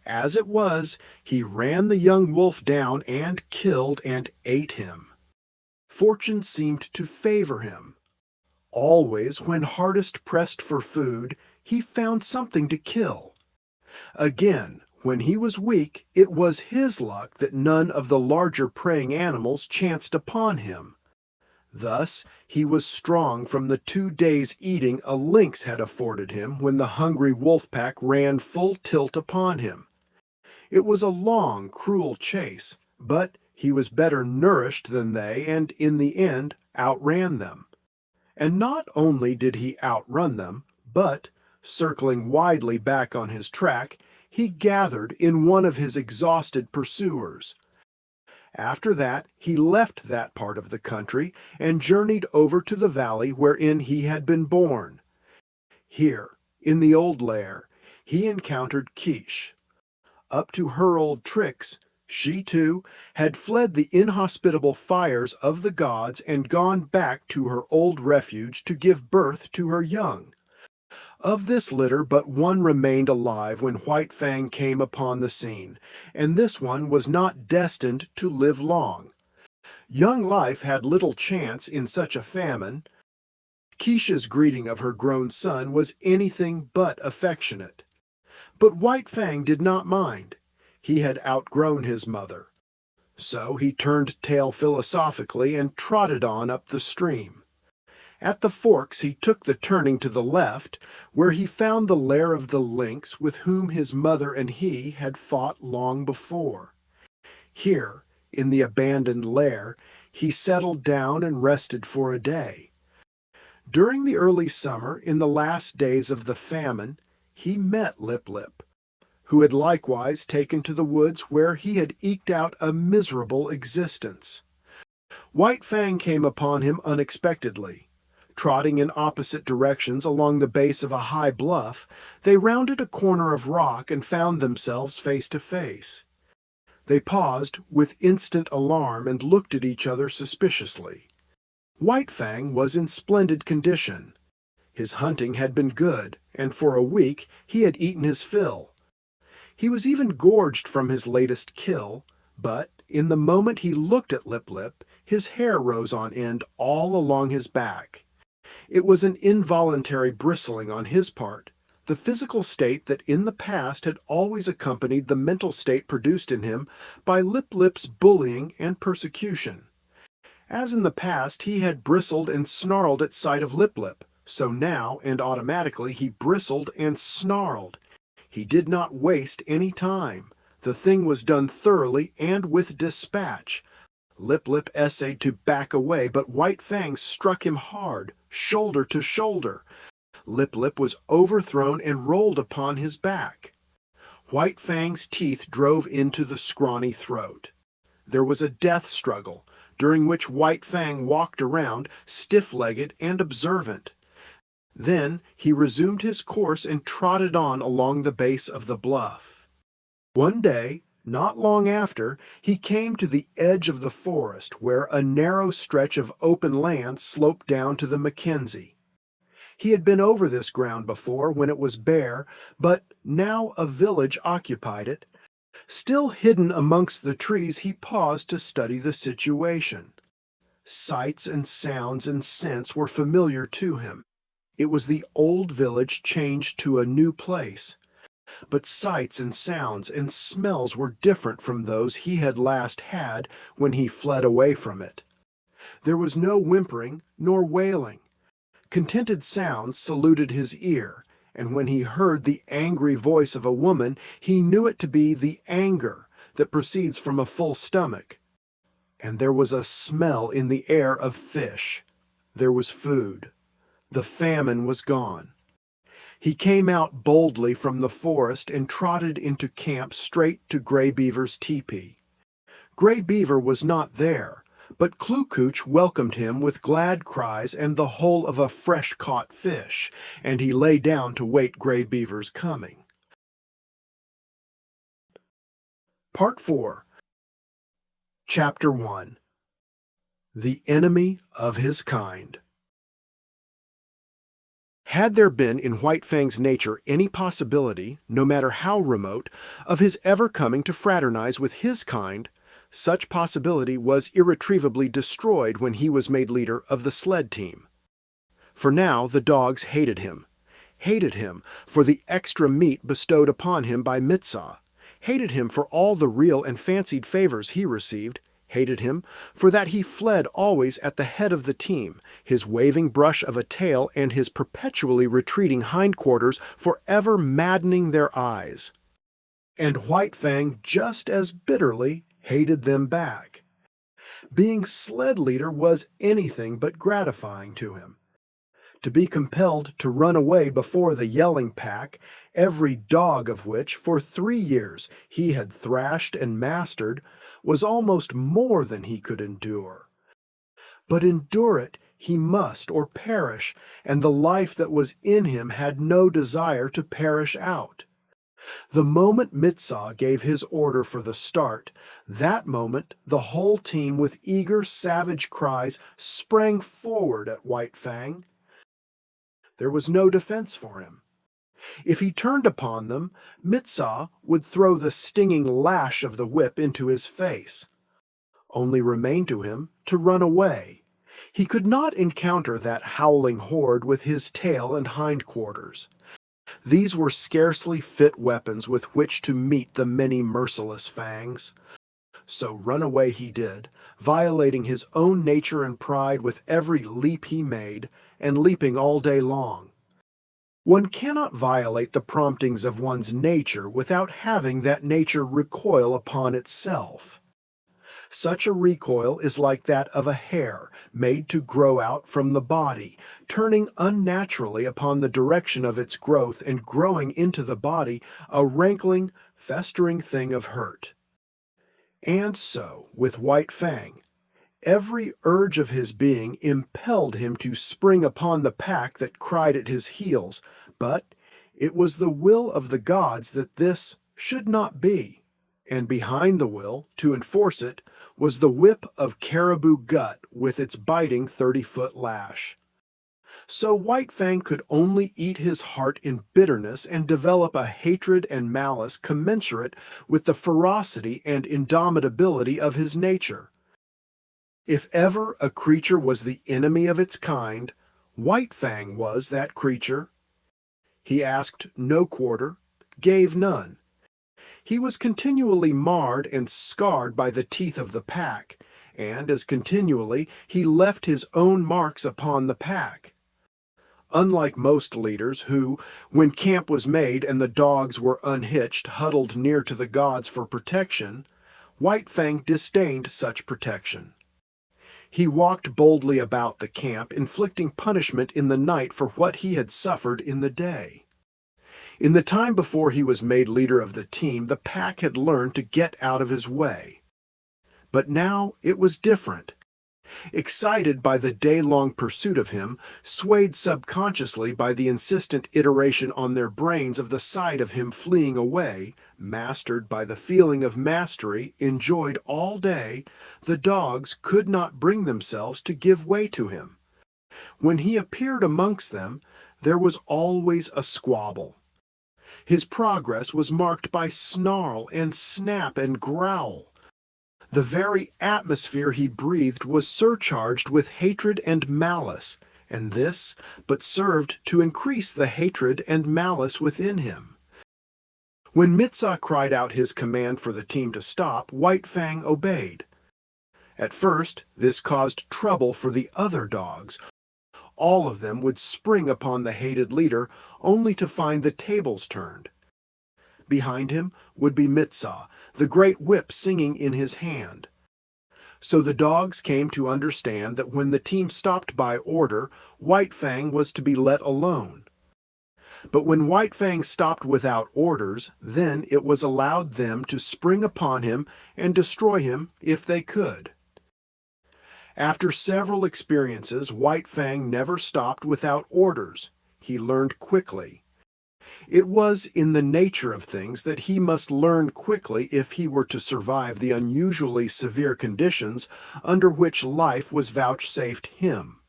As it was, he ran the young wolf down and killed and ate him. Fortune seemed to favor him. Always, when hardest pressed for food, he found something to kill. Again, when he was weak, it was his luck that none of the larger preying animals chanced upon him. Thus, he was strong from the 2 days' eating a lynx had afforded him when the hungry wolf pack ran full tilt upon him. It was a long, cruel chase, but he was better nourished than they and, in the end, outran them. And not only did he outrun them, but, circling widely back on his track, he gathered in one of his exhausted pursuers. After that, he left that part of the country and journeyed over to the valley wherein he had been born. Here, in the old lair, he encountered Quiche. Up to her old tricks, she, too, had fled the inhospitable fires of the gods and gone back to her old refuge to give birth to her young. Of this litter but one remained alive when White Fang came upon the scene, and this one was not destined to live long. Young life had little chance in such a famine. Keisha's greeting of her grown son was anything but affectionate. But White Fang did not mind. He had outgrown his mother. So he turned tail philosophically and trotted on up the stream. At the forks he took the turning to the left, where he found the lair of the lynx with whom his mother and he had fought long before. Here, in the abandoned lair, he settled down and rested for a day. During the early summer, in the last days of the famine, he met Lip Lip, who had likewise taken to the woods where he had eked out a miserable existence. White Fang came upon him unexpectedly. Trotting in opposite directions along the base of a high bluff, they rounded a corner of rock and found themselves face to face. They paused with instant alarm and looked at each other suspiciously. White Fang was in splendid condition. His hunting had been good, and for a week he had eaten his fill. He was even gorged from his latest kill, but in the moment he looked at Lip Lip, his hair rose on end all along his back. It was an involuntary bristling on his part, the physical state that in the past had always accompanied the mental state produced in him by Lip Lip's bullying and persecution. As in the past he had bristled and snarled at sight of Lip Lip, so now and automatically he bristled and snarled. He did not waste any time. The thing was done thoroughly and with dispatch. Lip Lip essayed to back away, but White Fang struck him hard, shoulder to shoulder. Lip Lip was overthrown and rolled upon his back. White Fang's teeth drove into the scrawny throat. There was a death struggle, during which White Fang walked around, stiff-legged and observant. Then he resumed his course and trotted on along the base of the bluff. One day, not long after, he came to the edge of the forest where a narrow stretch of open land sloped down to the Mackenzie. He had been over this ground before when it was bare, but now a village occupied it. Still hidden amongst the trees, he paused to study the situation. Sights and sounds and scents were familiar to him. It was the old village changed to a new place. But sights and sounds and smells were different from those he had last had when he fled away from it. There was no whimpering nor wailing. Contented sounds saluted his ear, and when he heard the angry voice of a woman, he knew it to be the anger that proceeds from a full stomach. And there was a smell in the air of fish. There was food. The famine was gone. He came out boldly from the forest and trotted into camp straight to Gray Beaver's teepee. Gray Beaver was not there, but Kloo-Kooch welcomed him with glad cries and the whole of a fresh-caught fish, and he lay down to wait Gray Beaver's coming. Part 4. Chapter 1. The Enemy of His Kind. Had there been in White Fang's nature any possibility, no matter how remote, of his ever coming to fraternize with his kind, such possibility was irretrievably destroyed when he was made leader of the sled team. For now the dogs hated him for the extra meat bestowed upon him by Mitsaw, hated him for all the real and fancied favors he received, hated him for that he fled always at the head of the team, his waving brush of a tail and his perpetually retreating hindquarters forever maddening their eyes. And White Fang just as bitterly hated them back. Being sled leader was anything but gratifying to him. To be compelled to run away before the yelling pack, every dog of which for 3 years he had thrashed and mastered, was almost more than he could endure. But endure it he must or perish, and the life that was in him had no desire to perish out. The moment Mitsaw gave his order for the start, that moment the whole team with eager, savage cries sprang forward at White Fang. There was no defense for him. If he turned upon them, Mitsaw would throw the stinging lash of the whip into his face. Only remained to him to run away. He could not encounter that howling horde with his tail and hindquarters. These were scarcely fit weapons with which to meet the many merciless fangs. So run away he did, violating his own nature and pride with every leap he made, and leaping all day long. One cannot violate the promptings of one's nature without having that nature recoil upon itself. Such a recoil is like that of a hair made to grow out from the body, turning unnaturally upon the direction of its growth and growing into the body a rankling, festering thing of hurt. And so with White Fang. Every urge of his being impelled him to spring upon the pack that cried at his heels, but it was the will of the gods that this should not be, and behind the will, to enforce it, was the whip of caribou gut with its biting 30-foot lash. So White Fang could only eat his heart in bitterness and develop a hatred and malice commensurate with the ferocity and indomitability of his nature. If ever a creature was the enemy of its kind, White Fang was that creature. He asked no quarter, gave none. He was continually marred and scarred by the teeth of the pack, and as continually he left his own marks upon the pack. Unlike most leaders who, when camp was made and the dogs were unhitched, huddled near to the gods for protection, White Fang disdained such protection. He walked boldly about the camp, inflicting punishment in the night for what he had suffered in the day. In the time before he was made leader of the team, the pack had learned to get out of his way. But now it was different. Excited by the day-long pursuit of him, swayed subconsciously by the insistent iteration on their brains of the sight of him fleeing away, mastered by the feeling of mastery enjoyed all day, the dogs could not bring themselves to give way to him. When he appeared amongst them, there was always a squabble. His progress was marked by snarl and snap and growl. The very atmosphere he breathed was surcharged with hatred and malice, and this but served to increase the hatred and malice within him. When Mitsaw cried out his command for the team to stop, White Fang obeyed. At first, this caused trouble for the other dogs. All of them would spring upon the hated leader, only to find the tables turned. Behind him would be Mitsaw, the great whip singing in his hand. So the dogs came to understand that when the team stopped by order, White Fang was to be let alone. But when White Fang stopped without orders, then it was allowed them to spring upon him and destroy him if they could. After several experiences, White Fang never stopped without orders. He learned quickly. It was in the nature of things that he must learn quickly if he were to survive the unusually severe conditions under which life was vouchsafed him.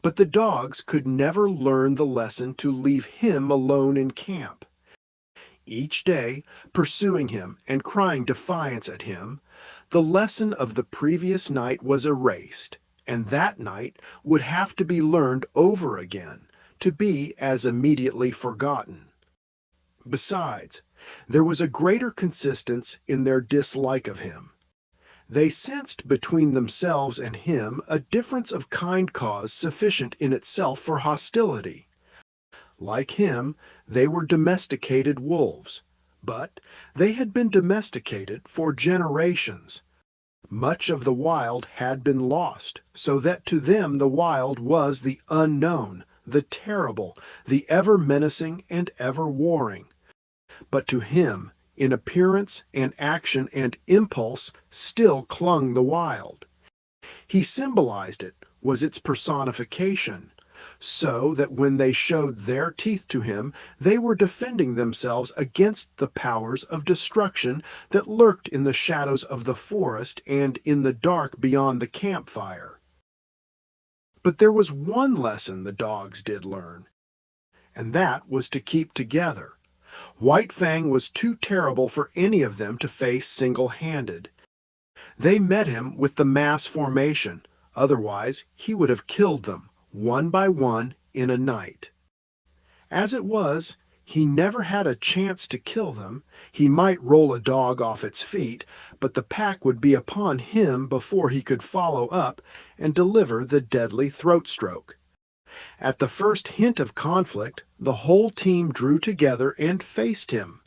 But the dogs could never learn the lesson to leave him alone in camp. Each day, pursuing him and crying defiance at him, the lesson of the previous night was erased, and that night would have to be learned over again, to be as immediately forgotten. Besides, there was a greater consistence in their dislike of him. They sensed between themselves and him a difference of kind cause sufficient in itself for hostility. Like him, they were domesticated wolves, but they had been domesticated for generations. Much of the wild had been lost, so that to them the wild was the unknown, the terrible, the ever-menacing and ever-warring. But to him, in appearance and action and impulse, still clung the wild. He symbolized it, was its personification, so that when they showed their teeth to him, they were defending themselves against the powers of destruction that lurked in the shadows of the forest and in the dark beyond the campfire. But there was one lesson the dogs did learn, and that was to keep together. White Fang was too terrible for any of them to face single-handed. They met him with the mass formation, otherwise he would have killed them, one by one, in a night. As it was, he never had a chance to kill them. He might roll a dog off its feet, but the pack would be upon him before he could follow up and deliver the deadly throat stroke. At the first hint of conflict, the whole team drew together and faced him.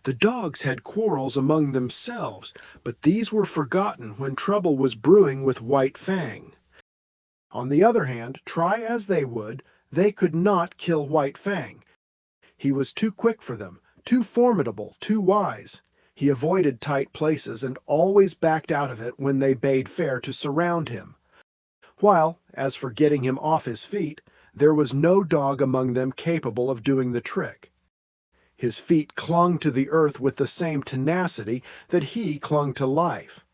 The dogs had quarrels among themselves, but these were forgotten when trouble was brewing with White Fang. On the other hand, try as they would, they could not kill White Fang. He was too quick for them, too formidable, too wise. He avoided tight places and always backed out of it when they bade fair to surround him. While, as for getting him off his feet, there was no dog among them capable of doing the trick. His feet clung to the earth with the same tenacity that he clung to life.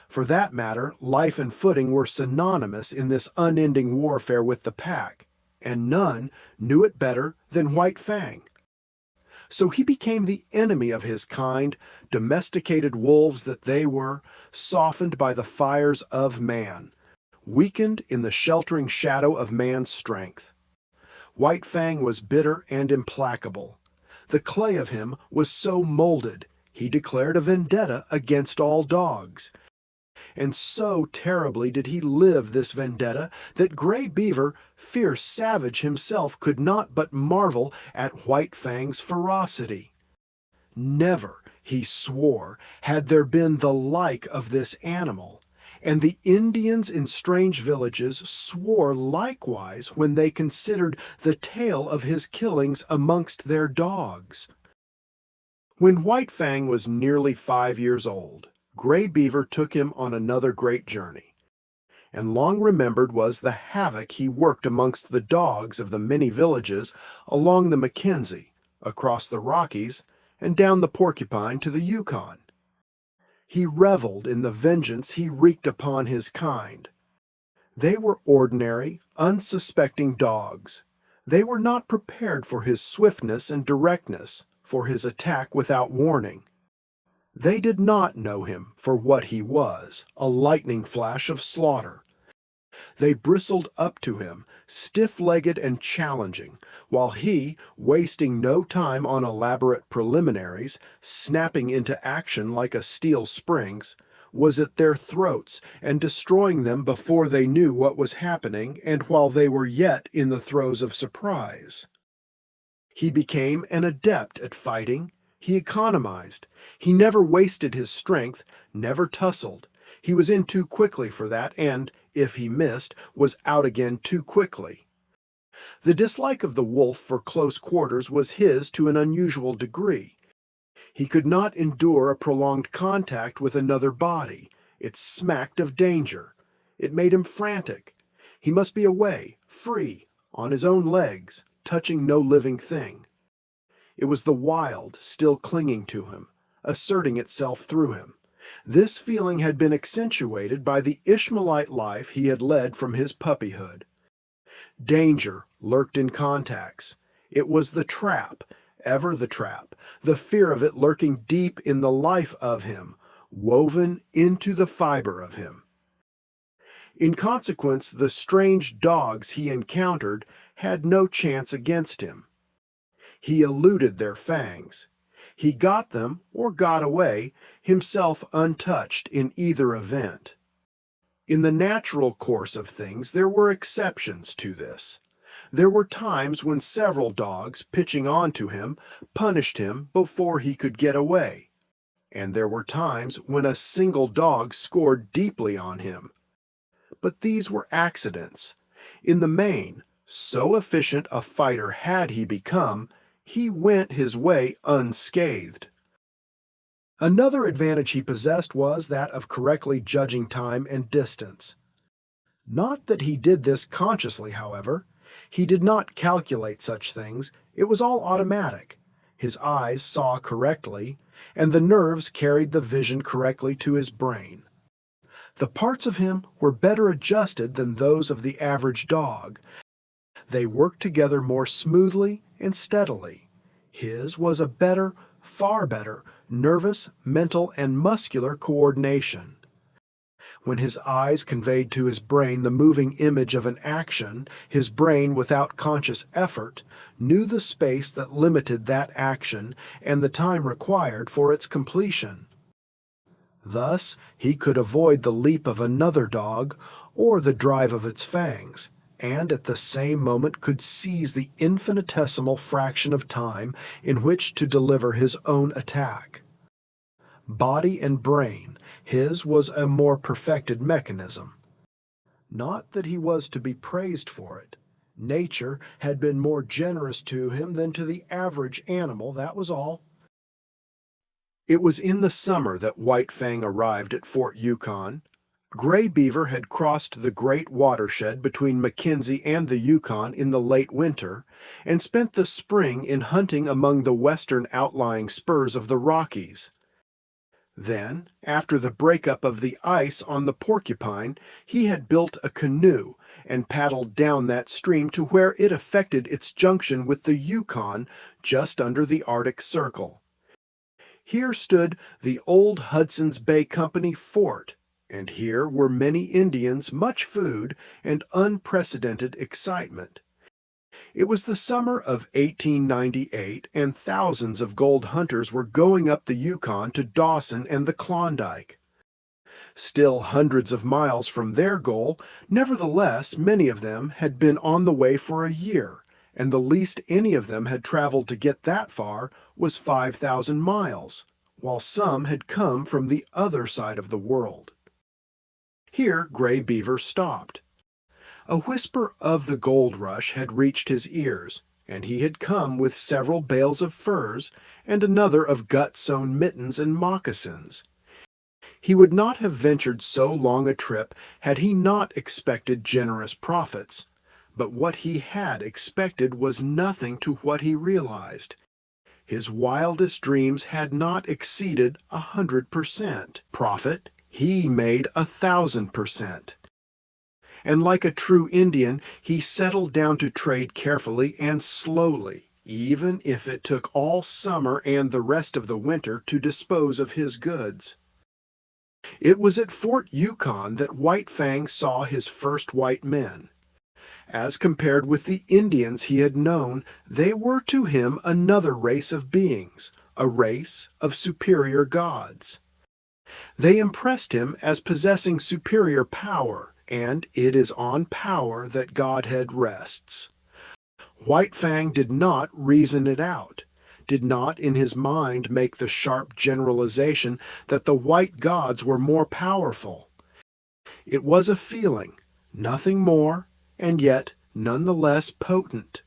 For that matter, life and footing were synonymous in this unending warfare with the pack, and none knew it better than White Fang. So he became the enemy of his kind, domesticated wolves that they were, softened by the fires of man, weakened in the sheltering shadow of man's strength. White Fang was bitter and implacable. The clay of him was so molded, he declared a vendetta against all dogs. And so terribly did he live this vendetta that Gray Beaver, fierce savage himself, could not but marvel at White Fang's ferocity. Never, he swore, had there been the like of this animal, and the Indians in strange villages swore likewise when they considered the tale of his killings amongst their dogs. When White Fang was nearly 5 years old, Gray Beaver took him on another great journey, and long remembered was the havoc he worked amongst the dogs of the many villages along the Mackenzie, across the Rockies, and down the Porcupine to the Yukon. He reveled in the vengeance he wreaked upon his kind. They were ordinary, unsuspecting dogs. They were not prepared for his swiftness and directness, for his attack without warning. They did not know him for what he was, a lightning flash of slaughter. They bristled up to him, stiff-legged and challenging, while he, wasting no time on elaborate preliminaries, snapping into action like a steel springs, was at their throats and destroying them before they knew what was happening and while they were yet in the throes of surprise. He became an adept at fighting. He economized. He never wasted his strength, never tussled. He was in too quickly for that and, if he missed, was out again too quickly. The dislike of the wolf for close quarters was his to an unusual degree. He could not endure a prolonged contact with another body. It smacked of danger. It made him frantic. He must be away, free, on his own legs, touching no living thing. It was the wild still clinging to him, asserting itself through him. This feeling had been accentuated by the Ishmaelite life he had led from his puppyhood. Danger lurked in contacts. It was the trap, ever the trap, the fear of it lurking deep in the life of him, woven into the fiber of him. In consequence, the strange dogs he encountered had no chance against him. He eluded their fangs. He got them or got away, himself untouched in either event. In the natural course of things, there were exceptions to this. There were times when several dogs, pitching onto him, punished him before he could get away. And there were times when a single dog scored deeply on him. But these were accidents. In the main, so efficient a fighter had he become, he went his way unscathed. Another advantage he possessed was that of correctly judging time and distance. Not that he did this consciously, however. He did not calculate such things. It was all automatic. His eyes saw correctly, and the nerves carried the vision correctly to his brain. The parts of him were better adjusted than those of the average dog. They worked together more smoothly and steadily. His was a better, far better, nervous, mental, and muscular coordination. When his eyes conveyed to his brain the moving image of an action, his brain, without conscious effort, knew the space that limited that action and the time required for its completion. Thus, he could avoid the leap of another dog or the drive of its fangs, and at the same moment could seize the infinitesimal fraction of time in which to deliver his own attack. Body and brain, his was a more perfected mechanism. Not that he was to be praised for it. Nature had been more generous to him than to the average animal, that was all. It was in the summer that White Fang arrived at Fort Yukon. Gray beaver had crossed the great watershed between Mackenzie and the Yukon in the late winter, and spent the spring in hunting among the western outlying spurs of the Rockies. Then, after the breakup of the ice on the Porcupine, he had built a canoe and paddled down that stream to where it effected its junction with the Yukon just under the Arctic Circle. Here stood the old Hudson's Bay Company fort, and here were many Indians, much food, and unprecedented excitement. It was the summer of 1898, and thousands of gold hunters were going up the Yukon to Dawson and the Klondike. Still hundreds of miles from their goal, nevertheless many of them had been on the way for a year, and the least any of them had traveled to get that far was 5,000 miles, while some had come from the other side of the world. Here Gray Beaver stopped. A whisper of the gold rush had reached his ears, and he had come with several bales of furs and another of gut-sewn mittens and moccasins. He would not have ventured so long a trip had he not expected generous profits, but what he had expected was nothing to what he realized. His wildest dreams had not exceeded 100% profit. He made 1,000%. And like a true Indian, he settled down to trade carefully and slowly, even if it took all summer and the rest of the winter to dispose of his goods. It was at Fort Yukon that White Fang saw his first white men. As compared with the Indians he had known, they were to him another race of beings, a race of superior gods. They impressed him as possessing superior power, and it is on power that Godhead rests. White Fang did not reason it out, did not in his mind make the sharp generalization that the white gods were more powerful. It was a feeling, nothing more, and yet none the less potent.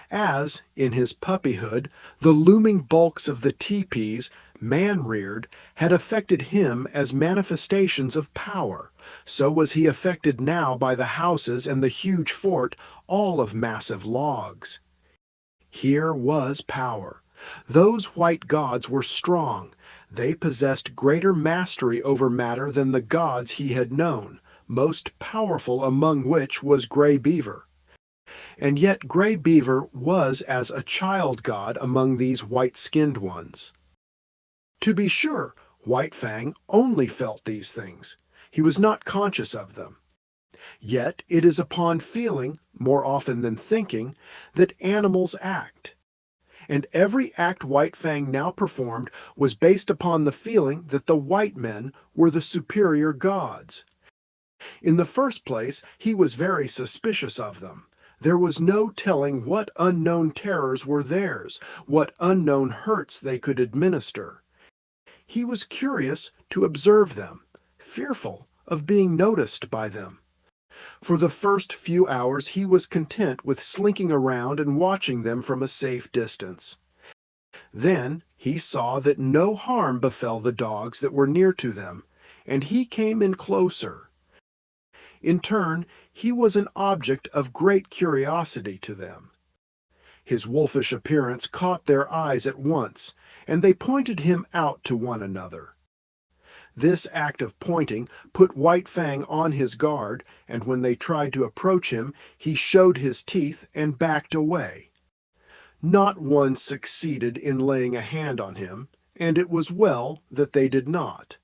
As, in his puppyhood, the looming bulks of the teepees, man-reared, had affected him as manifestations of power, so was he affected now by the houses and the huge fort, all of massive logs. Here was power. Those white gods were strong. They possessed greater mastery over matter than the gods he had known, most powerful among which was Gray Beaver. and yet Gray Beaver was as a child god among these white-skinned ones. To be sure, White Fang only felt these things. He was not conscious of them. Yet it is upon feeling, more often than thinking, that animals act. And every act White Fang now performed was based upon the feeling that the white men were the superior gods. In the first place, he was very suspicious of them. There was no telling what unknown terrors were theirs, what unknown hurts they could administer. He was curious to observe them, fearful of being noticed by them. For the first few hours he was content with slinking around and watching them from a safe distance. Then he saw that no harm befell the dogs that were near to them, and he came in closer. In turn, he was an object of great curiosity to them. His wolfish appearance caught their eyes at once, and they pointed him out to one another. This act of pointing put White Fang on his guard, and when they tried to approach him, he showed his teeth and backed away. Not one succeeded in laying a hand on him, and it was well that they did not.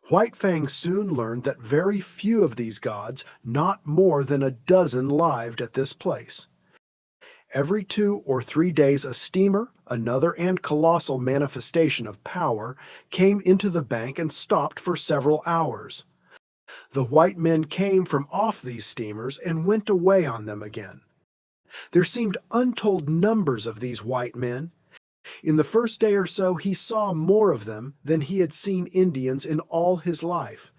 White Fang soon learned that very few of these gods, not more than a dozen, lived at this place. Every 2 or 3 days a steamer, another and colossal manifestation of power, came into the bank and stopped for several hours. The white men came from off these steamers and went away on them again. There seemed untold numbers of these white men. In the first day or so he saw more of them than he had seen Indians in all his life.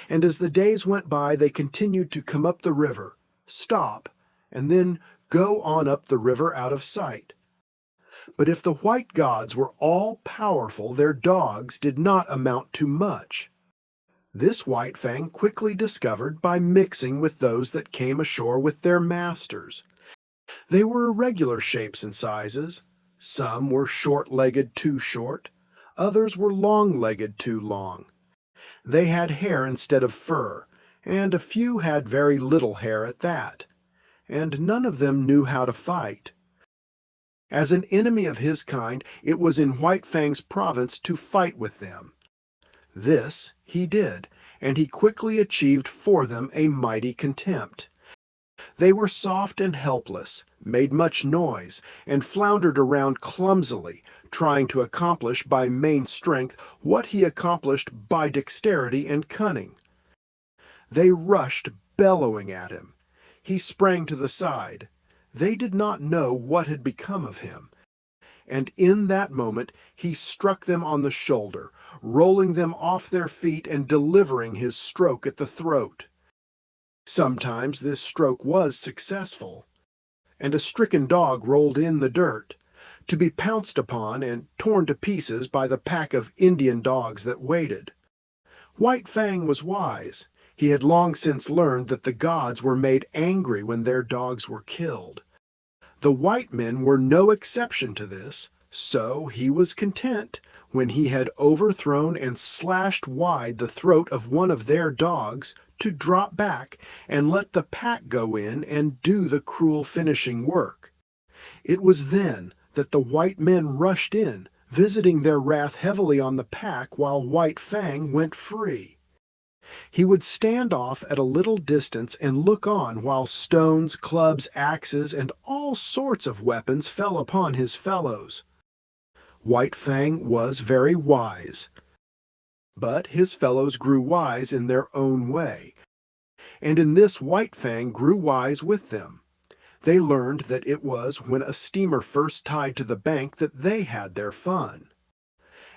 And as the days went by they continued to come up the river, stop, and then go on up the river out of sight. But if the white gods were all powerful, their dogs did not amount to much. This White Fang quickly discovered by mixing with those that came ashore with their masters. They were irregular shapes and sizes. Some were short-legged too short, others were long-legged too long. They had hair instead of fur, and a few had very little hair at that. And none of them knew how to fight. As an enemy of his kind, it was in White Fang's province to fight with them. This he did, and he quickly achieved for them a mighty contempt. They were soft and helpless, made much noise, and floundered around clumsily, trying to accomplish by main strength what he accomplished by dexterity and cunning. They rushed bellowing at him. He sprang to the side. They did not know what had become of him. And in that moment he struck them on the shoulder, rolling them off their feet and delivering his stroke at the throat. Sometimes this stroke was successful, and a stricken dog rolled in the dirt, to be pounced upon and torn to pieces by the pack of Indian dogs that waited. White Fang was wise. He had long since learned that the gods were made angry when their dogs were killed. The white men were no exception to this, so he was content, when he had overthrown and slashed wide the throat of one of their dogs, to drop back and let the pack go in and do the cruel finishing work. It was then that the white men rushed in, visiting their wrath heavily on the pack while White Fang went free. He would stand off at a little distance and look on while stones, clubs, axes, and all sorts of weapons fell upon his fellows. White Fang was very wise, but his fellows grew wise in their own way, and in this White Fang grew wise with them. They learned that it was when a steamer first tied to the bank that they had their fun.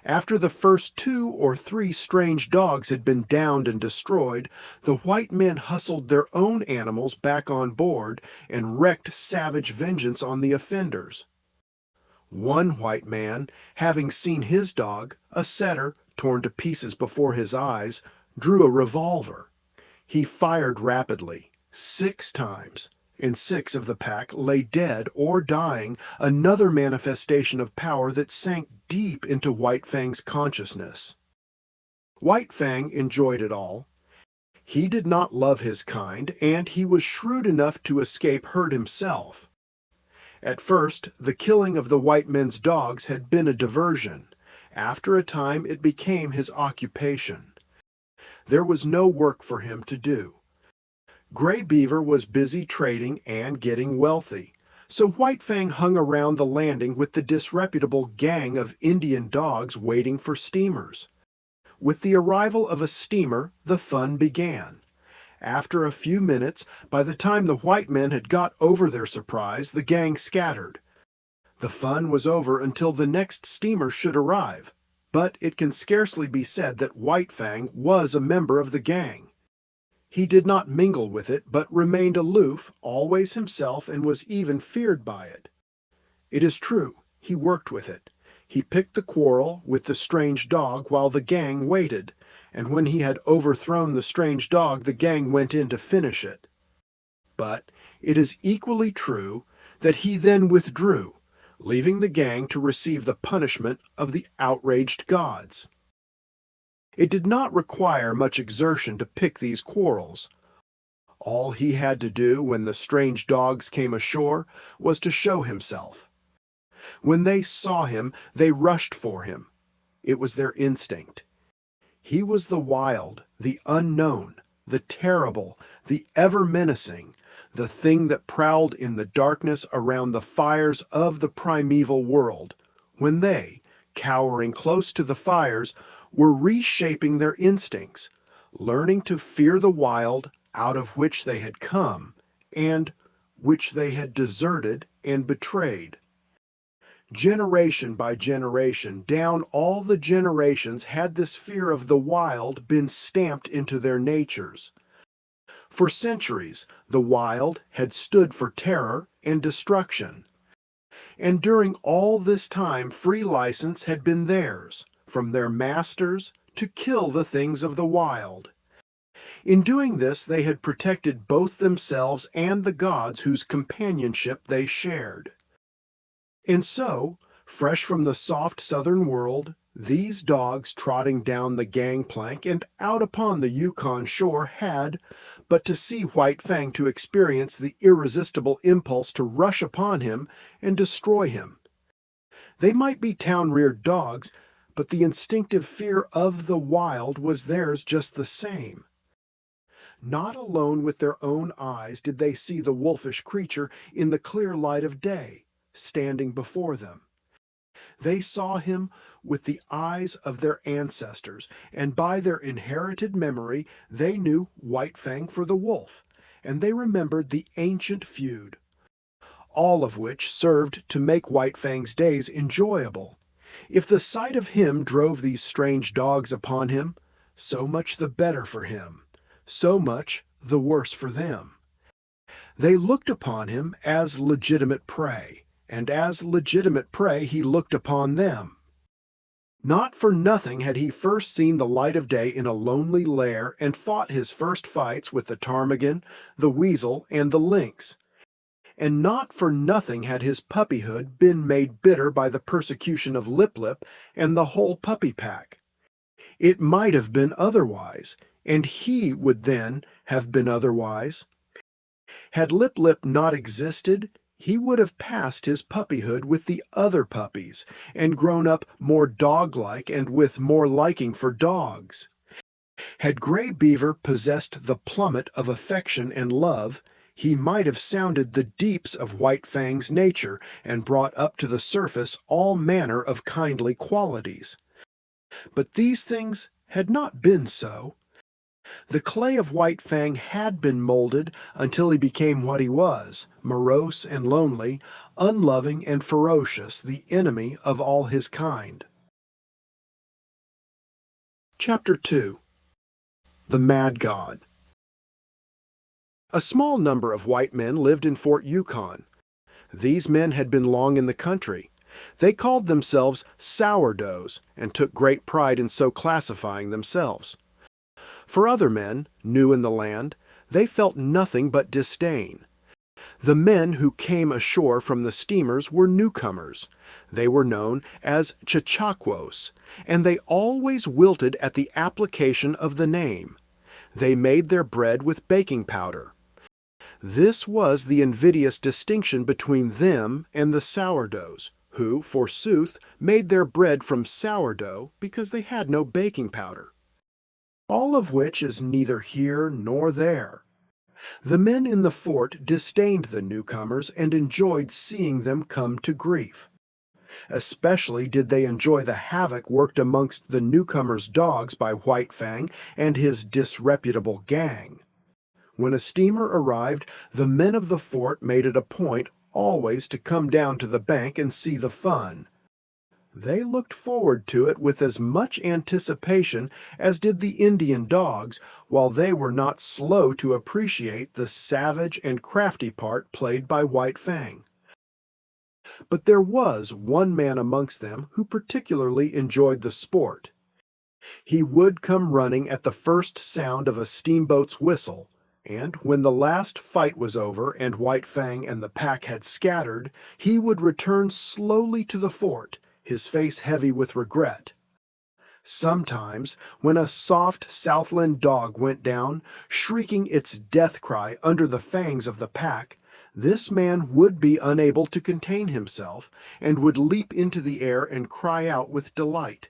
After the first 2 or 3 strange dogs had been downed and destroyed, the white men hustled their own animals back on board and wreaked savage vengeance on the offenders. One white man, having seen his dog, a setter, torn to pieces before his eyes, drew a revolver. He fired rapidly, 6 times, and 6 of the pack lay dead or dying, another manifestation of power that sank deep into White Fang's consciousness. White Fang enjoyed it all. He did not love his kind, and he was shrewd enough to escape hurt himself. At first, the killing of the white men's dogs had been a diversion. After a time, it became his occupation. There was no work for him to do. Gray Beaver was busy trading and getting wealthy, so White Fang hung around the landing with the disreputable gang of Indian dogs waiting for steamers. With the arrival of a steamer, the fun began. After a few minutes, by the time the white men had got over their surprise, the gang scattered. The fun was over until the next steamer should arrive, but it can scarcely be said that White Fang was a member of the gang. He did not mingle with it, but remained aloof, always himself, and was even feared by it. It is true, he worked with it. He picked the quarrel with the strange dog while the gang waited, and when he had overthrown the strange dog, the gang went in to finish it. But it is equally true that he then withdrew, leaving the gang to receive the punishment of the outraged gods. It did not require much exertion to pick these quarrels. All he had to do when the strange dogs came ashore was to show himself. When they saw him, they rushed for him. It was their instinct. He was the wild, the unknown, the terrible, the ever-menacing, the thing that prowled in the darkness around the fires of the primeval world, when they, cowering close to the fires, were reshaping their instincts, learning to fear the wild out of which they had come, and which they had deserted and betrayed. Generation by generation, down all the generations, had this fear of the wild been stamped into their natures. For centuries, the wild had stood for terror and destruction. And during all this time, free license had been theirs, from their masters, to kill the things of the wild. In doing this, they had protected both themselves and the gods whose companionship they shared. And so, fresh from the soft southern world, these dogs trotting down the gangplank and out upon the Yukon shore had but to see White Fang to experience the irresistible impulse to rush upon him and destroy him. They might be town-reared dogs, but the instinctive fear of the wild was theirs just the same. Not alone with their own eyes did they see the wolfish creature in the clear light of day, standing before them. They saw him with the eyes of their ancestors, and by their inherited memory they knew White Fang for the wolf, and they remembered the ancient feud, all of which served to make White Fang's days enjoyable. If the sight of him drove these strange dogs upon him, so much the better for him, so much the worse for them. They looked upon him as legitimate prey, and as legitimate prey he looked upon them. Not for nothing had he first seen the light of day in a lonely lair and fought his first fights with the ptarmigan, the weasel, and the lynx. And not for nothing had his puppyhood been made bitter by the persecution of Lip Lip and the whole puppy pack. It might have been otherwise, and he would then have been otherwise. Had Lip Lip not existed, he would have passed his puppyhood with the other puppies and grown up more dog-like and with more liking for dogs. Had Gray Beaver possessed the plummet of affection and love, he might have sounded the deeps of White Fang's nature and brought up to the surface all manner of kindly qualities. But these things had not been so. The clay of White Fang had been molded until he became what he was, morose and lonely, unloving and ferocious, the enemy of all his kind. Chapter 2. The Mad God. A small number of white men lived in Fort Yukon. These men had been long in the country. They called themselves sourdoughs and took great pride in so classifying themselves. For other men, new in the land, they felt nothing but disdain. The men who came ashore from the steamers were newcomers. They were known as Chechaquos, and they always wilted at the application of the name. They made their bread with baking powder. This was the invidious distinction between them and the sourdoughs, who, forsooth, made their bread from sourdough because they had no baking powder. All of which is neither here nor there. The men in the fort disdained the newcomers and enjoyed seeing them come to grief. Especially did they enjoy the havoc worked amongst the newcomers' dogs by White Fang and his disreputable gang. When a steamer arrived, the men of the fort made it a point always to come down to the bank and see the fun. They looked forward to it with as much anticipation as did the Indian dogs, while they were not slow to appreciate the savage and crafty part played by White Fang. But there was one man amongst them who particularly enjoyed the sport. He would come running at the first sound of a steamboat's whistle, and when the last fight was over and White Fang and the pack had scattered, he would return slowly to the fort, his face heavy with regret. Sometimes, when a soft Southland dog went down, shrieking its death cry under the fangs of the pack, this man would be unable to contain himself, and would leap into the air and cry out with delight.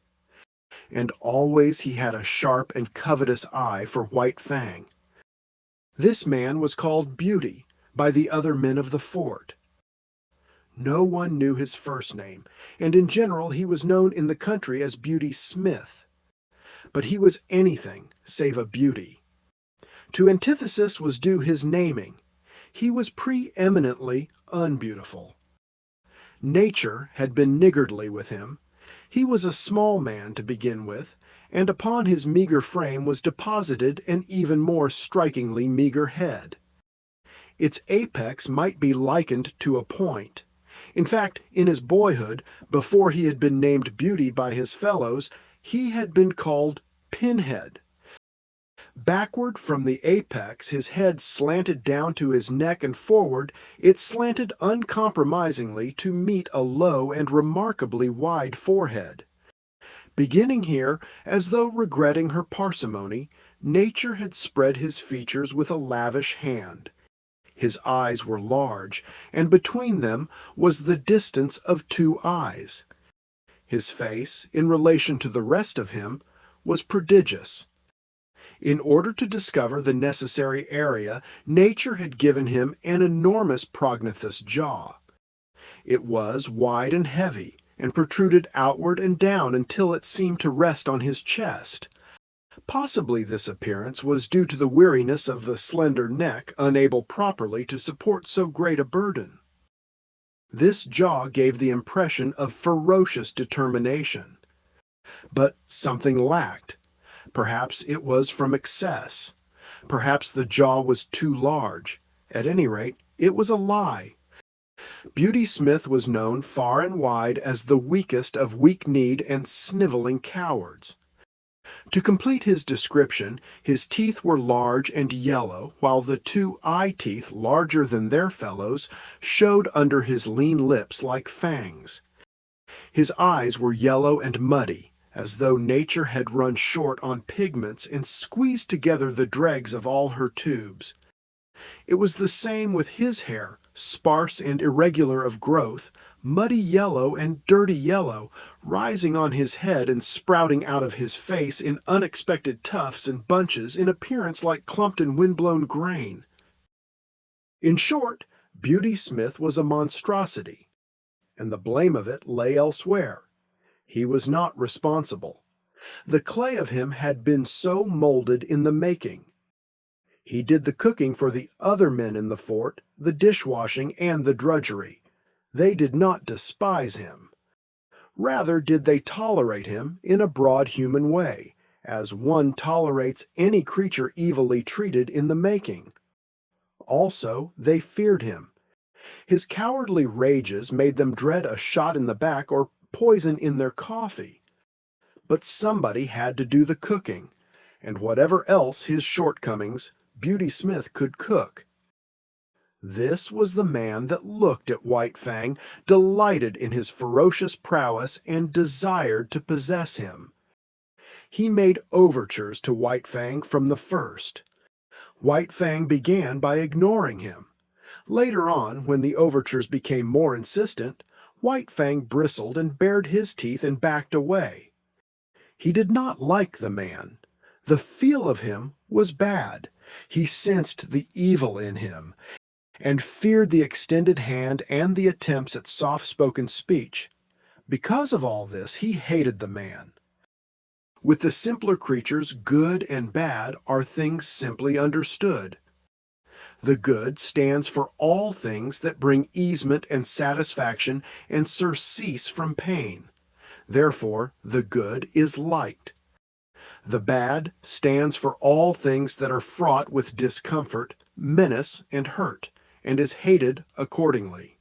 And always he had a sharp and covetous eye for White Fang. This man was called Beauty by the other men of the fort. No one knew his first name, and in general he was known in the country as Beauty Smith. But he was anything save a beauty. To antithesis was due his naming. He was preeminently unbeautiful. Nature had been niggardly with him. He was a small man to begin with, and upon his meager frame was deposited an even more strikingly meager head. Its apex might be likened to a point. In fact, in his boyhood, before he had been named Beauty by his fellows, he had been called Pinhead. Backward from the apex, his head slanted down to his neck, and forward it slanted uncompromisingly to meet a low and remarkably wide forehead. Beginning here, as though regretting her parsimony, nature had spread his features with a lavish hand. His eyes were large, and between them was the distance of 2 eyes. His face, in relation to the rest of him, was prodigious. In order to discover the necessary area, nature had given him an enormous prognathous jaw. It was wide and heavy, and protruded outward and down until it seemed to rest on his chest. Possibly this appearance was due to the weariness of the slender neck, unable properly to support so great a burden. This jaw gave the impression of ferocious determination. But something lacked. Perhaps it was from excess. Perhaps the jaw was too large. At any rate, it was a lie. Beauty Smith was known far and wide as the weakest of weak-kneed and sniveling cowards. To complete his description, his teeth were large and yellow, while the 2 eye-teeth, larger than their fellows, showed under his lean lips like fangs. His eyes were yellow and muddy, as though nature had run short on pigments and squeezed together the dregs of all her tubes. It was the same with his hair, sparse and irregular of growth, muddy yellow and dirty yellow, rising on his head and sprouting out of his face in unexpected tufts and bunches in appearance like clumped and wind-blown grain. In short, Beauty Smith was a monstrosity, and the blame of it lay elsewhere. He was not responsible. The clay of him had been so molded in the making. He did the cooking for the other men in the fort, the dishwashing and the drudgery. They did not despise him. Rather did they tolerate him in a broad human way, as one tolerates any creature evilly treated in the making. Also, they feared him. His cowardly rages made them dread a shot in the back or poison in their coffee. But somebody had to do the cooking, and whatever else his shortcomings, Beauty Smith could cook. This was the man that looked at White Fang, delighted in his ferocious prowess, and desired to possess him. He made overtures to White Fang from the first. White Fang began by ignoring him. Later on, when the overtures became more insistent, White Fang bristled and bared his teeth and backed away. He did not like the man. The feel of him was bad. He sensed the evil in him and feared the extended hand and the attempts at soft-spoken speech. Because of all this, he hated the man. With the simpler creatures, good and bad are things simply understood. The good stands for all things that bring easement and satisfaction and surcease from pain. Therefore, the good is liked. The bad stands for all things that are fraught with discomfort, menace, and hurt, and is hated accordingly.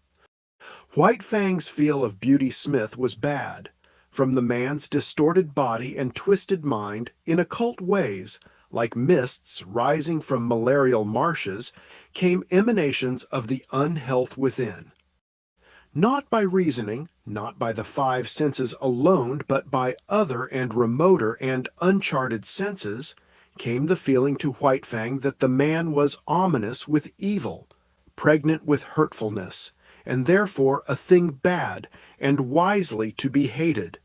White Fang's feel of Beauty Smith was bad. From the man's distorted body and twisted mind, in occult ways, like mists rising from malarial marshes, came emanations of the unhealth within. Not by reasoning, not by the five senses alone, but by other and remoter and uncharted senses, came the feeling to White Fang that the man was ominous with evil, pregnant with hurtfulness, and therefore a thing bad and wisely to be hated.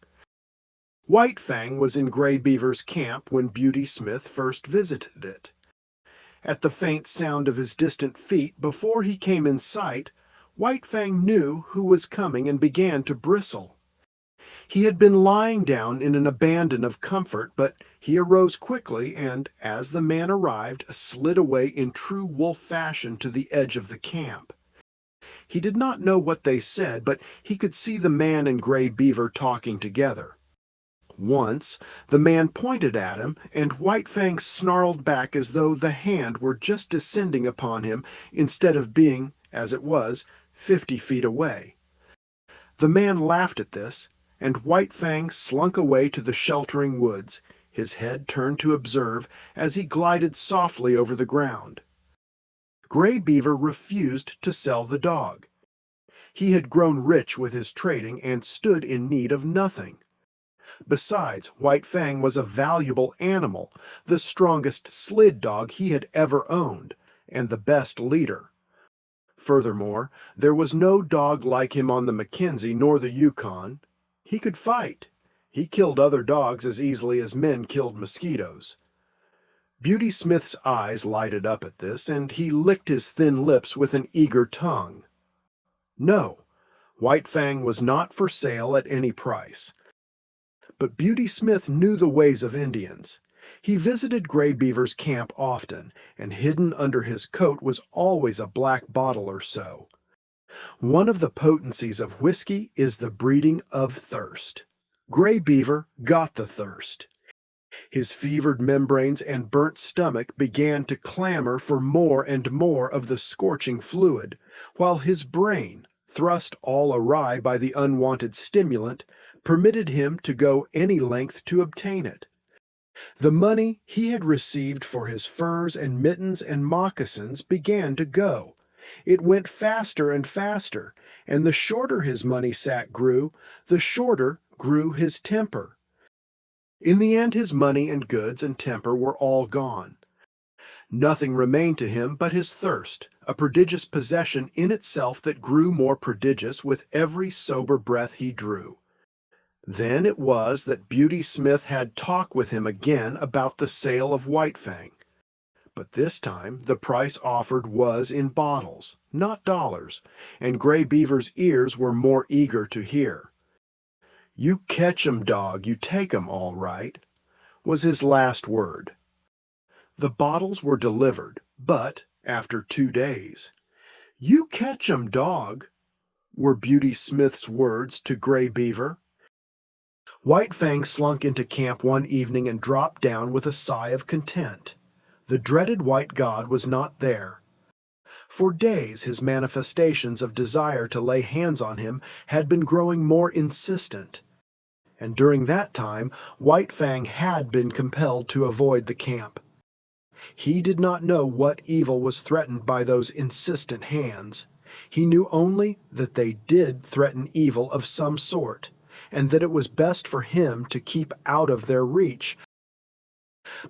White Fang was in Gray Beaver's camp when Beauty Smith first visited it. At the faint sound of his distant feet before he came in sight, White Fang knew who was coming and began to bristle. He had been lying down in an abandon of comfort, but he arose quickly and, as the man arrived, slid away in true wolf fashion to the edge of the camp. He did not know what they said, but he could see the man and Gray Beaver talking together. Once, the man pointed at him, and White Fang snarled back as though the hand were just descending upon him instead of being, as it was, 50 feet away. The man laughed at this, and White Fang slunk away to the sheltering woods, his head turned to observe as he glided softly over the ground. Gray Beaver refused to sell the dog. He had grown rich with his trading and stood in need of nothing. Besides, White Fang was a valuable animal, the strongest slid dog he had ever owned, and the best leader. Furthermore, there was no dog like him on the Mackenzie nor the Yukon. He could fight. He killed other dogs as easily as men killed mosquitoes. Beauty Smith's eyes lighted up at this, and he licked his thin lips with an eager tongue. No, White Fang was not for sale at any price. But Beauty Smith knew the ways of Indians. He visited Gray Beaver's camp often, and hidden under his coat was always a black bottle or so. One of the potencies of whiskey is the breeding of thirst. Gray Beaver got the thirst. His fevered membranes and burnt stomach began to clamor for more and more of the scorching fluid, while his brain, thrust all awry by the unwanted stimulant, permitted him to go any length to obtain it. The money he had received for his furs and mittens and moccasins began to go. It went faster and faster, and the shorter his money sack grew, the shorter grew his temper. In the end, his money and goods and temper were all gone. Nothing remained to him but his thirst, a prodigious possession in itself that grew more prodigious with every sober breath he drew. Then it was that Beauty Smith had talk with him again about the sale of White Fang. But this time the price offered was in bottles, not dollars, and Gray Beaver's ears were more eager to hear. "You catch 'em, dog, you take 'em, all right," was his last word. The bottles were delivered, but after 2 days. "You catch 'em, dog," were Beauty Smith's words to Gray Beaver. White Fang slunk into camp one evening and dropped down with a sigh of content. The dreaded white god was not there. For days his manifestations of desire to lay hands on him had been growing more insistent, and during that time White Fang had been compelled to avoid the camp. He did not know what evil was threatened by those insistent hands. He knew only that they did threaten evil of some sort, and that it was best for him to keep out of their reach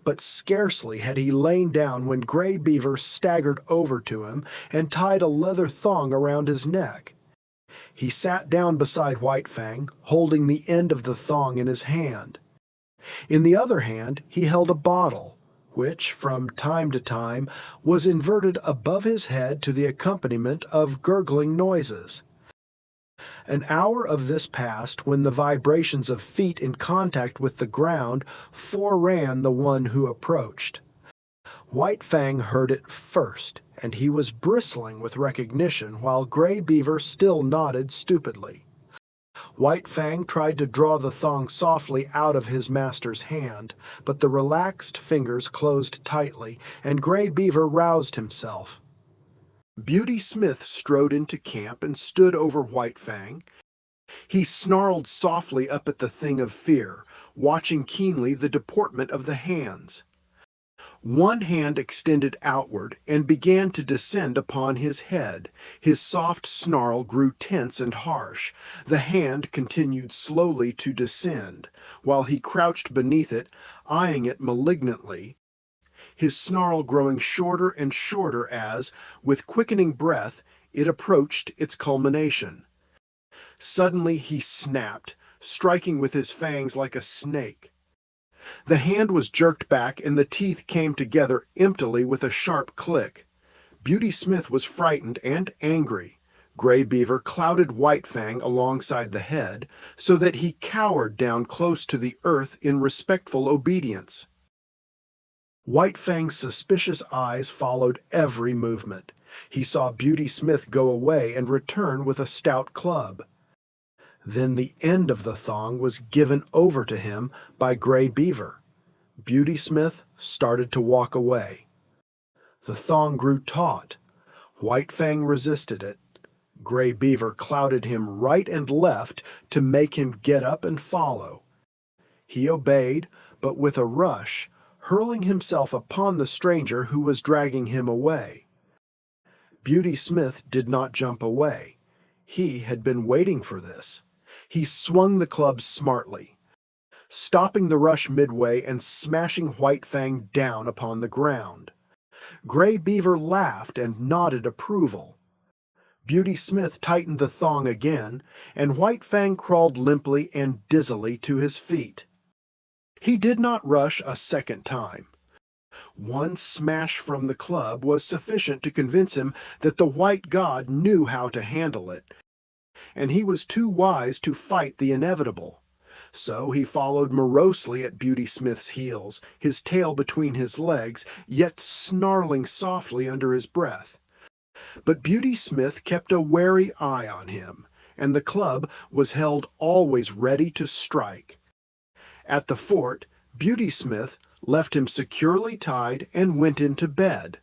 But scarcely had he lain down when Gray Beaver staggered over to him and tied a leather thong around his neck. He sat down beside White Fang, holding the end of the thong in his hand. In the other hand he held a bottle, which, from time to time, was inverted above his head to the accompaniment of gurgling noises. An hour of this passed when the vibrations of feet in contact with the ground foreran the one who approached. White Fang heard it first, and he was bristling with recognition while Gray Beaver still nodded stupidly. White Fang tried to draw the thong softly out of his master's hand, but the relaxed fingers closed tightly, and Gray Beaver roused himself. Beauty Smith strode into camp and stood over White Fang. He snarled softly up at the thing of fear, watching keenly the deportment of the hands. One hand extended outward and began to descend upon his head. His soft snarl grew tense and harsh. The hand continued slowly to descend, while he crouched beneath it, eyeing it malignantly, his snarl growing shorter and shorter as, with quickening breath, it approached its culmination. Suddenly he snapped, striking with his fangs like a snake. The hand was jerked back and the teeth came together emptily with a sharp click. Beauty Smith was frightened and angry. Gray Beaver clouted White Fang alongside the head, so that he cowered down close to the earth in respectful obedience. White Fang's suspicious eyes followed every movement. He saw Beauty Smith go away and return with a stout club. Then the end of the thong was given over to him by Gray Beaver. Beauty Smith started to walk away. The thong grew taut. White Fang resisted it. Gray Beaver clouted him right and left to make him get up and follow. He obeyed, but with a rush, hurling himself upon the stranger who was dragging him away. Beauty Smith did not jump away. He had been waiting for this. He swung the club smartly, stopping the rush midway and smashing White Fang down upon the ground. Gray Beaver laughed and nodded approval. Beauty Smith tightened the thong again, and White Fang crawled limply and dizzily to his feet. He did not rush a second time. One smash from the club was sufficient to convince him that the White God knew how to handle it, and he was too wise to fight the inevitable. So he followed morosely at Beauty Smith's heels, his tail between his legs, yet snarling softly under his breath. But Beauty Smith kept a wary eye on him, and the club was held always ready to strike. At the fort, Beauty Smith left him securely tied and went into bed.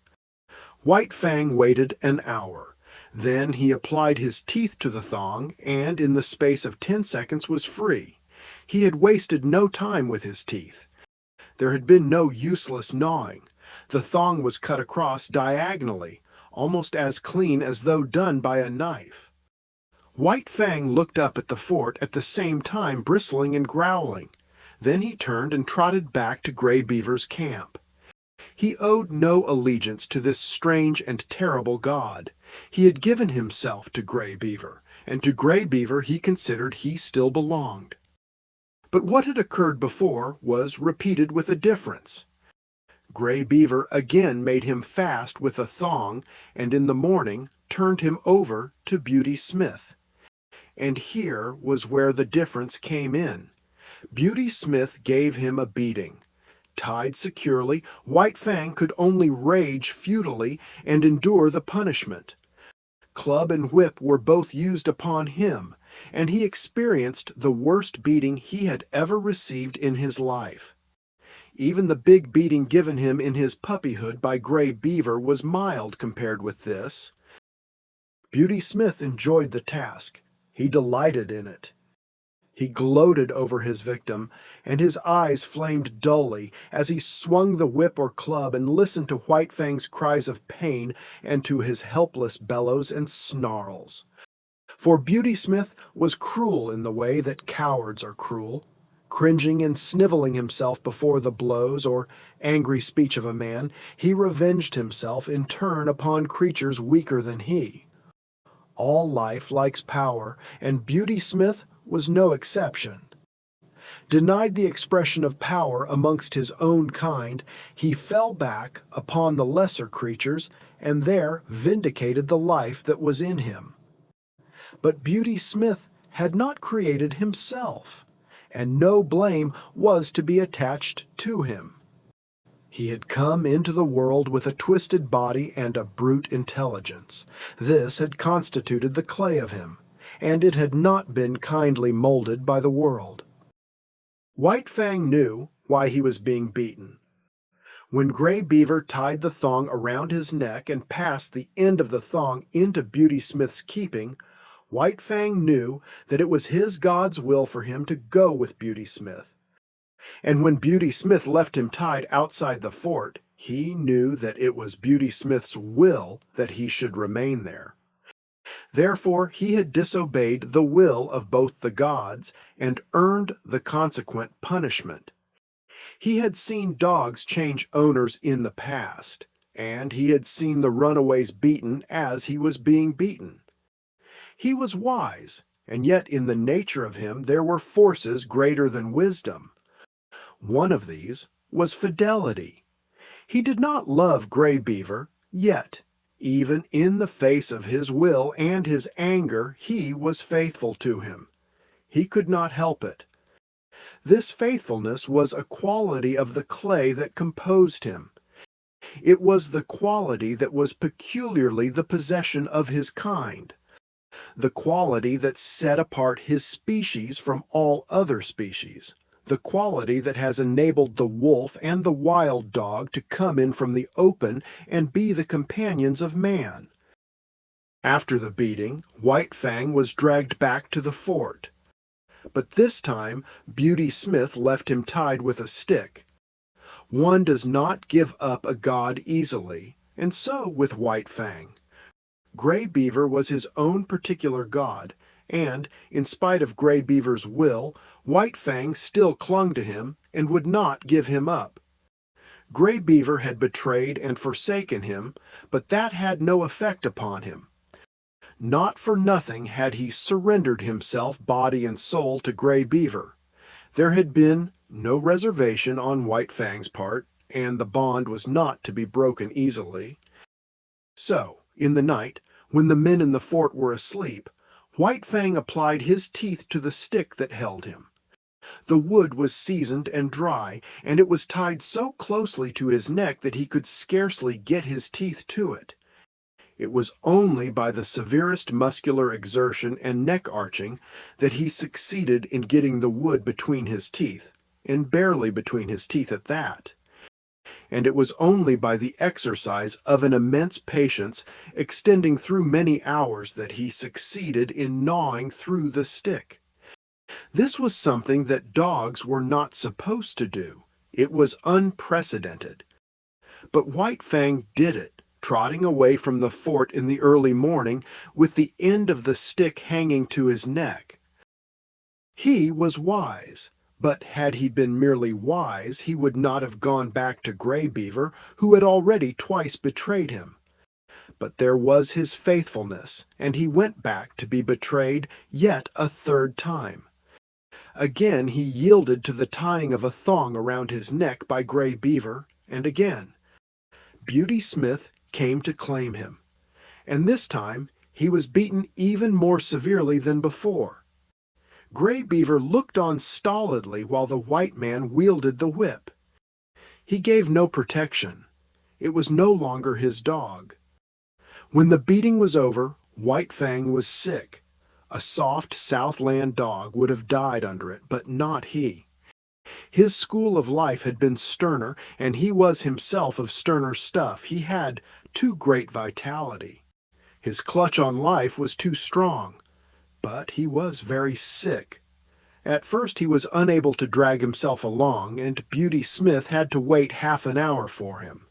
White Fang waited an hour. Then he applied his teeth to the thong and, in the space of 10 seconds, was free. He had wasted no time with his teeth. There had been no useless gnawing. The thong was cut across diagonally, almost as clean as though done by a knife. White Fang looked up at the fort at the same time bristling and growling. Then he turned and trotted back to Gray Beaver's camp. He owed no allegiance to this strange and terrible god. He had given himself to Gray Beaver, and to Gray Beaver he considered he still belonged. But what had occurred before was repeated with a difference. Gray Beaver again made him fast with a thong, and in the morning turned him over to Beauty Smith. And here was where the difference came in. Beauty Smith gave him a beating. Tied securely, White Fang could only rage futilely and endure the punishment. Club and whip were both used upon him, and he experienced the worst beating he had ever received in his life. Even the big beating given him in his puppyhood by Gray Beaver was mild compared with this. Beauty Smith enjoyed the task. He delighted in it. He gloated over his victim, and his eyes flamed dully as he swung the whip or club and listened to White Fang's cries of pain and to his helpless bellows and snarls. For Beauty Smith was cruel in the way that cowards are cruel. Cringing and sniveling himself before the blows or angry speech of a man, he revenged himself in turn upon creatures weaker than he. All life likes power, and Beauty Smith was no exception. Denied the expression of power amongst his own kind, he fell back upon the lesser creatures and there vindicated the life that was in him. But Beauty Smith had not created himself, and no blame was to be attached to him. He had come into the world with a twisted body and a brute intelligence. This had constituted the clay of him, and it had not been kindly molded by the world. White Fang knew why he was being beaten. When Gray Beaver tied the thong around his neck and passed the end of the thong into Beauty Smith's keeping, White Fang knew that it was his God's will for him to go with Beauty Smith. And when Beauty Smith left him tied outside the fort, he knew that it was Beauty Smith's will that he should remain there. Therefore he had disobeyed the will of both the gods and earned the consequent punishment. He had seen dogs change owners in the past, and he had seen the runaways beaten as he was being beaten. He was wise, and yet in the nature of him there were forces greater than wisdom. One of these was fidelity. He did not love Gray Beaver, yet, even in the face of his will and his anger, he was faithful to him. He could not help it. This faithfulness was a quality of the clay that composed him. It was the quality that was peculiarly the possession of his kind, the quality that set apart his species from all other species, the quality that has enabled the wolf and the wild dog to come in from the open and be the companions of man. After the beating, White Fang was dragged back to the fort. But this time, Beauty Smith left him tied with a stick. One does not give up a god easily, and so with White Fang. Gray Beaver was his own particular god, and, in spite of Gray Beaver's will, White Fang still clung to him and would not give him up. Gray Beaver had betrayed and forsaken him, but that had no effect upon him. Not for nothing had he surrendered himself body and soul to Gray Beaver. There had been no reservation on White Fang's part, and the bond was not to be broken easily. So, in the night, when the men in the fort were asleep, White Fang applied his teeth to the stick that held him. The wood was seasoned and dry, and it was tied so closely to his neck that he could scarcely get his teeth to it. It was only by the severest muscular exertion and neck arching that he succeeded in getting the wood between his teeth, and barely between his teeth at that. And it was only by the exercise of an immense patience extending through many hours that he succeeded in gnawing through the stick. This was something that dogs were not supposed to do. It was unprecedented. But White Fang did it, trotting away from the fort in the early morning with the end of the stick hanging to his neck. He was wise. But had he been merely wise, he would not have gone back to Gray Beaver, who had already twice betrayed him. But there was his faithfulness, and he went back to be betrayed yet a third time. Again he yielded to the tying of a thong around his neck by Gray Beaver, and again. Beauty Smith came to claim him, and this time he was beaten even more severely than before. Gray Beaver looked on stolidly while the white man wielded the whip. He gave no protection. It was no longer his dog. When the beating was over, White Fang was sick. A soft Southland dog would have died under it, but not he. His school of life had been sterner, and he was himself of sterner stuff. He had too great vitality. His clutch on life was too strong. But he was very sick. At first he was unable to drag himself along, and Beauty Smith had to wait half an hour for him.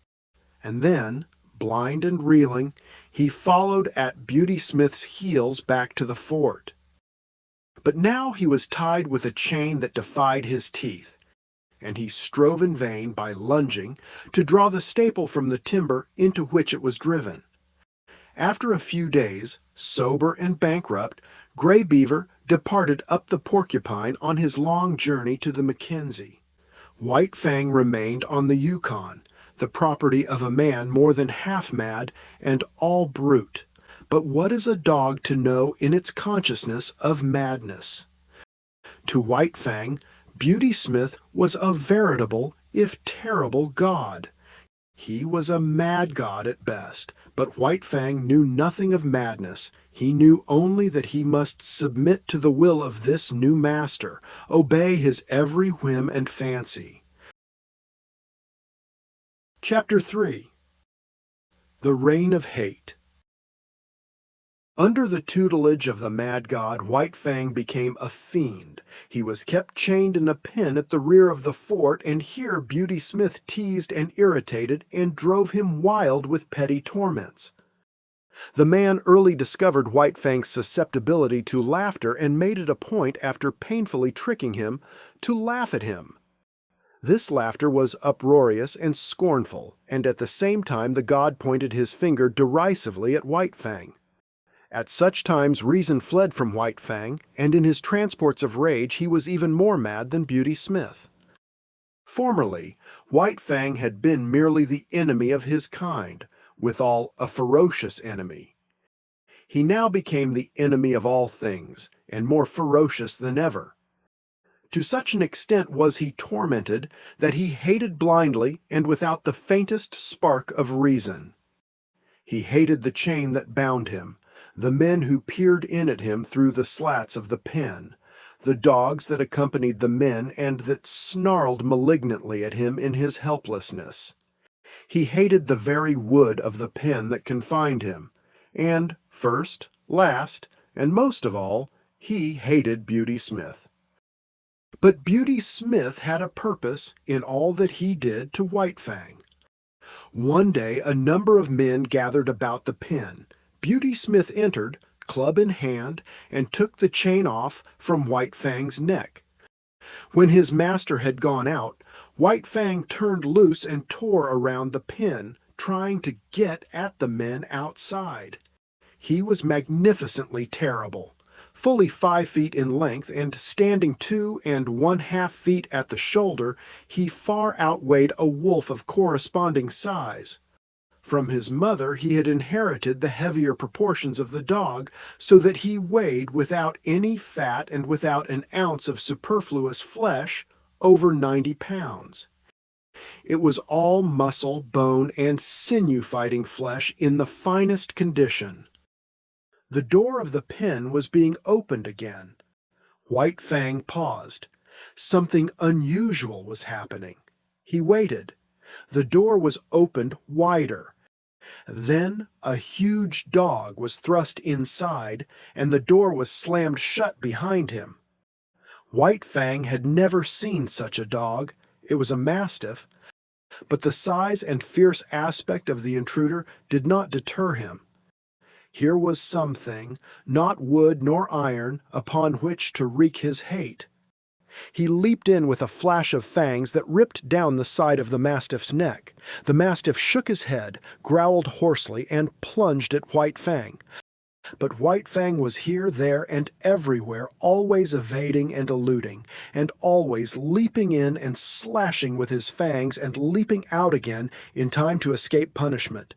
And then, blind and reeling, he followed at Beauty Smith's heels back to the fort. But now he was tied with a chain that defied his teeth, and he strove in vain, by lunging, to draw the staple from the timber into which it was driven. After a few days, sober and bankrupt, Gray Beaver departed up the Porcupine on his long journey to the Mackenzie. White Fang remained on the Yukon, the property of a man more than half mad and all brute. But what is a dog to know in its consciousness of madness? To White Fang, Beauty Smith was a veritable, if terrible, god. He was a mad god at best, but White Fang knew nothing of madness. He knew only that he must submit to the will of this new master, obey his every whim and fancy. Chapter 3. The Reign of Hate. Under the tutelage of the mad god, White Fang became a fiend. He was kept chained in a pen at the rear of the fort, and here Beauty Smith teased and irritated and drove him wild with petty torments. The man early discovered White Fang's susceptibility to laughter and made it a point, after painfully tricking him, to laugh at him. This laughter was uproarious and scornful, and at the same time the god pointed his finger derisively at White Fang. At such times reason fled from White Fang, and in his transports of rage he was even more mad than Beauty Smith. Formerly, White Fang had been merely the enemy of his kind, withal a ferocious enemy. He now became the enemy of all things, and more ferocious than ever. To such an extent was he tormented that he hated blindly and without the faintest spark of reason. He hated the chain that bound him, the men who peered in at him through the slats of the pen, the dogs that accompanied the men and that snarled malignantly at him in his helplessness. He hated the very wood of the pen that confined him, and, first, last, and most of all, he hated Beauty Smith. But Beauty Smith had a purpose in all that he did to White Fang. One day a number of men gathered about the pen. Beauty Smith entered, club in hand, and took the chain off from White Fang's neck. When his master had gone out, White Fang turned loose and tore around the pen, trying to get at the men outside. He was magnificently terrible. Fully 5 feet in length and standing 2 1/2 feet at the shoulder, he far outweighed a wolf of corresponding size. From his mother he had inherited the heavier proportions of the dog, so that he weighed, without any fat and without an ounce of superfluous flesh, over 90 pounds. It was all muscle, bone, and sinew-fighting flesh in the finest condition. The door of the pen was being opened again. White Fang paused. Something unusual was happening. He waited. The door was opened wider. Then a huge dog was thrust inside, and the door was slammed shut behind him. White Fang had never seen such a dog. It was a mastiff, but the size and fierce aspect of the intruder did not deter him. Here was something, not wood nor iron, upon which to wreak his hate. He leaped in with a flash of fangs that ripped down the side of the mastiff's neck. The mastiff shook his head, growled hoarsely, and plunged at White Fang. But White Fang was here, there, and everywhere, always evading and eluding, and always leaping in and slashing with his fangs and leaping out again in time to escape punishment.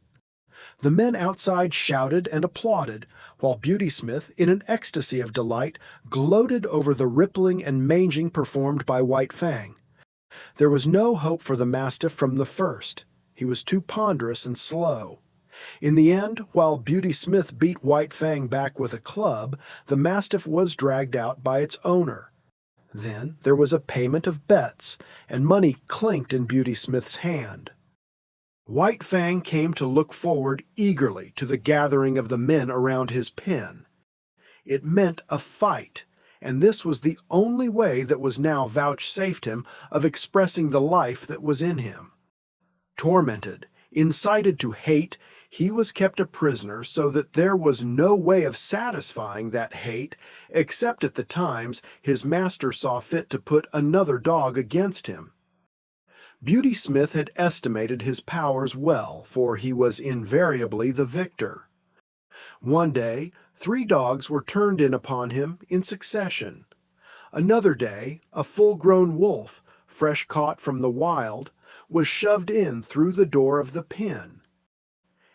The men outside shouted and applauded, while Beauty Smith, in an ecstasy of delight, gloated over the rippling and manging performed by White Fang. There was no hope for the mastiff from the first. He was too ponderous and slow. In the end, while Beauty Smith beat White Fang back with a club, the mastiff was dragged out by its owner. Then there was a payment of bets, and money clinked in Beauty Smith's hand. White Fang came to look forward eagerly to the gathering of the men around his pen. It meant a fight, and this was the only way that was now vouchsafed him of expressing the life that was in him. Tormented, incited to hate, He was kept a prisoner so that there was no way of satisfying that hate except at the times his master saw fit to put another dog against him. Beauty Smith had estimated his powers well, for he was invariably the victor. One day, 3 dogs were turned in upon him in succession. Another day, a full-grown wolf, fresh caught from the wild, was shoved in through the door of the pen.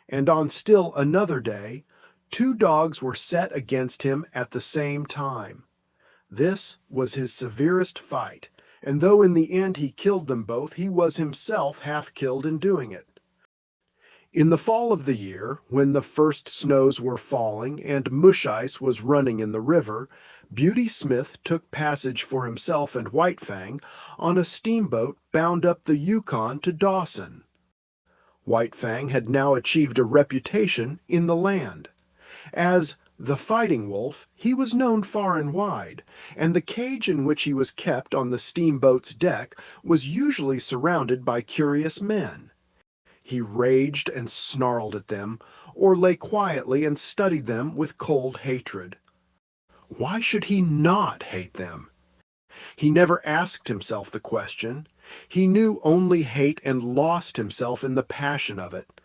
And on still another day, 2 dogs were set against him at the same time. This was his severest fight, and though in the end he killed them both, he was himself half killed in doing it. In the fall of the year, when the first snows were falling and mush ice was running in the river, Beauty Smith took passage for himself and White Fang on a steamboat bound up the Yukon to Dawson. White Fang had now achieved a reputation in the land. As the Fighting Wolf, he was known far and wide, and the cage in which he was kept on the steamboat's deck was usually surrounded by curious men. He raged and snarled at them, or lay quietly and studied them with cold hatred. Why should he not hate them? He never asked himself the question. He knew only hate and lost himself in the passion of it.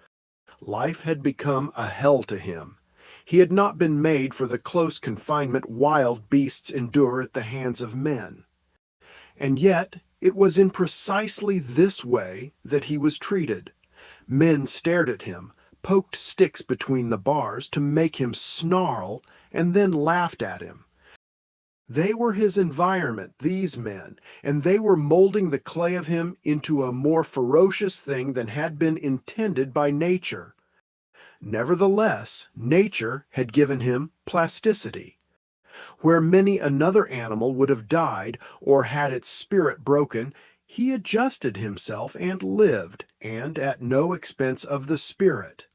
Life had become a hell to him. He had not been made for the close confinement wild beasts endure at the hands of men. And yet it was in precisely this way that he was treated. Men stared at him, poked sticks between the bars to make him snarl, and then laughed at him. They were his environment, these men, and they were molding the clay of him into a more ferocious thing than had been intended by nature. Nevertheless, nature had given him plasticity. Where many another animal would have died or had its spirit broken, he adjusted himself and lived, and at no expense of the spirit.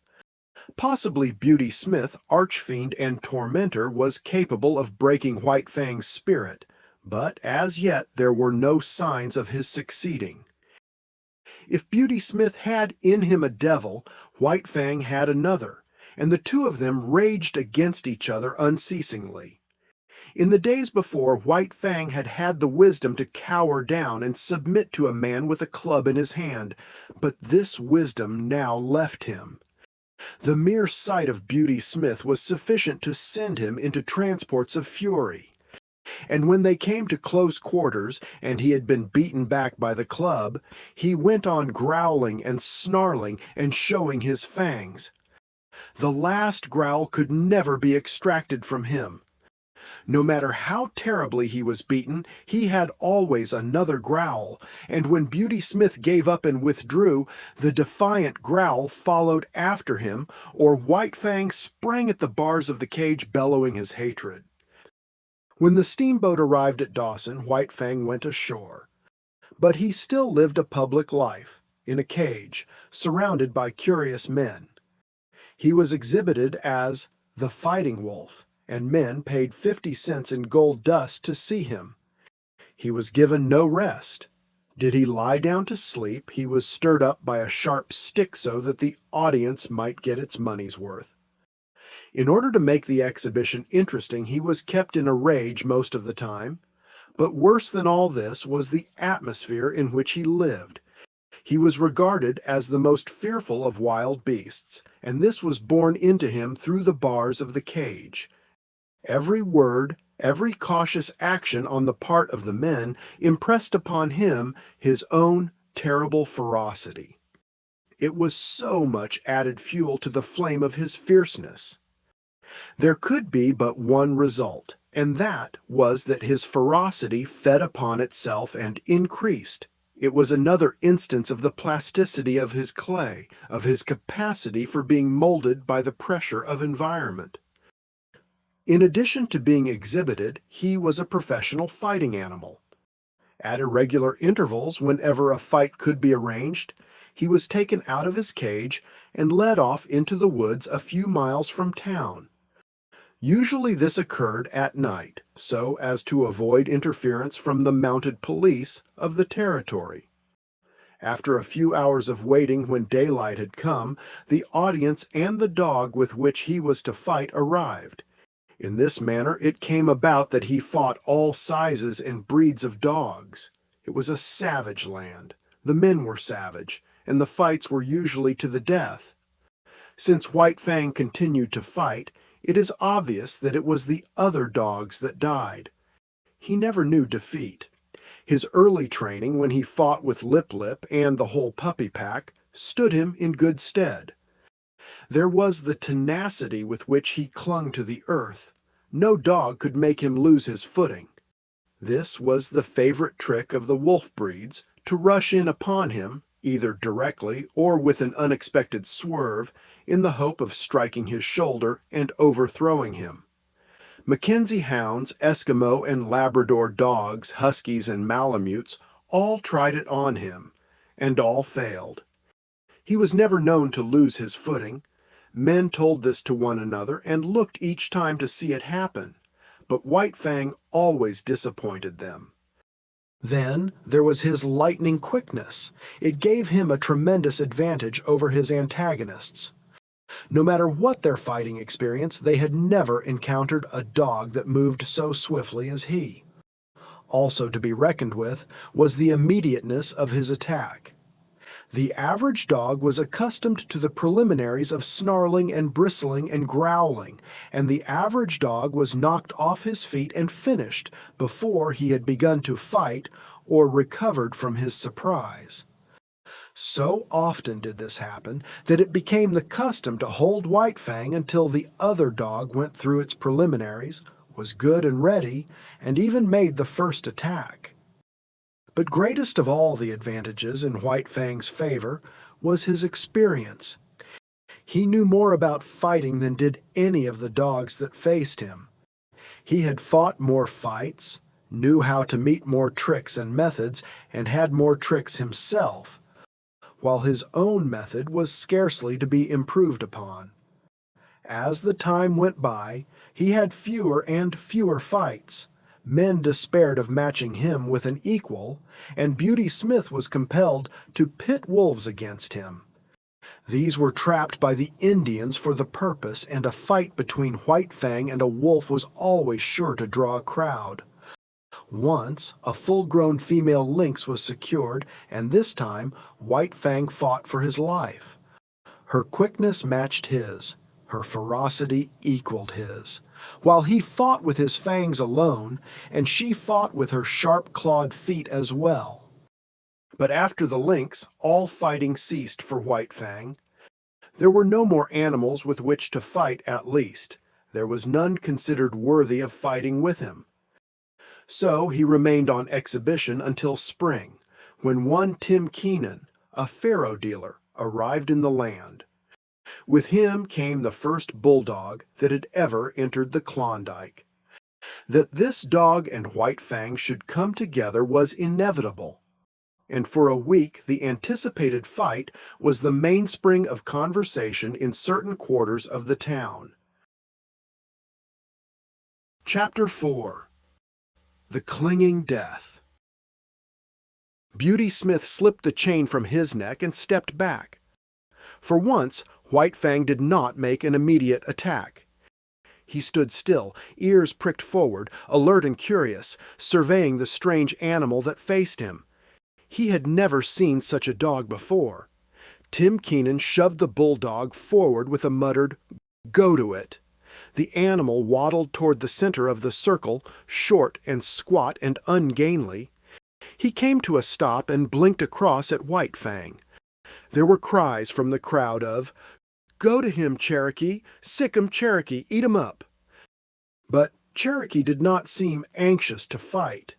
Possibly Beauty Smith, archfiend and tormentor, was capable of breaking White Fang's spirit, but as yet there were no signs of his succeeding. If Beauty Smith had in him a devil, White Fang had another, and the two of them raged against each other unceasingly. In the days before, White Fang had had the wisdom to cower down and submit to a man with a club in his hand, but this wisdom now left him. The mere sight of Beauty Smith was sufficient to send him into transports of fury. And when they came to close quarters, and he had been beaten back by the club, he went on growling and snarling and showing his fangs. The last growl could never be extracted from him. No matter how terribly he was beaten, he had always another growl, and when Beauty Smith gave up and withdrew, the defiant growl followed after him, or White Fang sprang at the bars of the cage bellowing his hatred. When the steamboat arrived at Dawson, White Fang went ashore. But he still lived a public life, in a cage, surrounded by curious men. He was exhibited as the Fighting Wolf, and men paid 50 cents in gold dust to see him. He was given no rest. Did he lie down to sleep, he was stirred up by a sharp stick so that the audience might get its money's worth. In order to make the exhibition interesting, he was kept in a rage most of the time. But worse than all this was the atmosphere in which he lived. He was regarded as the most fearful of wild beasts, and this was borne into him through the bars of the cage. Every word, every cautious action on the part of the men impressed upon him his own terrible ferocity. It was so much added fuel to the flame of his fierceness. There could be but one result, and that was that his ferocity fed upon itself and increased. It was another instance of the plasticity of his clay, of his capacity for being molded by the pressure of environment. In addition to being exhibited, he was a professional fighting animal. At irregular intervals, whenever a fight could be arranged, he was taken out of his cage and led off into the woods a few miles from town. Usually this occurred at night, so as to avoid interference from the mounted police of the territory. After a few hours of waiting, when daylight had come, the audience and the dog with which he was to fight arrived. In this manner it came about that he fought all sizes and breeds of dogs. It was a savage land. The men were savage, and the fights were usually to the death. Since White Fang continued to fight, it is obvious that it was the other dogs that died. He never knew defeat. His early training, when he fought with Lip Lip and the whole puppy pack, stood him in good stead. There was the tenacity with which he clung to the earth. No dog could make him lose his footing. This was the favorite trick of the wolf breeds, to rush in upon him, either directly or with an unexpected swerve, in the hope of striking his shoulder and overthrowing him. Mackenzie hounds, Eskimo and Labrador dogs, huskies and Malamutes all tried it on him, and all failed. He was never known to lose his footing. Men told this to one another and looked each time to see it happen, but White Fang always disappointed them. Then there was his lightning quickness. It gave him a tremendous advantage over his antagonists. No matter what their fighting experience, they had never encountered a dog that moved so swiftly as he. Also to be reckoned with was the immediateness of his attack. The average dog was accustomed to the preliminaries of snarling and bristling and growling, and the average dog was knocked off his feet and finished before he had begun to fight or recovered from his surprise. So often did this happen that it became the custom to hold White Fang until the other dog went through its preliminaries, was good and ready, and even made the first attack. But greatest of all the advantages in White Fang's favor was his experience. He knew more about fighting than did any of the dogs that faced him. He had fought more fights, knew how to meet more tricks and methods, and had more tricks himself, while his own method was scarcely to be improved upon. As the time went by, he had fewer and fewer fights. Men despaired of matching him with an equal, and Beauty Smith was compelled to pit wolves against him. These were trapped by the Indians for the purpose, and a fight between White Fang and a wolf was always sure to draw a crowd. Once, a full-grown female lynx was secured, and this time White Fang fought for his life. Her quickness matched his. Her ferocity equaled his. While he fought with his fangs alone, and she fought with her sharp-clawed feet as well. But after the lynx, all fighting ceased for White Fang. There were no more animals with which to fight, at least. There was none considered worthy of fighting with him. So he remained on exhibition until spring, when one Tim Keenan, a faro dealer, arrived in the land. With him came the first bulldog that had ever entered the Klondike. That this dog and White Fang should come together was inevitable, and for a week the anticipated fight was the mainspring of conversation in certain quarters of the town. Chapter 4. The Clinging Death. Beauty Smith slipped the chain from his neck and stepped back. For once, White Fang did not make an immediate attack. He stood still, ears pricked forward, alert and curious, surveying the strange animal that faced him. He had never seen such a dog before. Tim Keenan shoved the bulldog forward with a muttered, "Go to it." The animal waddled toward the center of the circle, short and squat and ungainly. He came to a stop and blinked across at White Fang. There were cries from the crowd of, "Go to him, Cherokee! Sick 'em, Cherokee! Eat 'em up!" But Cherokee did not seem anxious to fight.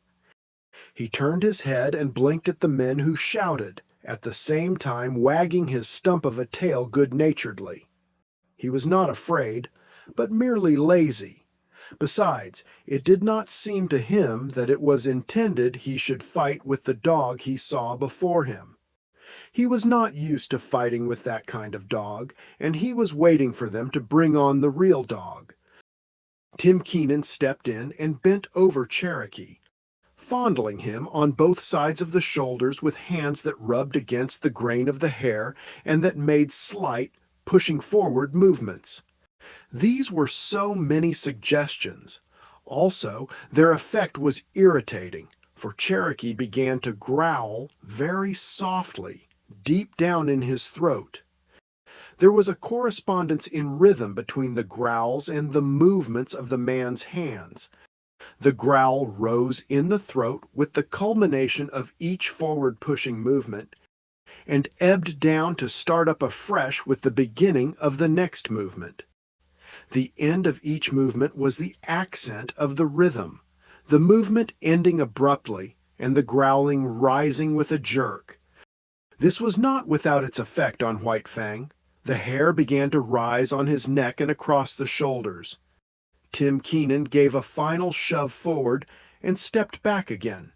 He turned his head and blinked at the men who shouted, at the same time wagging his stump of a tail good-naturedly. He was not afraid, but merely lazy. Besides, it did not seem to him that it was intended he should fight with the dog he saw before him. He was not used to fighting with that kind of dog, and he was waiting for them to bring on the real dog. Tim Keenan stepped in and bent over Cherokee. fondling him on both sides of the shoulders with hands that rubbed against the grain of the hair and that made slight, pushing forward movements. These were so many suggestions. Also, their effect was irritating, for Cherokee began to growl very softly, deep down in his throat. There was a correspondence in rhythm between the growls and the movements of the man's hands. The growl rose in the throat with the culmination of each forward-pushing movement, and ebbed down to start up afresh with the beginning of the next movement. The end of each movement was the accent of the rhythm, the movement ending abruptly and the growling rising with a jerk. This was not without its effect on White Fang. The hair began to rise on his neck and across the shoulders. Tim Keenan gave a final shove forward and stepped back again.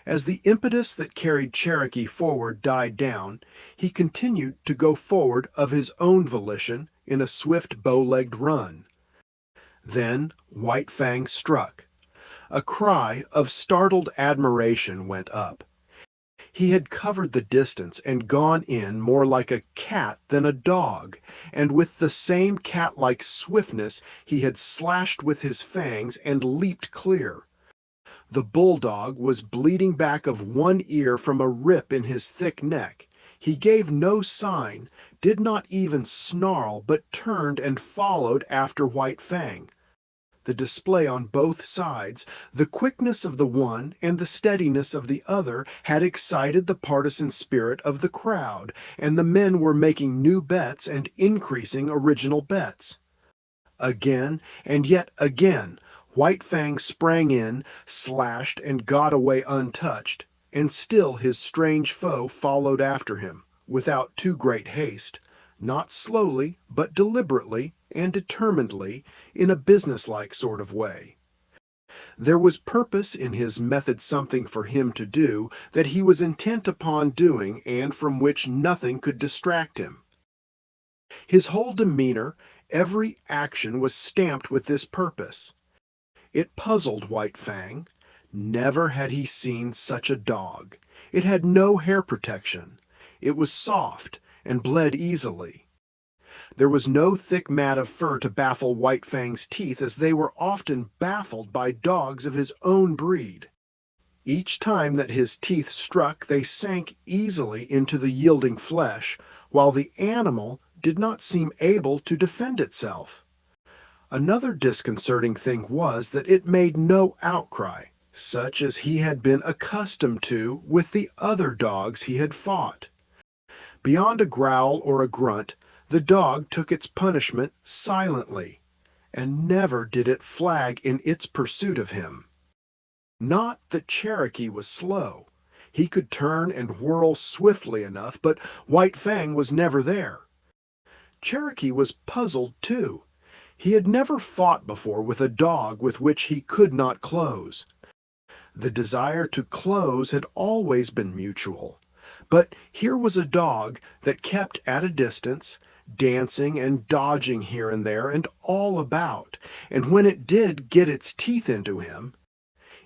As the impetus that carried Cherokee forward died down, he continued to go forward of his own volition in a swift bow-legged run. Then White Fang struck. A cry of startled admiration went up. He had covered the distance and gone in more like a cat than a dog, and with the same cat-like swiftness he had slashed with his fangs and leaped clear. The bulldog was bleeding back of one ear from a rip in his thick neck. He gave no sign, did not even snarl, but turned and followed after White Fang. The display on both sides, the quickness of the one and the steadiness of the other, had excited the partisan spirit of the crowd, and the men were making new bets and increasing original bets. Again, and yet again, White Fang sprang in, slashed, and got away untouched, and still his strange foe followed after him, without too great haste, not slowly, but deliberately and determinedly, in a businesslike sort of way. There was purpose in his method, something for him to do that he was intent upon doing and from which nothing could distract him. His whole demeanor, every action was stamped with this purpose. It puzzled White Fang. Never had he seen such a dog. It had no hair protection. It was soft and bled easily. There was no thick mat of fur to baffle White Fang's teeth, as they were often baffled by dogs of his own breed. Each time that his teeth struck, they sank easily into the yielding flesh, while the animal did not seem able to defend itself. Another disconcerting thing was that it made no outcry, such as he had been accustomed to with the other dogs he had fought. Beyond a growl or a grunt, the dog took its punishment silently, and never did it flag in its pursuit of him. Not that Cherokee was slow. He could turn and whirl swiftly enough, but White Fang was never there. Cherokee was puzzled, too. He had never fought before with a dog with which he could not close. The desire to close had always been mutual, but here was a dog that kept at a distance, dancing and dodging here and there and all about, and when it did get its teeth into him,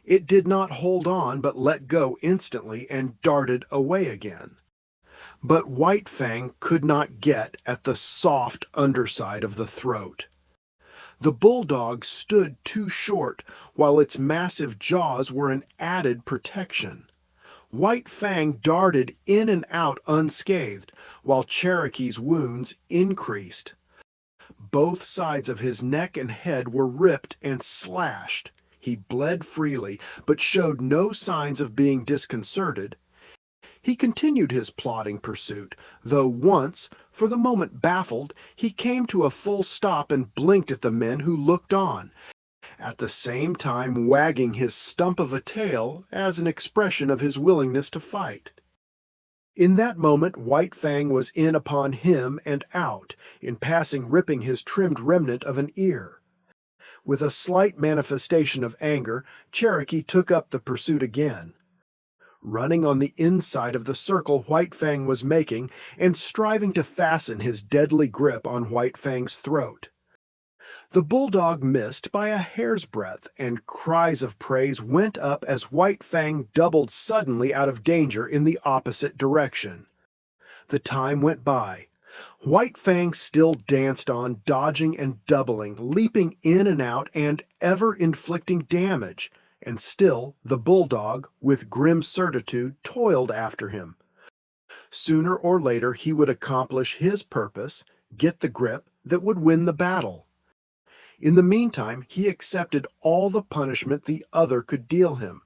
it did not hold on but let go instantly and darted away again. But White Fang could not get at the soft underside of the throat. The bulldog stood too short, while its massive jaws were an added protection. White Fang darted in and out unscathed, while Cherokee's wounds increased. Both sides of his neck and head were ripped and slashed. He bled freely, but showed no signs of being disconcerted. He continued his plodding pursuit, though once, for the moment baffled, he came to a full stop and blinked at the men who looked on, at the same time wagging his stump of a tail as an expression of his willingness to fight. In that moment White Fang was in upon him and out, in passing ripping his trimmed remnant of an ear. With a slight manifestation of anger, Cherokee took up the pursuit again. Running on the inside of the circle White Fang was making, and striving to fasten his deadly grip on White Fang's throat. The bulldog missed by a hair's breadth, and cries of praise went up as White Fang doubled suddenly out of danger in the opposite direction. The time went by. White Fang still danced on, dodging and doubling, leaping in and out, and ever inflicting damage, and still the bulldog, with grim certitude, toiled after him. Sooner or later he would accomplish his purpose, get the grip that would win the battle. In the meantime, he accepted all the punishment the other could deal him.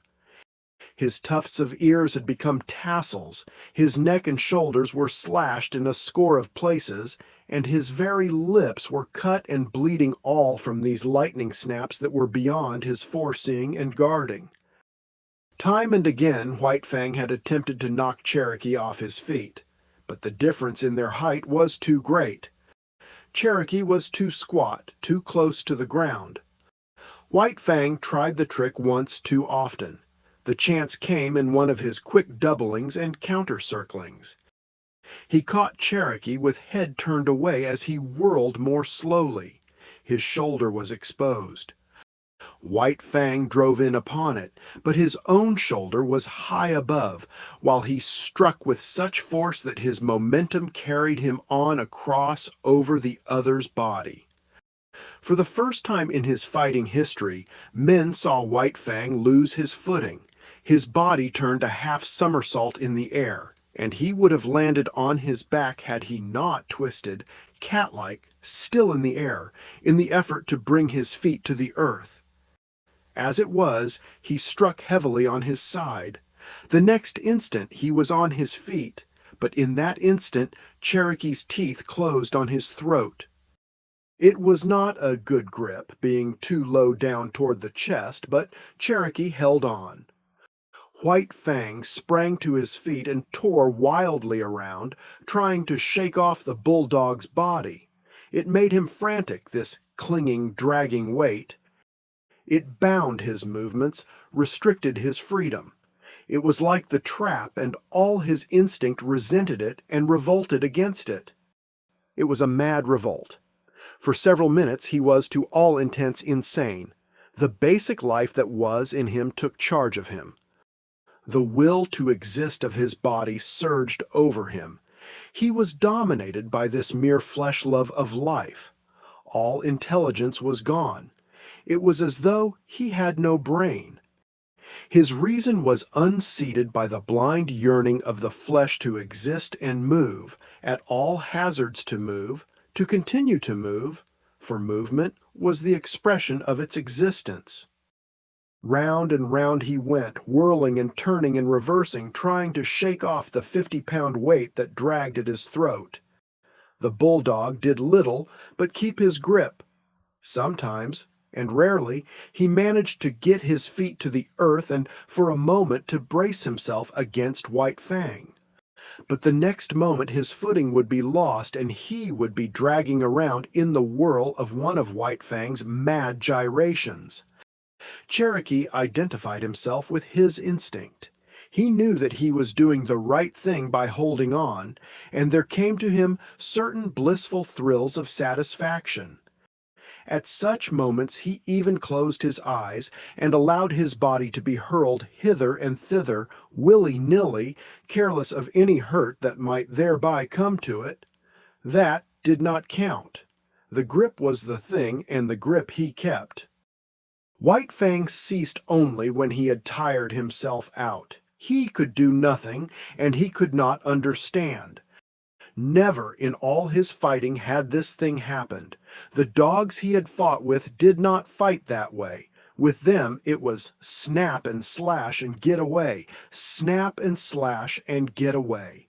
His tufts of ears had become tassels, his neck and shoulders were slashed in a score of places, and his very lips were cut and bleeding, all from these lightning snaps that were beyond his foreseeing and guarding. Time and again White Fang had attempted to knock Cherokee off his feet, but the difference in their height was too great. Cherokee was too squat, too close to the ground. White Fang tried the trick once too often. The chance came in one of his quick doublings and counter-circlings. He caught Cherokee with head turned away as he whirled more slowly. His shoulder was exposed. White Fang drove in upon it, but his own shoulder was high above, while he struck with such force that his momentum carried him on across over the other's body. For the first time in his fighting history, men saw White Fang lose his footing. His body turned a half somersault in the air, and he would have landed on his back had he not twisted, cat-like, still in the air, in the effort to bring his feet to the earth. As it was, he struck heavily on his side. The next instant he was on his feet, but in that instant Cherokee's teeth closed on his throat. It was not a good grip, being too low down toward the chest, but Cherokee held on. White Fang sprang to his feet and tore wildly around, trying to shake off the bulldog's body. It made him frantic, this clinging, dragging weight. It bound his movements, restricted his freedom. It was like the trap, and all his instinct resented it and revolted against it. It was a mad revolt. For several minutes he was to all intents insane. The basic life that was in him took charge of him. The will to exist of his body surged over him. He was dominated by this mere flesh love of life. All intelligence was gone. It was as though he had no brain. His reason was unseated by the blind yearning of the flesh to exist and move, at all hazards to continue to move, for movement was the expression of its existence. Round and round he went, whirling and turning and reversing, trying to shake off the 50-pound weight that dragged at his throat. The bulldog did little but keep his grip. Sometimes, and rarely, he managed to get his feet to the earth and for a moment to brace himself against White Fang. But the next moment his footing would be lost and he would be dragging around in the whirl of one of White Fang's mad gyrations. Cherokee identified himself with his instinct. He knew that he was doing the right thing by holding on, and there came to him certain blissful thrills of satisfaction. At such moments he even closed his eyes and allowed his body to be hurled hither and thither, willy-nilly, careless of any hurt that might thereby come to it. That did not count. The grip was the thing, and the grip he kept. White Fang ceased only when he had tired himself out. He could do nothing, and he could not understand. Never in all his fighting had this thing happened. The dogs he had fought with did not fight that way. With them it was snap and slash and get away, snap and slash and get away.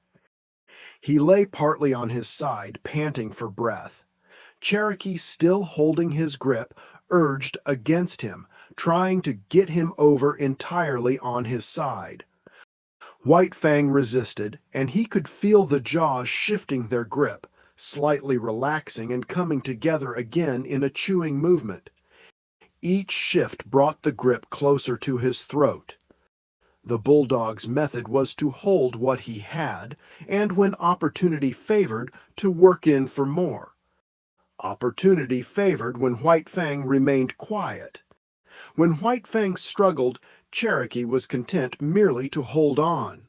He lay partly on his side, panting for breath. Cherokee, still holding his grip, urged against him, trying to get him over entirely on his side. White Fang resisted, and he could feel the jaws shifting their grip, slightly relaxing and coming together again in a chewing movement. Each shift brought the grip closer to his throat. The bulldog's method was to hold what he had, and when opportunity favored, to work in for more. Opportunity favored when White Fang remained quiet. When White Fang struggled, Cherokee was content merely to hold on.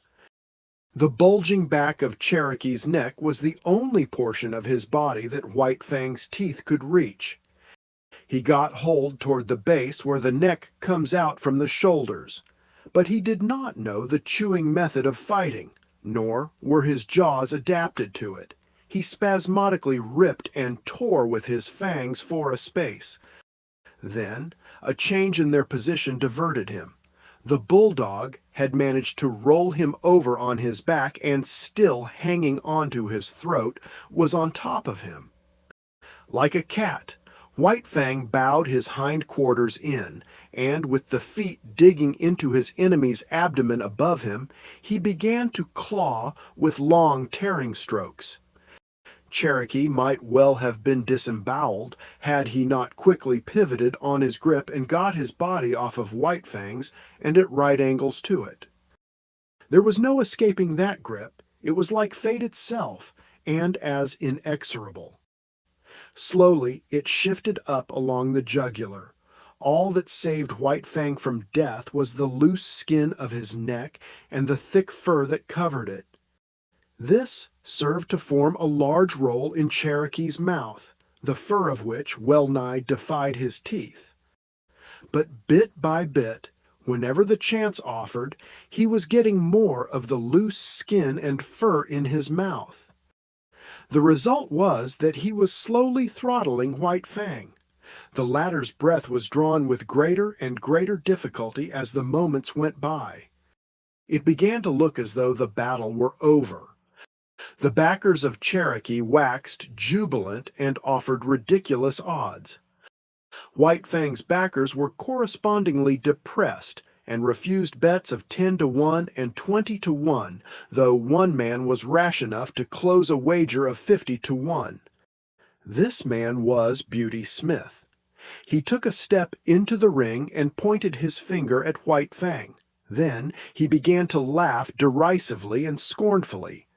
The bulging back of Cherokee's neck was the only portion of his body that White Fang's teeth could reach. He got hold toward the base where the neck comes out from the shoulders, but he did not know the chewing method of fighting, nor were his jaws adapted to it. He spasmodically ripped and tore with his fangs for a space. Then, a change in their position diverted him. The bulldog had managed to roll him over on his back and, still hanging onto his throat, was on top of him. Like a cat, White Fang bowed his hindquarters in, and with the feet digging into his enemy's abdomen above him, he began to claw with long tearing strokes. Cherokee might well have been disemboweled had he not quickly pivoted on his grip and got his body off of White Fang's and at right angles to it. There was no escaping that grip. It was like fate itself, and as inexorable. Slowly, it shifted up along the jugular. All that saved White Fang from death was the loose skin of his neck and the thick fur that covered it. This served to form a large roll in Cherokee's mouth, the fur of which well-nigh defied his teeth. But bit by bit, whenever the chance offered, he was getting more of the loose skin and fur in his mouth. The result was that he was slowly throttling White Fang. The latter's breath was drawn with greater and greater difficulty as the moments went by. It began to look as though the battle were over. The backers of Cherokee waxed jubilant and offered ridiculous odds. White Fang's backers were correspondingly depressed and refused bets of 10-1 and 20-1, though one man was rash enough to close a wager of 50-1. This man was Beauty Smith. He took a step into the ring and pointed his finger at White Fang. Then he began to laugh derisively and scornfully.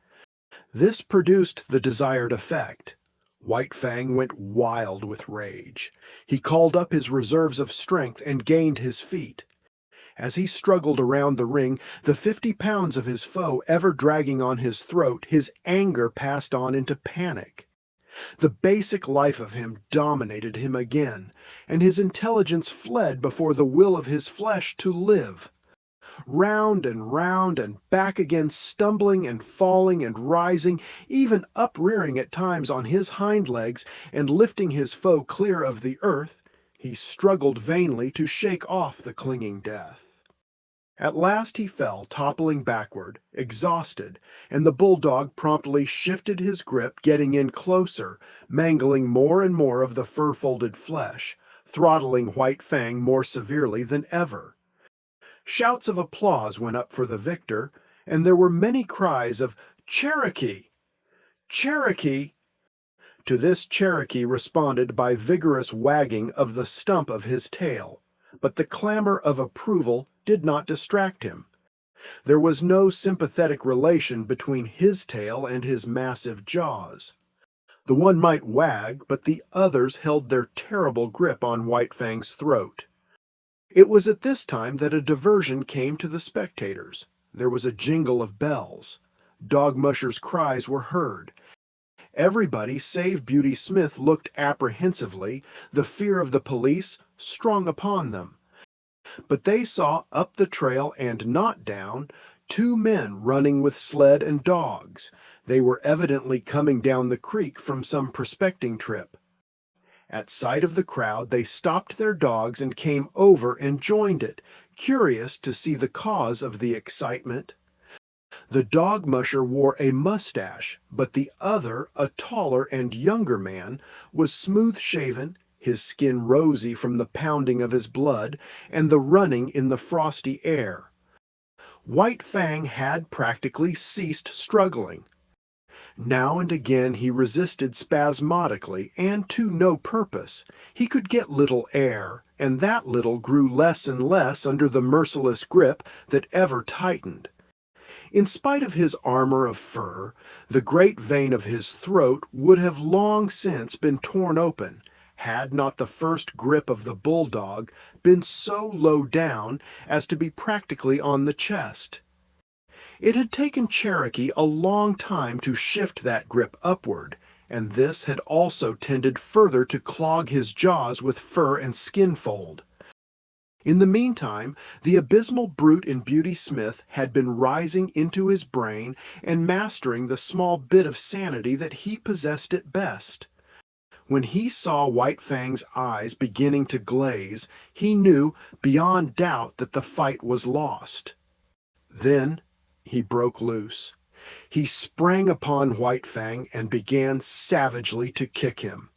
This produced the desired effect. White Fang went wild with rage. He called up his reserves of strength and gained his feet. As he struggled around the ring, the 50 pounds of his foe ever dragging on his throat, his anger passed on into panic. The basic life of him dominated him again, and his intelligence fled before the will of his flesh to live. Round and back again, stumbling and falling and rising, even uprearing at times on his hind legs and lifting his foe clear of the earth, he struggled vainly to shake off the clinging death. At last he fell, toppling backward, exhausted, and the bulldog promptly shifted his grip, getting in closer, mangling more and more of the fur-folded flesh, throttling White Fang more severely than ever. Shouts of applause went up for the victor, and there were many cries of "Cherokee! Cherokee!" To this Cherokee responded by vigorous wagging of the stump of his tail, but the clamor of approval did not distract him. There was no sympathetic relation between his tail and his massive jaws. The one might wag, but the others held their terrible grip on White Fang's throat. It was at this time that a diversion came to the spectators. There was a jingle of bells. Dog mushers' cries were heard. Everybody save Beauty Smith looked apprehensively, the fear of the police strong upon them. But they saw up the trail and not down 2 men running with sled and dogs. They were evidently coming down the creek from some prospecting trip. At sight of the crowd, they stopped their dogs and came over and joined it, curious to see the cause of the excitement. The dog musher wore a mustache, but the other, a taller and younger man, was smooth-shaven, his skin rosy from the pounding of his blood and the running in the frosty air. White Fang had practically ceased struggling. Now and again he resisted spasmodically, and to no purpose. He could get little air, and that little grew less and less under the merciless grip that ever tightened. In spite of his armor of fur, the great vein of his throat would have long since been torn open, had not the first grip of the bulldog been so low down as to be practically on the chest. It had taken Cherokee a long time to shift that grip upward, and this had also tended further to clog his jaws with fur and skin fold. In the meantime, the abysmal brute in Beauty Smith had been rising into his brain and mastering the small bit of sanity that he possessed at best. When he saw White Fang's eyes beginning to glaze, he knew beyond doubt that the fight was lost. Then he broke loose. He sprang upon White Fang and began savagely to kick him.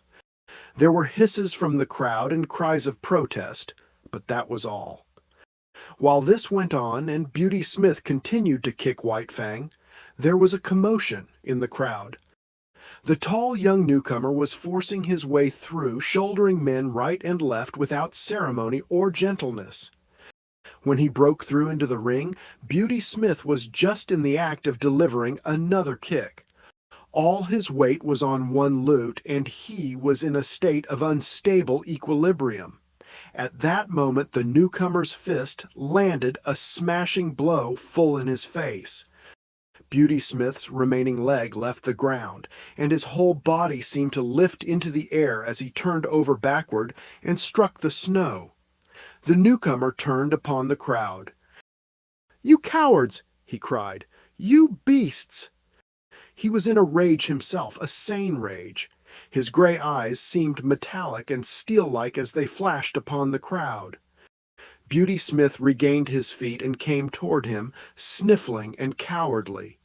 There were hisses from the crowd and cries of protest, but that was all. While this went on and Beauty Smith continued to kick White Fang, there was a commotion in the crowd. The tall young newcomer was forcing his way through, shouldering men right and left without ceremony or gentleness. When he broke through into the ring, Beauty Smith was just in the act of delivering another kick. All his weight was on one loot, and he was in a state of unstable equilibrium. At that moment, the newcomer's fist landed a smashing blow full in his face. Beauty Smith's remaining leg left the ground, and his whole body seemed to lift into the air as he turned over backward and struck the snow. The newcomer turned upon the crowd. "You cowards!" he cried. "You beasts!" He was in a rage himself, a sane rage. His gray eyes seemed metallic and steel-like as they flashed upon the crowd. Beauty Smith regained his feet and came toward him, sniffling and cowardly.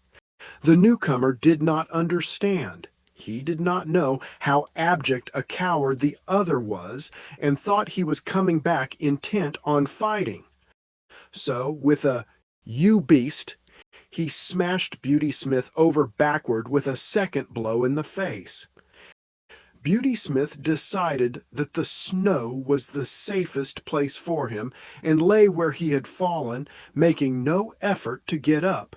The newcomer did not understand. He did not know how abject a coward the other was, and thought he was coming back intent on fighting. So, with a "You beast," he smashed Beauty Smith over backward with a second blow in the face. Beauty Smith decided that the snow was the safest place for him and lay where he had fallen, making no effort to get up.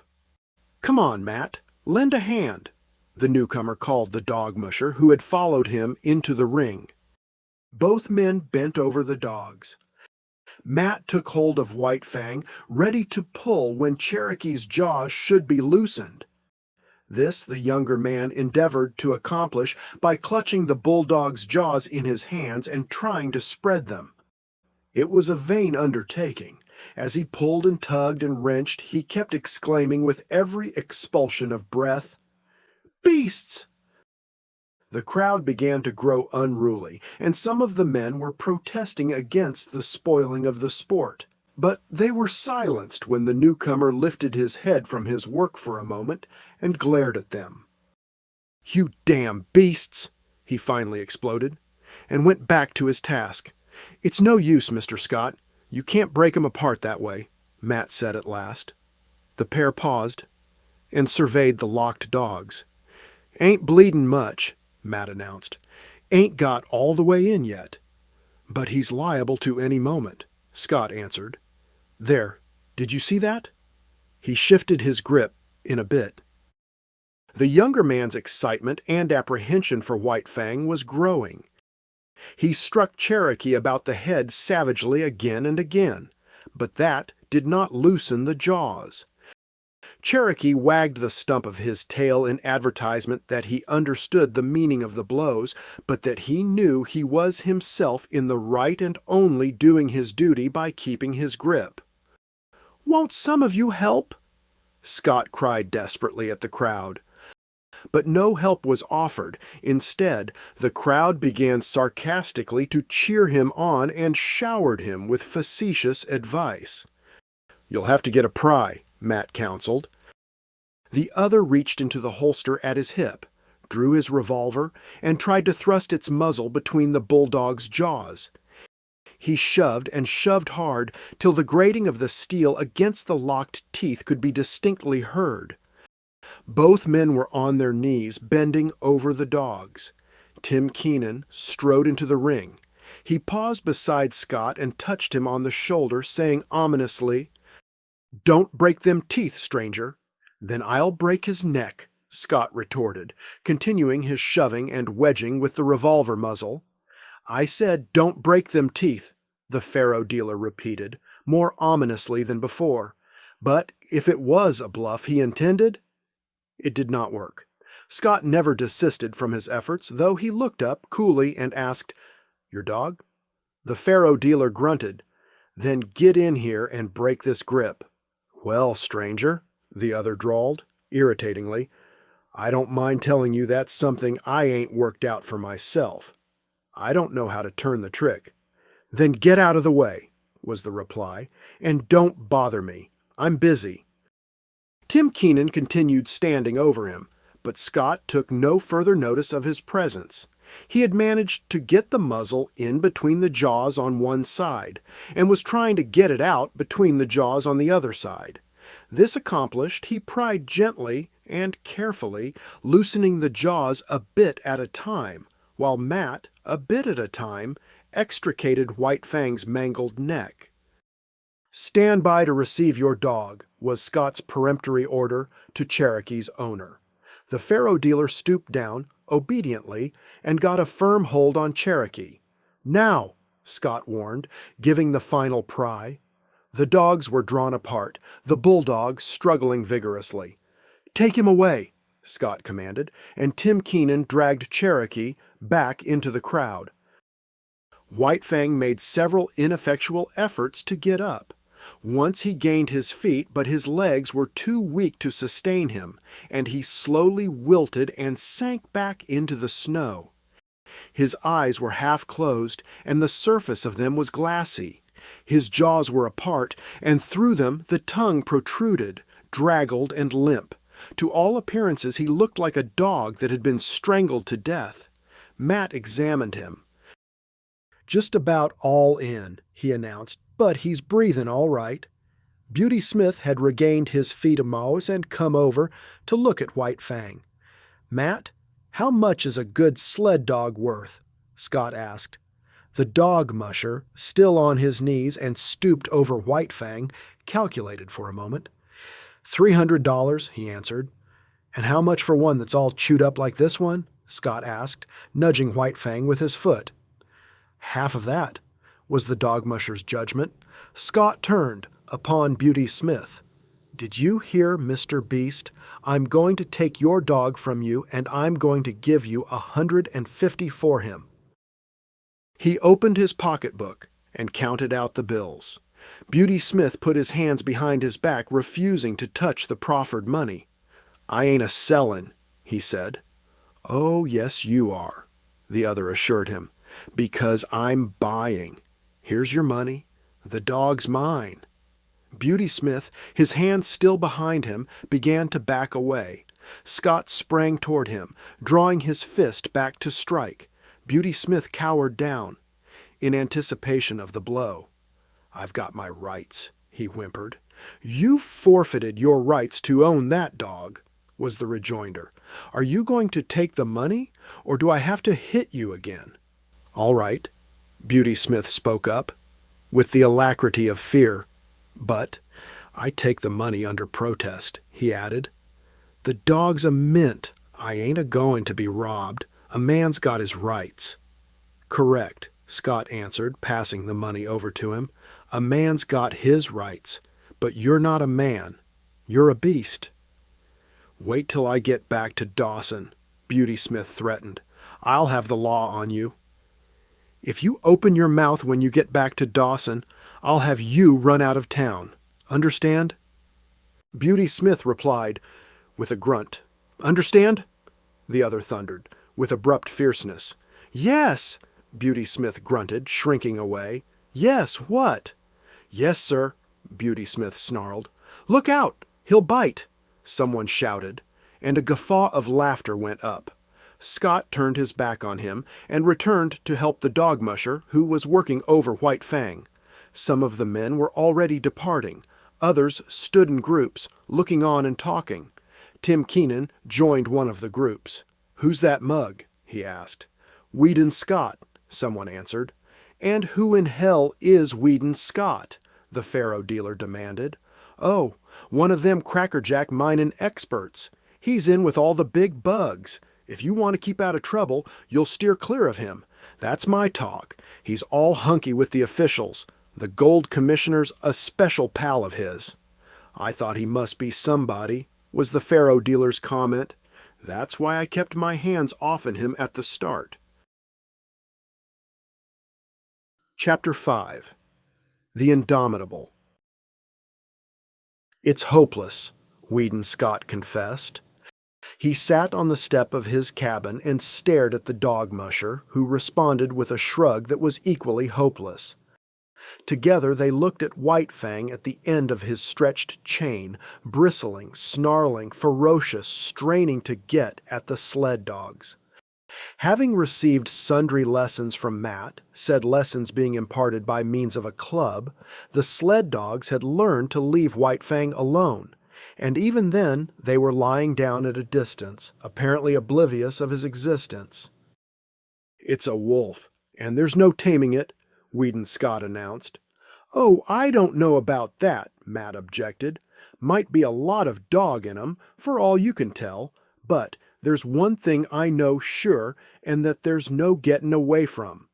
"Come on, Matt, lend a hand," the newcomer called the dog musher who had followed him into the ring. Both men bent over the dogs. Matt took hold of White Fang, ready to pull when Cherokee's jaws should be loosened. This the younger man endeavored to accomplish by clutching the bulldog's jaws in his hands and trying to spread them. It was a vain undertaking. As he pulled and tugged and wrenched, he kept exclaiming with every expulsion of breath, "Beasts!" The crowd began to grow unruly, and some of the men were protesting against the spoiling of the sport. But they were silenced when the newcomer lifted his head from his work for a moment and glared at them. "You damn beasts!" he finally exploded, and went back to his task. "It's no use, Mr. Scott. You can't break 'em apart that way," Matt said at last. The pair paused and surveyed the locked dogs. "Ain't bleedin' much," Matt announced. "Ain't got all the way in yet." "But he's liable to any moment," Scott answered. "There, did you see that?" He shifted his grip in a bit. The younger man's excitement and apprehension for White Fang was growing. He struck Cherokee about the head savagely again and again, but that did not loosen the jaws. Cherokee wagged the stump of his tail in advertisement that he understood the meaning of the blows, but that he knew he was himself in the right and only doing his duty by keeping his grip. "Won't some of you help?" Scott cried desperately at the crowd. But no help was offered. Instead, the crowd began sarcastically to cheer him on and showered him with facetious advice. "You'll have to get a pry," Matt counseled. The other reached into the holster at his hip, drew his revolver, and tried to thrust its muzzle between the bulldog's jaws. He shoved and shoved hard till the grating of the steel against the locked teeth could be distinctly heard. Both men were on their knees, bending over the dogs. Tim Keenan strode into the ring. He paused beside Scott and touched him on the shoulder, saying ominously, "Don't break them teeth, stranger." "Then I'll break his neck," Scott retorted, continuing his shoving and wedging with the revolver muzzle. "I said, don't break them teeth," the faro dealer repeated, more ominously than before. But if it was a bluff he intended, it did not work. Scott never desisted from his efforts, though he looked up coolly and asked, "Your dog?" The faro dealer grunted. "Then get in here and break this grip." "Well, stranger," the other drawled, irritatingly, "I don't mind telling you that's something I ain't worked out for myself. I don't know how to turn the trick." "Then get out of the way," was the reply, "and don't bother me. I'm busy." Tim Keenan continued standing over him, but Scott took no further notice of his presence. He had managed to get the muzzle in between the jaws on one side, and was trying to get it out between the jaws on the other side. This accomplished, he pried gently and carefully, loosening the jaws a bit at a time, while Matt, a bit at a time, extricated White Fang's mangled neck. "Stand by to receive your dog," was Scott's peremptory order to Cherokee's owner. The faro dealer stooped down, obediently, and got a firm hold on Cherokee. "Now," Scott warned, giving the final pry. The dogs were drawn apart, the bulldog struggling vigorously. "Take him away," Scott commanded, and Tim Keenan dragged Cherokee back into the crowd. White Fang made several ineffectual efforts to get up. Once he gained his feet, but his legs were too weak to sustain him, and he slowly wilted and sank back into the snow. His eyes were half closed, and the surface of them was glassy. His jaws were apart, and through them the tongue protruded, draggled and limp. To all appearances he looked like a dog that had been strangled to death. Matt examined him. "Just about all in," he announced, "but he's breathing all right." Beauty Smith had regained his feet amos and come over to look at White Fang. "Matt, how much is a good sled dog worth?" Scott asked. The dog musher, still on his knees and stooped over White Fang, calculated for a moment. $300, he answered. "And how much for one that's all chewed up like this one?" Scott asked, nudging White Fang with his foot. "Half of that," was the dog musher's judgment. Scott turned upon Beauty Smith. "Did you hear, Mr. Beast? I'm going to take your dog from you, and I'm going to give you $150 for him." He opened his pocketbook and counted out the bills. Beauty Smith put his hands behind his back, refusing to touch the proffered money. "I ain't a sellin'," he said. "Oh, yes, you are," the other assured him, "because I'm buying. Here's your money. The dog's mine." Beauty Smith, his hands still behind him, began to back away. Scott sprang toward him, drawing his fist back to strike. Beauty Smith cowered down, in anticipation of the blow. "I've got my rights," he whimpered. "You've forfeited your rights to own that dog," was the rejoinder. "Are you going to take the money, or do I have to hit you again?" "All right," Beauty Smith spoke up, with the alacrity of fear. "But I take the money under protest," he added. "The dog's a mint. I ain't a-going to be robbed. A man's got his rights." "Correct," Scott answered, passing the money over to him. "A man's got his rights, but you're not a man. You're a beast." "Wait till I get back to Dawson," Beauty Smith threatened. "I'll have the law on you." "If you open your mouth when you get back to Dawson, I'll have you run out of town. Understand?" Beauty Smith replied with a grunt. "Understand?" the other thundered, with abrupt fierceness. "Yes," Beauty Smith grunted, shrinking away. "Yes, what?" "Yes, sir," Beauty Smith snarled. "Look out! He'll bite!" someone shouted, and a guffaw of laughter went up. Scott turned his back on him and returned to help the dog musher, who was working over White Fang. Some of the men were already departing. Others stood in groups, looking on and talking. Tim Keenan joined one of the groups. "Who's that mug?" he asked. "Weedon Scott," someone answered. "And who in hell is Weedon Scott?" the faro dealer demanded. "Oh, one of them crackerjack mining experts. He's in with all the big bugs. If you want to keep out of trouble, you'll steer clear of him. That's my talk. He's all hunky with the officials. The gold commissioner's a special pal of his." "I thought he must be somebody," was the faro dealer's comment. "That's why I kept my hands off him at the start." Chapter 5. The Indomitable. "It's hopeless," Weedon Scott confessed. He sat on the step of his cabin and stared at the dog musher, who responded with a shrug that was equally hopeless. Together they looked at White Fang at the end of his stretched chain, bristling, snarling, ferocious, straining to get at the sled dogs. Having received sundry lessons from Matt, said lessons being imparted by means of a club, the sled dogs had learned to leave White Fang alone, and even then they were lying down at a distance, apparently oblivious of his existence. "It's a wolf, and there's no taming it," Weedon Scott announced. "Oh, I don't know about that," Matt objected. "Might be a lot of dog in 'em, for all you can tell, but there's one thing I know sure, and that there's no getting away from."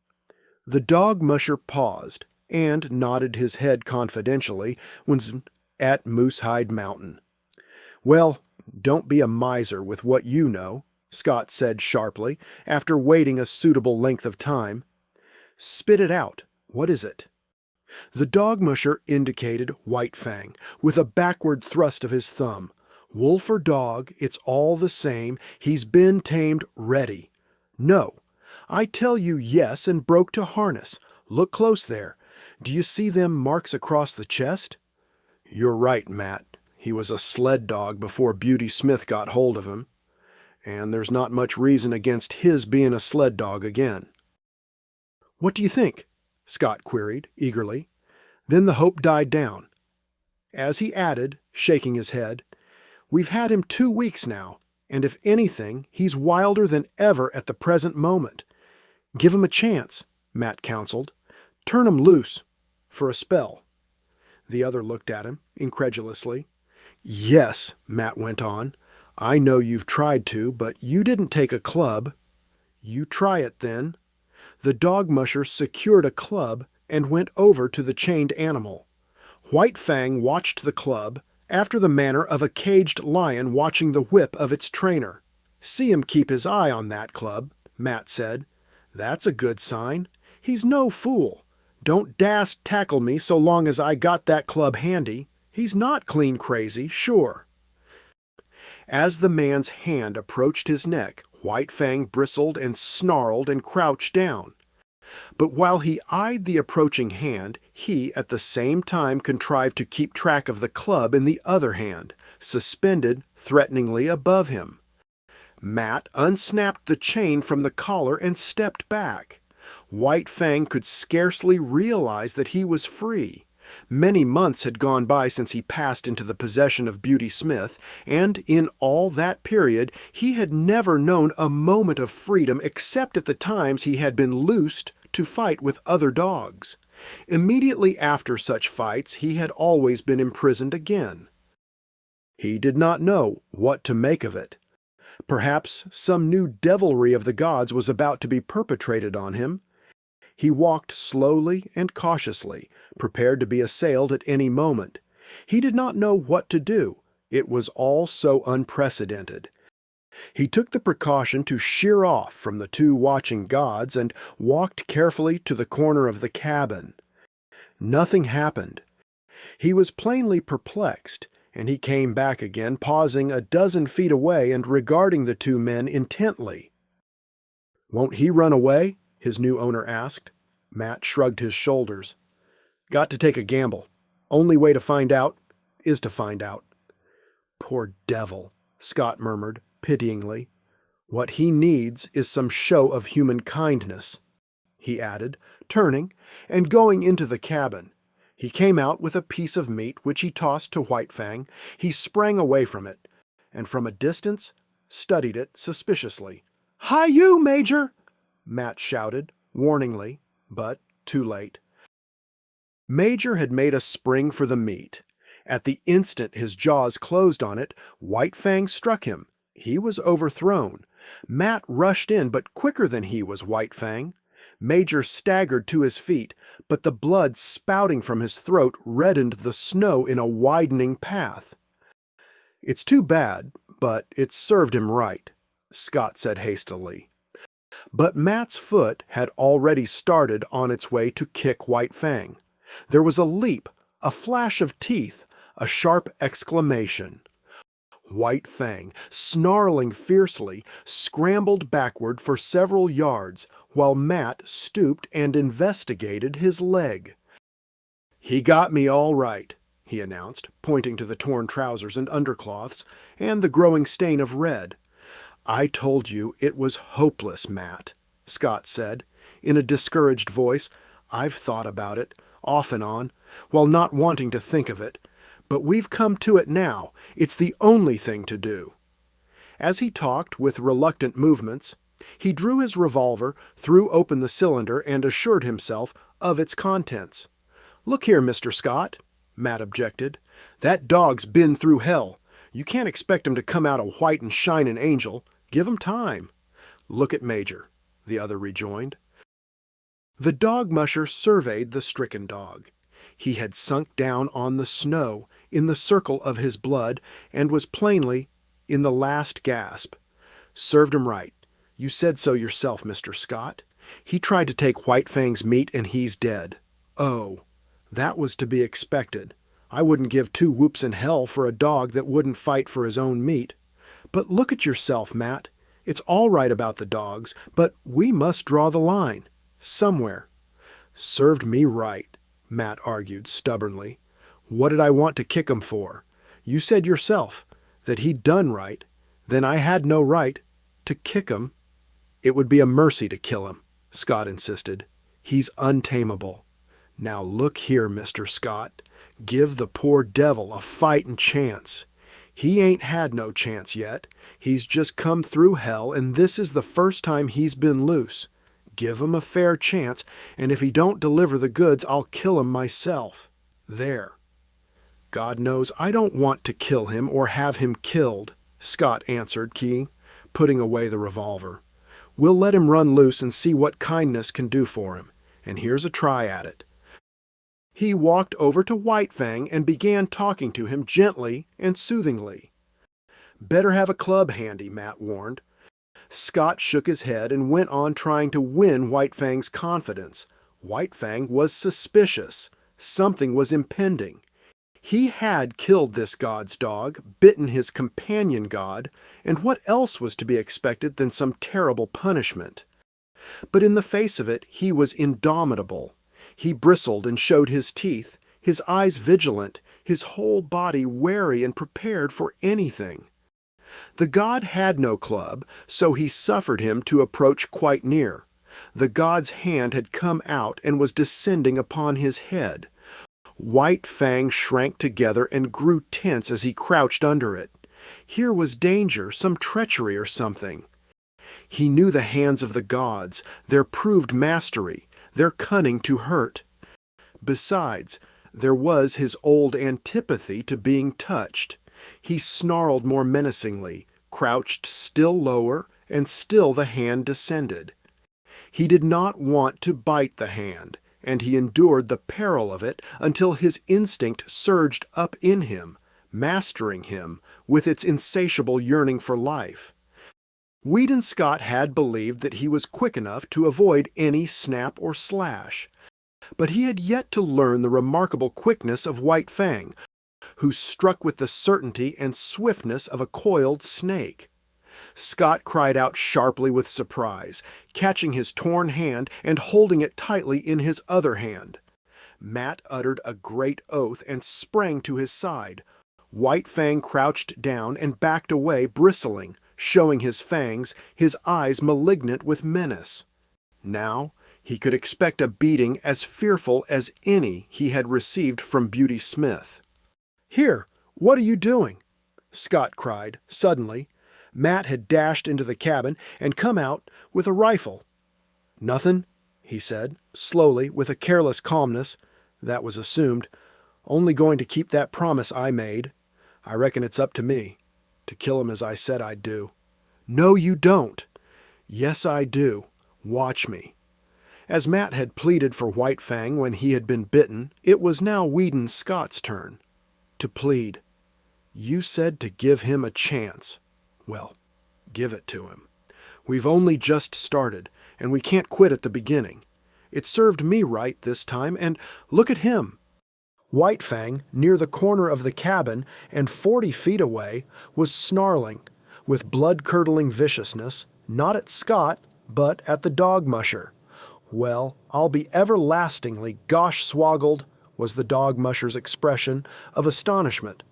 The dog musher paused and nodded his head confidentially at Moosehide Mountain. "Well, don't be a miser with what you know," Scott said sharply, after waiting a suitable length of time. "Spit it out. What is it?" The dog musher indicated White Fang with a backward thrust of his thumb. "Wolf or dog, it's all the same. He's been tamed. Ready." "No. I tell you yes and broke to harness. Look close there. Do you see them marks across the chest?" "You're right, Matt. He was a sled dog before Beauty Smith got hold of him. And there's not much reason against his being a sled dog again." "What do you think?" Scott queried, eagerly. Then the hope died down. As he added, shaking his head, "We've had him 2 weeks now, and if anything, he's wilder than ever at the present moment. Give him a chance," Matt counseled. "Turn him loose. For a spell." The other looked at him, incredulously. "Yes," Matt went on. "I know you've tried to, but you didn't take a club." "You try it, then." The dog musher secured a club and went over to the chained animal. White Fang watched the club, after the manner of a caged lion watching the whip of its trainer. "See him keep his eye on that club," Matt said. "That's a good sign. He's no fool. Don't dast tackle me so long as I got that club handy. He's not clean crazy, sure." As the man's hand approached his neck, White Fang bristled and snarled and crouched down. But while he eyed the approaching hand, he at the same time contrived to keep track of the club in the other hand, suspended threateningly above him. Matt unsnapped the chain from the collar and stepped back. White Fang could scarcely realize that he was free. Many months had gone by since he passed into the possession of Beauty Smith, and in all that period he had never known a moment of freedom except at the times he had been loosed to fight with other dogs. Immediately after such fights he had always been imprisoned again. He did not know what to make of it. Perhaps some new devilry of the gods was about to be perpetrated on him. He walked slowly and cautiously, prepared to be assailed at any moment. He did not know what to do. It was all so unprecedented. He took the precaution to sheer off from the two watching gods and walked carefully to the corner of the cabin. Nothing happened. He was plainly perplexed, and he came back again, pausing a dozen feet away and regarding the two men intently. "Won't he run away?" his new owner asked. Matt shrugged his shoulders. "Got to take a gamble. Only way to find out is to find out." "Poor devil," Scott murmured, pityingly. "What he needs is some show of human kindness," he added, turning and going into the cabin. He came out with a piece of meat which he tossed to White Fang. He sprang away from it, and from a distance studied it suspiciously. "Hi, you, Major!" Matt shouted, warningly, but too late. Major had made a spring for the meat, At the instant his jaws closed on it, White Fang struck him. He was overthrown. Matt rushed in, but quicker than he was White Fang. Major staggered to his feet, but the blood spouting from his throat reddened the snow in a widening path. "It's too bad, but it served him right," Scott said hastily. But Matt's foot had already started on its way to kick White Fang. There was a leap, a flash of teeth, a sharp exclamation. White Fang, snarling fiercely, scrambled backward for several yards, while Matt stooped and investigated his leg. "He got me all right," he announced, pointing to the torn trousers and undercloths, and the growing stain of red. "I told you it was hopeless, Matt," Scott said, in a discouraged voice. "I've thought about it, off and on, while not wanting to think of it. But we've come to it now. It's the only thing to do." As he talked with reluctant movements, he drew his revolver, threw open the cylinder, and assured himself of its contents. "Look here, Mr. Scott," Matt objected. "That dog's been through hell. You can't expect him to come out a white and shining angel. Give him time." "Look at Major," the other rejoined. The dog musher surveyed the stricken dog. He had sunk down on the snow in the circle of his blood and was plainly in the last gasp. "Served him right. You said so yourself, Mr. Scott. He tried to take White Fang's meat and he's dead." "Oh, that was to be expected. I wouldn't give two whoops in hell for a dog that wouldn't fight for his own meat. But look at yourself, Matt. It's all right about the dogs, but we must draw the line. Somewhere." "Served me right," Matt argued stubbornly. "What did I want to kick him for? You said yourself that he'd done right. Then I had no right to kick him." "It would be a mercy to kill him," Scott insisted. "He's untamable. Now look here, Mr. Scott. Give the poor devil a fightin' chance. He ain't had no chance yet. He's just come through hell, and this is the first time he's been loose. Give him a fair chance, and if he don't deliver the goods, I'll kill him myself. There." "God knows I don't want to kill him or have him killed," Scott answered, Key, putting away the revolver. "We'll let him run loose and see what kindness can do for him, and here's a try at it." He walked over to White Fang and began talking to him gently and soothingly. "Better have a club handy," Matt warned. Scott shook his head and went on trying to win White Fang's confidence. White Fang was suspicious. Something was impending. He had killed this god's dog, bitten his companion god, and what else was to be expected than some terrible punishment? But in the face of it, he was indomitable. He bristled and showed his teeth, his eyes vigilant, his whole body wary and prepared for anything. The god had no club, so he suffered him to approach quite near. The god's hand had come out and was descending upon his head. White Fang shrank together and grew tense as he crouched under it. Here was danger, some treachery or something. He knew the hands of the gods, their proved mastery, their cunning to hurt. Besides, there was his old antipathy to being touched. He snarled more menacingly, crouched still lower, and still the hand descended. He did not want to bite the hand, and he endured the peril of it until his instinct surged up in him, mastering him with its insatiable yearning for life. Weedon Scott had believed that he was quick enough to avoid any snap or slash, but he had yet to learn the remarkable quickness of White Fang, who struck with the certainty and swiftness of a coiled snake. Scott cried out sharply with surprise, catching his torn hand and holding it tightly in his other hand. Matt uttered a great oath and sprang to his side. White Fang crouched down and backed away, bristling, showing his fangs, his eyes malignant with menace. Now he could expect a beating as fearful as any he had received from Beauty Smith. "Here, what are you doing?" Scott cried, suddenly. Matt had dashed into the cabin and come out with a rifle. "Nothing," he said, slowly, with a careless calmness that was assumed. Only going to keep that promise I made. I reckon it's up to me to kill him as I said I'd do." "No, you don't." "Yes, I do. Watch me." As Matt had pleaded for White Fang when he had been bitten, it was now Weedon Scott's turn to plead. "You said to give him a chance. Well, give it to him. We've only just started, and we can't quit at the beginning. It served me right this time, and look at him." White Fang, near the corner of the cabin and 40 feet away, was snarling, with blood-curdling viciousness, not at Scott, but at the dog musher. "Well, I'll be everlastingly gosh-swoggled," was the dog musher's expression of astonishment.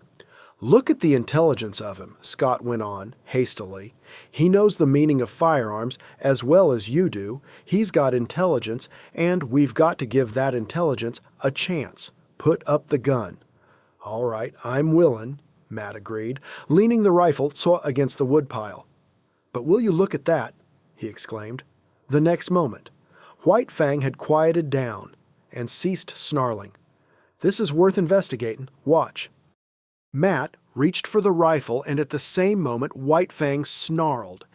"Look at the intelligence of him," Scott went on, hastily. "He knows the meaning of firearms as well as you do. He's got intelligence, and we've got to give that intelligence a chance. Put up the gun." "All right, I'm willin'," Matt agreed, leaning the rifle against the woodpile. "But will you look at that?" he exclaimed. The next moment, White Fang had quieted down and ceased snarling. "This is worth investigating. Watch." Matt reached for the rifle, and at the same moment White Fang snarled.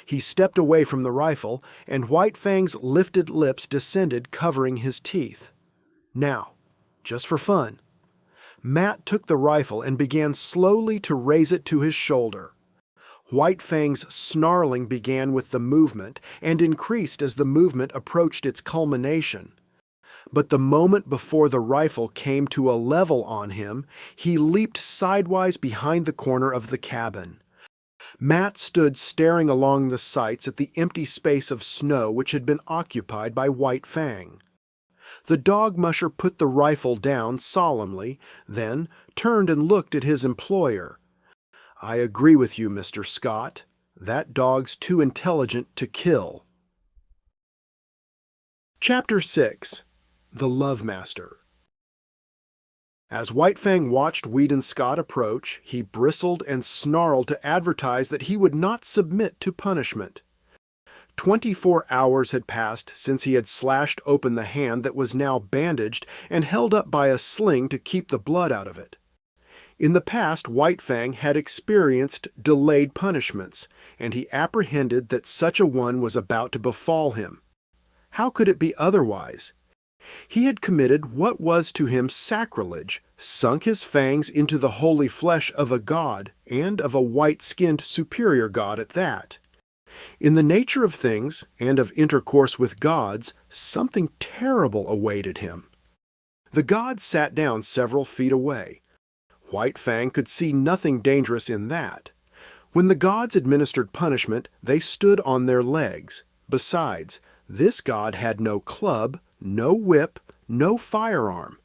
He stepped away from the rifle, and White Fang's lifted lips descended, covering his teeth. "Now, just for fun." Matt took the rifle and began slowly to raise it to his shoulder. White Fang's snarling began with the movement and increased as the movement approached its culmination. But the moment before the rifle came to a level on him, he leaped sidewise behind the corner of the cabin. Matt stood staring along the sights at the empty space of snow which had been occupied by White Fang. The dog musher put the rifle down solemnly, then turned and looked at his employer. "I agree with you, Mr. Scott. That dog's too intelligent to kill." Chapter 6. The Love Master. As White Fang watched Weedon Scott approach, he bristled and snarled to advertise that he would not submit to punishment. 24 hours had passed since he had slashed open the hand that was now bandaged and held up by a sling to keep the blood out of it. In the past, White Fang had experienced delayed punishments, and he apprehended that such a one was about to befall him. How could it be otherwise? He had committed what was to him sacrilege, sunk his fangs into the holy flesh of a god, and of a white-skinned superior god at that. In the nature of things, and of intercourse with gods, something terrible awaited him. The god sat down several feet away. White Fang could see nothing dangerous in that. When the gods administered punishment, they stood on their legs. Besides, this god had no club, no whip, no firearm.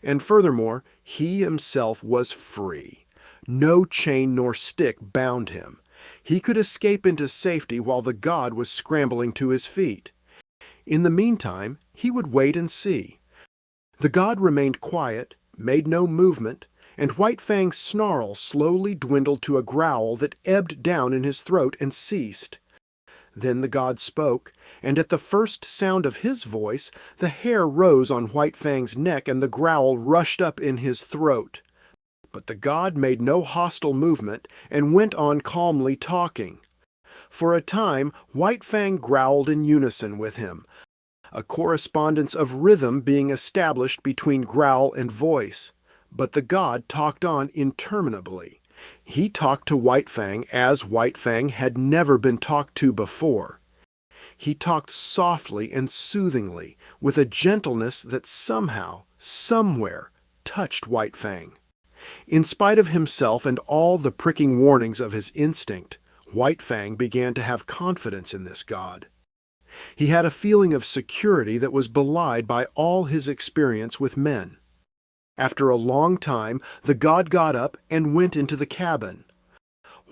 And furthermore, he himself was free. No chain nor stick bound him. He could escape into safety while the god was scrambling to his feet. In the meantime, he would wait and see. The god remained quiet, made no movement, and White Fang's snarl slowly dwindled to a growl that ebbed down in his throat and ceased. Then the god spoke, and at the first sound of his voice, the hair rose on White Fang's neck and the growl rushed up in his throat. But the god made no hostile movement and went on calmly talking. For a time, White Fang growled in unison with him, a correspondence of rhythm being established between growl and voice. But the god talked on interminably. He talked to White Fang as White Fang had never been talked to before. He talked softly and soothingly, with a gentleness that somehow, somewhere, touched White Fang. In spite of himself and all the pricking warnings of his instinct, White Fang began to have confidence in this god. He had a feeling of security that was belied by all his experience with men. After a long time, the god got up and went into the cabin.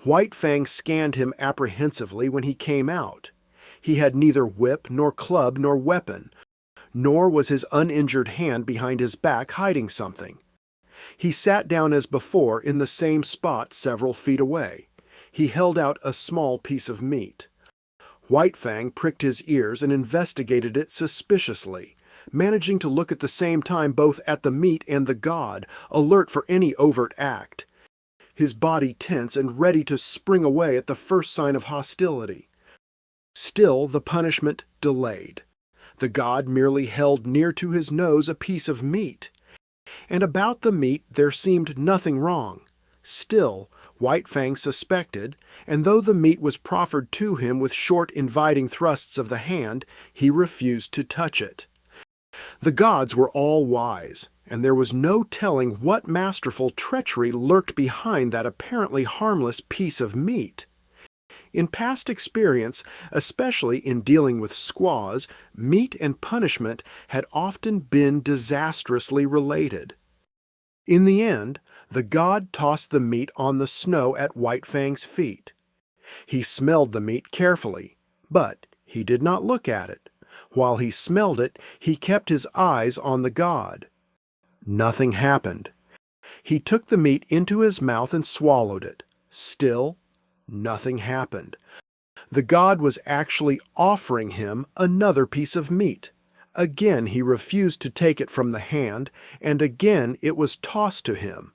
White Fang scanned him apprehensively when he came out. He had neither whip nor club nor weapon, nor was his uninjured hand behind his back hiding something. He sat down as before in the same spot several feet away. He held out a small piece of meat. White Fang pricked his ears and investigated it suspiciously. managing to look at the same time both at the meat and the god, alert for any overt act, his body tense and ready to spring away at the first sign of hostility. Still, the punishment delayed. The god merely held near to his nose a piece of meat. And about the meat there seemed nothing wrong. Still, White Fang suspected, and though the meat was proffered to him with short, inviting thrusts of the hand, he refused to touch it. The gods were all wise, and there was no telling what masterful treachery lurked behind that apparently harmless piece of meat. In past experience, especially in dealing with squaws, meat and punishment had often been disastrously related. In the end, the god tossed the meat on the snow at White Fang's feet. He smelled the meat carefully, but he did not look at it. While he smelled it, he kept his eyes on the god. Nothing happened. He took the meat into his mouth and swallowed it. Still, nothing happened. The god was actually offering him another piece of meat. Again he refused to take it from the hand, and again it was tossed to him.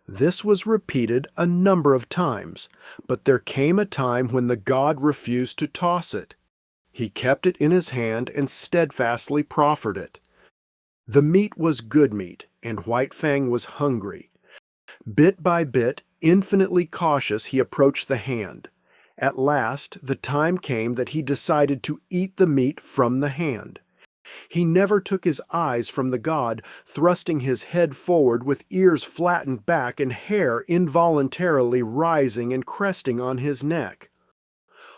This was repeated a number of times, but there came a time when the god refused to toss it. He kept it in his hand and steadfastly proffered it. The meat was good meat, and White Fang was hungry. Bit by bit, infinitely cautious, he approached the hand. At last, the time came that he decided to eat the meat from the hand. He never took his eyes from the god, thrusting his head forward with ears flattened back and hair involuntarily rising and cresting on his neck.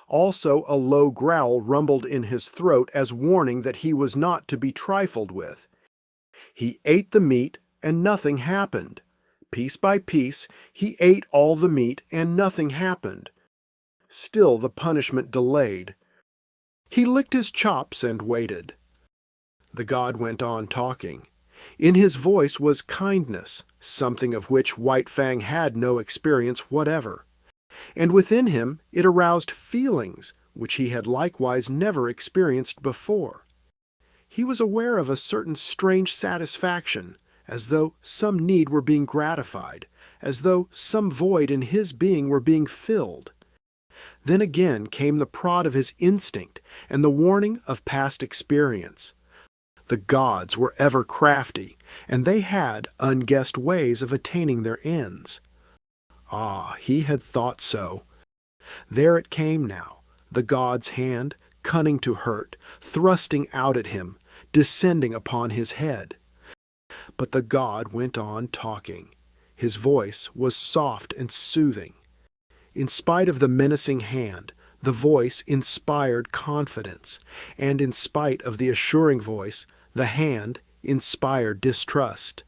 Also, a low growl rumbled in his throat as warning that he was not to be trifled with. He ate the meat, and nothing happened. Piece by piece, he ate all the meat, and nothing happened. Still the punishment delayed. He licked his chops and waited. The god went on talking. In his voice was kindness, something of which White Fang had no experience whatever. And within him it aroused feelings which he had likewise never experienced before. He was aware of a certain strange satisfaction, as though some need were being gratified, as though some void in his being were being filled. Then again came the prod of his instinct and the warning of past experience. The gods were ever crafty, and they had unguessed ways of attaining their ends. Ah, he had thought so. There it came now, the god's hand, cunning to hurt, thrusting out at him, descending upon his head. But the god went on talking. His voice was soft and soothing. In spite of the menacing hand, the voice inspired confidence, and in spite of the assuring voice, the hand inspired distrust.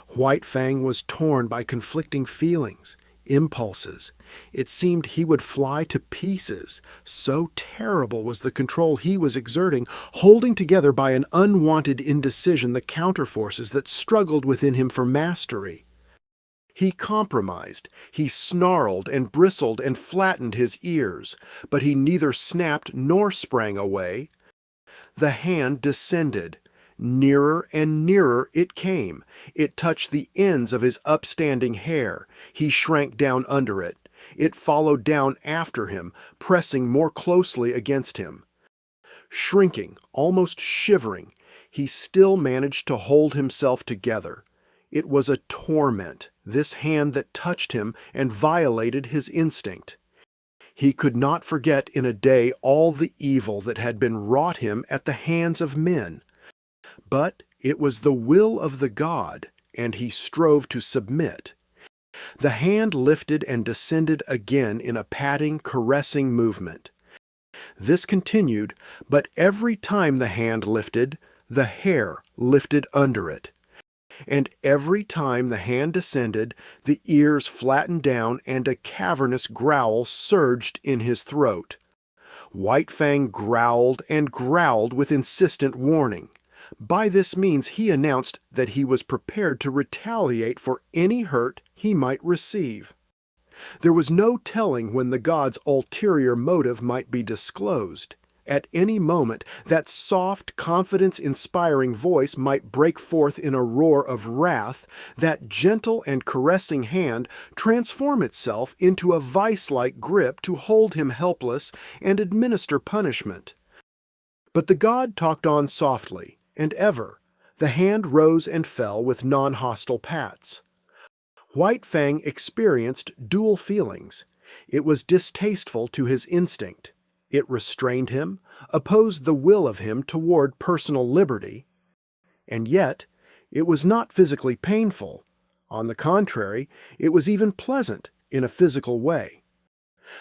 White Fang was torn by conflicting feelings, impulses. It seemed he would fly to pieces. So terrible was the control he was exerting, holding together by an unwanted indecision the counterforces that struggled within him for mastery. He compromised. He snarled and bristled and flattened his ears, but he neither snapped nor sprang away. The hand descended. Nearer and nearer it came. It touched the ends of his upstanding hair. He shrank down under it. It followed down after him, pressing more closely against him. Shrinking, almost shivering, he still managed to hold himself together. It was a torment, this hand that touched him and violated his instinct. He could not forget in a day all the evil that had been wrought him at the hands of men. But it was the will of the god, and he strove to submit. The hand lifted and descended again in a patting, caressing movement. This continued, but every time the hand lifted, the hair lifted under it. And every time the hand descended, the ears flattened down and a cavernous growl surged in his throat. White Fang growled and growled with insistent warning. By this means he announced that he was prepared to retaliate for any hurt he might receive. There was no telling when the god's ulterior motive might be disclosed. At any moment, that soft, confidence-inspiring voice might break forth in a roar of wrath, that gentle and caressing hand transform itself into a vice-like grip to hold him helpless and administer punishment. But the god talked on softly, and ever, the hand rose and fell with non-hostile pats. White Fang experienced dual feelings. It was distasteful to his instinct. It restrained him, opposed the will of him toward personal liberty. And yet, it was not physically painful. On the contrary, it was even pleasant in a physical way.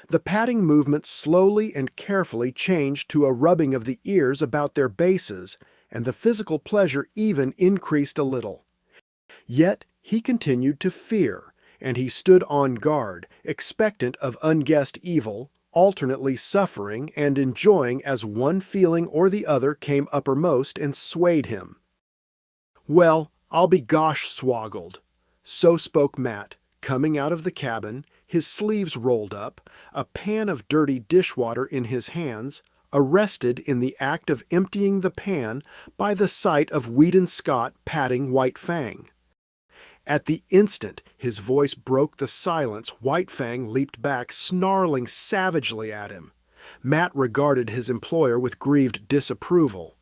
The patting movement slowly and carefully changed to a rubbing of the ears about their bases, and the physical pleasure even increased a little. Yet he continued to fear, and he stood on guard, expectant of unguessed evil, alternately suffering and enjoying as one feeling or the other came uppermost and swayed him. "Well, I'll be gosh swoggled." So spoke Matt, coming out of the cabin, his sleeves rolled up, a pan of dirty dishwater in his hands, arrested in the act of emptying the pan by the sight of Weedon Scott patting White Fang. At the instant his voice broke the silence, White Fang leaped back, snarling savagely at him. Matt regarded his employer with grieved disapproval.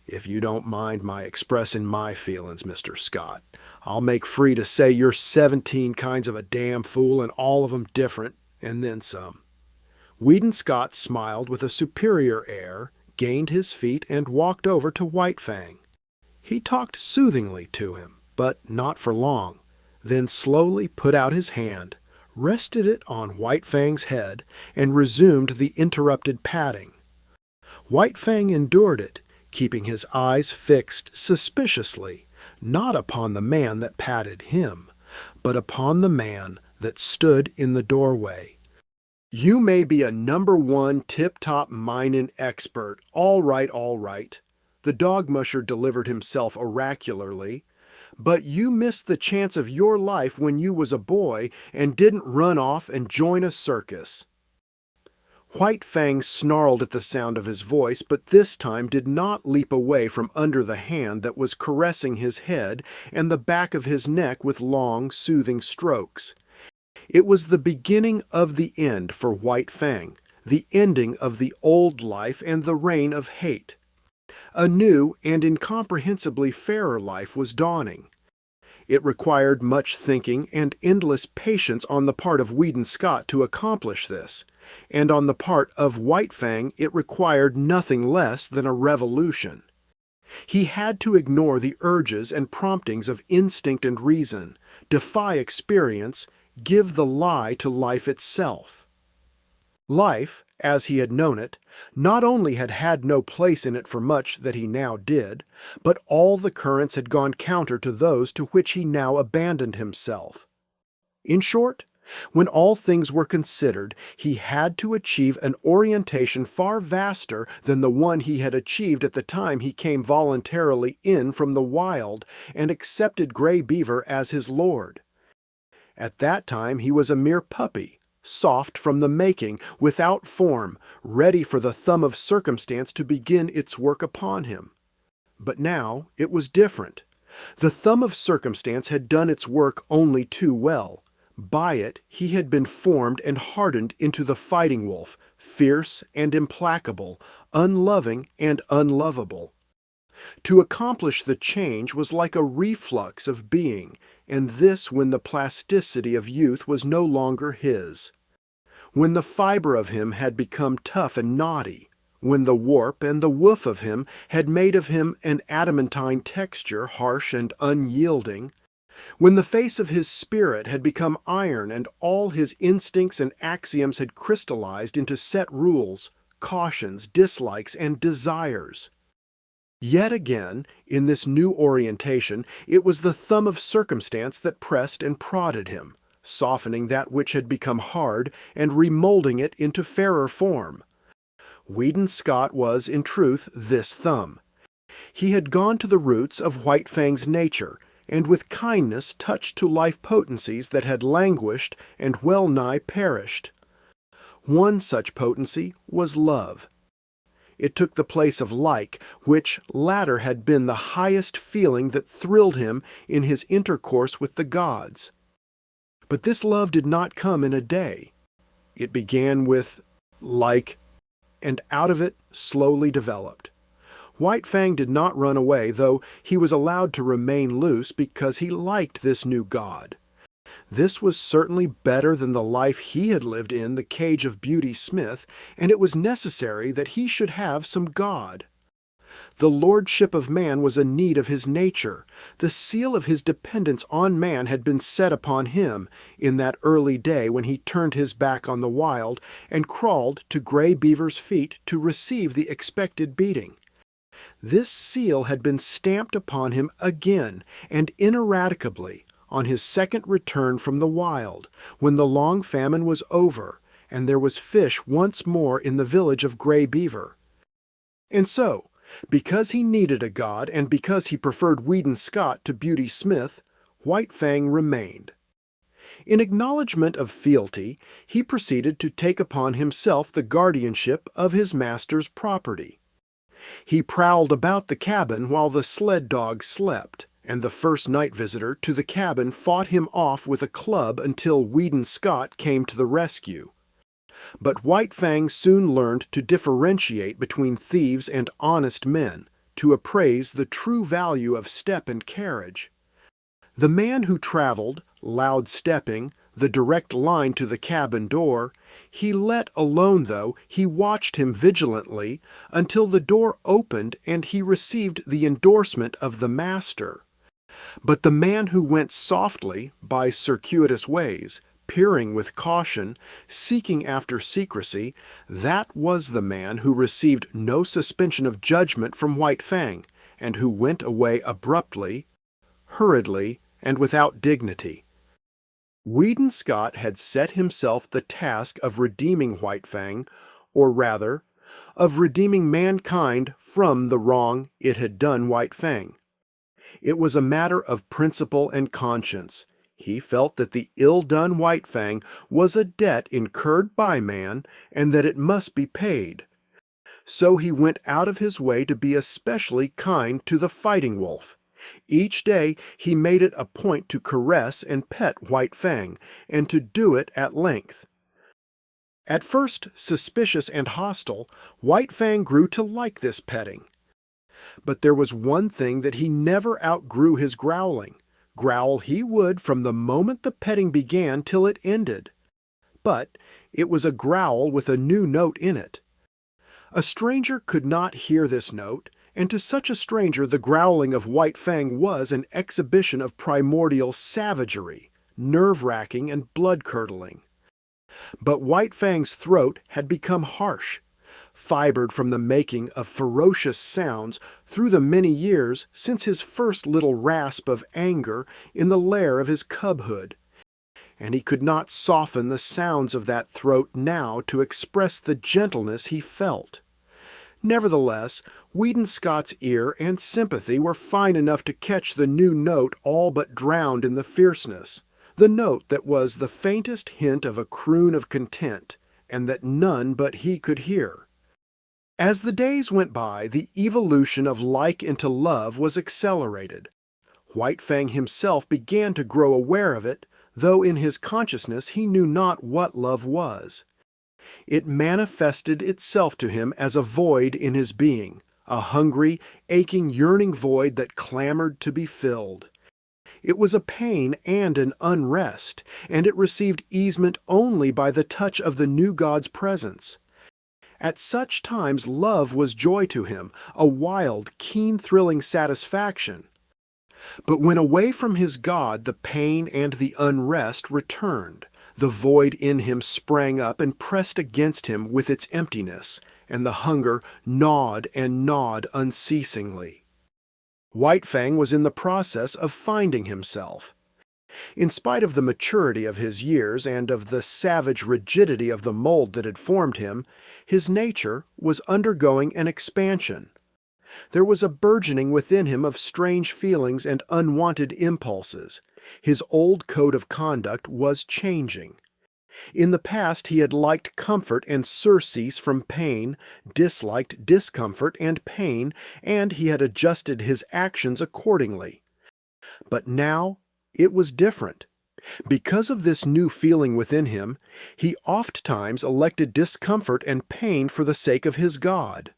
"If you don't mind my expressing my feelings, Mr. Scott, I'll make free to say you're 17 kinds of a damn fool and all of 'em different, and then some." Weedon Scott smiled with a superior air, gained his feet, and walked over to White Fang. He talked soothingly to him, but not for long, then slowly put out his hand, rested it on White Fang's head, and resumed the interrupted patting. White Fang endured it, keeping his eyes fixed suspiciously, not upon the man that patted him, but upon the man that stood in the doorway. "You may be a #1 tip-top minin' expert, all right, the dog musher delivered himself oracularly, but you missed the chance of your life when you was a boy and didn't run off and join a circus." White Fang snarled at the sound of his voice, but this time did not leap away from under the hand that was caressing his head and the back of his neck with long, soothing strokes. It was the beginning of the end for White Fang, the ending of the old life and the reign of hate. A new and incomprehensibly fairer life was dawning. It required much thinking and endless patience on the part of Weedon Scott to accomplish this, and on the part of White Fang it required nothing less than a revolution. He had to ignore the urges and promptings of instinct and reason, defy experience, give the lie to life itself. Life, as he had known it, not only had had no place in it for much that he now did, but all the currents had gone counter to those to which he now abandoned himself. In short, when all things were considered, he had to achieve an orientation far vaster than the one he had achieved at the time he came voluntarily in from the wild and accepted Grey Beaver as his lord. At that time he was a mere puppy, soft from the making, without form, ready for the thumb of circumstance to begin its work upon him. But now it was different. The thumb of circumstance had done its work only too well. By it he had been formed and hardened into the fighting wolf, fierce and implacable, unloving and unlovable. To accomplish the change was like a reflux of being, and this when the plasticity of youth was no longer his. When the fiber of him had become tough and knotty, when the warp and the woof of him had made of him an adamantine texture, harsh and unyielding, when the face of his spirit had become iron and all his instincts and axioms had crystallized into set rules, cautions, dislikes, and desires. Yet again, in this new orientation, it was the thumb of circumstance that pressed and prodded him, softening that which had become hard and remolding it into fairer form. Weedon Scott was, in truth, this thumb. He had gone to the roots of White Fang's nature, and with kindness touched to life potencies that had languished and well-nigh perished. One such potency was love. It took the place of like, which latter had been the highest feeling that thrilled him in his intercourse with the gods. But this love did not come in a day. It began with like, and out of it slowly developed. White Fang did not run away, though he was allowed to remain loose because he liked this new god. This was certainly better than the life he had lived in the cage of Beauty Smith, and it was necessary that he should have some god. The lordship of man was a need of his nature. The seal of his dependence on man had been set upon him in that early day when he turned his back on the wild and crawled to Gray Beaver's feet to receive the expected beating. This seal had been stamped upon him again and ineradicably on his second return from the wild, when the long famine was over and there was fish once more in the village of Gray Beaver. And so, because he needed a god and because he preferred Weedon Scott to Beauty Smith, White Fang remained. In acknowledgment of fealty, he proceeded to take upon himself the guardianship of his master's property. He prowled about the cabin while the sled dog slept, and the first night visitor to the cabin fought him off with a club until Weedon Scott came to the rescue. But White Fang soon learned to differentiate between thieves and honest men, to appraise the true value of step and carriage. The man who traveled, loud stepping, the direct line to the cabin door, he let alone, though he watched him vigilantly until the door opened and he received the endorsement of the master. But the man who went softly, by circuitous ways, peering with caution, seeking after secrecy, that was the man who received no suspension of judgment from White Fang, and who went away abruptly, hurriedly, and without dignity. Weedon Scott had set himself the task of redeeming White Fang, or rather, of redeeming mankind from the wrong it had done White Fang. It was a matter of principle and conscience. He felt that the ill-done White Fang was a debt incurred by man, and that it must be paid. So he went out of his way to be especially kind to the fighting wolf. Each day he made it a point to caress and pet White Fang, and to do it at length. At first suspicious and hostile, White Fang grew to like this petting. But there was one thing that he never outgrew: his growling. Growl he would from the moment the petting began till it ended. But it was a growl with a new note in it. A stranger could not hear this note, and to such a stranger the growling of White Fang was an exhibition of primordial savagery, nerve-wracking and blood-curdling. But White Fang's throat had become harsh, fibered from the making of ferocious sounds through the many years since his first little rasp of anger in the lair of his cubhood, and he could not soften the sounds of that throat now to express the gentleness he felt. Nevertheless, Weedon Scott's ear and sympathy were fine enough to catch the new note all but drowned in the fierceness, the note that was the faintest hint of a croon of content, and that none but he could hear. As the days went by, the evolution of like into love was accelerated. White Fang himself began to grow aware of it, though in his consciousness he knew not what love was. It manifested itself to him as a void in his being, a hungry, aching, yearning void that clamored to be filled. It was a pain and an unrest, and it received easement only by the touch of the new God's presence. At such times love was joy to him, a wild, keen-thrilling satisfaction. But when away from his God the pain and the unrest returned, the void in him sprang up and pressed against him with its emptiness, and the hunger gnawed and gnawed unceasingly. White Fang was in the process of finding himself. In spite of the maturity of his years and of the savage rigidity of the mold that had formed him, his nature was undergoing an expansion. There was a burgeoning within him of strange feelings and unwanted impulses. His old code of conduct was changing. In the past he had liked comfort and surcease from pain, disliked discomfort and pain, and he had adjusted his actions accordingly. But now it was different. Because of this new feeling within him, he ofttimes elected discomfort and pain for the sake of his God.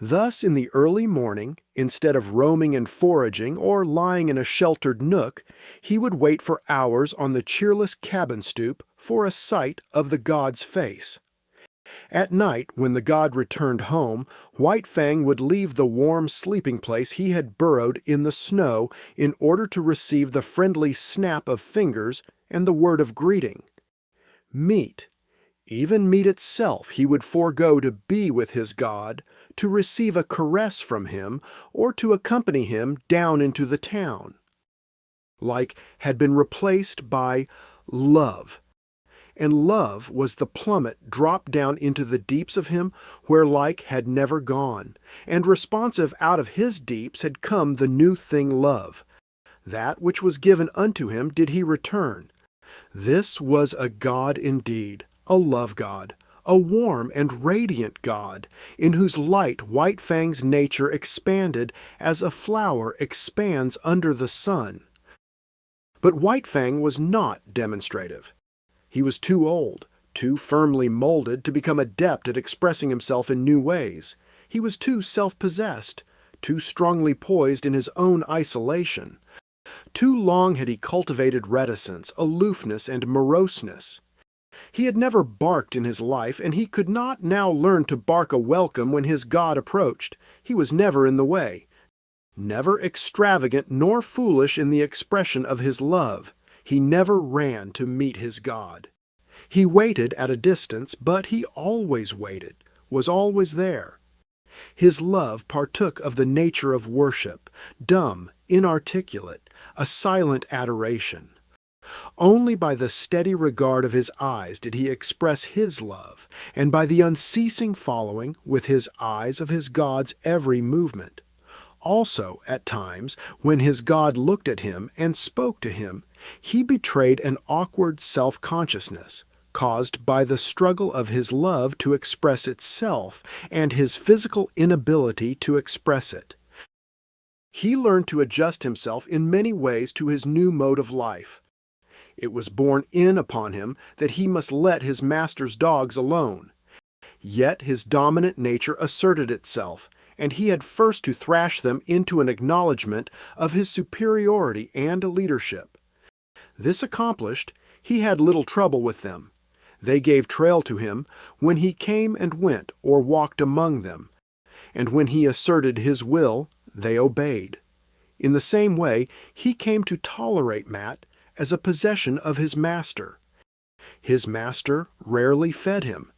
Thus, in the early morning, instead of roaming and foraging or lying in a sheltered nook, he would wait for hours on the cheerless cabin stoop for a sight of the god's face. At night, when the god returned home, White Fang would leave the warm sleeping place he had burrowed in the snow in order to receive the friendly snap of fingers and the word of greeting. Meat, even meat itself, he would forego to be with his god, to receive a caress from him, or to accompany him down into the town. Like had been replaced by love. And love was the plummet dropped down into the deeps of him where like had never gone, and responsive out of his deeps had come the new thing love. That which was given unto him did he return. This was a God indeed, a love God, a warm and radiant God, in whose light White Fang's nature expanded as a flower expands under the sun. But White Fang was not demonstrative. He was too old, too firmly molded to become adept at expressing himself in new ways. He was too self-possessed, too strongly poised in his own isolation. Too long had he cultivated reticence, aloofness, and moroseness. He had never barked in his life, and he could not now learn to bark a welcome when his God approached. He was never in the way, never extravagant nor foolish in the expression of his love. He never ran to meet his God. He waited at a distance, but he always waited, was always there. His love partook of the nature of worship, dumb, inarticulate, a silent adoration. Only by the steady regard of his eyes did he express his love, and by the unceasing following with his eyes of his God's every movement. Also, at times, when his God looked at him and spoke to him, he betrayed an awkward self-consciousness, caused by the struggle of his love to express itself and his physical inability to express it. He learned to adjust himself in many ways to his new mode of life. It was borne in upon him that he must let his master's dogs alone. Yet his dominant nature asserted itself, and he had first to thrash them into an acknowledgment of his superiority and leadership. This accomplished, he had little trouble with them. They gave trail to him when he came and went or walked among them, and when he asserted his will, they obeyed. In the same way, he came to tolerate Matt as a possession of his master. His master rarely fed him.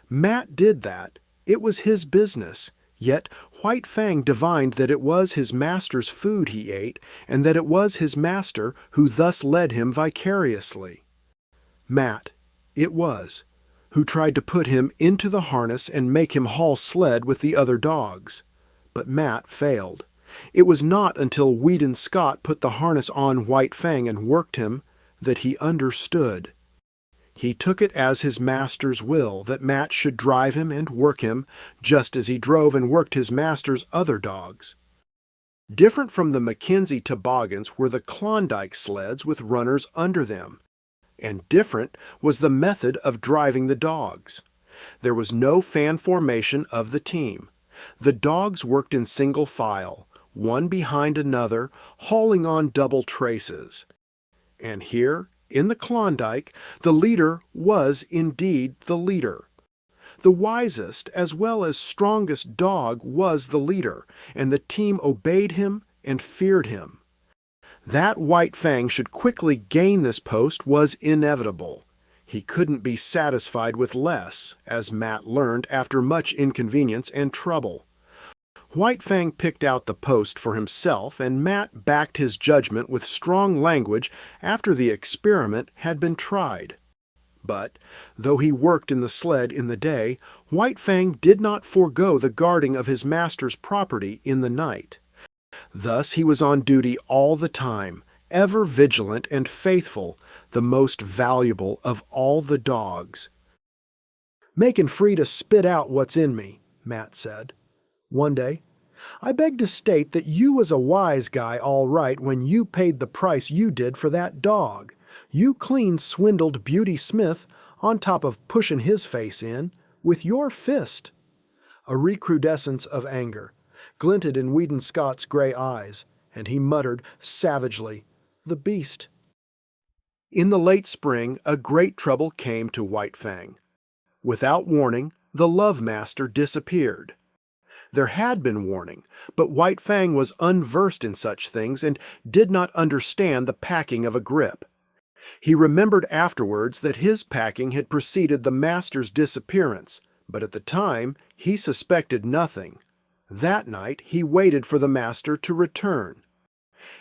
Matt did that. It was his business. Yet White Fang divined that it was his master's food he ate, and that it was his master who thus led him vicariously. Matt, it was, who tried to put him into the harness and make him haul sled with the other dogs. But Matt failed. It was not until Weedon Scott put the harness on White Fang and worked him that he understood. He took it as his master's will that Matt should drive him and work him, just as he drove and worked his master's other dogs. Different from the Mackenzie toboggans were the Klondike sleds with runners under them, and different was the method of driving the dogs. There was no fan formation of the team. The dogs worked in single file, one behind another, hauling on double traces. And here, in the Klondike, the leader was indeed the leader. The wisest as well as strongest dog was the leader, and the team obeyed him and feared him. That White Fang should quickly gain this post was inevitable. He couldn't be satisfied with less, as Matt learned after much inconvenience and trouble. White Fang picked out the post for himself, and Matt backed his judgment with strong language after the experiment had been tried. But, though he worked in the sled in the day, White Fang did not forego the guarding of his master's property in the night. Thus he was on duty all the time, ever vigilant and faithful, the most valuable of all the dogs. "Making free to spit out what's in me," Matt said. One day, "I beg to state that you was a wise guy all right when you paid the price you did for that dog. You clean swindled Beauty Smith on top of pushing his face in with your fist." A recrudescence of anger glinted in Weedon Scott's gray eyes, and he muttered savagely, "The beast." In the late spring, a great trouble came to White Fang. Without warning, the Love Master disappeared. There had been warning, but White Fang was unversed in such things and did not understand the packing of a grip. He remembered afterwards that his packing had preceded the Master's disappearance, but at the time he suspected nothing. That night he waited for the Master to return.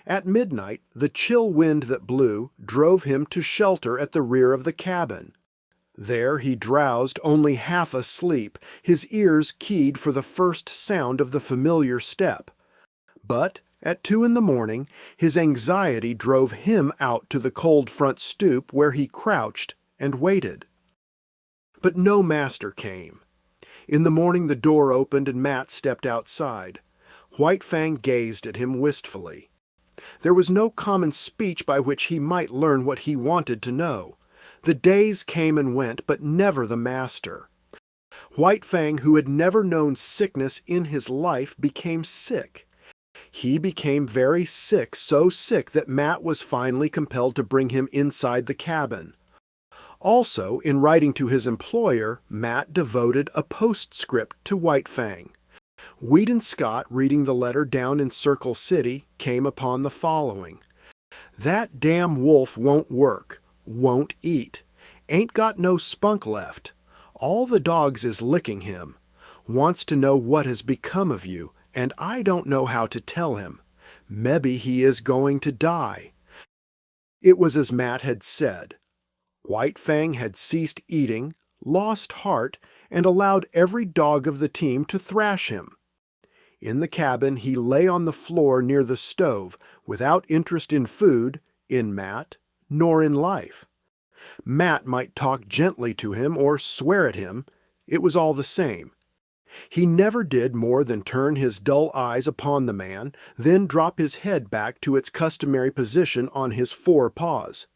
At midnight, the chill wind that blew drove him to shelter at the rear of the cabin. There he drowsed only half asleep, his ears keyed for the first sound of the familiar step. But at 2 in the morning, his anxiety drove him out to the cold front stoop where he crouched and waited. But no Master came. In the morning the door opened and Matt stepped outside. White Fang gazed at him wistfully. There was no common speech by which he might learn what he wanted to know. The days came and went, but never the Master. White Fang, who had never known sickness in his life, became sick. He became very sick, so sick that Matt was finally compelled to bring him inside the cabin. Also, in writing to his employer, Matt devoted a postscript to White Fang. Weedon Scott, reading the letter down in Circle City, came upon the following. "That damn wolf won't work. Won't eat. Ain't got no spunk left. All the dogs is licking him. Wants to know what has become of you, and I don't know how to tell him. Mebbe he is going to die." It was as Matt had said. White Fang had ceased eating, lost heart, and allowed every dog of the team to thrash him. In the cabin he lay on the floor near the stove, without interest in food, in Matt, nor in life. Matt might talk gently to him or swear at him. It was all the same. He never did more than turn his dull eyes upon the man, then drop his head back to its customary position on his 4 paws.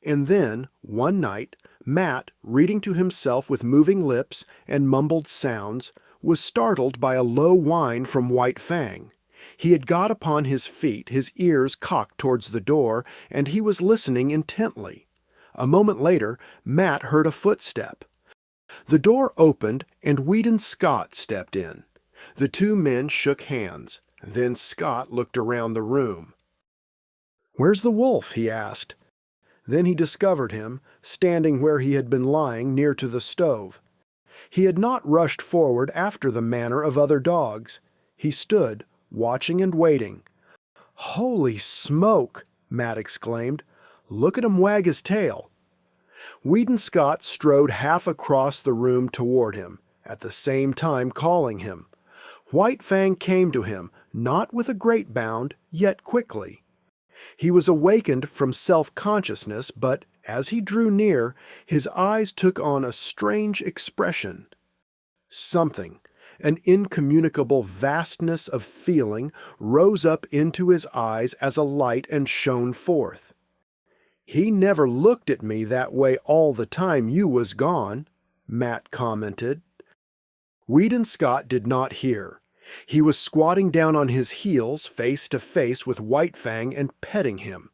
And then, one night, Matt, reading to himself with moving lips and mumbled sounds, was startled by a low whine from White Fang. He had got upon his feet, his ears cocked towards the door, and he was listening intently. A moment later, Matt heard a footstep. The door opened, and Weedon Scott stepped in. The 2 men shook hands. Then Scott looked around the room. "Where's the wolf?" he asked. Then he discovered him, standing where he had been lying near to the stove. He had not rushed forward after the manner of other dogs. He stood, watching and waiting. "Holy smoke!" Matt exclaimed. "Look at him wag his tail." Weedon Scott strode half across the room toward him, at the same time calling him. White Fang came to him, not with a great bound, yet quickly. He was awakened from self-consciousness, but as he drew near, his eyes took on a strange expression. Something, an incommunicable vastness of feeling, rose up into his eyes as a light and shone forth. "He never looked at me that way all the time you was gone," Matt commented. Weedon Scott did not hear. He was squatting down on his heels, face to face with White Fang and petting him,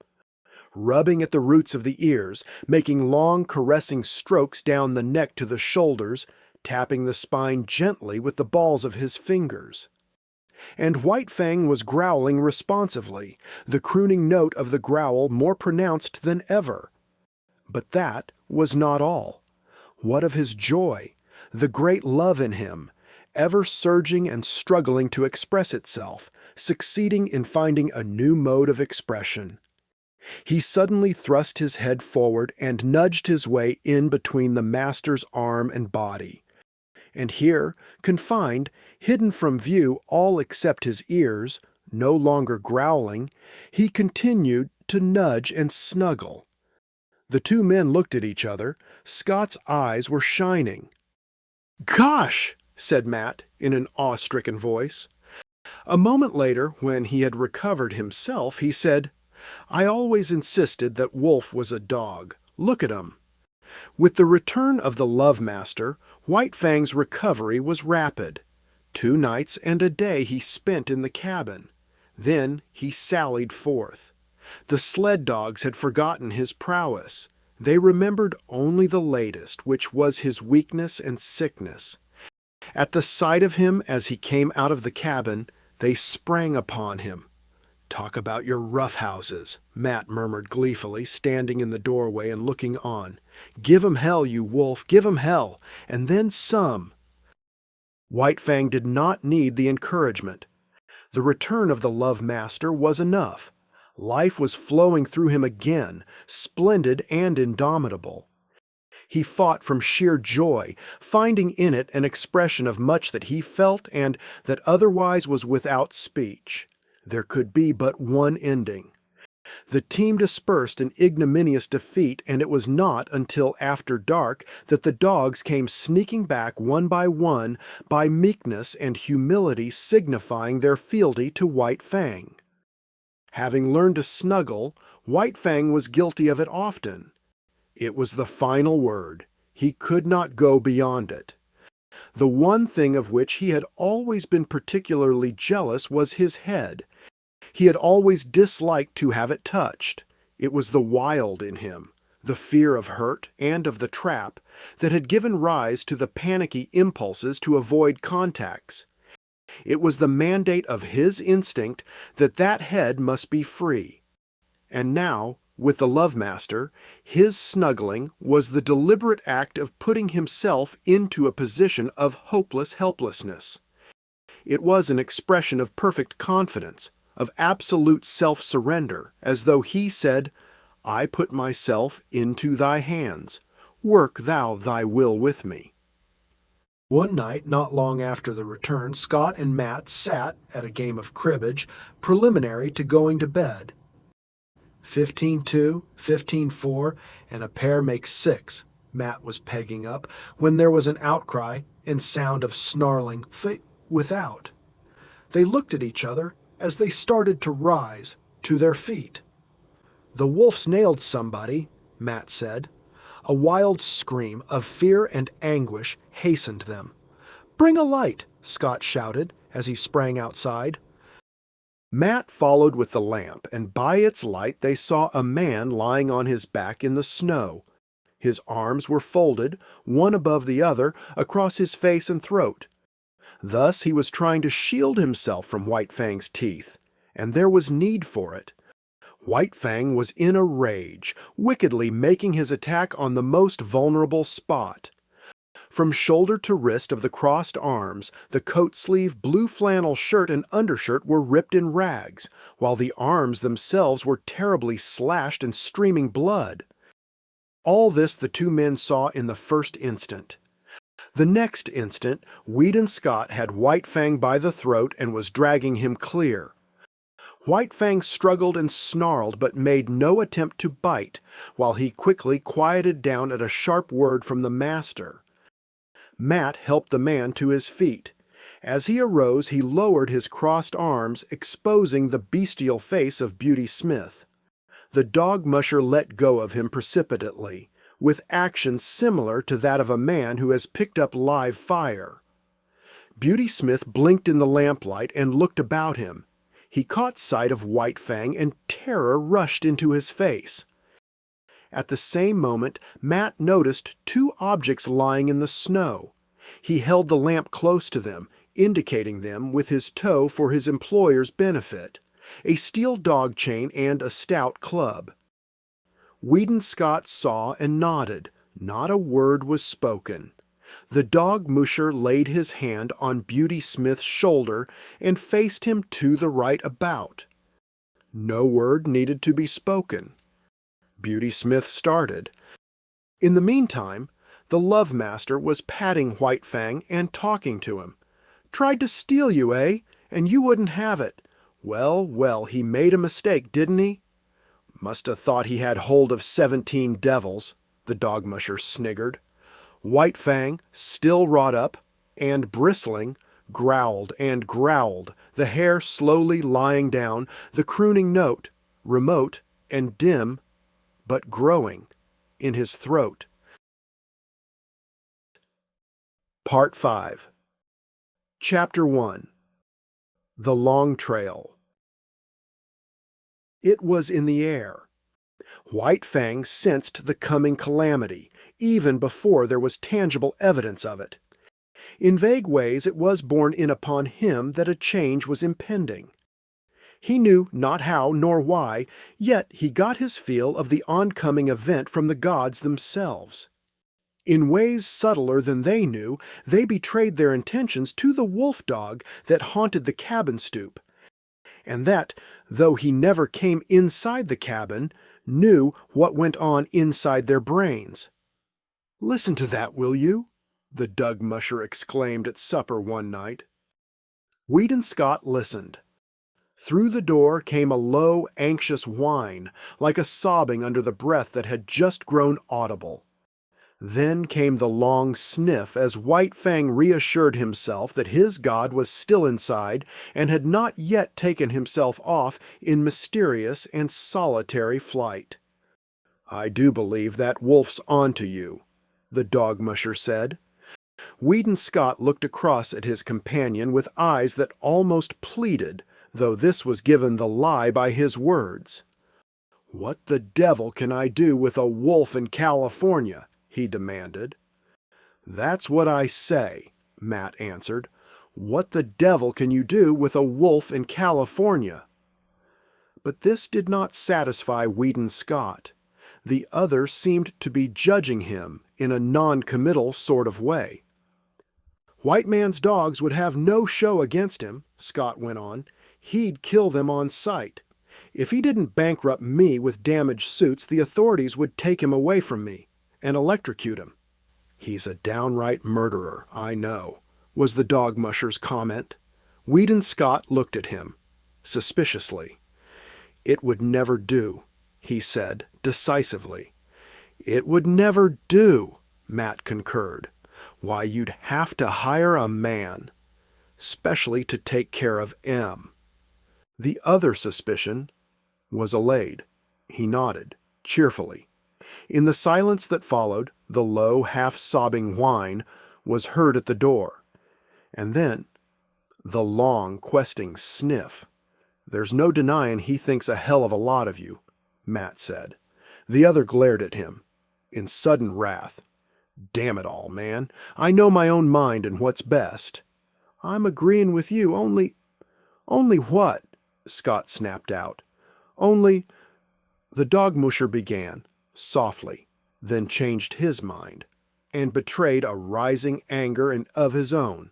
rubbing at the roots of the ears, making long caressing strokes down the neck to the shoulders, tapping the spine gently with the balls of his fingers. And White Fang was growling responsively, the crooning note of the growl more pronounced than ever. But that was not all. What of his joy, the great love in him, ever surging and struggling to express itself, succeeding in finding a new mode of expression? He suddenly thrust his head forward and nudged his way in between the master's arm and body. And here, confined, hidden from view all except his ears, no longer growling, he continued to nudge and snuggle. The two men looked at each other. Scott's eyes were shining. "Gosh!" said Matt in an awe-stricken voice. A moment later, when he had recovered himself, he said, "I always insisted that Wolf was a dog. Look at him." With the return of the Love Master, White Fang's recovery was rapid. 2 nights and a day he spent in the cabin. Then he sallied forth. The sled dogs had forgotten his prowess. They remembered only the latest, which was his weakness and sickness. At the sight of him as he came out of the cabin, they sprang upon him. "Talk about your roughhouses," Matt murmured gleefully, standing in the doorway and looking on. "Give 'em hell, you wolf, give 'em hell, and then some." White Fang did not need the encouragement. The return of the Love Master was enough. Life was flowing through him again, splendid and indomitable. He fought from sheer joy, finding in it an expression of much that he felt and that otherwise was without speech. There could be but one ending. The team dispersed in ignominious defeat, and it was not until after dark that the dogs came sneaking back one, by meekness and humility signifying their fealty to White Fang. Having learned to snuggle, White Fang was guilty of it often. It was the final word. He could not go beyond it. The one thing of which he had always been particularly jealous was his head. He had always disliked to have it touched. It was the wild in him, the fear of hurt and of the trap, that had given rise to the panicky impulses to avoid contacts. It was the mandate of his instinct that that head must be free. And now, with the Love Master, his snuggling was the deliberate act of putting himself into a position of hopeless helplessness. It was an expression of perfect confidence, of absolute self-surrender, as though he said, "I put myself into thy hands. Work thou thy will with me." One night, not long after the return, Scott and Matt sat at a game of cribbage, preliminary to going to bed. 15-2, 15-4, and a pair makes 6, Matt was pegging up, when there was an outcry and sound of snarling without. They looked at each other as they started to rise to their feet. "The wolf's nailed somebody," Matt said. A wild scream of fear and anguish hastened them. "Bring a light," Scott shouted as he sprang outside. Matt followed with the lamp, and by its light they saw a man lying on his back in the snow. His arms were folded, one above the other, across his face and throat. Thus he was trying to shield himself from White Fang's teeth, and there was need for it. White Fang was in a rage, wickedly making his attack on the most vulnerable spot. From shoulder to wrist of the crossed arms, the coat sleeve, blue flannel shirt, and undershirt were ripped in rags, while the arms themselves were terribly slashed and streaming blood. All this the two men saw in the first instant. The next instant, Weedon Scott had White Fang by the throat and was dragging him clear. White Fang struggled and snarled but made no attempt to bite, while he quickly quieted down at a sharp word from the master. Matt helped the man to his feet. As he arose, he lowered his crossed arms, exposing the bestial face of Beauty Smith. The dog musher let go of him precipitately, with action similar to that of a man who has picked up live fire. Beauty Smith blinked in the lamplight and looked about him. He caught sight of White Fang, and terror rushed into his face. At the same moment, Matt noticed 2 objects lying in the snow. He held the lamp close to them, indicating them with his toe for his employer's benefit, a steel dog chain and a stout club. Weedon Scott saw and nodded. Not a word was spoken. The dog musher laid his hand on Beauty Smith's shoulder and faced him to the right about. No word needed to be spoken. Beauty Smith started. In the meantime, the Love Master was patting White Fang and talking to him. "Tried to steal you, eh? And you wouldn't have it. Well, well, he made a mistake, didn't he?" Must have thought he had hold of 17 devils, the dog musher sniggered. White Fang, still wrought up and bristling, growled and growled, the hair slowly lying down, the crooning note, remote and dim, but growing, in his throat. Part 5. Chapter 1. The Long Trail. It was in the air. White Fang sensed the coming calamity, even before there was tangible evidence of it. In vague ways it was borne in upon him that a change was impending. He knew not how nor why, yet he got his feel of the oncoming event from the gods themselves. In ways subtler than they knew, they betrayed their intentions to the wolf dog that haunted the cabin stoop, and that, though he never came inside the cabin, knew what went on inside their brains. "Listen to that, will you?" the dog musher exclaimed at supper one night. Weedon Scott listened. Through the door came a low, anxious whine, like a sobbing under the breath that had just grown audible. Then came the long sniff as White Fang reassured himself that his god was still inside and had not yet taken himself off in mysterious and solitary flight. "I do believe that wolf's onto you," the dog musher said. Weedon Scott looked across at his companion with eyes that almost pleaded, though this was given the lie by his words. "What the devil can I do with a wolf in California?" he demanded. "That's what I say," Matt answered. "What the devil can you do with a wolf in California?" But this did not satisfy Weedon Scott. The other seemed to be judging him in a non-committal sort of way. "White man's dogs would have no show against him," Scott went on. "He'd kill them on sight. If he didn't bankrupt me with damaged suits, the authorities would take him away from me and electrocute him." "He's a downright murderer, I know," was the dog musher's comment. Weedon Scott looked at him, suspiciously. "It would never do," he said, decisively. "It would never do," Matt concurred. "Why, you'd have to hire a man, specially to take care of M." The other suspicion was allayed. He nodded, cheerfully. In the silence that followed, the low, half-sobbing whine was heard at the door. And then, the long, questing sniff. "There's no denying he thinks a hell of a lot of you," Matt said. The other glared at him, in sudden wrath. "Damn it all, man. I know my own mind and what's best." "I'm agreeing with you, only what?" Scott snapped out. "Only—" The dog musher began, softly, then changed his mind, and betrayed a rising anger and of his own.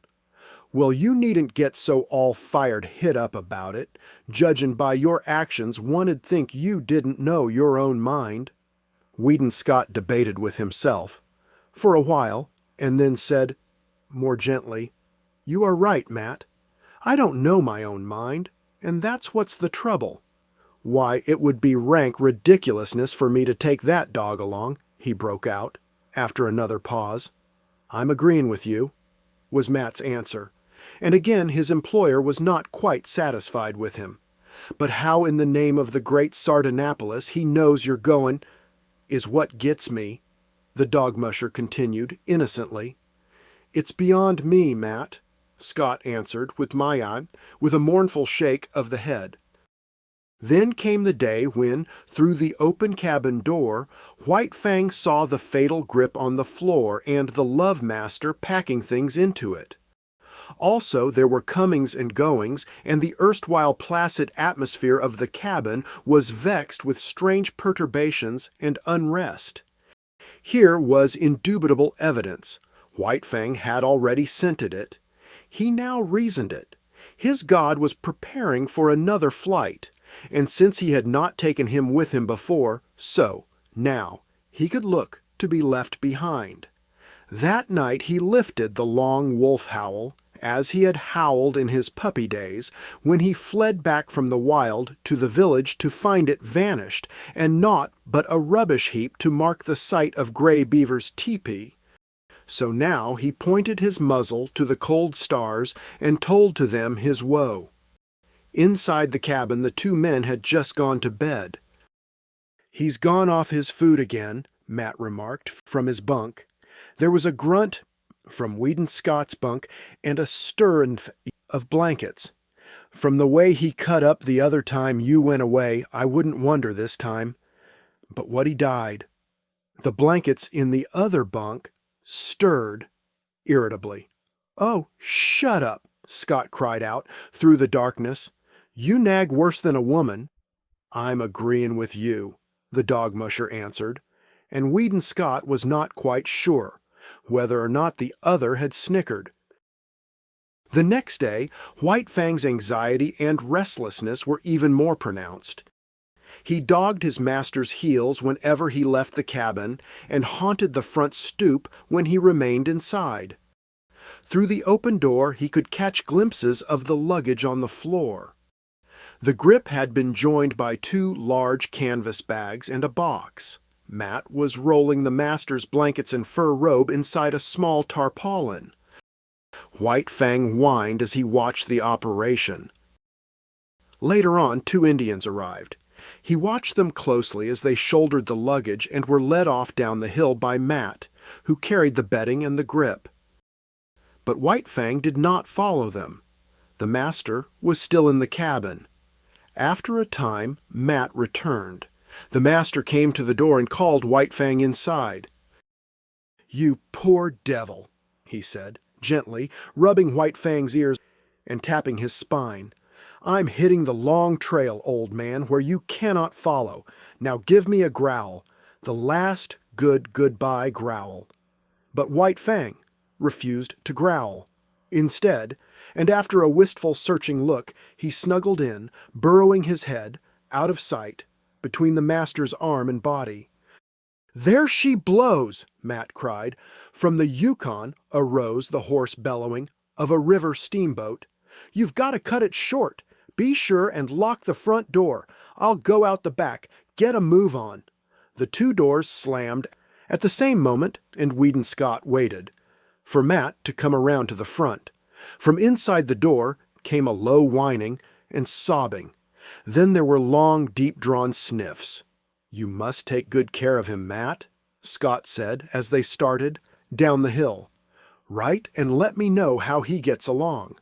"Well, you needn't get so all-fired hit up about it. Judging by your actions, one'd think you didn't know your own mind." Weedon Scott debated with himself for a while, and then said, more gently, "You are right, Matt. I don't know my own mind, and that's what's the trouble. Why, it would be rank ridiculousness for me to take that dog along," he broke out, after another pause. "I'm agreeing with you," was Matt's answer, and again his employer was not quite satisfied with him. "But how in the name of the great Sardanapalus he knows you're going is what gets me," the dog musher continued innocently. "It's beyond me, Matt," Scott answered with a mournful shake of the head. Then came the day when, through the open cabin door, White Fang saw the fatal grip on the floor and the love master packing things into it. Also, there were comings and goings, and the erstwhile placid atmosphere of the cabin was vexed with strange perturbations and unrest. Here was indubitable evidence. White Fang had already scented it. He now reasoned it. His god was preparing for another flight, and since he had not taken him with him before, so, now, he could look to be left behind. That night he lifted the long wolf howl as he had howled in his puppy days, when he fled back from the wild to the village to find it vanished, and naught but a rubbish heap to mark the site of Gray Beaver's teepee. So now he pointed his muzzle to the cold stars and told to them his woe. Inside the cabin the two men had just gone to bed. "He's gone off his food again," Matt remarked from his bunk. There was a grunt from Weedon Scott's bunk and a stir of blankets. "From the way he cut up the other time you went away, I wouldn't wonder this time. But what he died." The blankets in the other bunk stirred irritably. "Oh, shut up," Scott cried out through the darkness. "You nag worse than a woman." "I'm agreeing with you," the dog musher answered, and Weedon Scott was not quite sure whether or not the other had snickered. The next day, White Fang's anxiety and restlessness were even more pronounced. He dogged his master's heels whenever he left the cabin and haunted the front stoop when he remained inside. Through the open door he could catch glimpses of the luggage on the floor. The grip had been joined by two large canvas bags and a box. Matt was rolling the master's blankets and fur robe inside a small tarpaulin. White Fang whined as he watched the operation. Later on, two Indians arrived. He watched them closely as they shouldered the luggage and were led off down the hill by Matt, who carried the bedding and the grip. But White Fang did not follow them. The master was still in the cabin. After a time, Matt returned. The master came to the door and called White Fang inside. "You poor devil," he said, gently, rubbing White Fang's ears and tapping his spine. "I'm hitting the long trail, old man, where you cannot follow. Now give me a growl, the last goodbye growl." But White Fang refused to growl. Instead, and after a wistful searching look, he snuggled in, burrowing his head, out of sight, between the master's arm and body. "There she blows!" Matt cried. From the Yukon arose the hoarse bellowing of a river steamboat. "You've got to cut it short. Be sure and lock the front door. I'll go out the back. Get a move on." The two doors slammed at the same moment, and Weedon Scott waited for Matt to come around to the front. From inside the door came a low whining and sobbing. Then there were long, deep-drawn sniffs. "You must take good care of him, Matt," Scott said as they started down the hill. "Write and let me know how he gets along."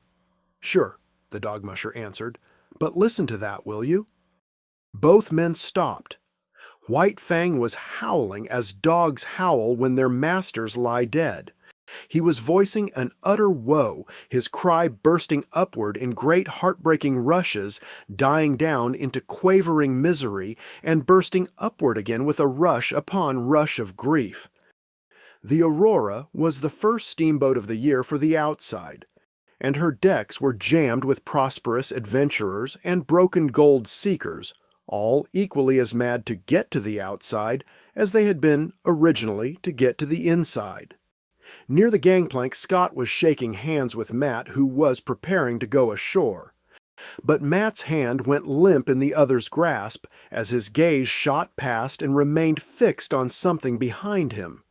"Sure," the dog musher answered, "but listen to that, will you?" Both men stopped. White Fang was howling as dogs howl when their masters lie dead. He was voicing an utter woe, his cry bursting upward in great heartbreaking rushes, dying down into quavering misery, and bursting upward again with a rush upon rush of grief. The Aurora was the first steamboat of the year for the outside, and her decks were jammed with prosperous adventurers and broken gold seekers, all equally as mad to get to the outside as they had been originally to get to the inside. Near the gangplank, Scott was shaking hands with Matt, who was preparing to go ashore. But Matt's hand went limp in the other's grasp as his gaze shot past and remained fixed on something behind him.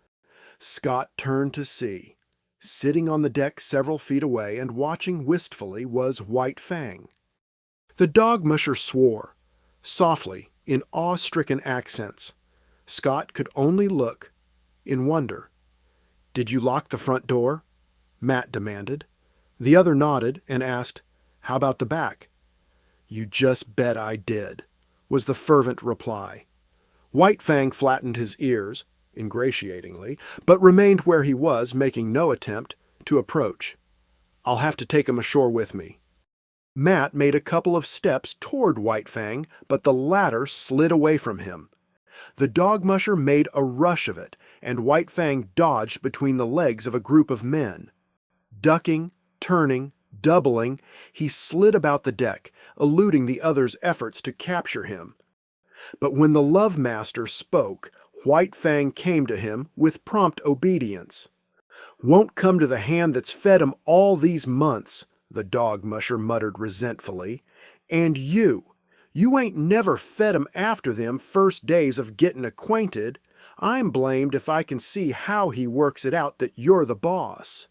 Scott turned to see. Sitting on the deck several feet away and watching wistfully was White Fang. The dog musher swore, softly, in awe-stricken accents. Scott could only look in wonder. "Did you lock the front door?" Matt demanded. The other nodded and asked, "How about the back?" "You just bet I did," was the fervent reply. White Fang flattened his ears, ingratiatingly, but remained where he was, making no attempt to approach. "I'll have to take him ashore with me." Matt made a couple of steps toward White Fang, but the latter slid away from him. The dog musher made a rush of it, and White Fang dodged between the legs of a group of men. Ducking, turning, doubling, he slid about the deck, eluding the other's efforts to capture him. But when the Love Master spoke, White Fang came to him with prompt obedience. Won't come to the hand that's fed 'em all these months, the dog musher muttered resentfully. And you ain't never fed 'em after them first days of gettin' acquainted. I'm blamed if I can see how he works it out that you're the boss.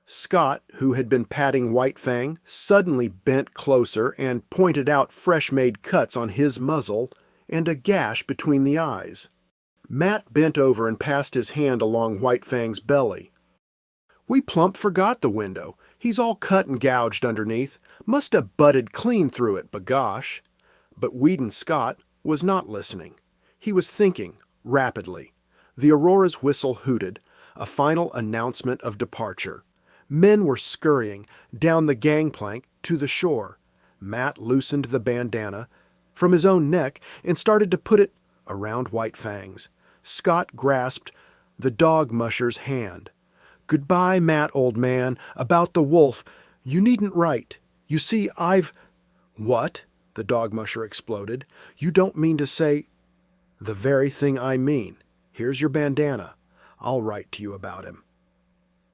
Scott, who had been patting White Fang, suddenly bent closer and pointed out fresh-made cuts on his muzzle and a gash between the eyes. Matt bent over and passed his hand along White Fang's belly. We plump forgot the window. He's all cut and gouged underneath. Must have butted clean through it, b'gosh. But Weedon Scott was not listening. He was thinking, rapidly. The Aurora's whistle hooted, a final announcement of departure. Men were scurrying down the gangplank to the shore. Matt loosened the bandana from his own neck and started to put it around White Fang's. Scott grasped the dog musher's hand. Goodbye, Matt, old man. About the wolf, you needn't write. You see, I've... What? The dog musher exploded. You don't mean to say... The very thing I mean. Here's your bandana. I'll write to you about him.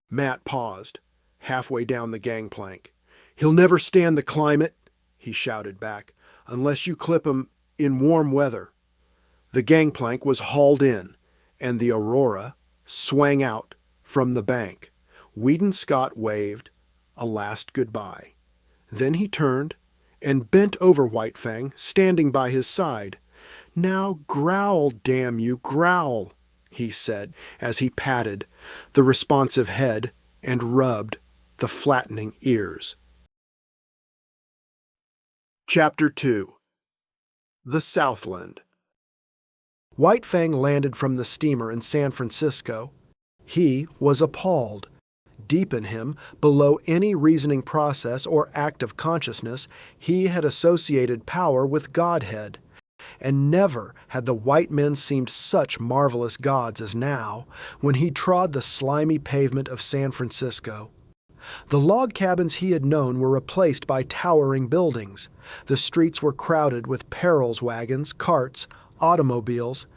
Matt paused, halfway down the gangplank. He'll never stand the climate, he shouted back, unless you clip him in warm weather. The gangplank was hauled in, and the Aurora swang out from the bank. Weedon Scott waved a last goodbye. Then he turned and bent over White Fang, standing by his side. Now growl, damn you, growl, he said as he patted the responsive head and rubbed the flattening ears. Chapter 2. The Southland. White Fang landed from the steamer in San Francisco. He was appalled. Deep in him, below any reasoning process or act of consciousness, he had associated power with Godhead. And never had the white men seemed such marvelous gods as now, when he trod the slimy pavement of San Francisco. The log cabins he had known were replaced by towering buildings. The streets were crowded with perils wagons, carts, automobiles,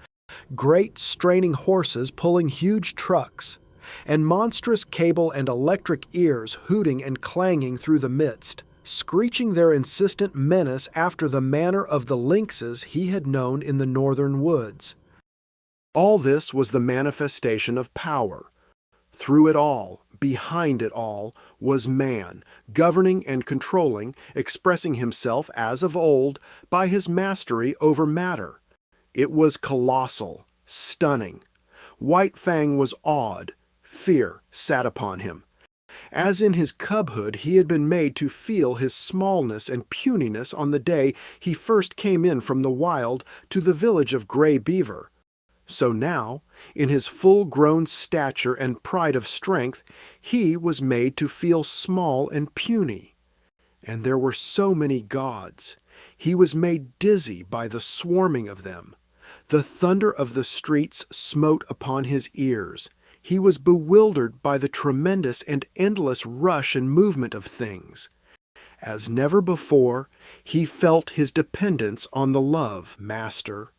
great straining horses pulling huge trucks, and monstrous cable and electric ears hooting and clanging through the midst, screeching their insistent menace after the manner of the lynxes he had known in the northern woods. All this was the manifestation of power. Through it all, behind it all, was man, governing and controlling, expressing himself, as of old, by his mastery over matter. It was colossal, stunning. White Fang was awed. Fear sat upon him. As in his cubhood he had been made to feel his smallness and puniness on the day he first came in from the wild to the village of Gray Beaver, so now, in his full-grown stature and pride of strength, he was made to feel small and puny. And there were so many gods. He was made dizzy by the swarming of them. The thunder of the streets smote upon his ears. He was bewildered by the tremendous and endless rush and movement of things. As never before, he felt his dependence on the love master,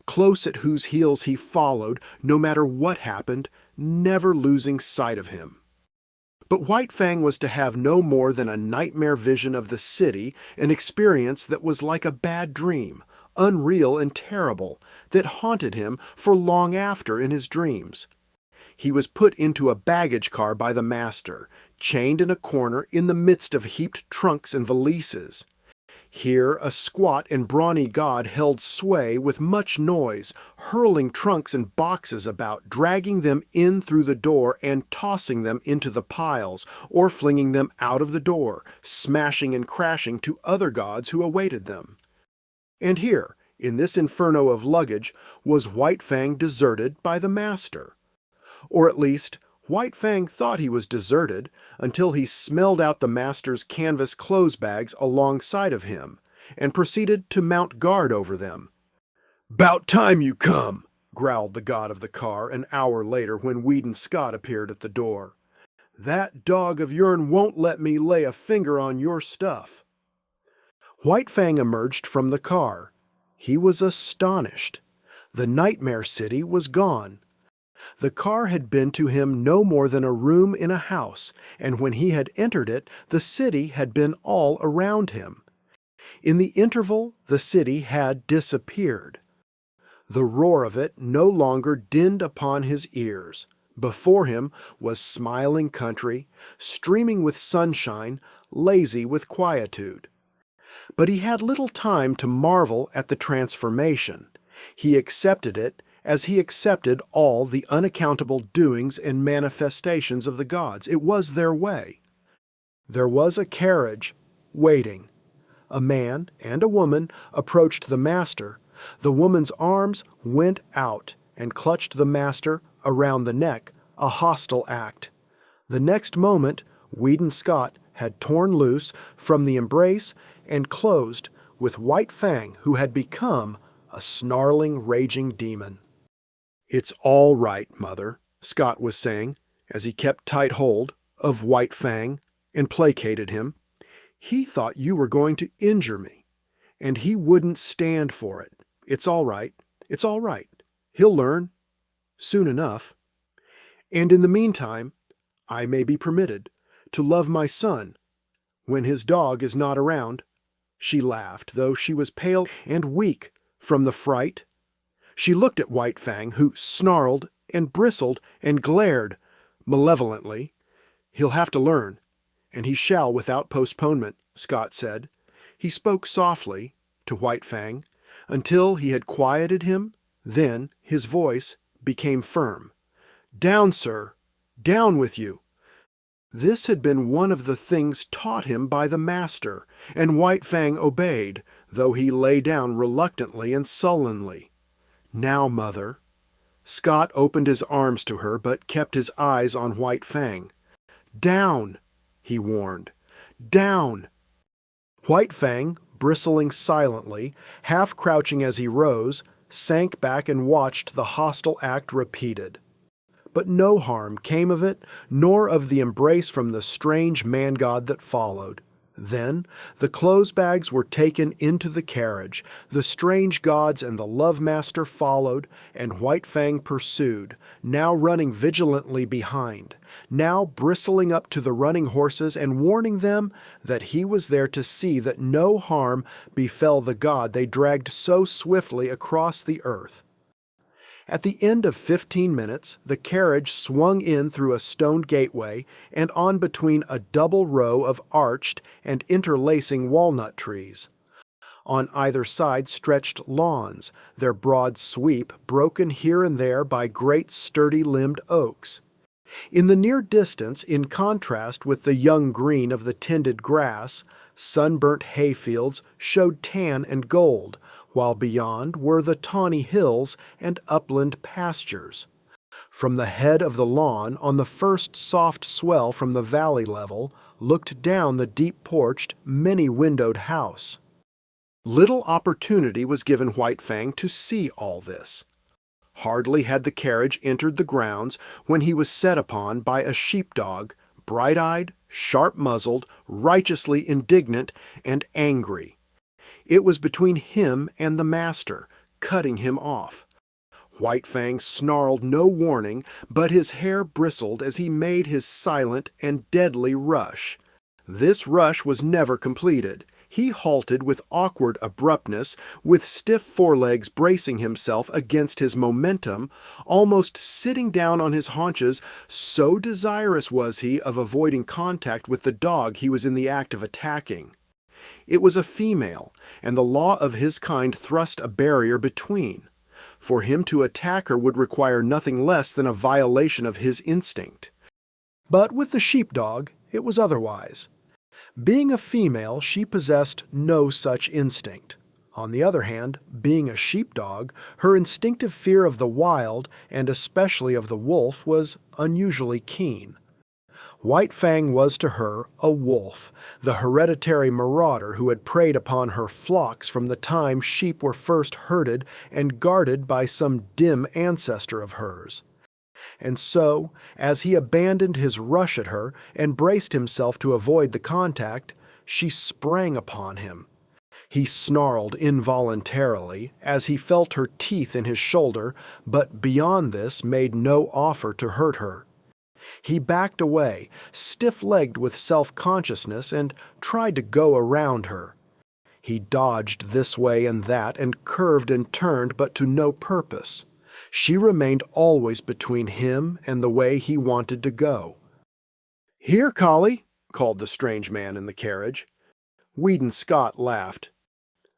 close at whose heels he followed, no matter what happened, never losing sight of him. But White Fang was to have no more than a nightmare vision of the city, an experience that was like a bad dream, unreal and terrible, that haunted him for long after in his dreams. He was put into a baggage car by the master, chained in a corner in the midst of heaped trunks and valises. Here a squat and brawny god held sway with much noise, hurling trunks and boxes about, dragging them in through the door and tossing them into the piles, or flinging them out of the door, smashing and crashing to other gods who awaited them. And here, in this inferno of luggage, was White Fang deserted by the master. Or at least, White Fang thought he was deserted until he smelled out the master's canvas clothes bags alongside of him and proceeded to mount guard over them. "'Bout time you come," growled the god of the car an hour later when Weedon Scott appeared at the door. "That dog of yourn won't let me lay a finger on your stuff." White Fang emerged from the car. He was astonished. The nightmare city was gone. The car had been to him no more than a room in a house, and when he had entered it, the city had been all around him. In the interval, the city had disappeared. The roar of it no longer dinned upon his ears. Before him was smiling country, streaming with sunshine, lazy with quietude. But he had little time to marvel at the transformation. He accepted it as he accepted all the unaccountable doings and manifestations of the gods. It was their way. There was a carriage waiting. A man and a woman approached the master. The woman's arms went out and clutched the master around the neck, a hostile act. The next moment, Weedon Scott had torn loose from the embrace and closed with White Fang, who had become a snarling, raging demon. "It's all right, Mother," Scott was saying, as he kept tight hold of White Fang and placated him. "He thought you were going to injure me, and he wouldn't stand for it. It's all right. It's all right. He'll learn. Soon enough. And in the meantime, I may be permitted to love my son when his dog is not around." She laughed, though she was pale and weak from the fright. She looked at White Fang, who snarled and bristled and glared malevolently. "He'll have to learn, and he shall without postponement," Scott said. He spoke softly to White Fang until he had quieted him. Then his voice became firm. "Down, sir! Down with you!" This had been one of the things taught him by the master, and White Fang obeyed, though he lay down reluctantly and sullenly. "Now, Mother." Scott opened his arms to her, but kept his eyes on White Fang. "Down," he warned. "Down." White Fang, bristling silently, half crouching as he rose, sank back and watched the hostile act repeated. But no harm came of it, nor of the embrace from the strange man-god that followed. Then the clothes bags were taken into the carriage, the strange gods and the love-master followed, and White Fang pursued, now running vigilantly behind, now bristling up to the running horses and warning them that he was there to see that no harm befell the god they dragged so swiftly across the earth. At the end of 15 minutes, the carriage swung in through a stone gateway and on between a double row of arched and interlacing walnut trees. On either side stretched lawns, their broad sweep broken here and there by great sturdy-limbed oaks. In the near distance, in contrast with the young green of the tended grass, sunburnt hayfields showed tan and gold, while beyond were the tawny hills and upland pastures. From the head of the lawn, on the first soft swell from the valley level, looked down the deep-porched, many-windowed house. Little opportunity was given White Fang to see all this. Hardly had the carriage entered the grounds when he was set upon by a sheepdog, bright-eyed, sharp-muzzled, righteously indignant, and angry. It was between him and the master, cutting him off. White Fang snarled no warning, but his hair bristled as he made his silent and deadly rush. This rush was never completed. He halted with awkward abruptness, with stiff forelegs bracing himself against his momentum, almost sitting down on his haunches, so desirous was he of avoiding contact with the dog he was in the act of attacking. It was a female, and the law of his kind thrust a barrier between. For him to attack her would require nothing less than a violation of his instinct. But with the sheepdog, it was otherwise. Being a female, she possessed no such instinct. On the other hand, being a sheepdog, her instinctive fear of the wild, and especially of the wolf, was unusually keen. White Fang was to her a wolf, the hereditary marauder who had preyed upon her flocks from the time sheep were first herded and guarded by some dim ancestor of hers. And so, as he abandoned his rush at her and braced himself to avoid the contact, she sprang upon him. He snarled involuntarily as he felt her teeth in his shoulder, but beyond this made no offer to hurt her. He backed away, stiff-legged with self-consciousness, and tried to go around her. He dodged this way and that and curved and turned, but to no purpose. She remained always between him and the way he wanted to go. "Here, Collie," called the strange man in the carriage. Weedon Scott laughed.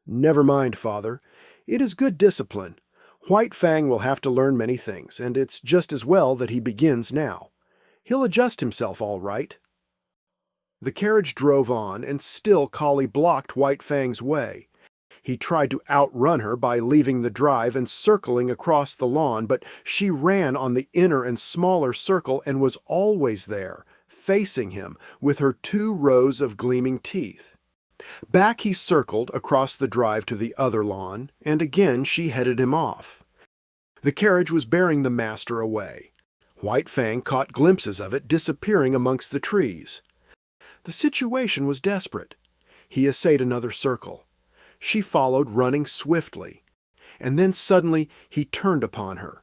"Never mind, Father. It is good discipline. White Fang will have to learn many things, and it's just as well that he begins now. He'll adjust himself all right." The carriage drove on, and still Collie blocked White Fang's way. He tried to outrun her by leaving the drive and circling across the lawn, but she ran on the inner and smaller circle and was always there, facing him, with her 2 rows of gleaming teeth. Back he circled across the drive to the other lawn, and again she headed him off. The carriage was bearing the master away. White Fang caught glimpses of it disappearing amongst the trees. The situation was desperate. He essayed another circle. She followed, running swiftly. And then suddenly he turned upon her.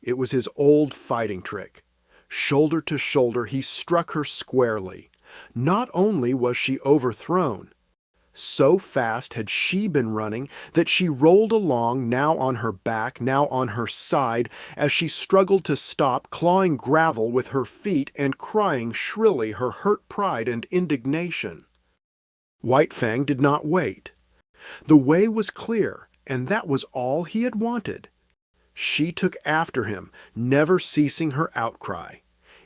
It was his old fighting trick. Shoulder to shoulder he struck her squarely. Not only was she overthrown, so fast had she been running that she rolled along, now on her back, now on her side, as she struggled to stop, clawing gravel with her feet and crying shrilly her hurt pride and indignation. White Fang did not wait. The way was clear, and that was all he had wanted. She took after him, never ceasing her outcry.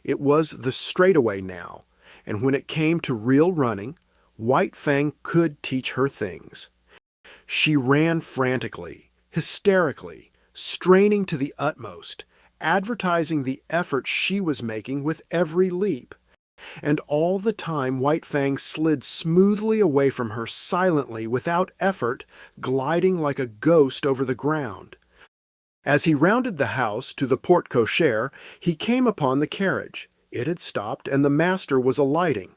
It was the straightaway now, and when it came to real running, White Fang could teach her things. She ran frantically, hysterically, straining to the utmost, advertising the effort she was making with every leap. And all the time White Fang slid smoothly away from her silently, without effort, gliding like a ghost over the ground. As he rounded the house to the porte cochere, he came upon the carriage. It had stopped, and the master was alighting.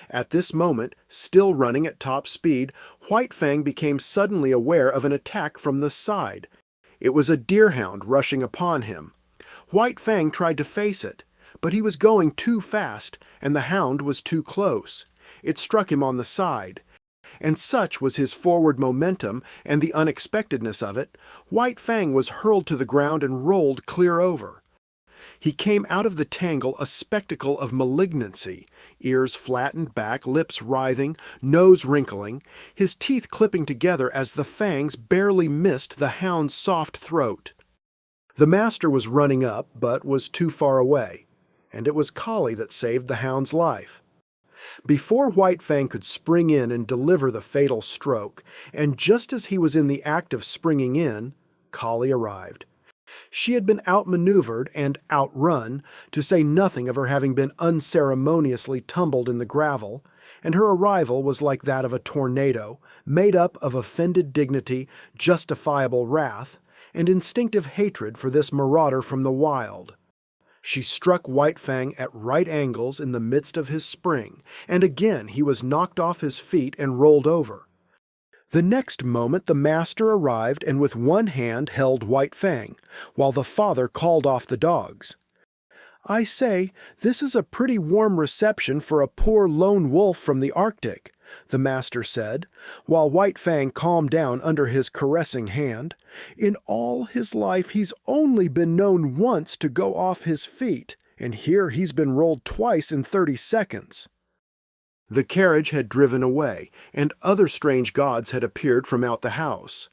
At this moment, still running at top speed, White Fang became suddenly aware of an attack from the side. It was a deerhound rushing upon him. White Fang tried to face it, but he was going too fast, and the hound was too close. It struck him on the side. And such was his forward momentum and the unexpectedness of it, White Fang was hurled to the ground and rolled clear over. He came out of the tangle a spectacle of malignancy, ears flattened back, lips writhing, nose wrinkling, his teeth clipping together as the fangs barely missed the hound's soft throat. The master was running up, but was too far away, and it was Collie that saved the hound's life. Before White Fang could spring in and deliver the fatal stroke, and just as he was in the act of springing in, Collie arrived. She had been outmaneuvered and outrun, to say nothing of her having been unceremoniously tumbled in the gravel, and her arrival was like that of a tornado, made up of offended dignity, justifiable wrath, and instinctive hatred for this marauder from the wild. She struck White Fang at right angles in the midst of his spring, and again he was knocked off his feet and rolled over. The next moment the master arrived and with one hand held White Fang, while the father called off the dogs. "I say, this is a pretty warm reception for a poor lone wolf from the Arctic," the master said, while White Fang calmed down under his caressing hand. "In all his life he's only been known once to go off his feet, and here he's been rolled twice in 30 seconds. The carriage had driven away, and other strange gods had appeared from out the house.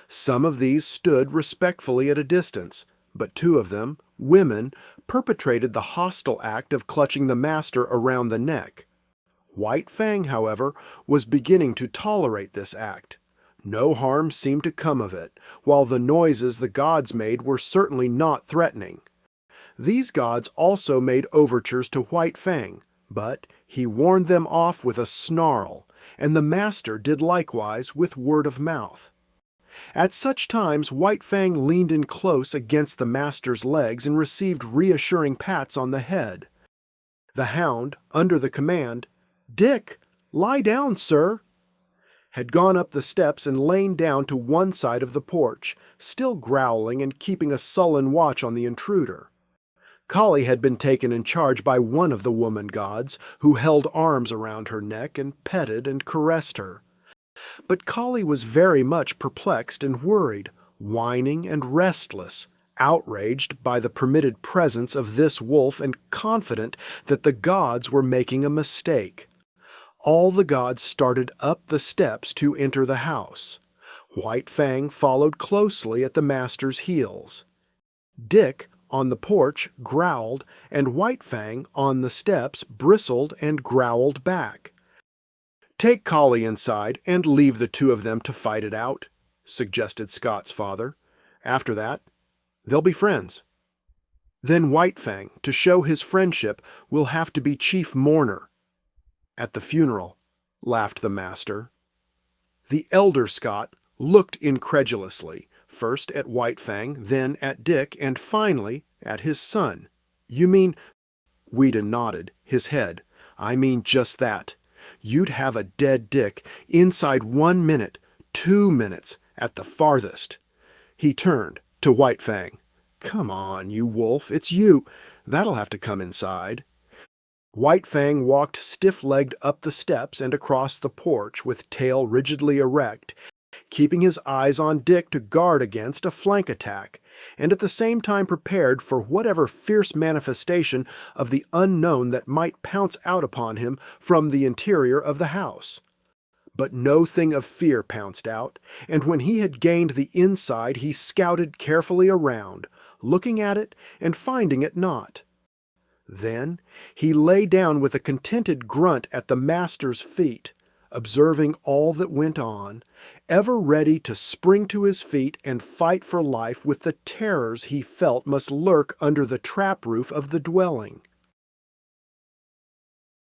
Some of these stood respectfully at a distance, but 2 of them, women, perpetrated the hostile act of clutching the master around the neck. White Fang, however, was beginning to tolerate this act. No harm seemed to come of it, while the noises the gods made were certainly not threatening. These gods also made overtures to White Fang, but he warned them off with a snarl, and the master did likewise with word of mouth. At such times White Fang leaned in close against the master's legs and received reassuring pats on the head. The hound, under the command, "Dick, lie down, sir," had gone up the steps and lain down to one side of the porch, still growling and keeping a sullen watch on the intruder. Kali had been taken in charge by one of the woman gods, who held arms around her neck and petted and caressed her. But Kali was very much perplexed and worried, whining and restless, outraged by the permitted presence of this wolf and confident that the gods were making a mistake. All the gods started up the steps to enter the house. White Fang followed closely at the master's heels. Dick, on the porch, growled, and White Fang, on the steps, bristled and growled back. "Take Kali inside and leave the two of them to fight it out," suggested Scott's father. "After that, they'll be friends." "Then White Fang, to show his friendship, will have to be chief mourner at the funeral," laughed the master. The elder Scott looked incredulously, first at White Fang, then at Dick, and finally at his son. "You mean—" Whedon nodded his head. "I mean just that. You'd have a dead Dick inside 1 minute, 2 minutes, at the farthest." He turned to White Fang. "Come on, you wolf, it's you. That'll have to come inside." White Fang walked stiff-legged up the steps and across the porch with tail rigidly erect, keeping his eyes on Dick to guard against a flank attack, and at the same time prepared for whatever fierce manifestation of the unknown that might pounce out upon him from the interior of the house. But no thing of fear pounced out, and when he had gained the inside he scouted carefully around, looking at it and finding it not. Then he lay down with a contented grunt at the master's feet, observing all that went on, ever ready to spring to his feet and fight for life with the terrors he felt must lurk under the trap roof of the dwelling.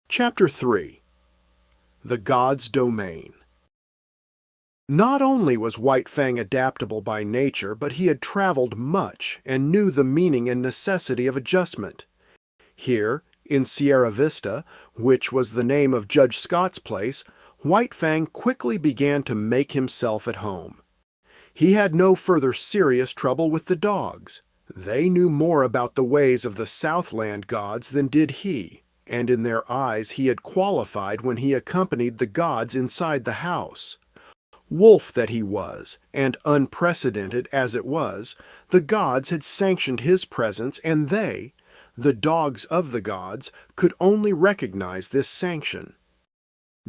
Chapter 3. The God's Domain. Not only was White Fang adaptable by nature, but he had traveled much and knew the meaning and necessity of adjustment. Here, in Sierra Vista, which was the name of Judge Scott's place, White Fang quickly began to make himself at home. He had no further serious trouble with the dogs. They knew more about the ways of the Southland gods than did he, and in their eyes he had qualified when he accompanied the gods inside the house. Wolf that he was, and unprecedented as it was, the gods had sanctioned his presence, and they, the dogs of the gods, could only recognize this sanction.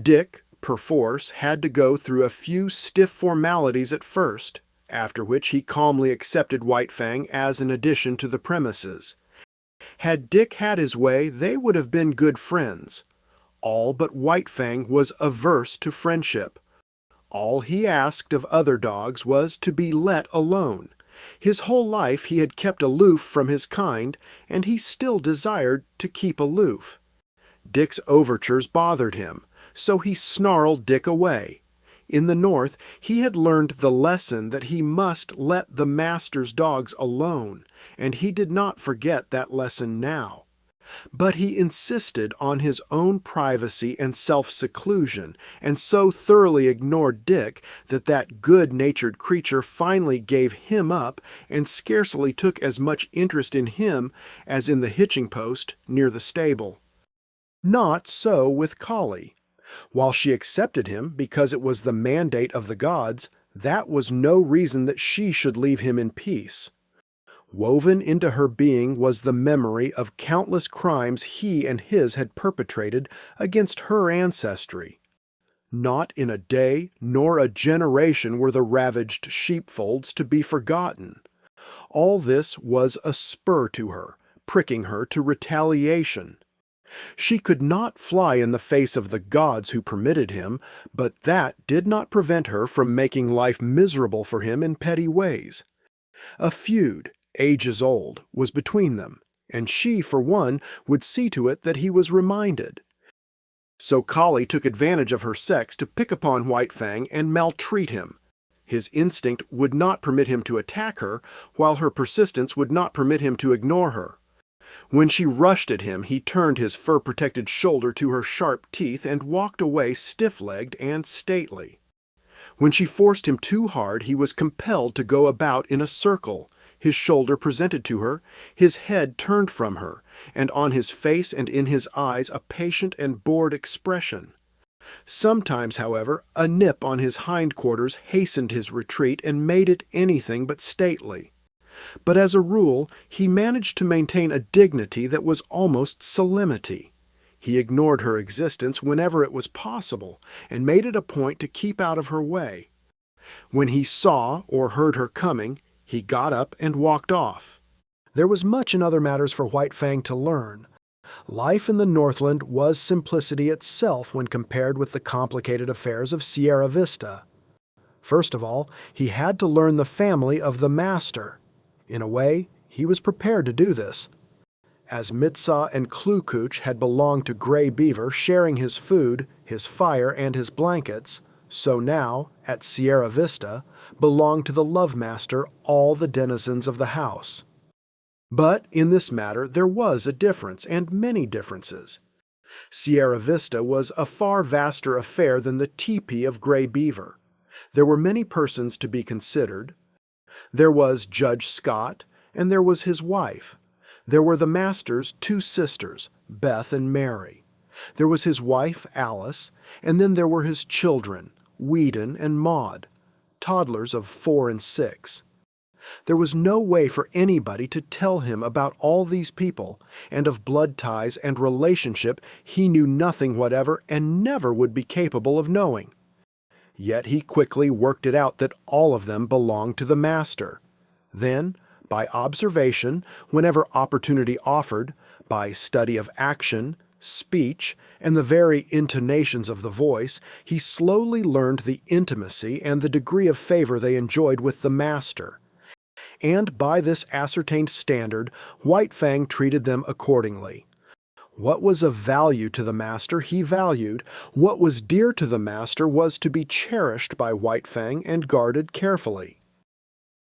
Dick, perforce, had to go through a few stiff formalities at first, after which he calmly accepted White Fang as an addition to the premises. Had Dick had his way, they would have been good friends. All but White Fang was averse to friendship. All he asked of other dogs was to be let alone. His whole life he had kept aloof from his kind, and he still desired to keep aloof. Dick's overtures bothered him, so he snarled Dick away. In the north, he had learned the lesson that he must let the master's dogs alone, and he did not forget that lesson now. But he insisted on his own privacy and self-seclusion, and so thoroughly ignored Dick that good-natured creature finally gave him up and scarcely took as much interest in him as in the hitching post near the stable. Not so with Kali. While she accepted him because it was the mandate of the gods, that was no reason that she should leave him in peace. Woven into her being was the memory of countless crimes he and his had perpetrated against her ancestry. Not in a day nor a generation were the ravaged sheepfolds to be forgotten. All this was a spur to her, pricking her to retaliation. She could not fly in the face of the gods who permitted him, but that did not prevent her from making life miserable for him in petty ways. A feud, ages old, was between them, and she, for one, would see to it that he was reminded. So Kali took advantage of her sex to pick upon White Fang and maltreat him. His instinct would not permit him to attack her, while her persistence would not permit him to ignore her. When she rushed at him, he turned his fur-protected shoulder to her sharp teeth and walked away stiff-legged and stately. When she forced him too hard, he was compelled to go about in a circle, his shoulder presented to her, his head turned from her, and on his face and in his eyes a patient and bored expression. Sometimes, however, a nip on his hindquarters hastened his retreat and made it anything but stately. But as a rule, he managed to maintain a dignity that was almost solemnity. He ignored her existence whenever it was possible and made it a point to keep out of her way. When he saw or heard her coming, he got up and walked off. There was much in other matters for White Fang to learn. Life in the Northland was simplicity itself when compared with the complicated affairs of Sierra Vista. First of all, he had to learn the family of the master. In a way, he was prepared to do this. As Mitsa and Klukooch had belonged to Gray Beaver, sharing his food, his fire, and his blankets, so now, at Sierra Vista, belonged to the Love Master all the denizens of the house. But in this matter there was a difference, and many differences. Sierra Vista was a far vaster affair than the teepee of Gray Beaver. There were many persons to be considered. There was Judge Scott, and there was his wife. There were the master's two sisters, Beth and Mary. There was his wife, Alice, and then there were his children, Whedon and Maud, toddlers of 4 and 6. There was no way for anybody to tell him about all these people, and of blood ties and relationship he knew nothing whatever and never would be capable of knowing. Yet he quickly worked it out that all of them belonged to the master. Then, by observation, whenever opportunity offered, by study of action, speech, and the very intonations of the voice, he slowly learned the intimacy and the degree of favor they enjoyed with the master. And by this ascertained standard, White Fang treated them accordingly. What was of value to the master he valued. What was dear to the master was to be cherished by White Fang and guarded carefully.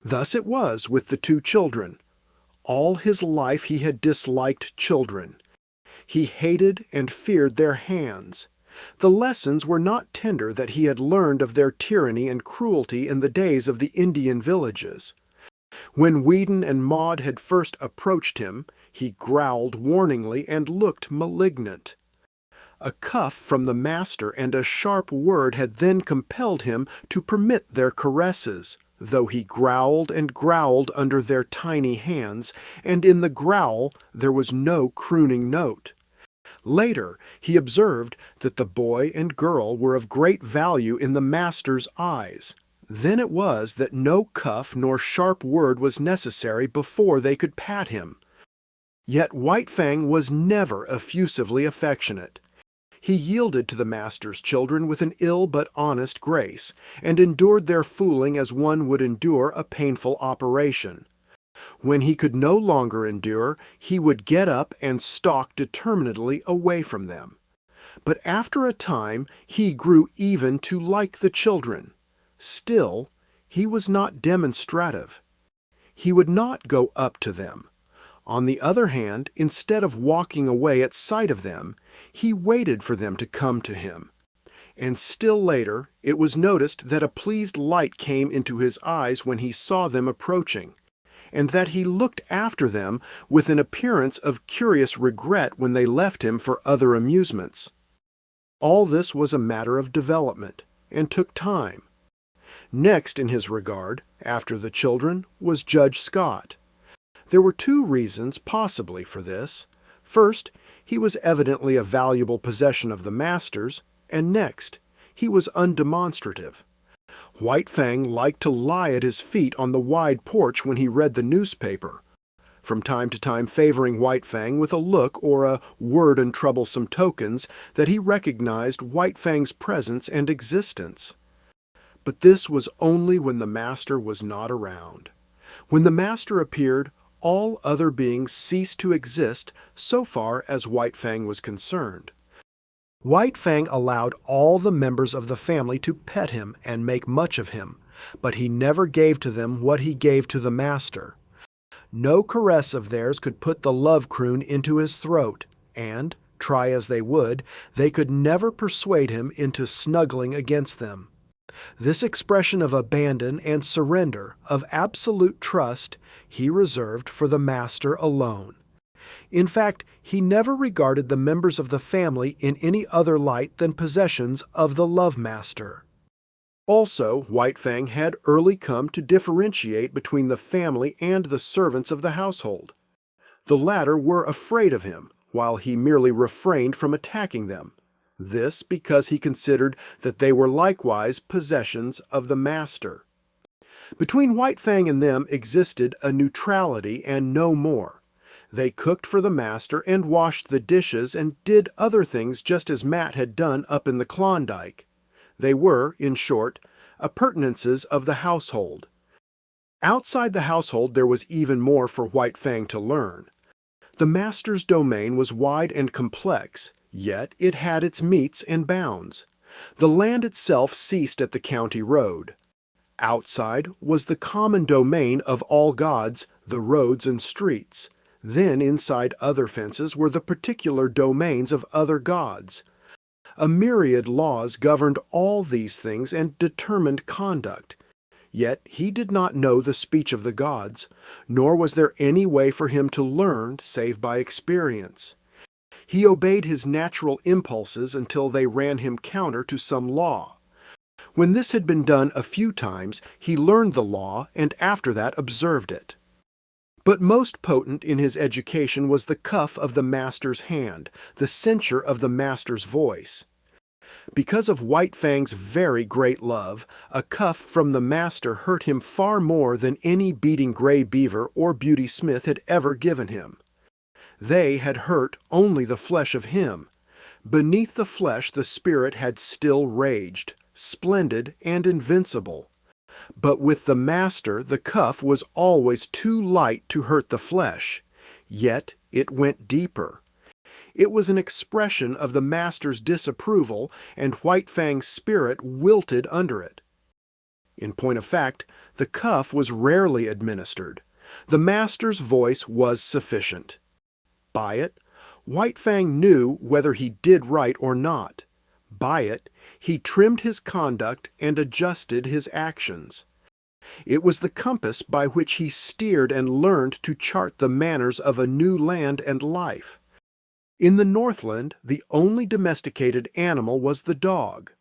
Thus it was with the two children. All his life he had disliked children. He hated and feared their hands. The lessons were not tender that he had learned of their tyranny and cruelty in the days of the Indian villages. When Whedon and Maud had first approached him, he growled warningly and looked malignant. A cuff from the master and a sharp word had then compelled him to permit their caresses, though he growled and growled under their tiny hands, and in the growl there was no crooning note. Later, he observed that the boy and girl were of great value in the master's eyes. Then it was that no cuff nor sharp word was necessary before they could pat him. Yet White Fang was never effusively affectionate. He yielded to the master's children with an ill but honest grace, and endured their fooling as one would endure a painful operation. When he could no longer endure, he would get up and stalk determinedly away from them. But after a time he grew even to like the children. Still, he was not demonstrative. He would not go up to them. On the other hand, instead of walking away at sight of them, he waited for them to come to him. And still later, it was noticed that a pleased light came into his eyes when he saw them approaching, and that he looked after them with an appearance of curious regret when they left him for other amusements. All this was a matter of development, and took time. Next in his regard, after the children, was Judge Scott. There were two reasons, possibly, for this. First, he was evidently a valuable possession of the master's, and next, he was undemonstrative. White Fang liked to lie at his feet on the wide porch when he read the newspaper, from time to time favoring White Fang with a look or a word and troublesome tokens that he recognized White Fang's presence and existence. But this was only when the master was not around. When the master appeared, all other beings ceased to exist so far as White Fang was concerned. White Fang allowed all the members of the family to pet him and make much of him, but he never gave to them what he gave to the master. No caress of theirs could put the love croon into his throat, and, try as they would, they could never persuade him into snuggling against them. This expression of abandon and surrender, of absolute trust, he reserved for the master alone. In fact, he never regarded the members of the family in any other light than possessions of the love master. Also, White Fang had early come to differentiate between the family and the servants of the household. The latter were afraid of him, while he merely refrained from attacking them. This because he considered that they were likewise possessions of the master. Between White Fang and them existed a neutrality and no more. They cooked for the master and washed the dishes and did other things just as Matt had done up in the Klondike. They were, in short, appurtenances of the household. Outside the household there was even more for White Fang to learn. The master's domain was wide and complex, yet it had its metes and bounds. The land itself ceased at the county road. Outside was the common domain of all gods, the roads and streets. Then inside other fences were the particular domains of other gods. A myriad laws governed all these things and determined conduct. Yet he did not know the speech of the gods, nor was there any way for him to learn save by experience. He obeyed his natural impulses until they ran him counter to some law. When this had been done a few times, he learned the law and after that observed it. But most potent in his education was the cuff of the master's hand, the censure of the master's voice. Because of White Fang's very great love, a cuff from the master hurt him far more than any beating Gray Beaver or Beauty Smith had ever given him. They had hurt only the flesh of him. Beneath the flesh the spirit had still raged, splendid and invincible. But with the master the cuff was always too light to hurt the flesh, yet it went deeper. It was an expression of the master's disapproval, and White Fang's spirit wilted under it. In point of fact, the cuff was rarely administered. The master's voice was sufficient. By it, White Fang knew whether he did right or not. By it, he trimmed his conduct and adjusted his actions. It was the compass by which he steered and learned to chart the manners of a new land and life. In the Northland, the only domesticated animal was the dog.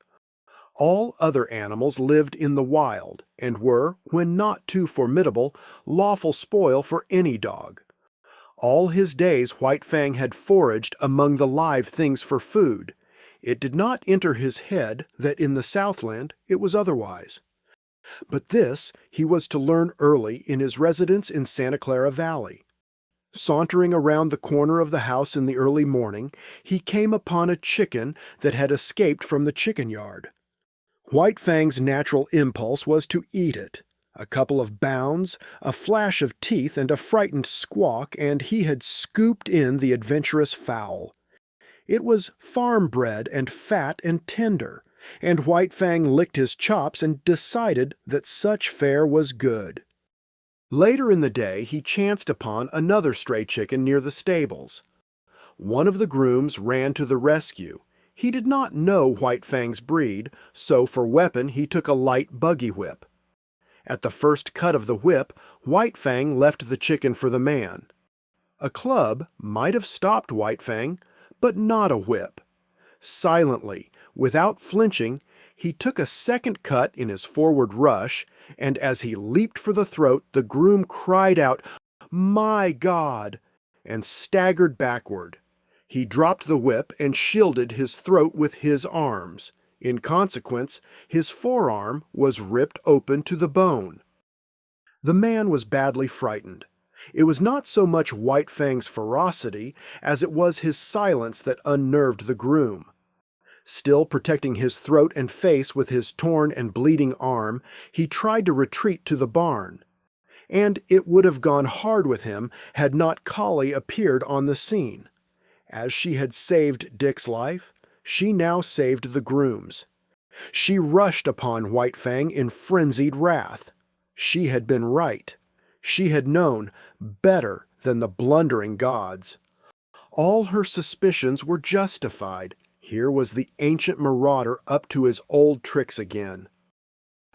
All other animals lived in the wild, and were, when not too formidable, lawful spoil for any dog. All his days White Fang had foraged among the live things for food. It did not enter his head that in the Southland it was otherwise. But this he was to learn early in his residence in Santa Clara Valley. Sauntering around the corner of the house in the early morning, he came upon a chicken that had escaped from the chicken yard. White Fang's natural impulse was to eat it. A couple of bounds, a flash of teeth, and a frightened squawk, and he had scooped in the adventurous fowl. It was farm-bred and fat and tender, and White Fang licked his chops and decided that such fare was good. Later in the day he chanced upon another stray chicken near the stables. One of the grooms ran to the rescue. He did not know White Fang's breed, so for weapon he took a light buggy whip. At the first cut of the whip, White Fang left the chicken for the man. A club might have stopped White Fang, but not a whip. Silently, without flinching, he took a second cut in his forward rush, and as he leaped for the throat, the groom cried out, "My God!" and staggered backward. He dropped the whip and shielded his throat with his arms. In consequence, his forearm was ripped open to the bone. The man was badly frightened. It was not so much White Fang's ferocity as it was his silence that unnerved the groom. Still protecting his throat and face with his torn and bleeding arm, he tried to retreat to the barn. And it would have gone hard with him had not Collie appeared on the scene. As she had saved Dick's life, she now saved the groom's. She rushed upon White Fang in frenzied wrath. She had been right. She had known better than the blundering gods. All her suspicions were justified. Here was the ancient marauder up to his old tricks again.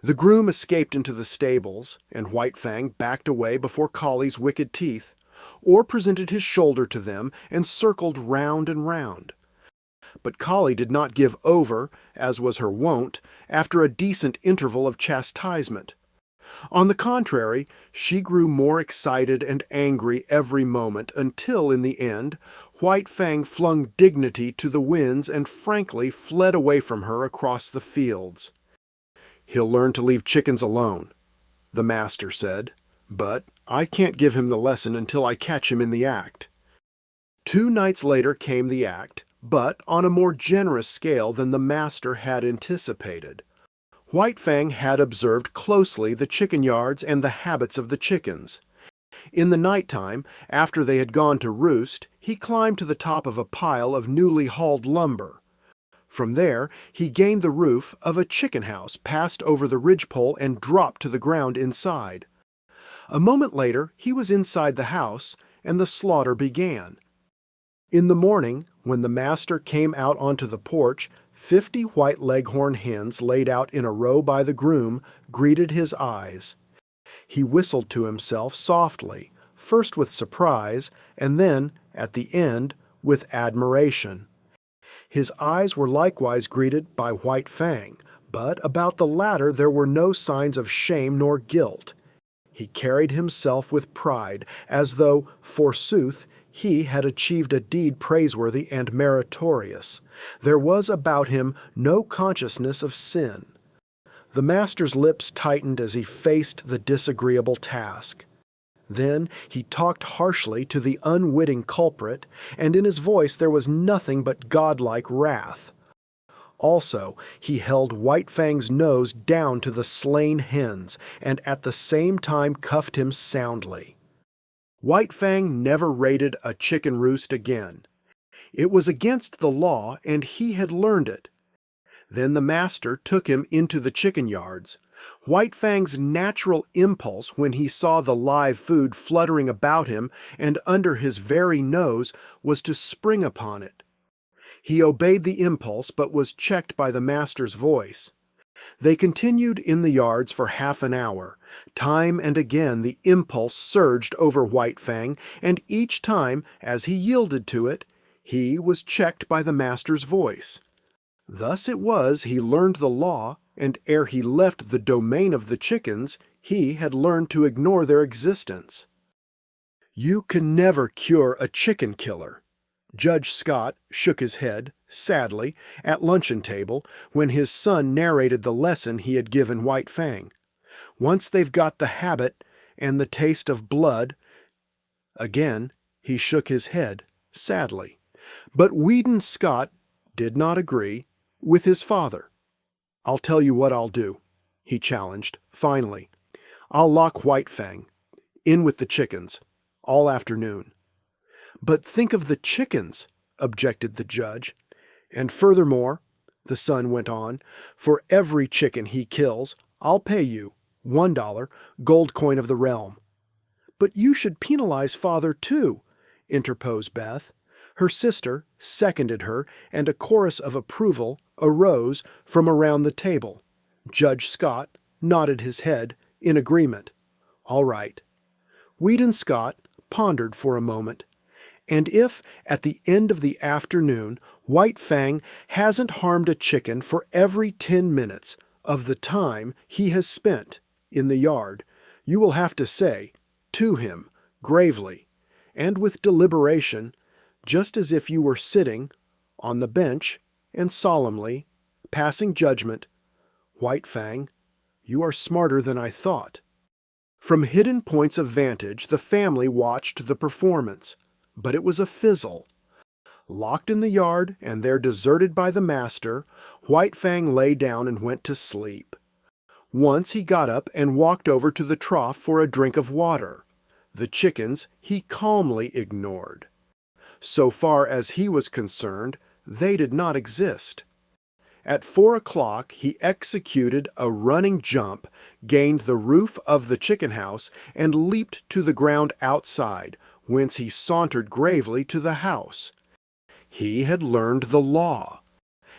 The groom escaped into the stables, and White Fang backed away before Collie's wicked teeth, or presented his shoulder to them and circled round and round. But Collie did not give over, as was her wont, after a decent interval of chastisement. On the contrary, she grew more excited and angry every moment until, in the end, White Fang flung dignity to the winds and frankly fled away from her across the fields. "He'll learn to leave chickens alone," the master said, "but I can't give him the lesson until I catch him in the act." 2 nights later came the act, but on a more generous scale than the master had anticipated. White Fang had observed closely the chicken yards and the habits of the chickens. In the night-time, after they had gone to roost, he climbed to the top of a pile of newly hauled lumber. From there, he gained the roof of a chicken house, passed over the ridgepole, and dropped to the ground inside. A moment later, he was inside the house, and the slaughter began. In the morning, when the master came out onto the porch, 50 white leghorn hens laid out in a row by the groom greeted his eyes. He whistled to himself softly, first with surprise, and then, at the end, with admiration. His eyes were likewise greeted by White Fang, but about the latter there were no signs of shame nor guilt. He carried himself with pride, as though, forsooth, he had achieved a deed praiseworthy and meritorious. There was about him no consciousness of sin. The master's lips tightened as he faced the disagreeable task. Then he talked harshly to the unwitting culprit, and in his voice there was nothing but godlike wrath. Also, he held White Fang's nose down to the slain hens, and at the same time cuffed him soundly. White Fang never raided a chicken roost again. It was against the law, and he had learned it. Then the master took him into the chicken yards. White Fang's natural impulse when he saw the live food fluttering about him and under his very nose was to spring upon it. He obeyed the impulse, but was checked by the master's voice. They continued in the yards for half an hour. Time and again the impulse surged over White Fang, and each time, as he yielded to it, he was checked by the master's voice. Thus it was he learned the law, and ere he left the domain of the chickens, he had learned to ignore their existence. You can never cure a chicken killer. Judge Scott shook his head, sadly, at luncheon table when his son narrated the lesson he had given White Fang. Once they've got the habit and the taste of blood. Again he shook his head, sadly. But Weedon Scott did not agree with his father. "I'll tell you what I'll do," he challenged, finally. "I'll lock White Fang in with the chickens all afternoon." "But think of the chickens," objected the judge. "And furthermore," the son went on, "for every chicken he kills, I'll pay you $1 gold coin of the realm." "But you should penalize father too," interposed Beth. Her sister seconded her, and a chorus of approval arose from around the table. Judge Scott nodded his head in agreement. "All right." Weedon Scott pondered for a moment. "And if, at the end of the afternoon, White Fang hasn't harmed a chicken for every 10 minutes of the time he has spent in the yard, you will have to say, to him, gravely, and with deliberation, just as if you were sitting on the bench and solemnly passing judgment, 'White Fang, you are smarter than I thought.'" From hidden points of vantage, the family watched the performance, but it was a fizzle. Locked in the yard and there deserted by the master, White Fang lay down and went to sleep. Once he got up and walked over to the trough for a drink of water. The chickens he calmly ignored. So far as he was concerned, they did not exist. At 4 o'clock he executed a running jump, gained the roof of the chicken house, and leaped to the ground outside, whence he sauntered gravely to the house. He had learned the law.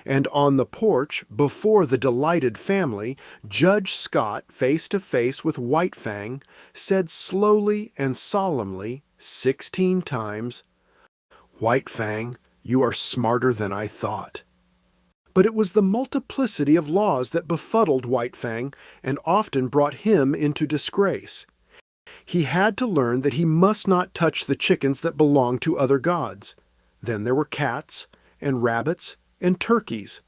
And on the porch, before the delighted family, Judge Scott, face to face with White Fang, said slowly and solemnly 16 times, "White Fang, you are smarter than I thought." But it was the multiplicity of laws that befuddled White Fang and often brought him into disgrace. He had to learn that he must not touch the chickens that belonged to other gods. Then there were cats and rabbits and turkeys.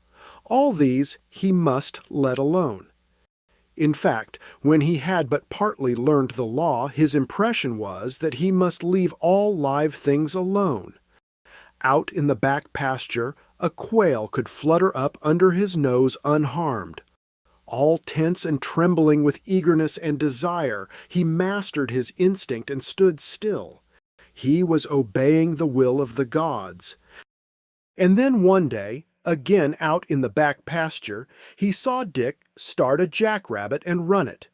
All these he must let alone. In fact, when he had but partly learned the law, his impression was that he must leave all live things alone. Out in the back pasture, a quail could flutter up under his nose unharmed. All tense and trembling with eagerness and desire, he mastered his instinct and stood still. He was obeying the will of the gods. And then one day, again out in the back pasture, he saw Dick start a jackrabbit and run it.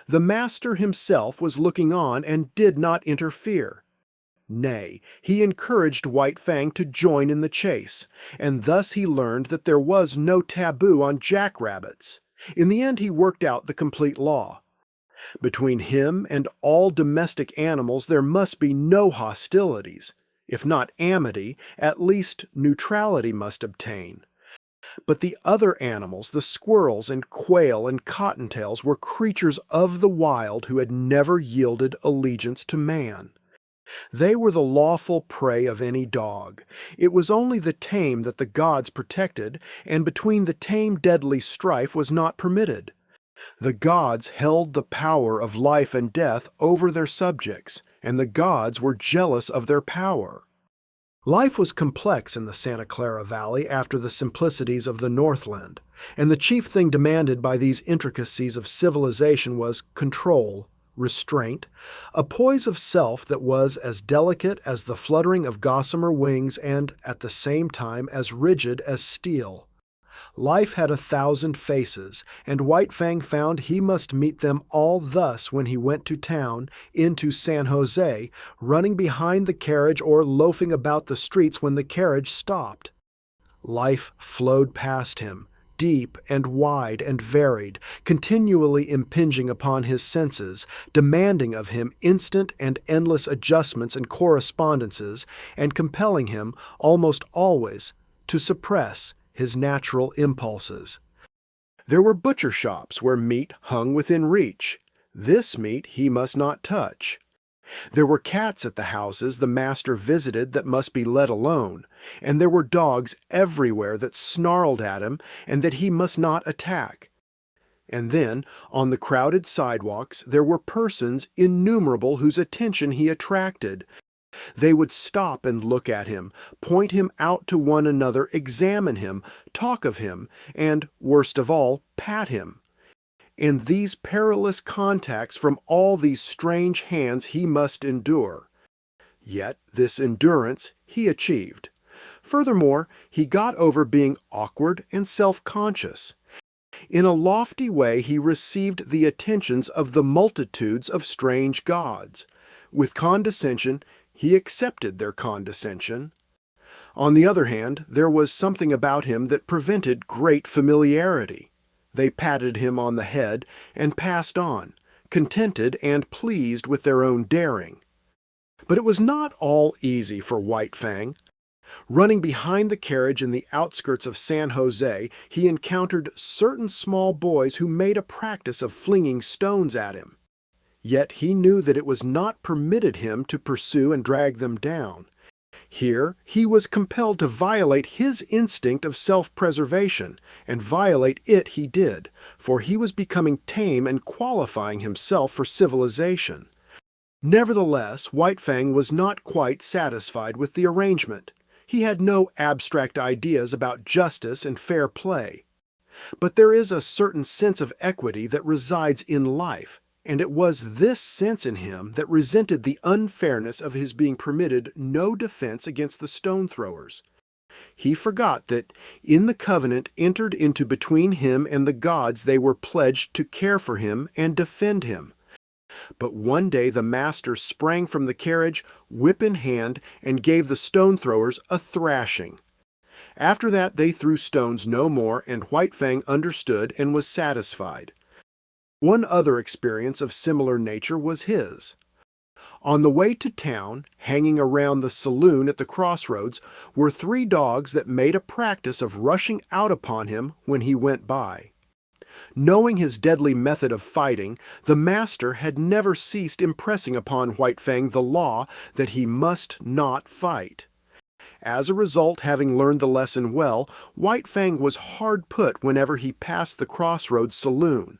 The master himself was looking on and did not interfere. Nay, he encouraged White Fang to join in the chase, and thus he learned that there was no taboo on jackrabbits. In the end, he worked out the complete law. Between him and all domestic animals there must be no hostilities. If not amity, at least neutrality must obtain. But the other animals, the squirrels and quail and cottontails, were creatures of the wild who had never yielded allegiance to man. They were the lawful prey of any dog. It was only the tame that the gods protected, and between the tame deadly strife was not permitted. The gods held the power of life and death over their subjects, and the gods were jealous of their power. Life was complex in the Santa Clara Valley after the simplicities of the Northland, and the chief thing demanded by these intricacies of civilization was control, restraint, a poise of self that was as delicate as the fluttering of gossamer wings and, at the same time, as rigid as steel. Life had 1,000 faces, and White Fang found he must meet them all thus when he went to town, into San Jose, running behind the carriage or loafing about the streets when the carriage stopped. Life flowed past him, deep and wide and varied, continually impinging upon his senses, demanding of him instant and endless adjustments and correspondences, and compelling him, almost always, to suppress his natural impulses. There were butcher shops where meat hung within reach. This meat he must not touch. There were cats at the houses the master visited that must be let alone, and there were dogs everywhere that snarled at him and that he must not attack. And then, on the crowded sidewalks, there were persons innumerable whose attention he attracted. They would stop and look at him, point him out to one another, examine him, talk of him, and, worst of all, pat him. And these perilous contacts from all these strange hands he must endure. Yet this endurance he achieved. Furthermore, he got over being awkward and self-conscious. In a lofty way he received the attentions of the multitudes of strange gods. With condescension, he accepted their condescension. On the other hand, there was something about him that prevented great familiarity. They patted him on the head and passed on, contented and pleased with their own daring. But it was not all easy for White Fang. Running behind the carriage in the outskirts of San Jose, he encountered certain small boys who made a practice of flinging stones at him. Yet he knew that it was not permitted him to pursue and drag them down. Here he was compelled to violate his instinct of self-preservation, and violate it he did, for he was becoming tame and qualifying himself for civilization. Nevertheless, White Fang was not quite satisfied with the arrangement. He had no abstract ideas about justice and fair play. But there is a certain sense of equity that resides in life, and it was this sense in him that resented the unfairness of his being permitted no defense against the stone-throwers. He forgot that, in the covenant entered into between him and the gods, they were pledged to care for him and defend him. But one day the master sprang from the carriage, whip in hand, and gave the stone-throwers a thrashing. After that they threw stones no more, and White Fang understood and was satisfied. One other experience of similar nature was his. On the way to town, hanging around the saloon at the crossroads, were 3 dogs that made a practice of rushing out upon him when he went by. Knowing his deadly method of fighting, the master had never ceased impressing upon White Fang the law that he must not fight. As a result, having learned the lesson well, White Fang was hard put whenever he passed the crossroads saloon.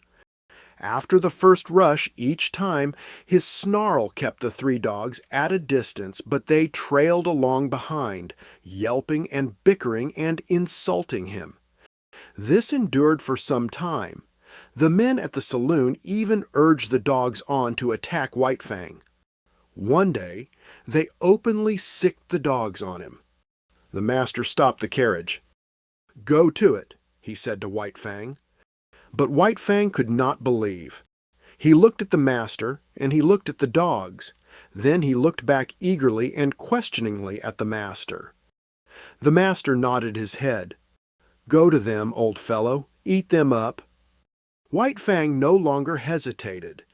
After the first rush each time, his snarl kept the 3 dogs at a distance, but they trailed along behind, yelping and bickering and insulting him. This endured for some time. The men at the saloon even urged the dogs on to attack White Fang. One day, they openly sicked the dogs on him. The master stopped the carriage. "Go to it," he said to White Fang. But White Fang could not believe. He looked at the master, and he looked at the dogs. Then he looked back eagerly and questioningly at the master. The master nodded his head. "Go to them, old fellow. Eat them up." White Fang no longer hesitated.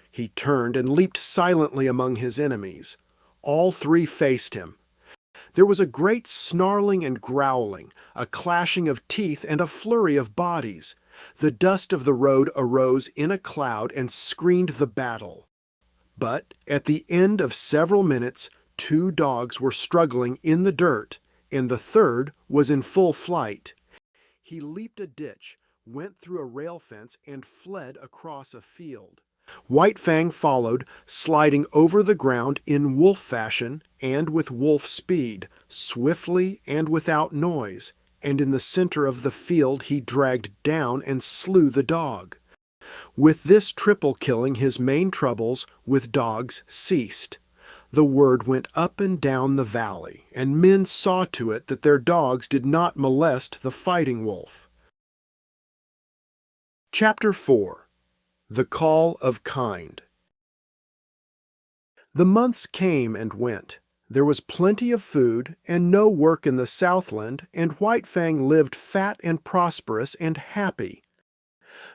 He turned and leaped silently among his enemies. All 3 faced him. There was a great snarling and growling, a clashing of teeth and a flurry of bodies. The dust of the road arose in a cloud and screened the battle. But at the end of several minutes, 2 dogs were struggling in the dirt, and the 3rd was in full flight. He leaped a ditch, went through a rail fence, and fled across a field. White Fang followed, sliding over the ground in wolf fashion and with wolf speed, swiftly and without noise, and in the center of the field he dragged down and slew the dog. With this triple killing, his main troubles with dogs ceased. The word went up and down the valley, and men saw to it that their dogs did not molest the fighting wolf. Chapter 4. The Call of Kind. The months came and went. There was plenty of food and no work in the Southland, and White Fang lived fat and prosperous and happy.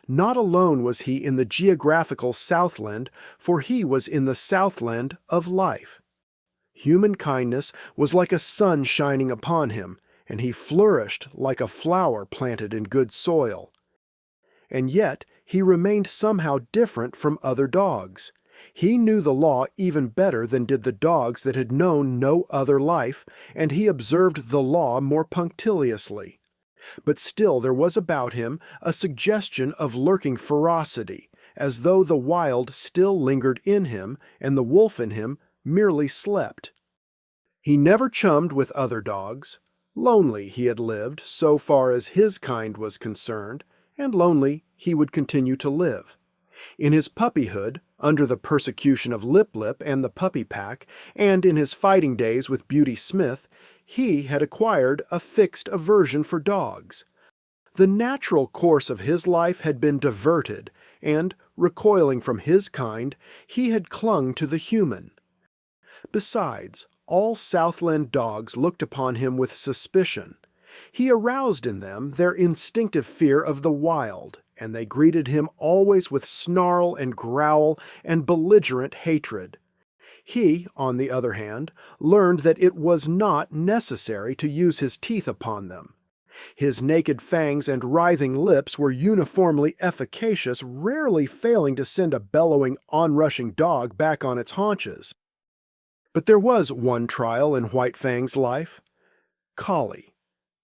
Not alone was he in the geographical Southland, for he was in the Southland of life. Human kindness was like a sun shining upon him, and he flourished like a flower planted in good soil. And yet he remained somehow different from other dogs. He knew the law even better than did the dogs that had known no other life, and he observed the law more punctiliously. But still there was about him a suggestion of lurking ferocity, as though the wild still lingered in him, and the wolf in him merely slept. He never chummed with other dogs. Lonely he had lived, so far as his kind was concerned, and lonely he would continue to live. In his puppyhood, under the persecution of Lip Lip and the puppy pack, and in his fighting days with Beauty Smith, he had acquired a fixed aversion for dogs. The natural course of his life had been diverted, and, recoiling from his kind, he had clung to the human. Besides, all Southland dogs looked upon him with suspicion. He aroused in them their instinctive fear of the wild, and they greeted him always with snarl and growl and belligerent hatred. He, on the other hand, learned that it was not necessary to use his teeth upon them. His naked fangs and writhing lips were uniformly efficacious, rarely failing to send a bellowing, onrushing dog back on its haunches. But there was one trial in White Fang's life: Collie.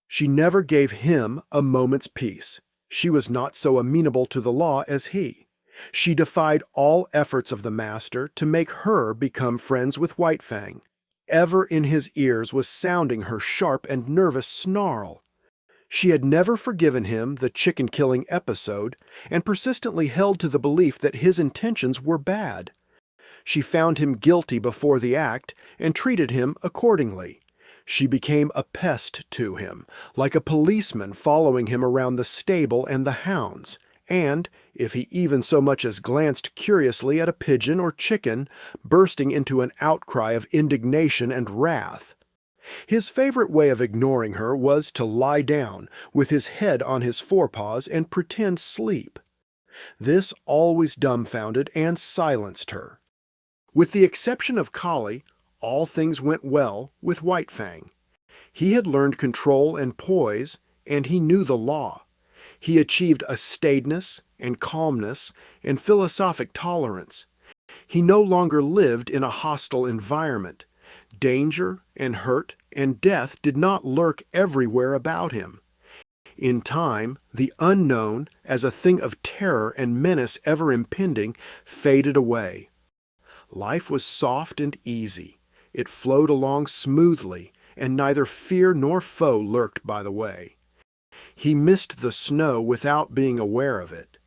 She never gave him a moment's peace. She was not so amenable to the law as he. She defied all efforts of the master to make her become friends with White Fang. Ever in his ears was sounding her sharp and nervous snarl. She had never forgiven him the chicken-killing episode, and persistently held to the belief that his intentions were bad. She found him guilty before the act, and treated him accordingly. She became a pest to him, like a policeman following him around the stable and the hounds, and, if he even so much as glanced curiously at a pigeon or chicken, bursting into an outcry of indignation and wrath. His favorite way of ignoring her was to lie down, with his head on his forepaws, and pretend sleep. This always dumbfounded and silenced her. With the exception of Collie, all things went well with White Fang. He had learned control and poise, and he knew the law. He achieved a staidness and calmness and philosophic tolerance. He no longer lived in a hostile environment. Danger and hurt and death did not lurk everywhere about him. In time, the unknown, as a thing of terror and menace ever impending, faded away. Life was soft and easy. It flowed along smoothly, and neither fear nor foe lurked by the way. He missed the snow without being aware of it.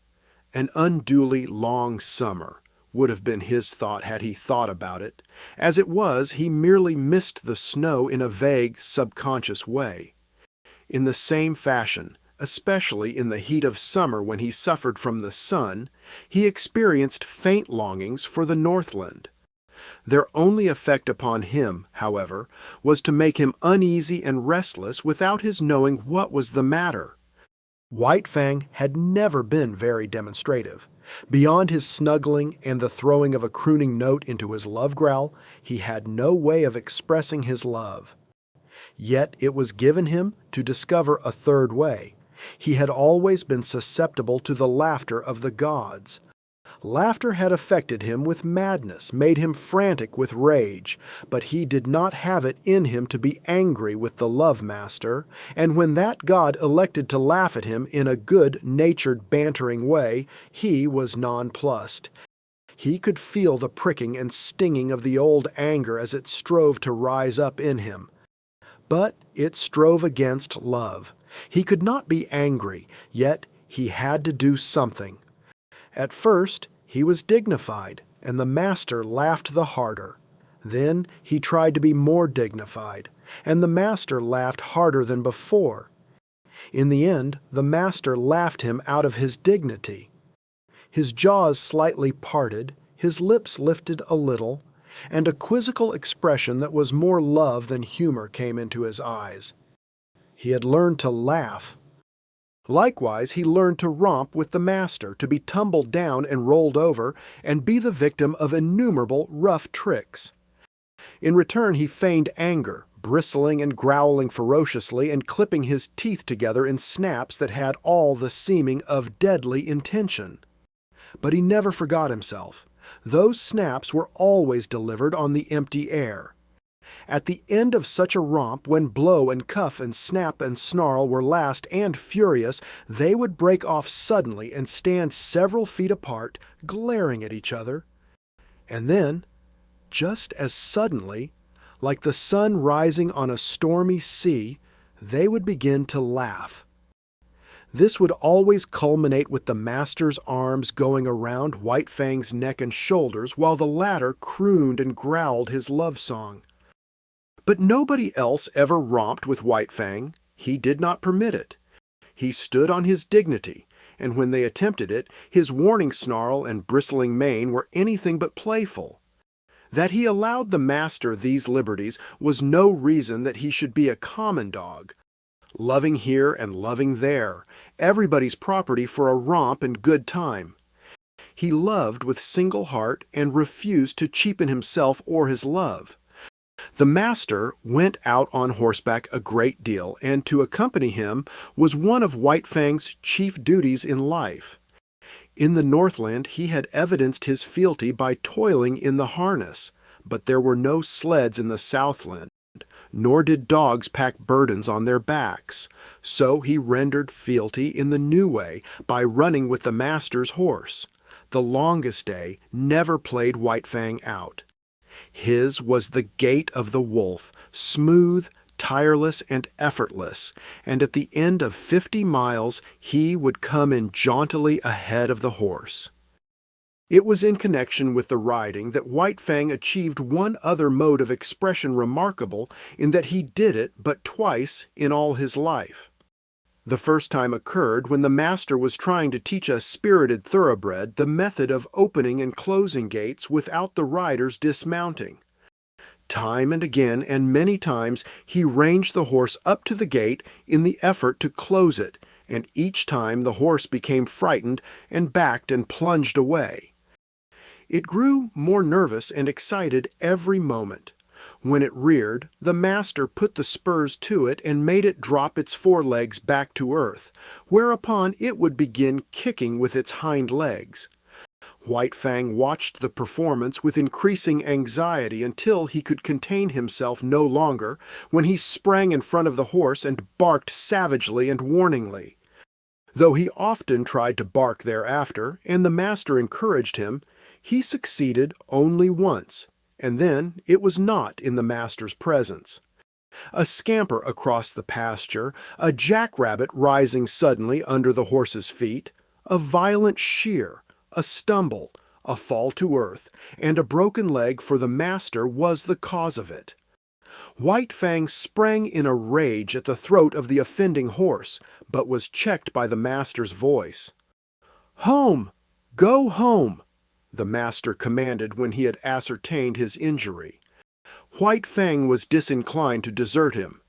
An unduly long summer would have been his thought had he thought about it. As it was, he merely missed the snow in a vague, subconscious way. In the same fashion, especially in the heat of summer when he suffered from the sun, he experienced faint longings for the Northland. Their only effect upon him, however, was to make him uneasy and restless without his knowing what was the matter. White Fang had never been very demonstrative. Beyond his snuggling and the throwing of a crooning note into his love growl, he had no way of expressing his love. Yet it was given him to discover a third way. He had always been susceptible to the laughter of the gods. Laughter had affected him with madness, made him frantic with rage, but he did not have it in him to be angry with the love master, and when that god elected to laugh at him in a good-natured, bantering way, he was nonplussed. He could feel the pricking and stinging of the old anger as it strove to rise up in him. But it strove against love. He could not be angry, yet he had to do something. At first, he was dignified, and the master laughed the harder. Then he tried to be more dignified, and the master laughed harder than before. In the end, the master laughed him out of his dignity. His jaws slightly parted, his lips lifted a little, and a quizzical expression that was more love than humor came into his eyes. He had learned to laugh. Likewise, he learned to romp with the master, to be tumbled down and rolled over, and be the victim of innumerable rough tricks. In return, he feigned anger, bristling and growling ferociously and clipping his teeth together in snaps that had all the seeming of deadly intention. But he never forgot himself. Those snaps were always delivered on the empty air. At the end of such a romp, when blow and cuff and snap and snarl were last and furious, they would break off suddenly and stand several feet apart, glaring at each other. And then, just as suddenly, like the sun rising on a stormy sea, they would begin to laugh. This would always culminate with the master's arms going around White Fang's neck and shoulders while the latter crooned and growled his love song. But nobody else ever romped with White Fang. He did not permit it. He stood on his dignity, and when they attempted it, his warning snarl and bristling mane were anything but playful. That he allowed the master these liberties was no reason that he should be a common dog, loving here and loving there, everybody's property for a romp and good time. He loved with single heart and refused to cheapen himself or his love. The master went out on horseback a great deal, and to accompany him was one of White Fang's chief duties in life. In the Northland he had evidenced his fealty by toiling in the harness, but there were no sleds in the Southland, nor did dogs pack burdens on their backs. So he rendered fealty in the new way by running with the master's horse. The longest day never played White Fang out. His was the gait of the wolf, smooth, tireless, and effortless, and at the end of 50 miles he would come in jauntily ahead of the horse. It was in connection with the riding that White Fang achieved one other mode of expression remarkable in that he did it but twice in all his life. The first time occurred when the master was trying to teach a spirited thoroughbred the method of opening and closing gates without the rider's dismounting. Time and again, and many times, he ranged the horse up to the gate in the effort to close it, and each time the horse became frightened and backed and plunged away. It grew more nervous and excited every moment. When it reared, the master put the spurs to it and made it drop its forelegs back to earth, whereupon it would begin kicking with its hind legs. White Fang watched the performance with increasing anxiety until he could contain himself no longer, when he sprang in front of the horse and barked savagely and warningly. Though he often tried to bark thereafter, and the master encouraged him, he succeeded only once, and then it was not in the master's presence. A scamper across the pasture, a jackrabbit rising suddenly under the horse's feet, a violent shear, a stumble, a fall to earth, and a broken leg for the master was the cause of it. White Fang sprang in a rage at the throat of the offending horse, but was checked by the master's voice. "Home! Go home!" the master commanded when he had ascertained his injury. White Fang was disinclined to desert him.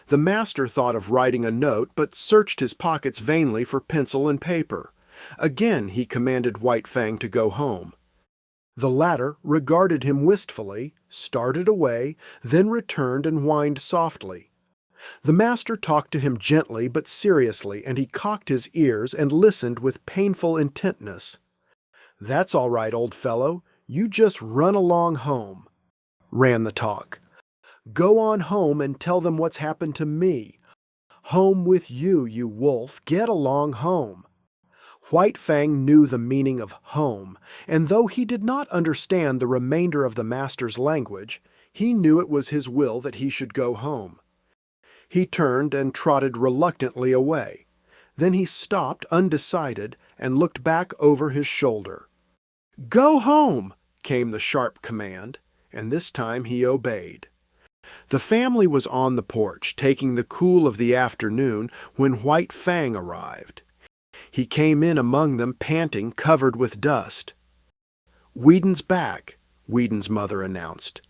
The master thought of writing a note, but searched his pockets vainly for pencil and paper. Again he commanded White Fang to go home. The latter regarded him wistfully, started away, then returned and whined softly. The master talked to him gently but seriously, and he cocked his ears and listened with painful intentness. "That's all right, old fellow. You just run along home," ran the talk. "Go on home and tell them what's happened to me. Home with you, you wolf. Get along home." White Fang knew the meaning of home, and though he did not understand the remainder of the master's language, he knew it was his will that he should go home. He turned and trotted reluctantly away. Then he stopped undecided and looked back over his shoulder. "Go home!" came the sharp command, and this time he obeyed. The family was on the porch, taking the cool of the afternoon, when White Fang arrived. He came in among them panting, covered with dust. "Whedon's back," Whedon's mother announced.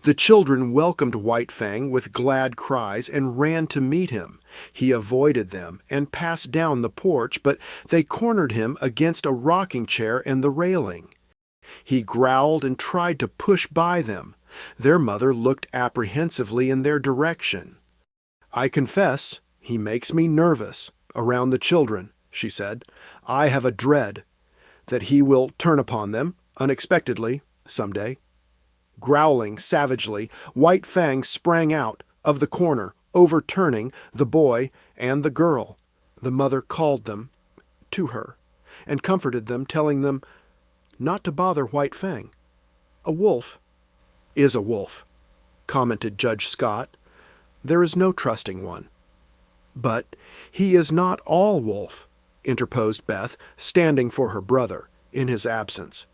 The children welcomed White Fang with glad cries and ran to meet him. He avoided them and passed down the porch, but they cornered him against a rocking chair and the railing. He growled and tried to push by them. Their mother looked apprehensively in their direction. "I confess, he makes me nervous around the children," she said. "I have a dread that he will turn upon them unexpectedly some day." Growling savagely, White Fang sprang out of the corner, overturning the boy and the girl. The mother called them to her and comforted them, telling them not to bother White Fang. "A wolf is a wolf," commented Judge Scott. "There is no trusting one." "But he is not all wolf," interposed Beth, standing for her brother, in his absence.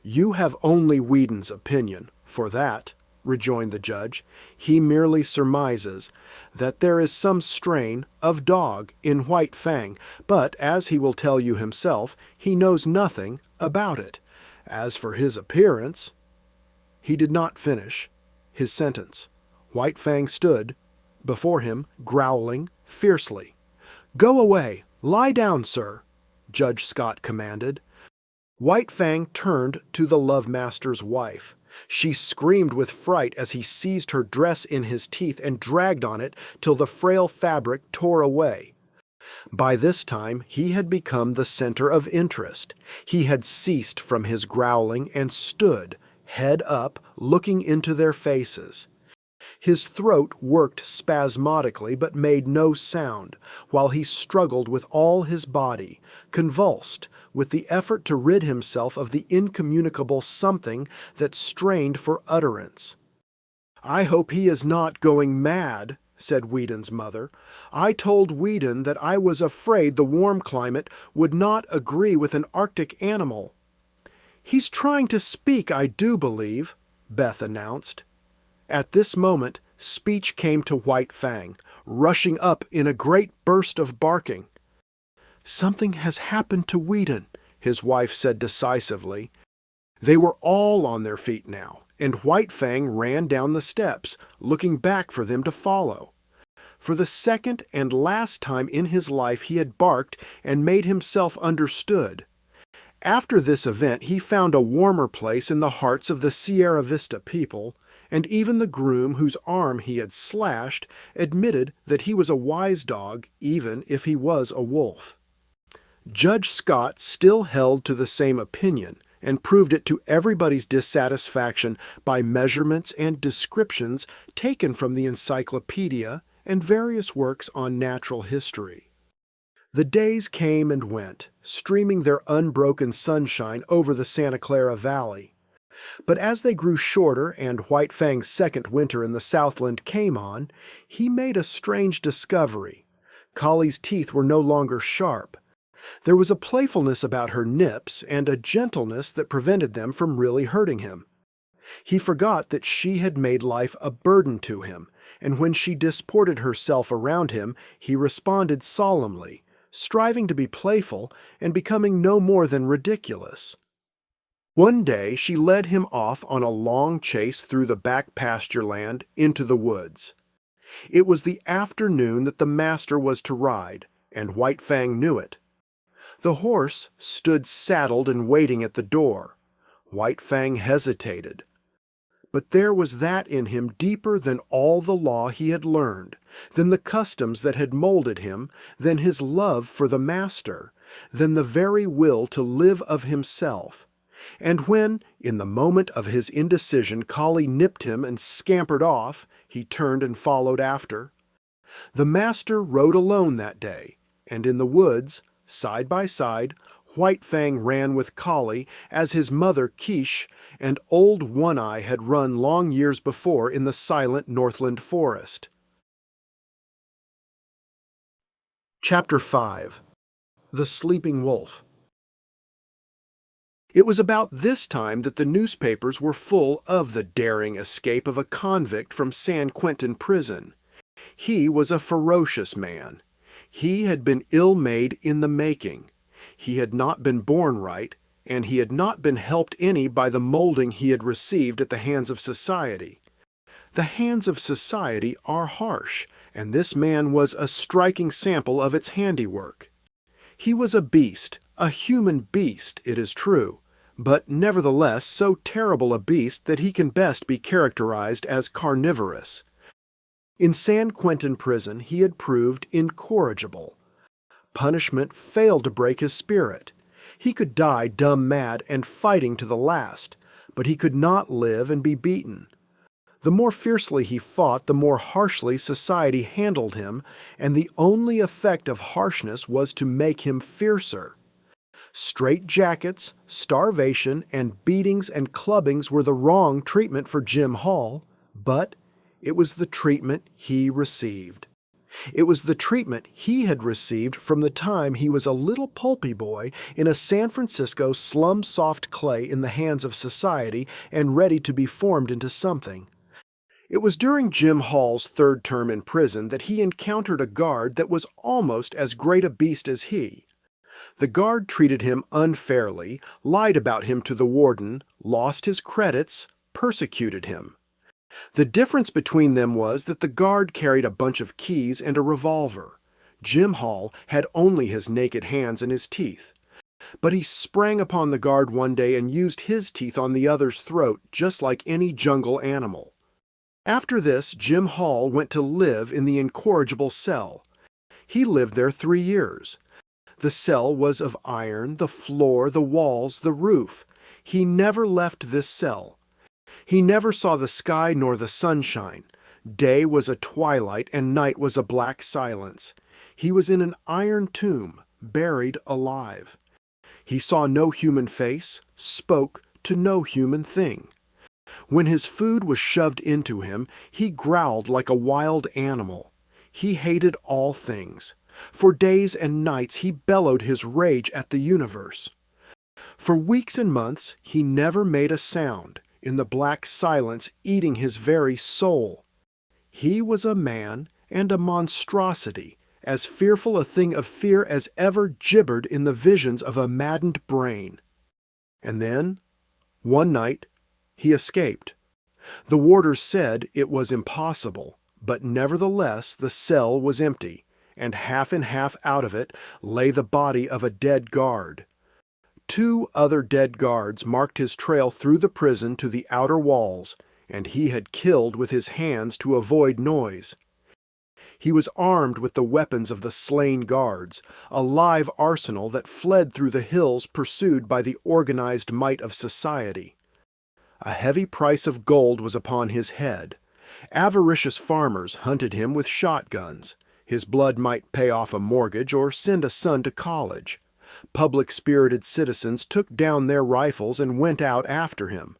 "You have only Whedon's opinion for that," rejoined the judge. "He merely surmises that there is some strain of dog in White Fang, but, as he will tell you himself, he knows nothing about it. As for his appearance—" He did not finish his sentence. White Fang stood before him, growling fiercely. "Go away! Lie down, sir!" Judge Scott commanded. White Fang turned to the love-master's wife. She screamed with fright as he seized her dress in his teeth and dragged on it till the frail fabric tore away. By this time he had become the center of interest. He had ceased from his growling and stood, head up, looking into their faces. His throat worked spasmodically but made no sound, while he struggled with all his body, convulsed with the effort to rid himself of the incommunicable something that strained for utterance. "I hope he is not going mad," said Whedon's mother. "I told Whedon that I was afraid the warm climate would not agree with an Arctic animal." "He's trying to speak, I do believe," Beth announced. At this moment, speech came to White Fang, rushing up in a great burst of barking. "Something has happened to Whedon," his wife said decisively. They were all on their feet now, and White Fang ran down the steps, looking back for them to follow. For the second and last time in his life he had barked and made himself understood. After this event he found a warmer place in the hearts of the Sierra Vista people, and even the groom whose arm he had slashed admitted that he was a wise dog even if he was a wolf. Judge Scott still held to the same opinion, and proved it to everybody's dissatisfaction by measurements and descriptions taken from the encyclopedia and various works on natural history. The days came and went, streaming their unbroken sunshine over the Santa Clara Valley. But as they grew shorter and White Fang's second winter in the Southland came on, he made a strange discovery. Collie's teeth were no longer sharp. There was a playfulness about her nips and a gentleness that prevented them from really hurting him. He forgot that she had made life a burden to him, and when she disported herself around him, he responded solemnly, striving to be playful and becoming no more than ridiculous. One day she led him off on a long chase through the back pasture land into the woods. It was the afternoon that the master was to ride, and White Fang knew it. The horse stood saddled and waiting at the door. White Fang hesitated. But there was that in him deeper than all the law he had learned, than the customs that had molded him, than his love for the master, than the very will to live of himself. And when, in the moment of his indecision, Collie nipped him and scampered off, he turned and followed after. The master rode alone that day, and in the woods, side by side, White Fang ran with Collie as his mother Quiche and old One Eye had run long years before in the silent Northland forest. Chapter 5. The Sleeping Wolf. It was about this time that the newspapers were full of the daring escape of a convict from San Quentin prison. He was a ferocious man. He had been ill-made in the making. He had not been born right, and he had not been helped any by the molding he had received at the hands of society. The hands of society are harsh, and this man was a striking sample of its handiwork. He was a beast, a human beast, it is true, but nevertheless so terrible a beast that he can best be characterized as carnivorous. In San Quentin prison he had proved incorrigible. Punishment failed to break his spirit. He could die dumb mad and fighting to the last, but he could not live and be beaten. The more fiercely he fought, the more harshly society handled him, and the only effect of harshness was to make him fiercer. Straitjackets, starvation, and beatings and clubbings were the wrong treatment for Jim Hall, but it was the treatment he received. It was the treatment he had received from the time he was a little pulpy boy in a San Francisco slum soft clay in the hands of society and ready to be formed into something. It was during Jim Hall's third term in prison that he encountered a guard that was almost as great a beast as he. The guard treated him unfairly, lied about him to the warden, lost his credits, persecuted him. The difference between them was that the guard carried a bunch of keys and a revolver. Jim Hall had only his naked hands and his teeth. But he sprang upon the guard one day and used his teeth on the other's throat just like any jungle animal. After this, Jim Hall went to live in the incorrigible cell. He lived there 3 years. The cell was of iron, the floor, the walls, the roof. He never left this cell. He never saw the sky nor the sunshine. Day was a twilight and night was a black silence. He was in an iron tomb, buried alive. He saw no human face, spoke to no human thing. When his food was shoved into him, he growled like a wild animal. He hated all things. For days and nights he bellowed his rage at the universe. For weeks and months he never made a sound, in the black silence eating his very soul. He was a man and a monstrosity, as fearful a thing of fear as ever gibbered in the visions of a maddened brain. And then, one night, he escaped, The warders said it was impossible, but nevertheless the cell was empty, and half and half out of it lay the body of a dead guard. 2 other dead guards marked his trail through the prison to the outer walls, and he had killed with his hands to avoid noise. He was armed with the weapons of the slain guards, a live arsenal that fled through the hills pursued by the organized might of society. A heavy price of gold was upon his head. Avaricious farmers hunted him with shotguns. His blood might pay off a mortgage or send a son to college. Public-spirited citizens took down their rifles and went out after him.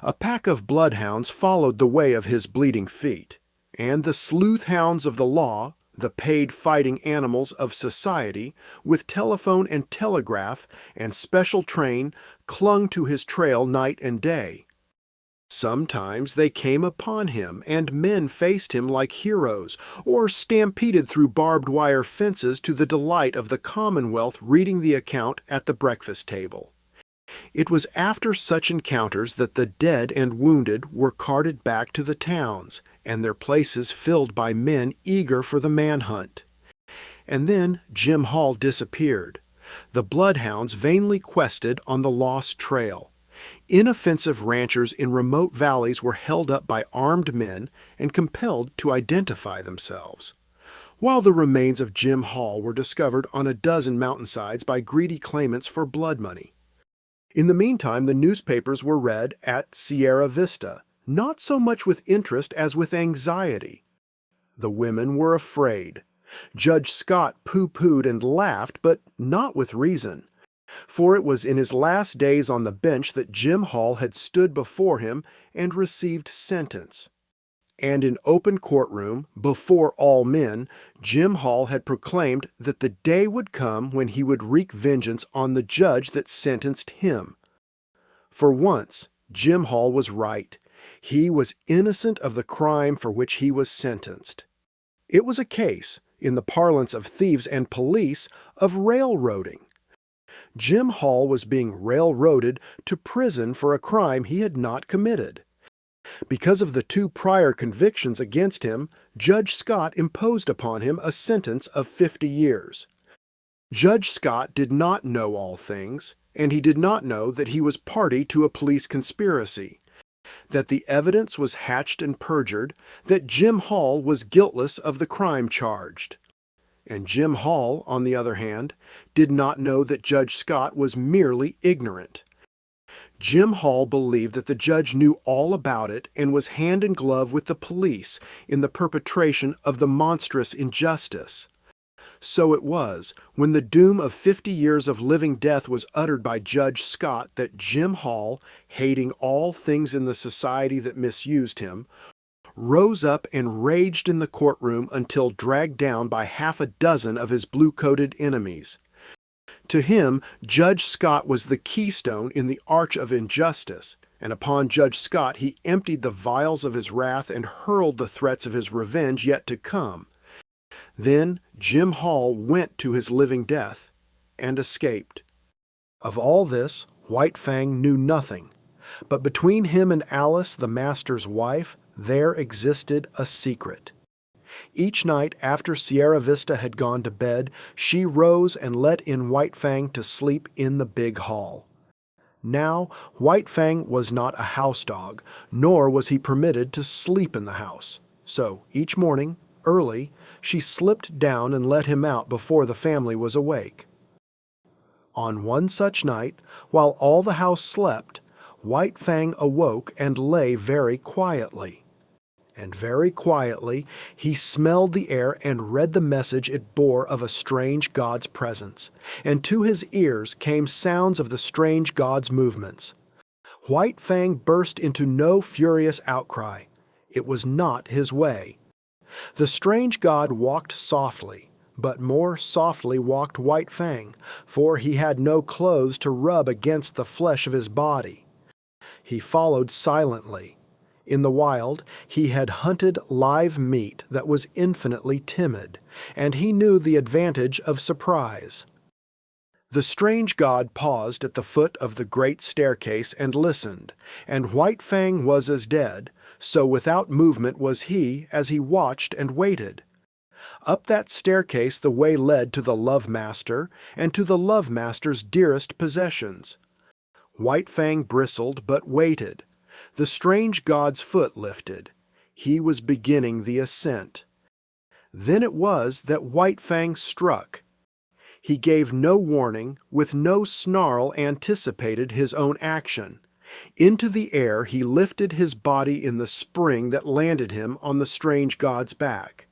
A pack of bloodhounds followed the way of his bleeding feet, and the sleuth hounds of the law, the paid fighting animals of society, with telephone and telegraph and special train, clung to his trail night and day. Sometimes they came upon him, and men faced him like heroes, or stampeded through barbed wire fences to the delight of the Commonwealth reading the account at the breakfast table. It was after such encounters that the dead and wounded were carted back to the towns, and their places filled by men eager for the manhunt. And then Jim Hall disappeared. The bloodhounds vainly quested on the lost trail. Inoffensive ranchers in remote valleys were held up by armed men and compelled to identify themselves, while the remains of Jim Hall were discovered on a dozen mountainsides by greedy claimants for blood money. In the meantime, the newspapers were read at Sierra Vista, not so much with interest as with anxiety. The women were afraid. Judge Scott pooh-poohed and laughed, but not with reason. For it was in his last days on the bench that Jim Hall had stood before him and received sentence. And in open courtroom, before all men, Jim Hall had proclaimed that the day would come when he would wreak vengeance on the judge that sentenced him. For once, Jim Hall was right. He was innocent of the crime for which he was sentenced. It was a case, in the parlance of thieves and police, of railroading. Jim Hall was being railroaded to prison for a crime he had not committed. Because of the 2 prior convictions against him, Judge Scott imposed upon him a sentence of 50 years. Judge Scott did not know all things, and he did not know that he was party to a police conspiracy, that the evidence was hatched and perjured, that Jim Hall was guiltless of the crime charged. And Jim Hall, on the other hand, did not know that Judge Scott was merely ignorant. Jim Hall believed that the judge knew all about it and was hand in glove with the police in the perpetration of the monstrous injustice. So it was, when the doom of 50 years of living death was uttered by Judge Scott, that Jim Hall, hating all things in the society that misused him, rose up and raged in the courtroom until dragged down by half a dozen of his blue-coated enemies. To him, Judge Scott was the keystone in the arch of injustice, and upon Judge Scott he emptied the vials of his wrath and hurled the threats of his revenge yet to come. Then Jim Hall went to his living death and escaped. Of all this, White Fang knew nothing, but between him and Alice, the master's wife, there existed a secret. Each night after Sierra Vista had gone to bed, she rose and let in White Fang to sleep in the big hall. Now, White Fang was not a house dog, nor was he permitted to sleep in the house. So each morning, early, she slipped down and let him out before the family was awake. On one such night, while all the house slept, White Fang awoke and lay very quietly. And very quietly he smelled the air and read the message it bore of a strange god's presence, and to his ears came sounds of the strange god's movements. White Fang burst into no furious outcry. It was not his way. The strange god walked softly, but more softly walked White Fang, for he had no clothes to rub against the flesh of his body. He followed silently. In the wild, he had hunted live meat that was infinitely timid, and he knew the advantage of surprise. The strange god paused at the foot of the great staircase and listened, and White Fang was as dead, so without movement was he as he watched and waited. Up that staircase the way led to the Love Master and to the Love Master's dearest possessions. White Fang bristled but waited. The strange god's foot lifted. He was beginning the ascent. Then it was that White Fang struck. He gave no warning, with no snarl anticipated his own action. Into the air he lifted his body in the spring that landed him on the strange god's back.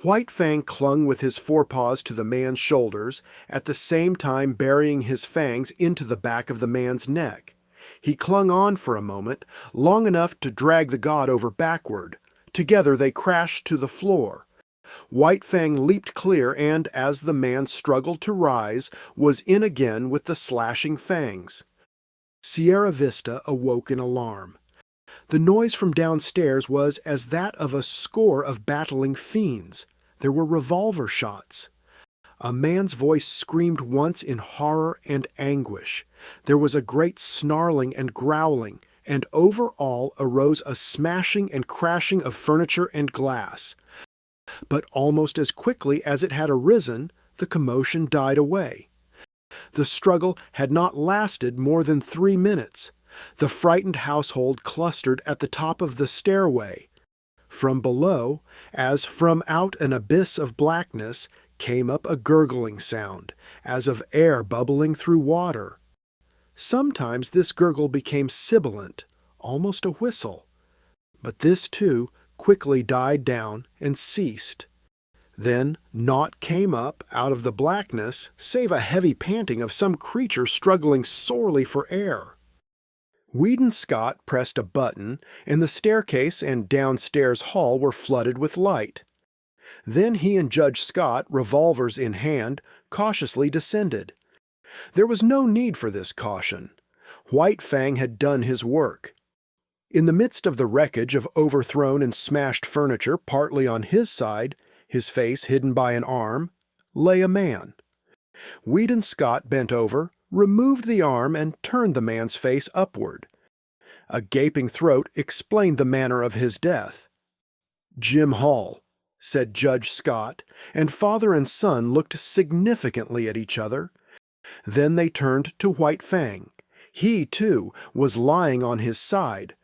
White Fang clung with his forepaws to the man's shoulders, at the same time burying his fangs into the back of the man's neck. He clung on for a moment, long enough to drag the god over backward. Together they crashed to the floor. White Fang leaped clear and, as the man struggled to rise, was in again with the slashing fangs. Sierra Vista awoke in alarm. The noise from downstairs was as that of a score of battling fiends. There were revolver shots. A man's voice screamed once in horror and anguish. There was a great snarling and growling, and over all arose a smashing and crashing of furniture and glass. But almost as quickly as it had arisen, the commotion died away. The struggle had not lasted more than 3 minutes. The frightened household clustered at the top of the stairway. From below, as from out an abyss of blackness, came up a gurgling sound, as of air bubbling through water. Sometimes this gurgle became sibilant, almost a whistle. But this, too, quickly died down and ceased. Then naught came up out of the blackness save a heavy panting of some creature struggling sorely for air. Weedon Scott pressed a button, and the staircase and downstairs hall were flooded with light. Then he and Judge Scott, revolvers in hand, cautiously descended. There was no need for this caution. White Fang had done his work. In the midst of the wreckage of overthrown and smashed furniture, partly on his side, his face hidden by an arm, lay a man. Weedon Scott bent over, removed the arm, and turned the man's face upward. A gaping throat explained the manner of his death. "Jim Hall," said Judge Scott, and father and son looked significantly at each other. Then they turned to White Fang. He, too, was lying on his side.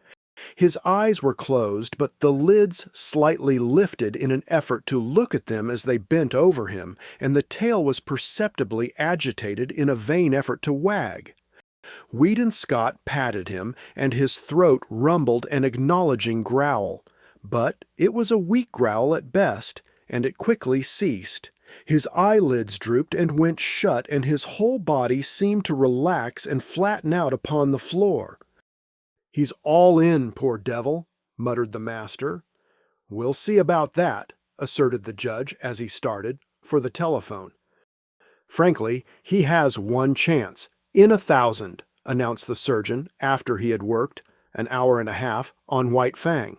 His eyes were closed, but the lids slightly lifted in an effort to look at them as they bent over him, and the tail was perceptibly agitated in a vain effort to wag. Weedon Scott patted him, and his throat rumbled an acknowledging growl. But it was a weak growl at best, and it quickly ceased. His eyelids drooped and went shut, and his whole body seemed to relax and flatten out upon the floor. "He's all in, poor devil," muttered the master. "We'll see about that," asserted the judge as he started for the telephone. "Frankly, he has one chance, in 1,000, announced the surgeon after he had worked, an hour and a half, on White Fang.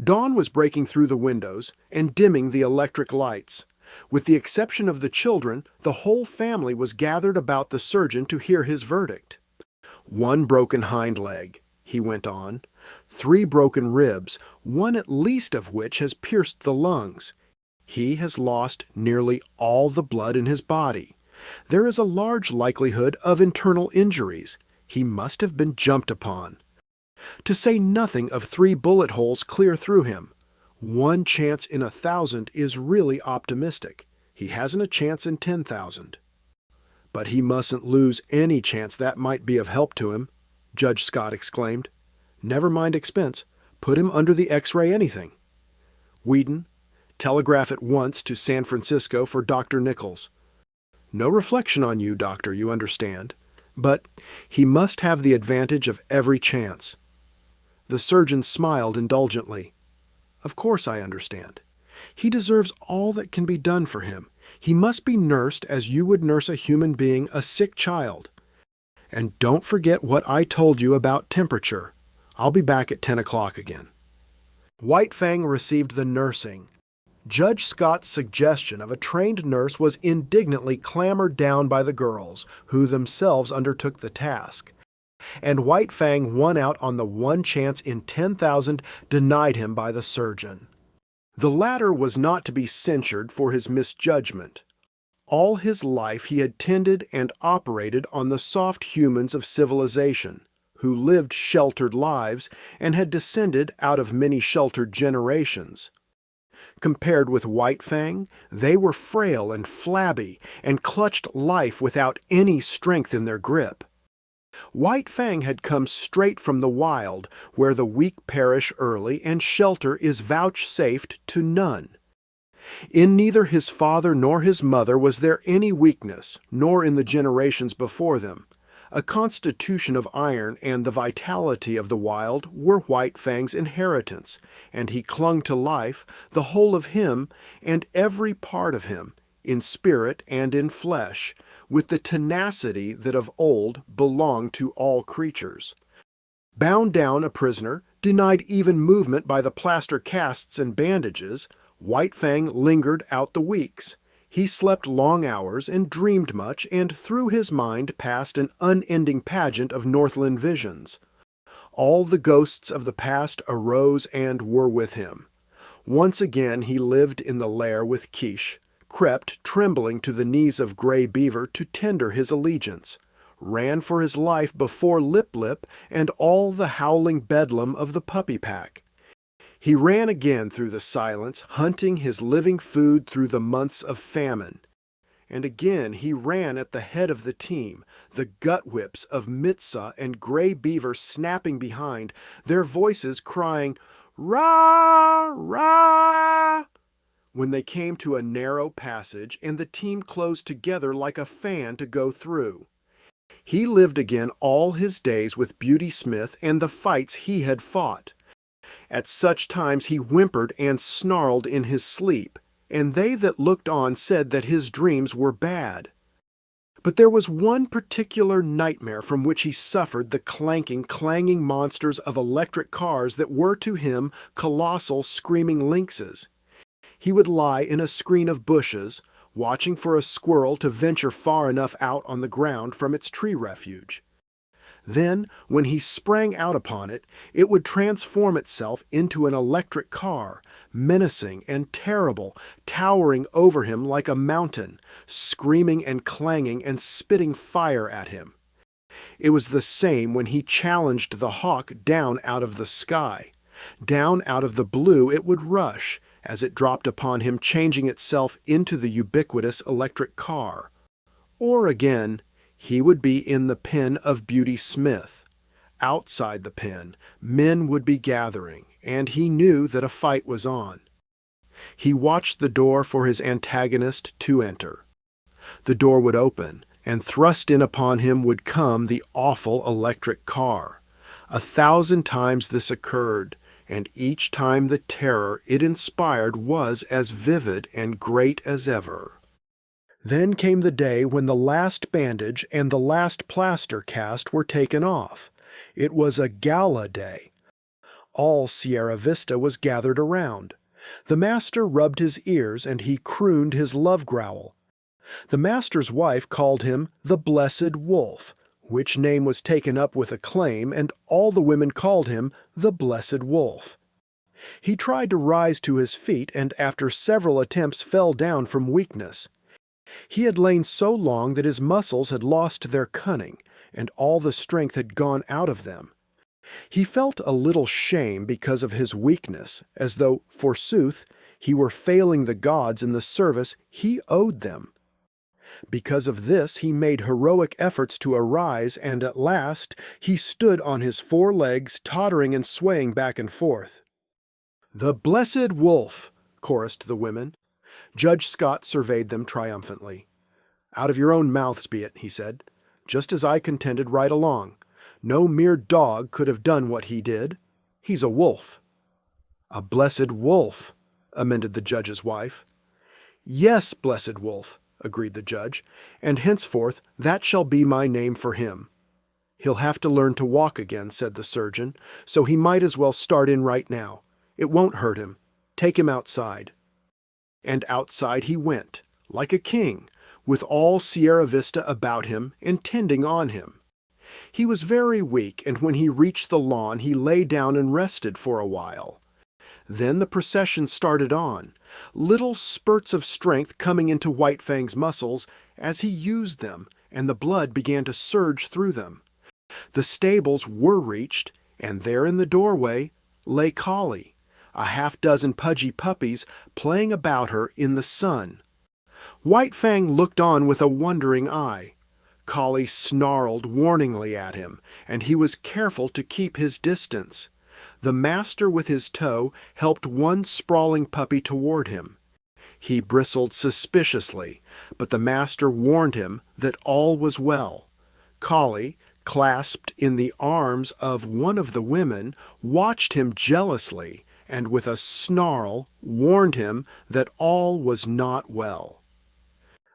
Dawn was breaking through the windows and dimming the electric lights. With the exception of the children, the whole family was gathered about the surgeon to hear his verdict. "1 broken hind leg," he went on, 3 broken ribs, one at least of which has pierced the lungs. He has lost nearly all the blood in his body. There is a large likelihood of internal injuries. He must have been jumped upon. To say nothing of 3 bullet holes clear through him. 1 chance in 1,000 is really optimistic. He hasn't a chance in 10,000. "But he mustn't lose any chance that might be of help to him," Judge Scott exclaimed. "Never mind expense. Put him under the X-ray anything. Weedon, telegraph at once to San Francisco for Dr. Nichols. No reflection on you, doctor, you understand. But he must have the advantage of every chance." The surgeon smiled indulgently. "Of course I understand. He deserves all that can be done for him. He must be nursed as you would nurse a human being, a sick child. And don't forget what I told you about temperature. I'll be back at 10 o'clock again." White Fang received the nursing. Judge Scott's suggestion of a trained nurse was indignantly clamored down by the girls, who themselves undertook the task, and White Fang won out on the one chance in 10,000 denied him by the surgeon. The latter was not to be censured for his misjudgment. All his life he had tended and operated on the soft humans of civilization, who lived sheltered lives and had descended out of many sheltered generations. Compared with White Fang, they were frail and flabby and clutched life without any strength in their grip. White Fang had come straight from the wild, where the weak perish early and shelter is vouchsafed to none. In neither his father nor his mother was there any weakness, nor in the generations before them. A constitution of iron and the vitality of the wild were White Fang's inheritance, and he clung to life, the whole of him and every part of him, in spirit and in flesh, with the tenacity that of old belonged to all creatures. Bound down a prisoner, denied even movement by the plaster casts and bandages, White Fang lingered out the weeks. He slept long hours and dreamed much, and through his mind passed an unending pageant of Northland visions. All the ghosts of the past arose and were with him. Once again he lived in the lair with Quiche, crept trembling to the knees of Grey Beaver to tender his allegiance, ran for his life before Lip Lip and all the howling bedlam of the puppy pack. He ran again through the silence, hunting his living food through the months of famine. And again he ran at the head of the team, the gut whips of Mitsa and Grey Beaver snapping behind, their voices crying, "Rah! Rah!" when they came to a narrow passage and the team closed together like a fan to go through. He lived again all his days with Beauty Smith and the fights he had fought. At such times he whimpered and snarled in his sleep, and they that looked on said that his dreams were bad. But there was one particular nightmare from which he suffered the clanking, clanging monsters of electric cars that were to him colossal screaming lynxes. He would lie in a screen of bushes, watching for a squirrel to venture far enough out on the ground from its tree refuge. Then, when he sprang out upon it, it would transform itself into an electric car, menacing and terrible, towering over him like a mountain, screaming and clanging and spitting fire at him. It was the same when he challenged the hawk down out of the sky. Down out of the blue it would rush, as it dropped upon him, changing itself into the ubiquitous electric car. Or again, he would be in the pen of Beauty Smith. Outside the pen, men would be gathering, and he knew that a fight was on. He watched the door for his antagonist to enter. The door would open, and thrust in upon him would come the awful electric car. 1,000 times this occurred, and each time the terror it inspired was as vivid and great as ever. Then came the day when the last bandage and the last plaster cast were taken off. It was a gala day. All Sierra Vista was gathered around. The master rubbed his ears and he crooned his love growl. The master's wife called him the Blessed Wolf, which name was taken up with acclaim, and all the women called him the Blessed Wolf. He tried to rise to his feet and after several attempts fell down from weakness. He had lain so long that his muscles had lost their cunning, and all the strength had gone out of them. He felt a little shame because of his weakness, as though, forsooth, he were failing the gods in the service he owed them. Because of this he made heroic efforts to arise, and at last he stood on his 4 legs, tottering and swaying back and forth. "The Blessed Wolf!" chorused the women. Judge Scott surveyed them triumphantly. "Out of your own mouths be it," he said, "just as I contended right along. No mere dog could have done what he did. He's a wolf." "A blessed wolf," amended the judge's wife. "Yes, Blessed Wolf," agreed the judge, "and henceforth that shall be my name for him." "He'll have to learn to walk again," said the surgeon, "so he might as well start in right now. It won't hurt him. Take him outside." And outside he went, like a king, with all Sierra Vista about him and tending on him. He was very weak, and when he reached the lawn he lay down and rested for a while. Then the procession started on, little spurts of strength coming into White Fang's muscles as he used them, and the blood began to surge through them. The stables were reached, and there in the doorway lay Collie, a half-dozen pudgy puppies playing about her in the sun. White Fang looked on with a wondering eye. Collie snarled warningly at him, and he was careful to keep his distance. The master with his toe helped one sprawling puppy toward him. He bristled suspiciously, but the master warned him that all was well. Collie, clasped in the arms of one of the women, watched him jealously, and with a snarl warned him that all was not well.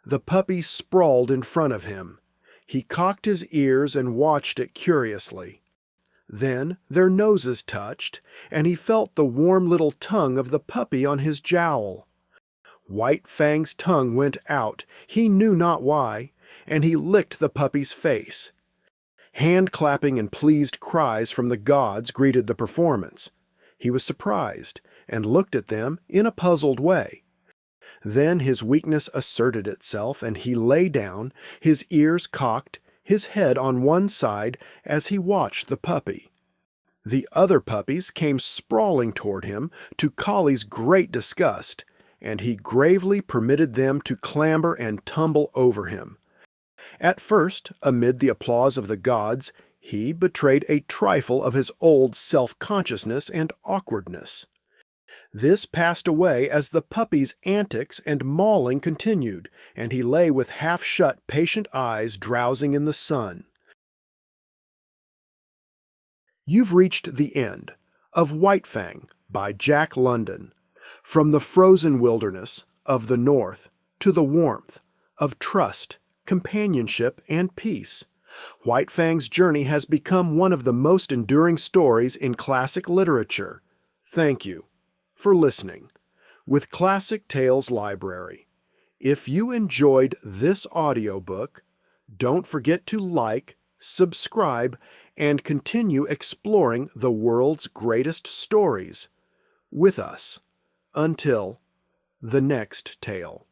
The puppy sprawled in front of him. He cocked his ears and watched it curiously. Then their noses touched, and he felt the warm little tongue of the puppy on his jowl. White Fang's tongue went out, he knew not why, and he licked the puppy's face. Hand-clapping and pleased cries from the gods greeted the performance. He was surprised, and looked at them in a puzzled way. Then his weakness asserted itself, and he lay down, his ears cocked, his head on one side as he watched the puppy. The other puppies came sprawling toward him, to Collie's great disgust, and he gravely permitted them to clamber and tumble over him. At first, amid the applause of the gods, he betrayed a trifle of his old self-consciousness and awkwardness. This passed away as the puppy's antics and mauling continued, and he lay with half-shut patient eyes drowsing in the sun. You've reached the end of White Fang by Jack London. From the frozen wilderness of the North to the warmth of trust, companionship, and peace, White Fang's journey has become one of the most enduring stories in classic literature. Thank you for listening with Classic Tales Library. If you enjoyed this audiobook, don't forget to like, subscribe, and continue exploring the world's greatest stories with us. Until the next tale.